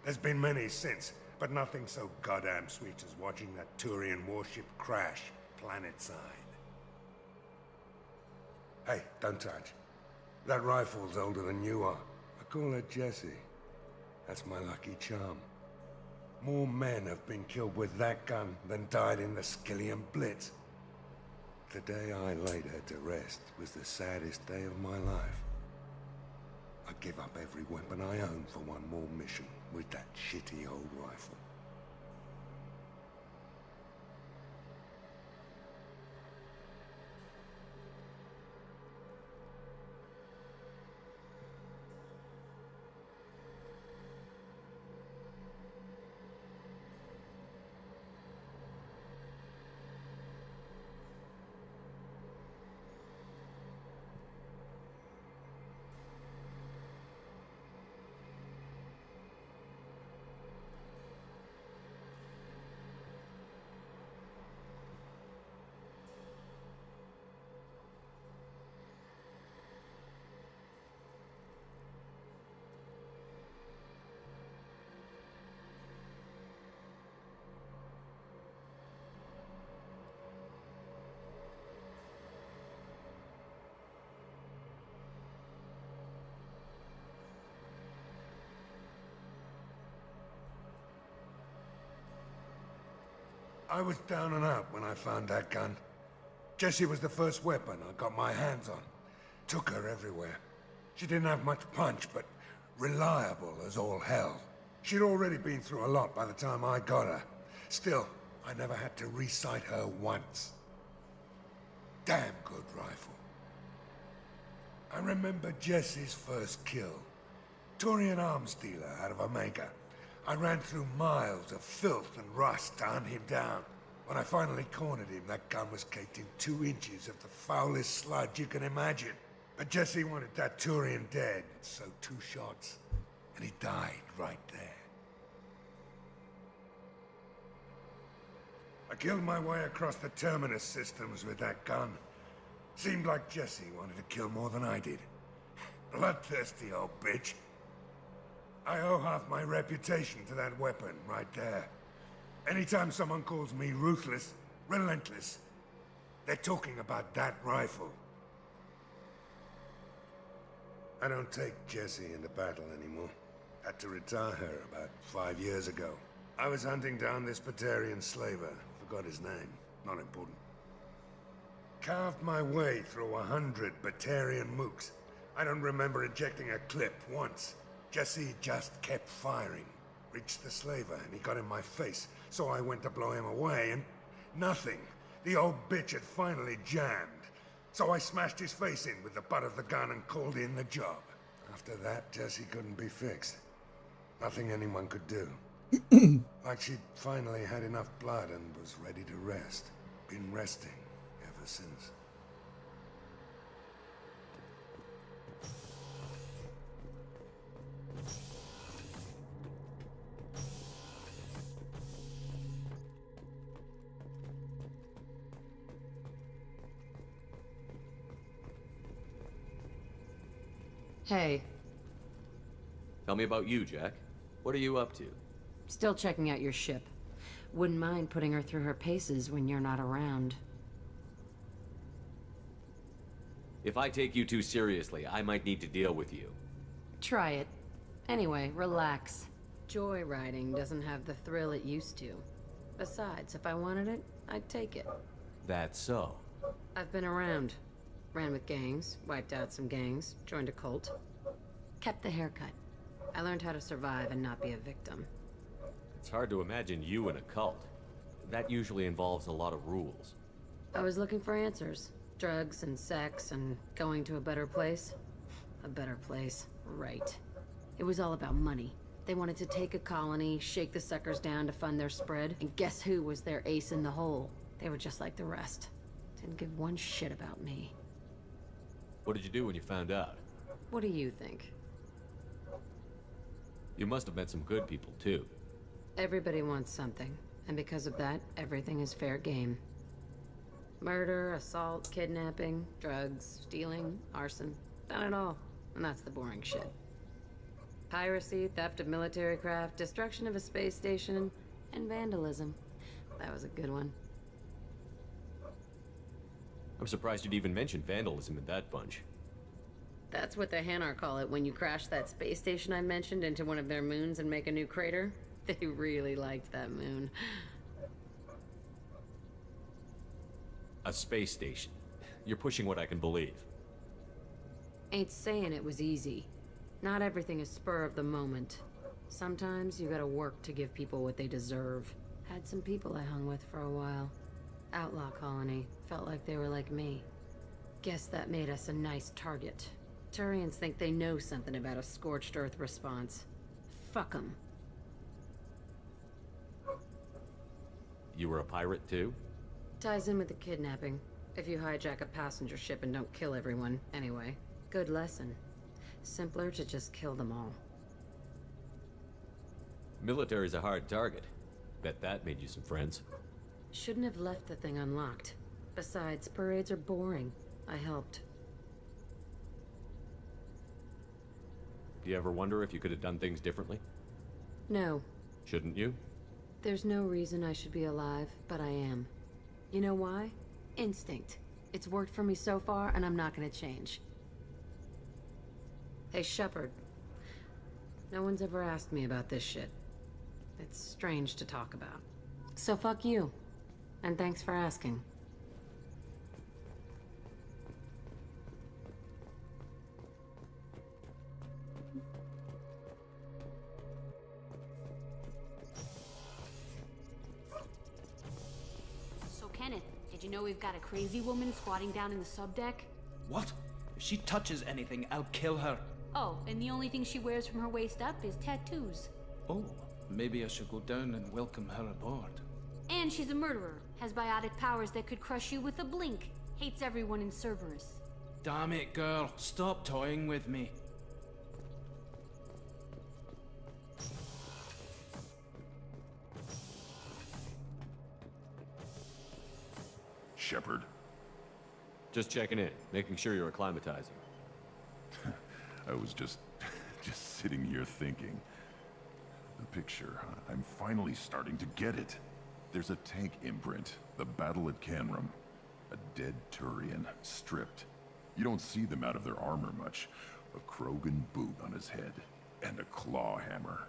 There's been many since, but nothing so goddamn sweet as watching that Turian warship crash planet-side. Hey, don't touch. That rifle's older than you are. I call her Jessie. That's my lucky charm. More men have been killed with that gun than died in the Skillian Blitz. The day I laid her to rest was the saddest day of my life. I'd give up every weapon I own for one more mission with that shitty old rifle. I was down and out when I found that gun. Jessie was the first weapon I got my hands on. Took her everywhere. She didn't have much punch, but reliable as all hell. She'd already been through a lot by the time I got her. Still, I never had to re-sight her once. Damn good rifle. I remember Jessie's first kill. Turian arms dealer out of Omega. I ran through miles of filth and rust to hunt him down. When I finally cornered him, that gun was caked in 2 inches of the foulest sludge you can imagine. But Jessie wanted that Turian dead, so 2 shots, and he died right there. I killed my way across the Terminus systems with that gun. Seemed like Jessie wanted to kill more than I did. Bloodthirsty old bitch. I owe half my reputation to that weapon right there. Anytime someone calls me ruthless, relentless, they're talking about that rifle. I don't take Jessie into battle anymore. Had to retire her about 5 years ago. I was hunting down this Batarian slaver. Forgot his name. Not important. Carved my way through 100 Batarian mooks. I don't remember ejecting a clip once. Jessie just kept firing. Reached the slaver, and he got in my face, so I went to blow him away, and nothing. The old bitch had finally jammed. So I smashed his face in with the butt of the gun and called in the job. After that, Jessie couldn't be fixed. Nothing anyone could do. Like she'd finally had enough blood and was ready to rest. Been resting ever since. Hey. Tell me about you, Jack. What are you up to? Still checking out your ship. Wouldn't mind putting her through her paces when you're not around. If I take you too seriously, I might need to deal with you. Try it. Anyway, relax. Joyriding doesn't have the thrill it used to. Besides, if I wanted it, I'd take it. That's so. I've been around. Ran with gangs, wiped out some gangs, joined a cult. Kept the haircut. I learned how to survive and not be a victim. It's hard to imagine you in a cult. That usually involves a lot of rules. I was looking for answers. Drugs and sex and going to a better place. A better place, right. It was all about money. They wanted to take a colony, shake the suckers down to fund their spread, and guess who was their ace in the hole? They were just like the rest. Didn't give one shit about me. What did you do when you found out? What do you think? You must have met some good people, too. Everybody wants something, and because of that, everything is fair game. Murder, assault, kidnapping, drugs, stealing, arson. Done it all. And that's the boring shit. Piracy, theft of military craft, destruction of a space station, and vandalism. That was a good one. I'm surprised you'd even mention vandalism in that bunch. That's what the Hanar call it when you crash that space station I mentioned into one of their moons and make a new crater. They really liked that moon. A space station. You're pushing what I can believe. Ain't saying it was easy. Not everything is spur of the moment. Sometimes you gotta work to give people what they deserve. Had some people I hung with for a while. Outlaw colony. Felt like they were like me. Guess that made us a nice target. Turians think they know something about a scorched earth response. Fuck 'em. You were a pirate too? Ties in with the kidnapping. If you hijack a passenger ship and don't kill everyone, anyway. Good lesson. Simpler to just kill them all. Military's a hard target. Bet that made you some friends. Shouldn't have left the thing unlocked. Besides, parades are boring. I helped. Do you ever wonder if you could have done things differently? No. Shouldn't you? There's no reason I should be alive, but I am. You know why? Instinct. It's worked for me so far, and I'm not gonna change. Hey, Shepard. No one's ever asked me about this shit. It's strange to talk about. So fuck you. And thanks for asking. So Kenneth, did you know we've got a crazy woman squatting down in the subdeck? What? If she touches anything, I'll kill her. Oh, and the only thing she wears from her waist up is tattoos. Oh, maybe I should go down and welcome her aboard. And she's a murderer, has biotic powers that could crush you with a blink, hates everyone in Cerberus. Damn it, girl. Stop toying with me. Shepard. Just checking in, making sure you're acclimatizing. I was just sitting here thinking. The picture, I'm finally starting to get it. There's a tank imprint, the battle at Canrum. A dead Turian, stripped. You don't see them out of their armor much. A Krogan boot on his head, and a claw hammer.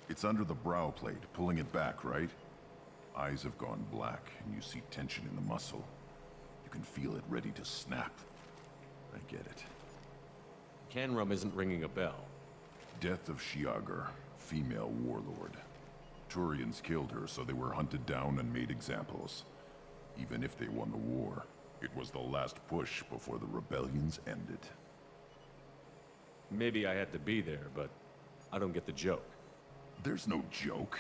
It's under the brow plate, pulling it back, right? Eyes have gone black, and you see tension in the muscle. You can feel it ready to snap. I get it. Canrum isn't ringing a bell. Death of Shiagar, female warlord. Turians killed her, so they were hunted down and made examples. Even if they won the war, it was the last push before the rebellions ended. Maybe I had to be there, but I don't get the joke. There's no joke.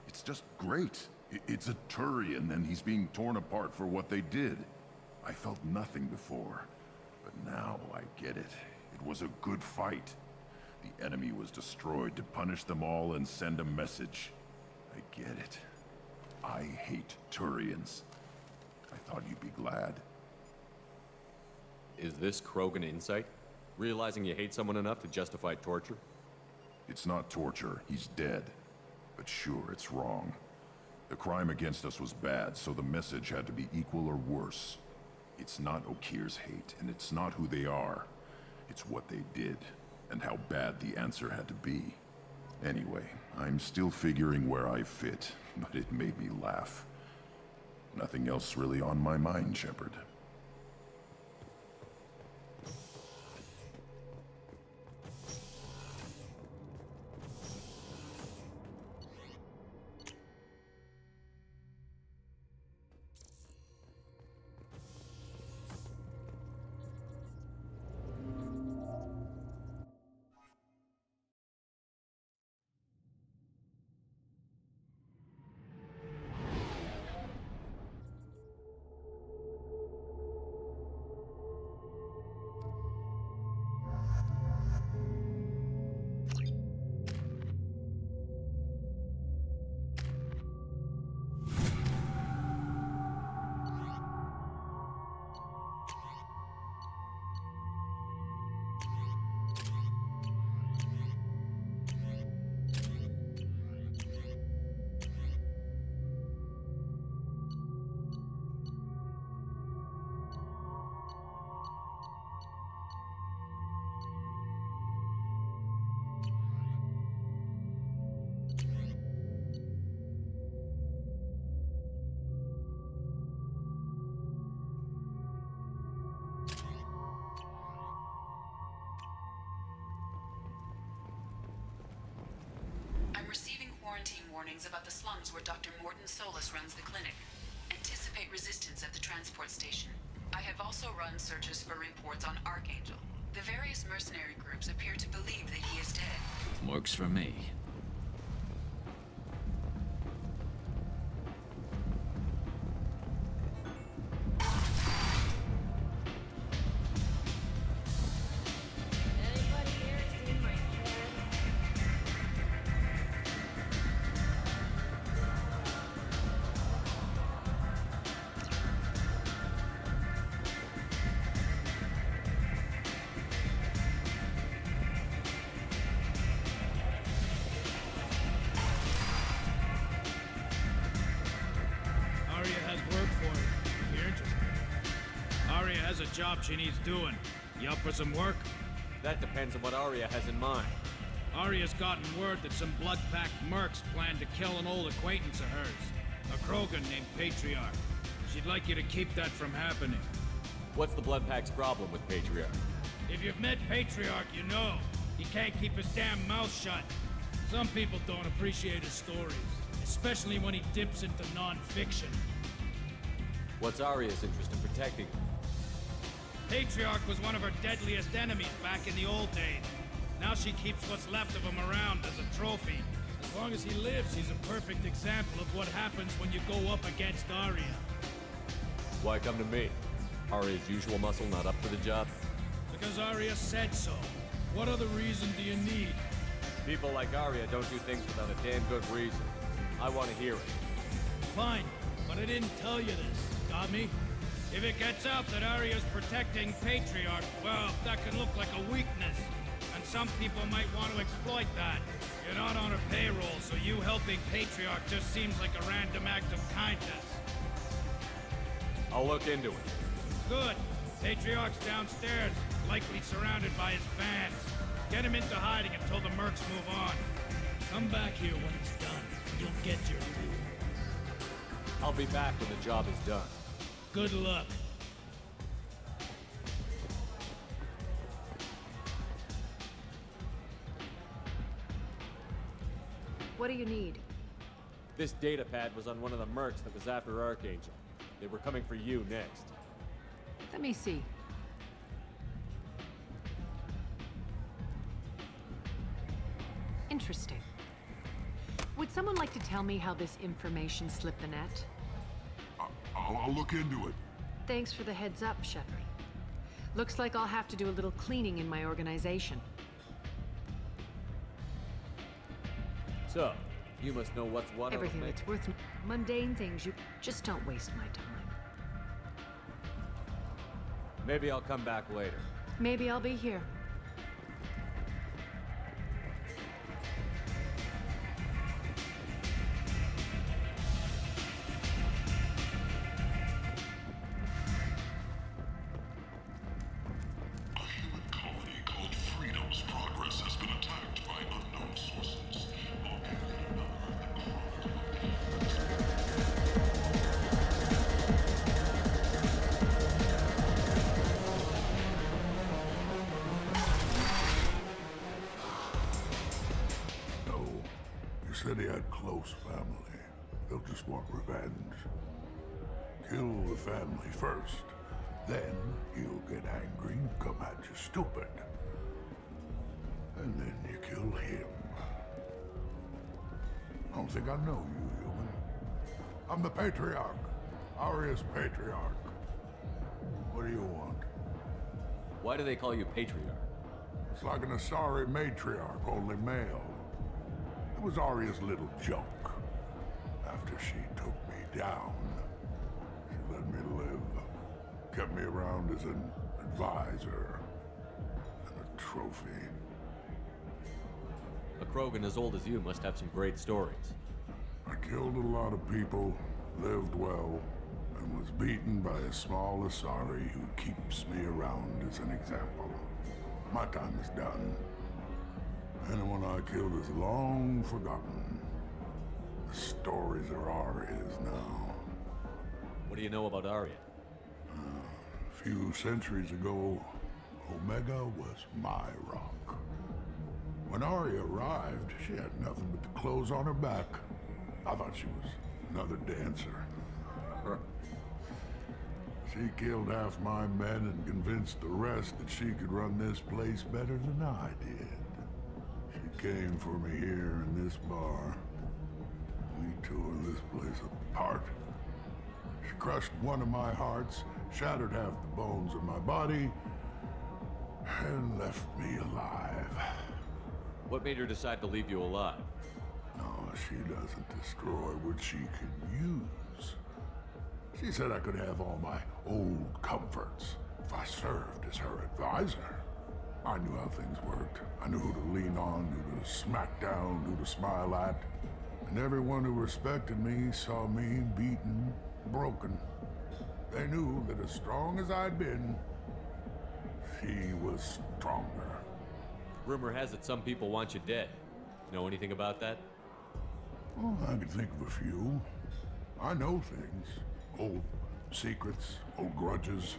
It's just great. It's a Turian, and he's being torn apart for what they did. I felt nothing before, but now I get it. It was a good fight. The enemy was destroyed to punish them all and send a message. I get it. I hate Turians. I thought you'd be glad. Is this Krogan insight? Realizing you hate someone enough to justify torture? It's not torture. He's dead. But sure, it's wrong. The crime against us was bad, so the message had to be equal or worse. It's not Okir's hate, and it's not who they are. It's what they did, and how bad the answer had to be. Anyway, I'm still figuring where I fit, but it made me laugh. Nothing else really on my mind, Shepard. receiving quarantine warnings about the slums where Dr. Morton Solus runs the clinic. Anticipate resistance at the transport station. I have also run searches for reports on Archangel. The various mercenary groups appear to believe that he is dead. Works for me. Job she needs doing. You up for some work? That depends on what Arya has in mind. Arya's gotten word that some blood-packed mercs plan to kill an old acquaintance of hers, a Krogan named Patriarch. She'd like you to keep that from happening. What's the Bloodpack's problem with Patriarch? If you've met Patriarch, you know. He can't keep his damn mouth shut. Some people don't appreciate his stories, especially when he dips into non-fiction. What's Arya's interest in protecting him? Patriarch was one of her deadliest enemies back in the old days. Now she keeps what's left of him around as a trophy. As long as he lives, he's a perfect example of what happens when you go up against Arya. Why come to me? Arya's usual muscle not up for the job? Because Arya said so. What other reason do you need? People like Arya don't do things without a damn good reason. I want to hear it. Fine, but I didn't tell you this. Got me? If it gets out that Arya's protecting Patriarch, well, that can look like a weakness. And some people might want to exploit that. You're not on her payroll, so you helping Patriarch just seems like a random act of kindness. I'll look into it. Good. Patriarch's downstairs, likely surrounded by his fans. Get him into hiding until the mercs move on. Come back here when it's done. You'll get your due. I'll be back when the job is done. Good luck. What do you need? This data pad was on one of the mercs that was after Archangel. They were coming for you next. Let me see. Interesting. Would someone like to tell me how this information slipped the net? I'll look into it. Thanks for the heads up, Shepard. Looks like I'll have to do a little cleaning in my organization. So, you must know what's what. Everything that's worth mundane things. You just don't waste my time. Maybe I'll come back later. Maybe I'll be here. Said he had close family. They'll just want revenge. Kill the family first. Then he'll get angry and come at you stupid. And then you kill him. I don't think I know you, human. I'm the Patriarch. Arya's Patriarch. What do you want? Why do they call you Patriarch? It's like an Asari matriarch, only male. It was Arya's little joke. After she took me down, she let me live. Kept me around as an advisor and a trophy. A Krogan as old as you must have some great stories. I killed a lot of people, lived well, and was beaten by a small Asari who keeps me around as an example. My time is done. Anyone I killed is long forgotten. The stories are Arya's now. What do you know about Arya? A few centuries ago, Omega was my rock. When Arya arrived, she had nothing but the clothes on her back. I thought she was another dancer. She killed half my men and convinced the rest that she could run this place better than I did. She came for me here in this bar. We tore this place apart. She crushed one of my hearts, shattered half the bones of my body, and left me alive. What made her decide to leave you alive? No, she doesn't destroy what she could use. She said I could have all my old comforts if I served as her advisor. I knew how things worked. I knew who to lean on, who to smack down, who to smile at. And everyone who respected me saw me beaten, broken. They knew that as strong as I'd been, she was stronger. Rumor has it some people want you dead. Know anything about that? Well, I can think of a few. I know things. Old secrets, old grudges.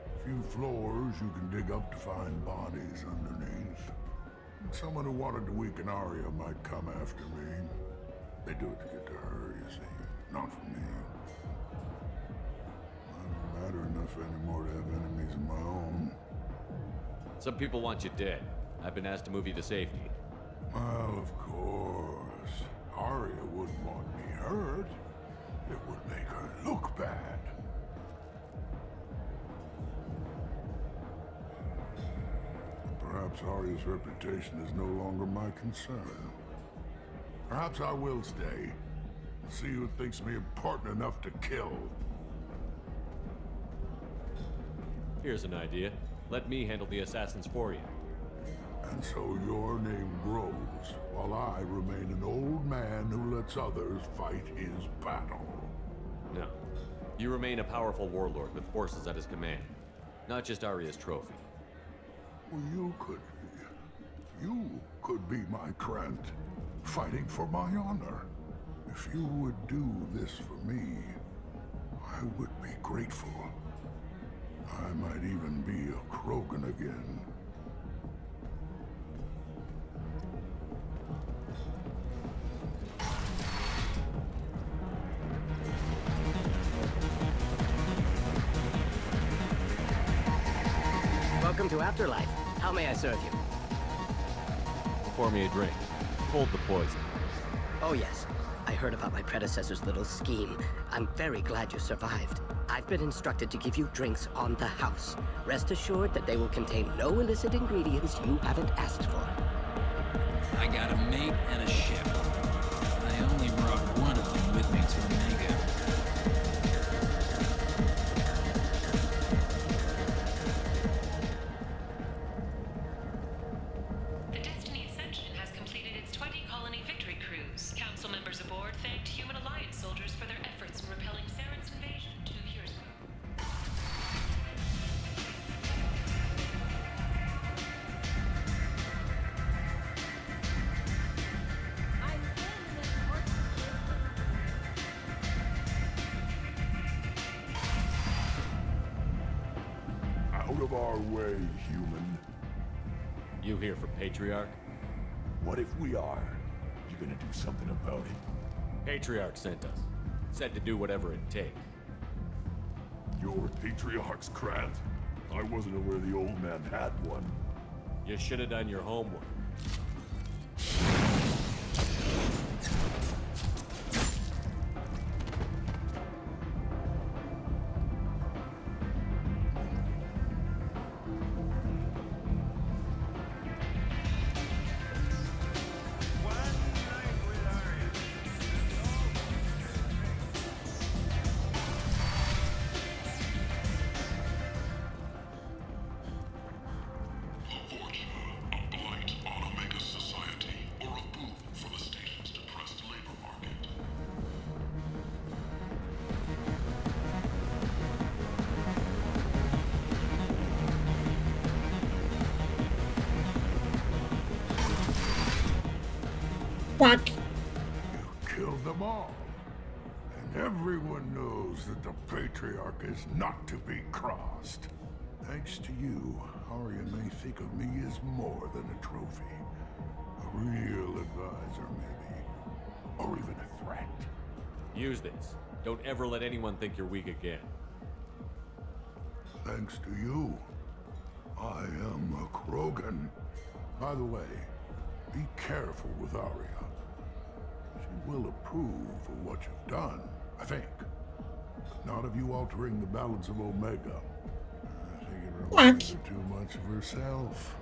A few floors you can dig up to find bodies underneath. Someone who wanted to weaken Arya might come after me. They do it to get to her, you see, not for me. I don't matter enough anymore to have enemies of my own. Some people want you dead. I've been asked to move you to safety. Well, of course. Arya wouldn't want me hurt. It would make her look bad. Perhaps Arya's reputation is no longer my concern. Perhaps I will stay and see who thinks me important enough to kill. Here's an idea. Let me handle the assassins for you. And so your name grows, while I remain an old man who lets others fight his battle. No. You remain a powerful warlord with forces at his command. Not just Arya's trophy. Well, you could be my Trent, fighting for my honor. If you would do this for me, I would be grateful. I might even be a Krogan again. Welcome to Afterlife. How may I serve you? Pour me a drink. Hold the poison. Oh yes. I heard about my predecessor's little scheme. I'm very glad you survived. I've been instructed to give you drinks on the house. Rest assured that they will contain no illicit ingredients you haven't asked for. I got a mate and a ship. I only brought one of them with me to Omega. The Destiny Ascension has completed its 20-colony victory cruise. Council members aboard thanked Human Alliance soldiers for their efforts in repelling Saren's invasion 2 years ago. Out of our way, human. You here for Patriarch? What if we are? You gonna do something about it? Patriarch sent us. Said to do whatever it takes. Your Patriarch's Grant? I wasn't aware the old man had one. You should have done your homework. What? You killed them all. And everyone knows that the Patriarch is not to be crossed. Thanks to you, Arya may think of me as more than a trophy. real advisor, maybe. Or even a threat. Use this. Don't ever let anyone think you're weak again. Thanks to you, I am a Krogan. By the way, be careful with Arya. She will approve of what you've done, I think. But not of you altering the balance of Omega. I think it reminds her too much of herself.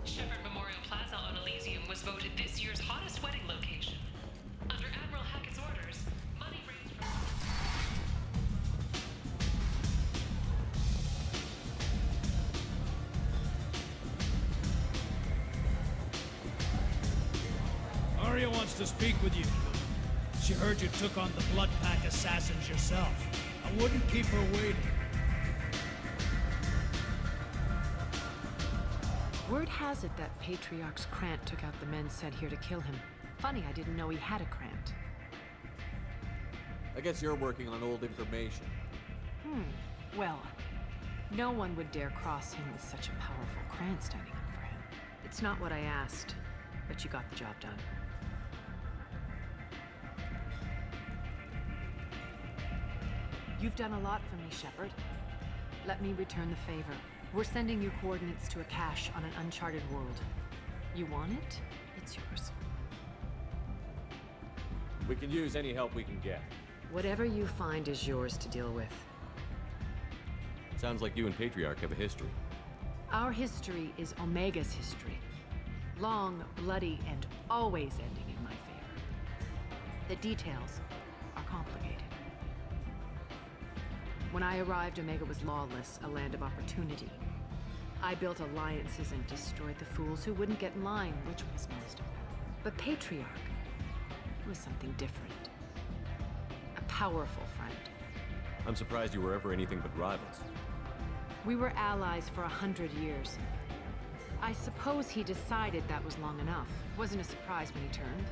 Shepard Memorial Plaza on Elysium was voted this year's hottest wedding location. Under Admiral Hackett's orders, money raised from... Arya wants to speak with you. She heard you took on the Blood Pack assassins yourself. I wouldn't keep her waiting. Word has it that Patriarch's Krant took out the men sent here to kill him. Funny, I didn't know he had a Krant. I guess you're working on old information. Well, no one would dare cross him with such a powerful Krant standing up for him. It's not what I asked, but you got the job done. You've done a lot for me, Shepard. Let me return the favor. We're sending your coordinates to a cache on an uncharted world. You want it? It's yours. We can use any help we can get. Whatever you find is yours to deal with. Sounds like you and Patriarch have a history. Our history is Omega's history. Long, bloody, and always ending in my favor. The details are complicated. When I arrived, Omega was lawless, a land of opportunity. I built alliances and destroyed the fools who wouldn't get in line, which was most of them. But Patriarch was something different. A powerful friend. I'm surprised you were ever anything but rivals. We were allies for 100 years. I suppose he decided that was long enough. Wasn't a surprise when he turned.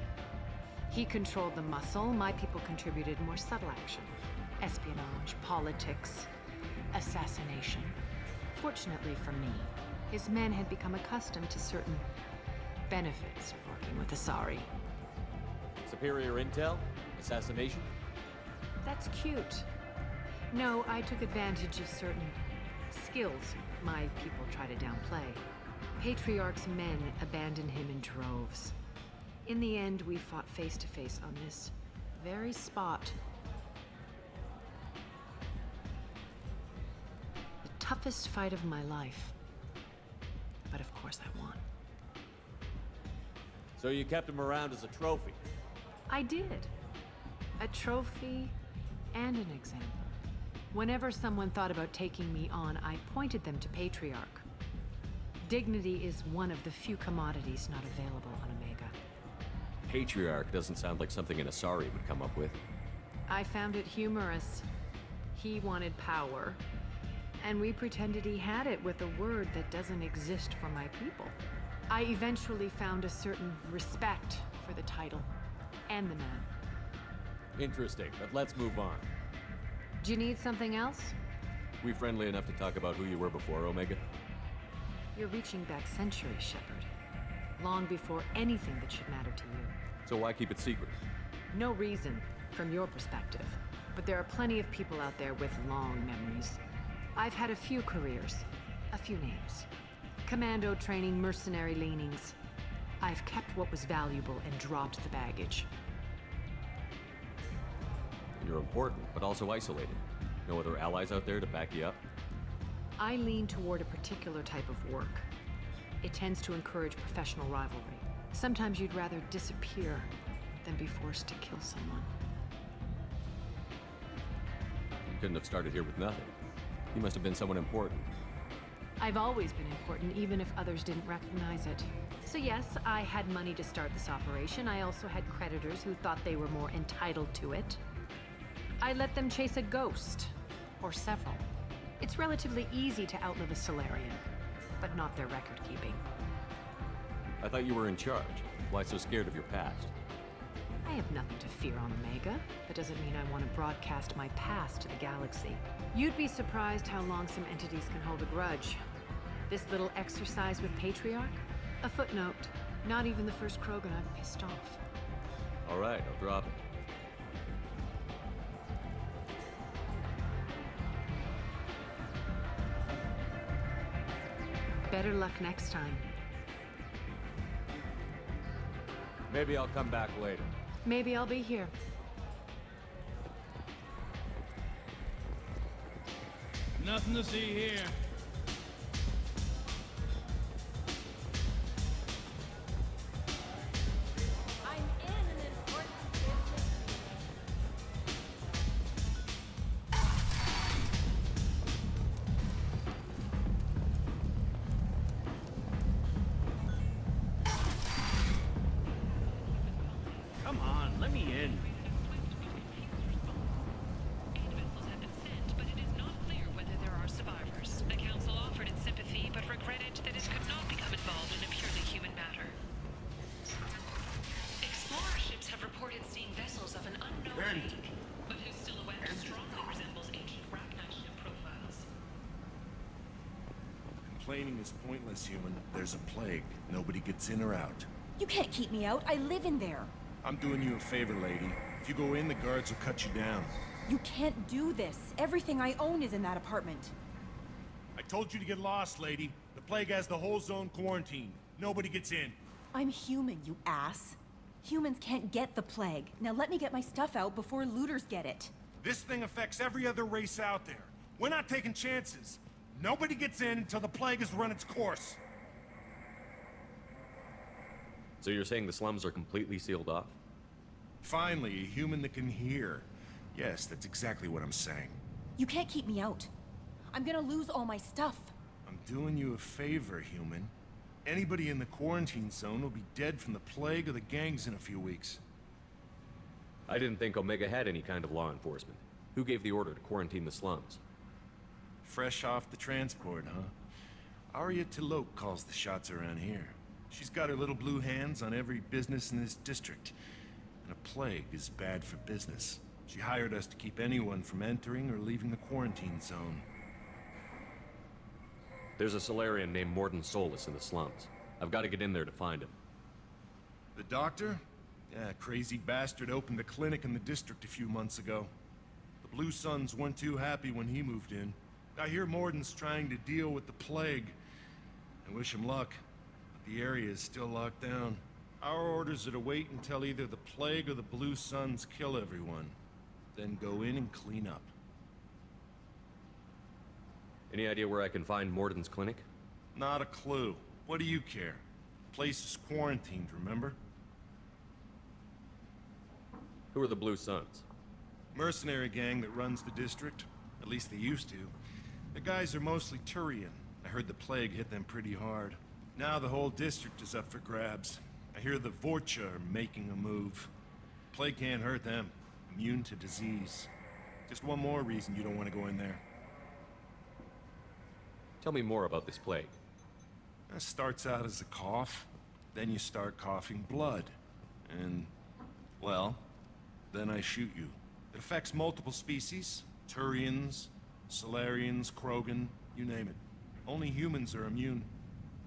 He controlled the muscle, my people contributed more subtle action. Espionage, politics, assassination. Fortunately for me, his men had become accustomed to certain benefits of working with Asari. Superior intel? Assassination? That's cute. No, I took advantage of certain skills my people try to downplay. Patriarch's men abandoned him in droves. In the end, we fought face to face on this very spot. Toughest fight of my life. But of course I won. So you kept him around as a trophy? I did. A trophy and an example. Whenever someone thought about taking me on, I pointed them to Patriarch. Dignity is one of the few commodities not available on Omega. Patriarch doesn't sound like something an Asari would come up with. I found it humorous. He wanted power. And we pretended he had it with a word that doesn't exist for my people. I eventually found a certain respect for the title and the man. Interesting, but let's move on. Do you need something else? We friendly enough to talk about who you were before Omega? You're reaching back centuries, Shepard. Long before anything that should matter to you. So why keep it secret? No reason, from your perspective. But there are plenty of people out there with long memories. I've had a few careers, a few names. Commando training, mercenary leanings. I've kept what was valuable and dropped the baggage. You're important, but also isolated. No other allies out there to back you up? I lean toward a particular type of work. It tends to encourage professional rivalry. Sometimes you'd rather disappear than be forced to kill someone. You couldn't have started here with nothing. You must have been someone important. I've always been important, even if others didn't recognize it. So yes, I had money to start this operation. I also had creditors who thought they were more entitled to it. I let them chase a ghost, or several. It's relatively easy to outlive a Solarian. but not their record keeping. I thought you were in charge. Why so scared of your past? I have nothing to fear on Omega. That doesn't mean I want to broadcast my past to the galaxy. You'd be surprised how long some entities can hold a grudge. This little exercise with Patriarch? A footnote. Not even the first Krogan I've pissed off. All right, I'll drop it. Better luck next time. Maybe I'll come back later. Maybe I'll be here. Nothing to see here. Come on, let me in. But it is not clear whether there are survivors. The Council offered its sympathy, but regretted that it could not become involved in a purely human matter. Explorer ships have reported seeing vessels of an unknown make, but whose silhouette strongly resembles ancient Rachni ship profiles. Complaining is pointless, human. There's a plague. Nobody gets in or out. You can't keep me out. I live in there. I'm doing you a favor, lady. If you go in, the guards will cut you down. You can't do this. Everything I own is in that apartment. I told you to get lost, lady. The plague has the whole zone quarantined. Nobody gets in. I'm human, you ass. Humans can't get the plague. Now let me get my stuff out before looters get it. This thing affects every other race out there. We're not taking chances. Nobody gets in until the plague has run its course. So you're saying the slums are completely sealed off? Finally, a human that can hear. Yes, that's exactly what I'm saying. You can't keep me out. I'm gonna lose all my stuff. I'm doing you a favor, human. Anybody in the quarantine zone will be dead from the plague or the gangs in a few weeks. I didn't think Omega had any kind of law enforcement. Who gave the order to quarantine the slums? Fresh off the transport, huh? Arya Tilok calls the shots around here. She's got her little blue hands on every business in this district. And a plague is bad for business. She hired us to keep anyone from entering or leaving the quarantine zone. There's a Solarian named Morden Solus in the slums. I've got to get in there to find him. The doctor? Yeah, crazy bastard opened a clinic in the district a few months ago. The Blue Suns weren't too happy when he moved in. I hear Morden's trying to deal with the plague. I wish him luck. The area is still locked down. Our orders are to wait until either the plague or the Blue Suns kill everyone. Then go in and clean up. Any idea where I can find Morden's clinic? Not a clue. What do you care? The place is quarantined, remember? Who are the Blue Suns? Mercenary gang that runs the district. At least they used to. The guys are mostly Turian. I heard the plague hit them pretty hard. Now the whole district is up for grabs. I hear the Vorcha are making a move. Plague can't hurt them. Immune to disease. Just one more reason you don't want to go in there. Tell me more about this plague. It starts out as a cough. Then you start coughing blood. And, well, then I shoot you. It affects multiple species. Turians, Solarians, Krogan, you name it. Only humans are immune.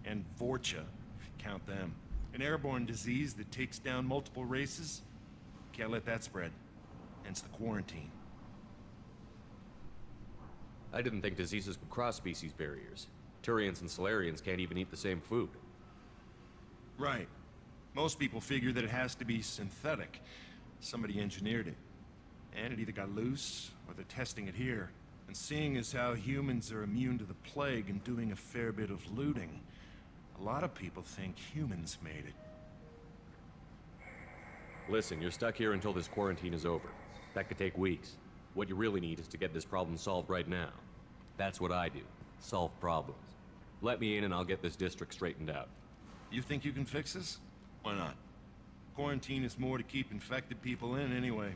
And Vorcha, if you count them. An airborne disease that takes down multiple races. Can't let that spread. Hence the quarantine. I didn't think diseases could cross species barriers. Turians and Solarians can't even eat the same food. Right. Most people figure that it has to be synthetic. Somebody engineered it. And it either got loose, or they're testing it here. And seeing as how humans are immune to the plague and doing a fair bit of looting, a lot of people think humans made it. Listen, you're stuck here until this quarantine is over. That could take weeks. What you really need is to get this problem solved right now. That's what I do. Solve problems. Let me in and I'll get this district straightened out. You think you can fix this? Why not? Quarantine is more to keep infected people in anyway.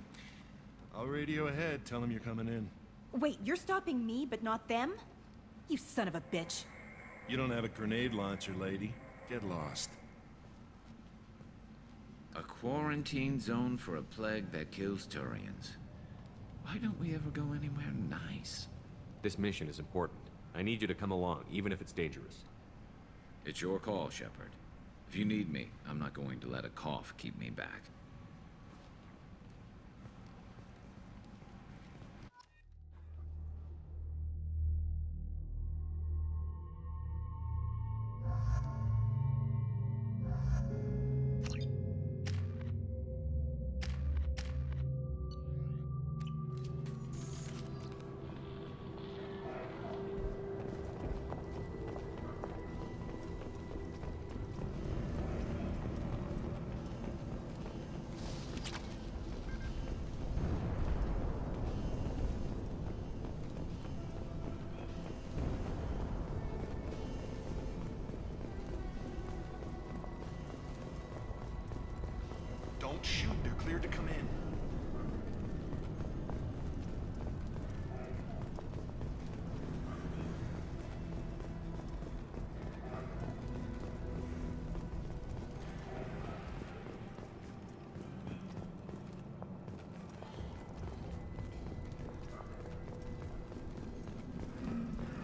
I'll radio ahead, tell them you're coming in. Wait, you're stopping me, but not them? You son of a bitch. You don't have a grenade launcher, lady. Get lost. A quarantine zone for a plague that kills Turians. Why don't we ever go anywhere nice? This mission is important. I need you to come along, even if it's dangerous. It's your call, Shepard. If you need me, I'm not going to let a cough keep me back. Don't shoot. They're cleared to come in.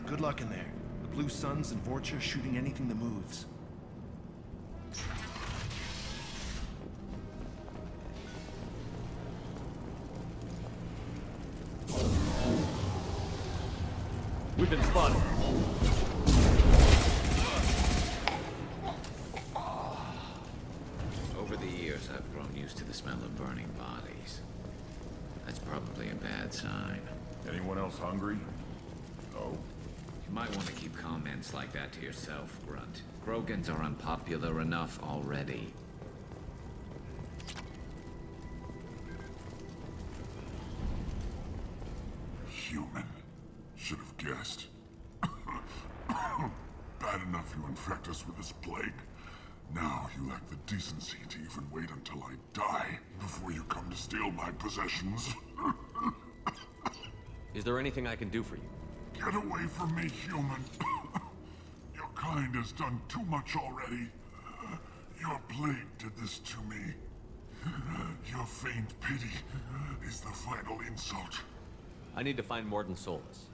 Good luck in there. The Blue Suns and Vorcha shooting anything that moves. We've been spotted. Over the years, I've grown used to the smell of burning bodies. That's probably a bad sign. Anyone else hungry? No? You might want to keep comments like that to yourself, Grunt. Krogans are unpopular enough already. Human. Should have guessed. Bad enough you infect us with this plague. Now you lack the decency to even wait until I die before you come to steal my possessions. Is there anything I can do for you? Get away from me, human. Your kind has done too much already. Your plague did this to me. Your feigned pity is the final insult. I need to find Morden Solus.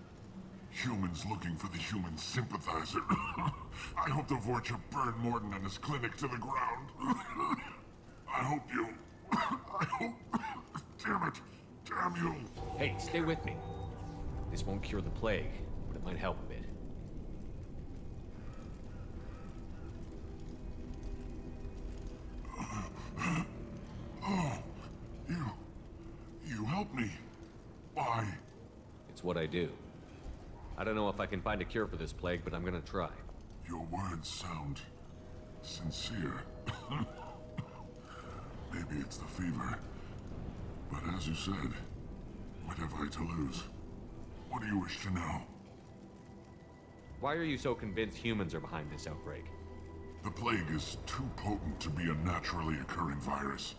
Humans looking for the human sympathizer. I hope the Vorcha burn Morden and his clinic to the ground. I hope you... I hope... Damn it. Damn you. Hey, stay with me. This won't cure the plague, but it might help a bit. Oh, you helped me. Why? It's what I do. I don't know if I can find a cure for this plague, but I'm gonna try. Your words sound sincere. Maybe it's the fever. But as you said, what have I to lose? What do you wish to know? Why are you so convinced humans are behind this outbreak? The plague is too potent to be a naturally occurring virus.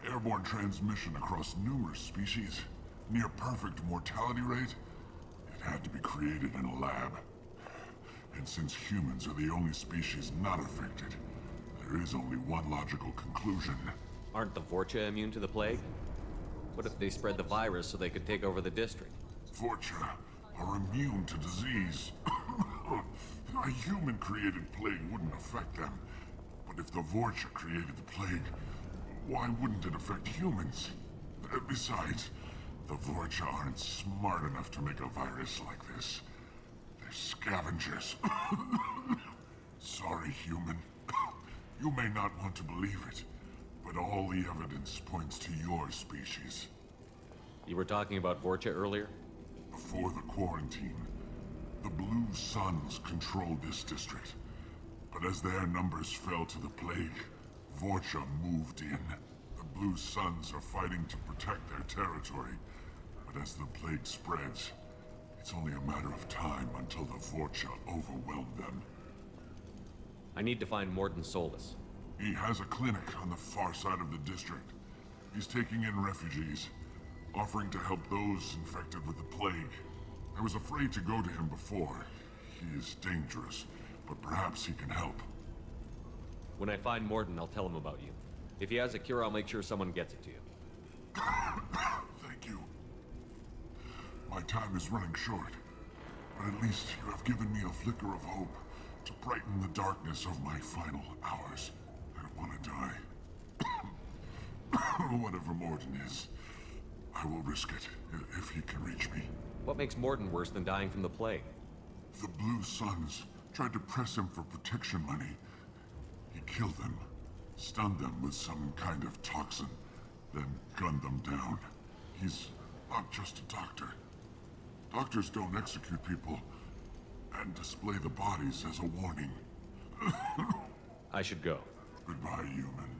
Airborne transmission across numerous species, near perfect mortality rate. It had to be created in a lab. And since humans are the only species not affected, there is only one logical conclusion. Aren't the Vorcha immune to the plague? What if they spread the virus so they could take over the district? Vorcha are immune to disease. A human-created plague wouldn't affect them. But if the Vorcha created the plague, why wouldn't it affect humans? Besides, the Vorcha aren't smart enough to make a virus like this. They're scavengers. Sorry, human. You may not want to believe it, but all the evidence points to your species. You were talking about Vorcha earlier? Before the quarantine, the Blue Suns controlled this district. But as their numbers fell to the plague, Vorcha moved in. The Blue Suns are fighting to protect their territory. But as the plague spreads, it's only a matter of time until the Vorcha overwhelm them. I need to find Morden Solus. He has a clinic on the far side of the district. He's taking in refugees, offering to help those infected with the plague. I was afraid to go to him before. He is dangerous, but perhaps he can help. When I find Morton, I'll tell him about you. If he has a cure, I'll make sure someone gets it to you. Thank you. My time is running short, but at least you have given me a flicker of hope to brighten the darkness of my final hours. I don't want to die. Whatever Morton is, I will risk it if he can reach me. What makes Morton worse than dying from the plague? The Blue Suns tried to press him for protection money. He killed them, stunned them with some kind of toxin, then gunned them down. He's not just a doctor. Doctors don't execute people and display the bodies as a warning. I should go. Goodbye, human.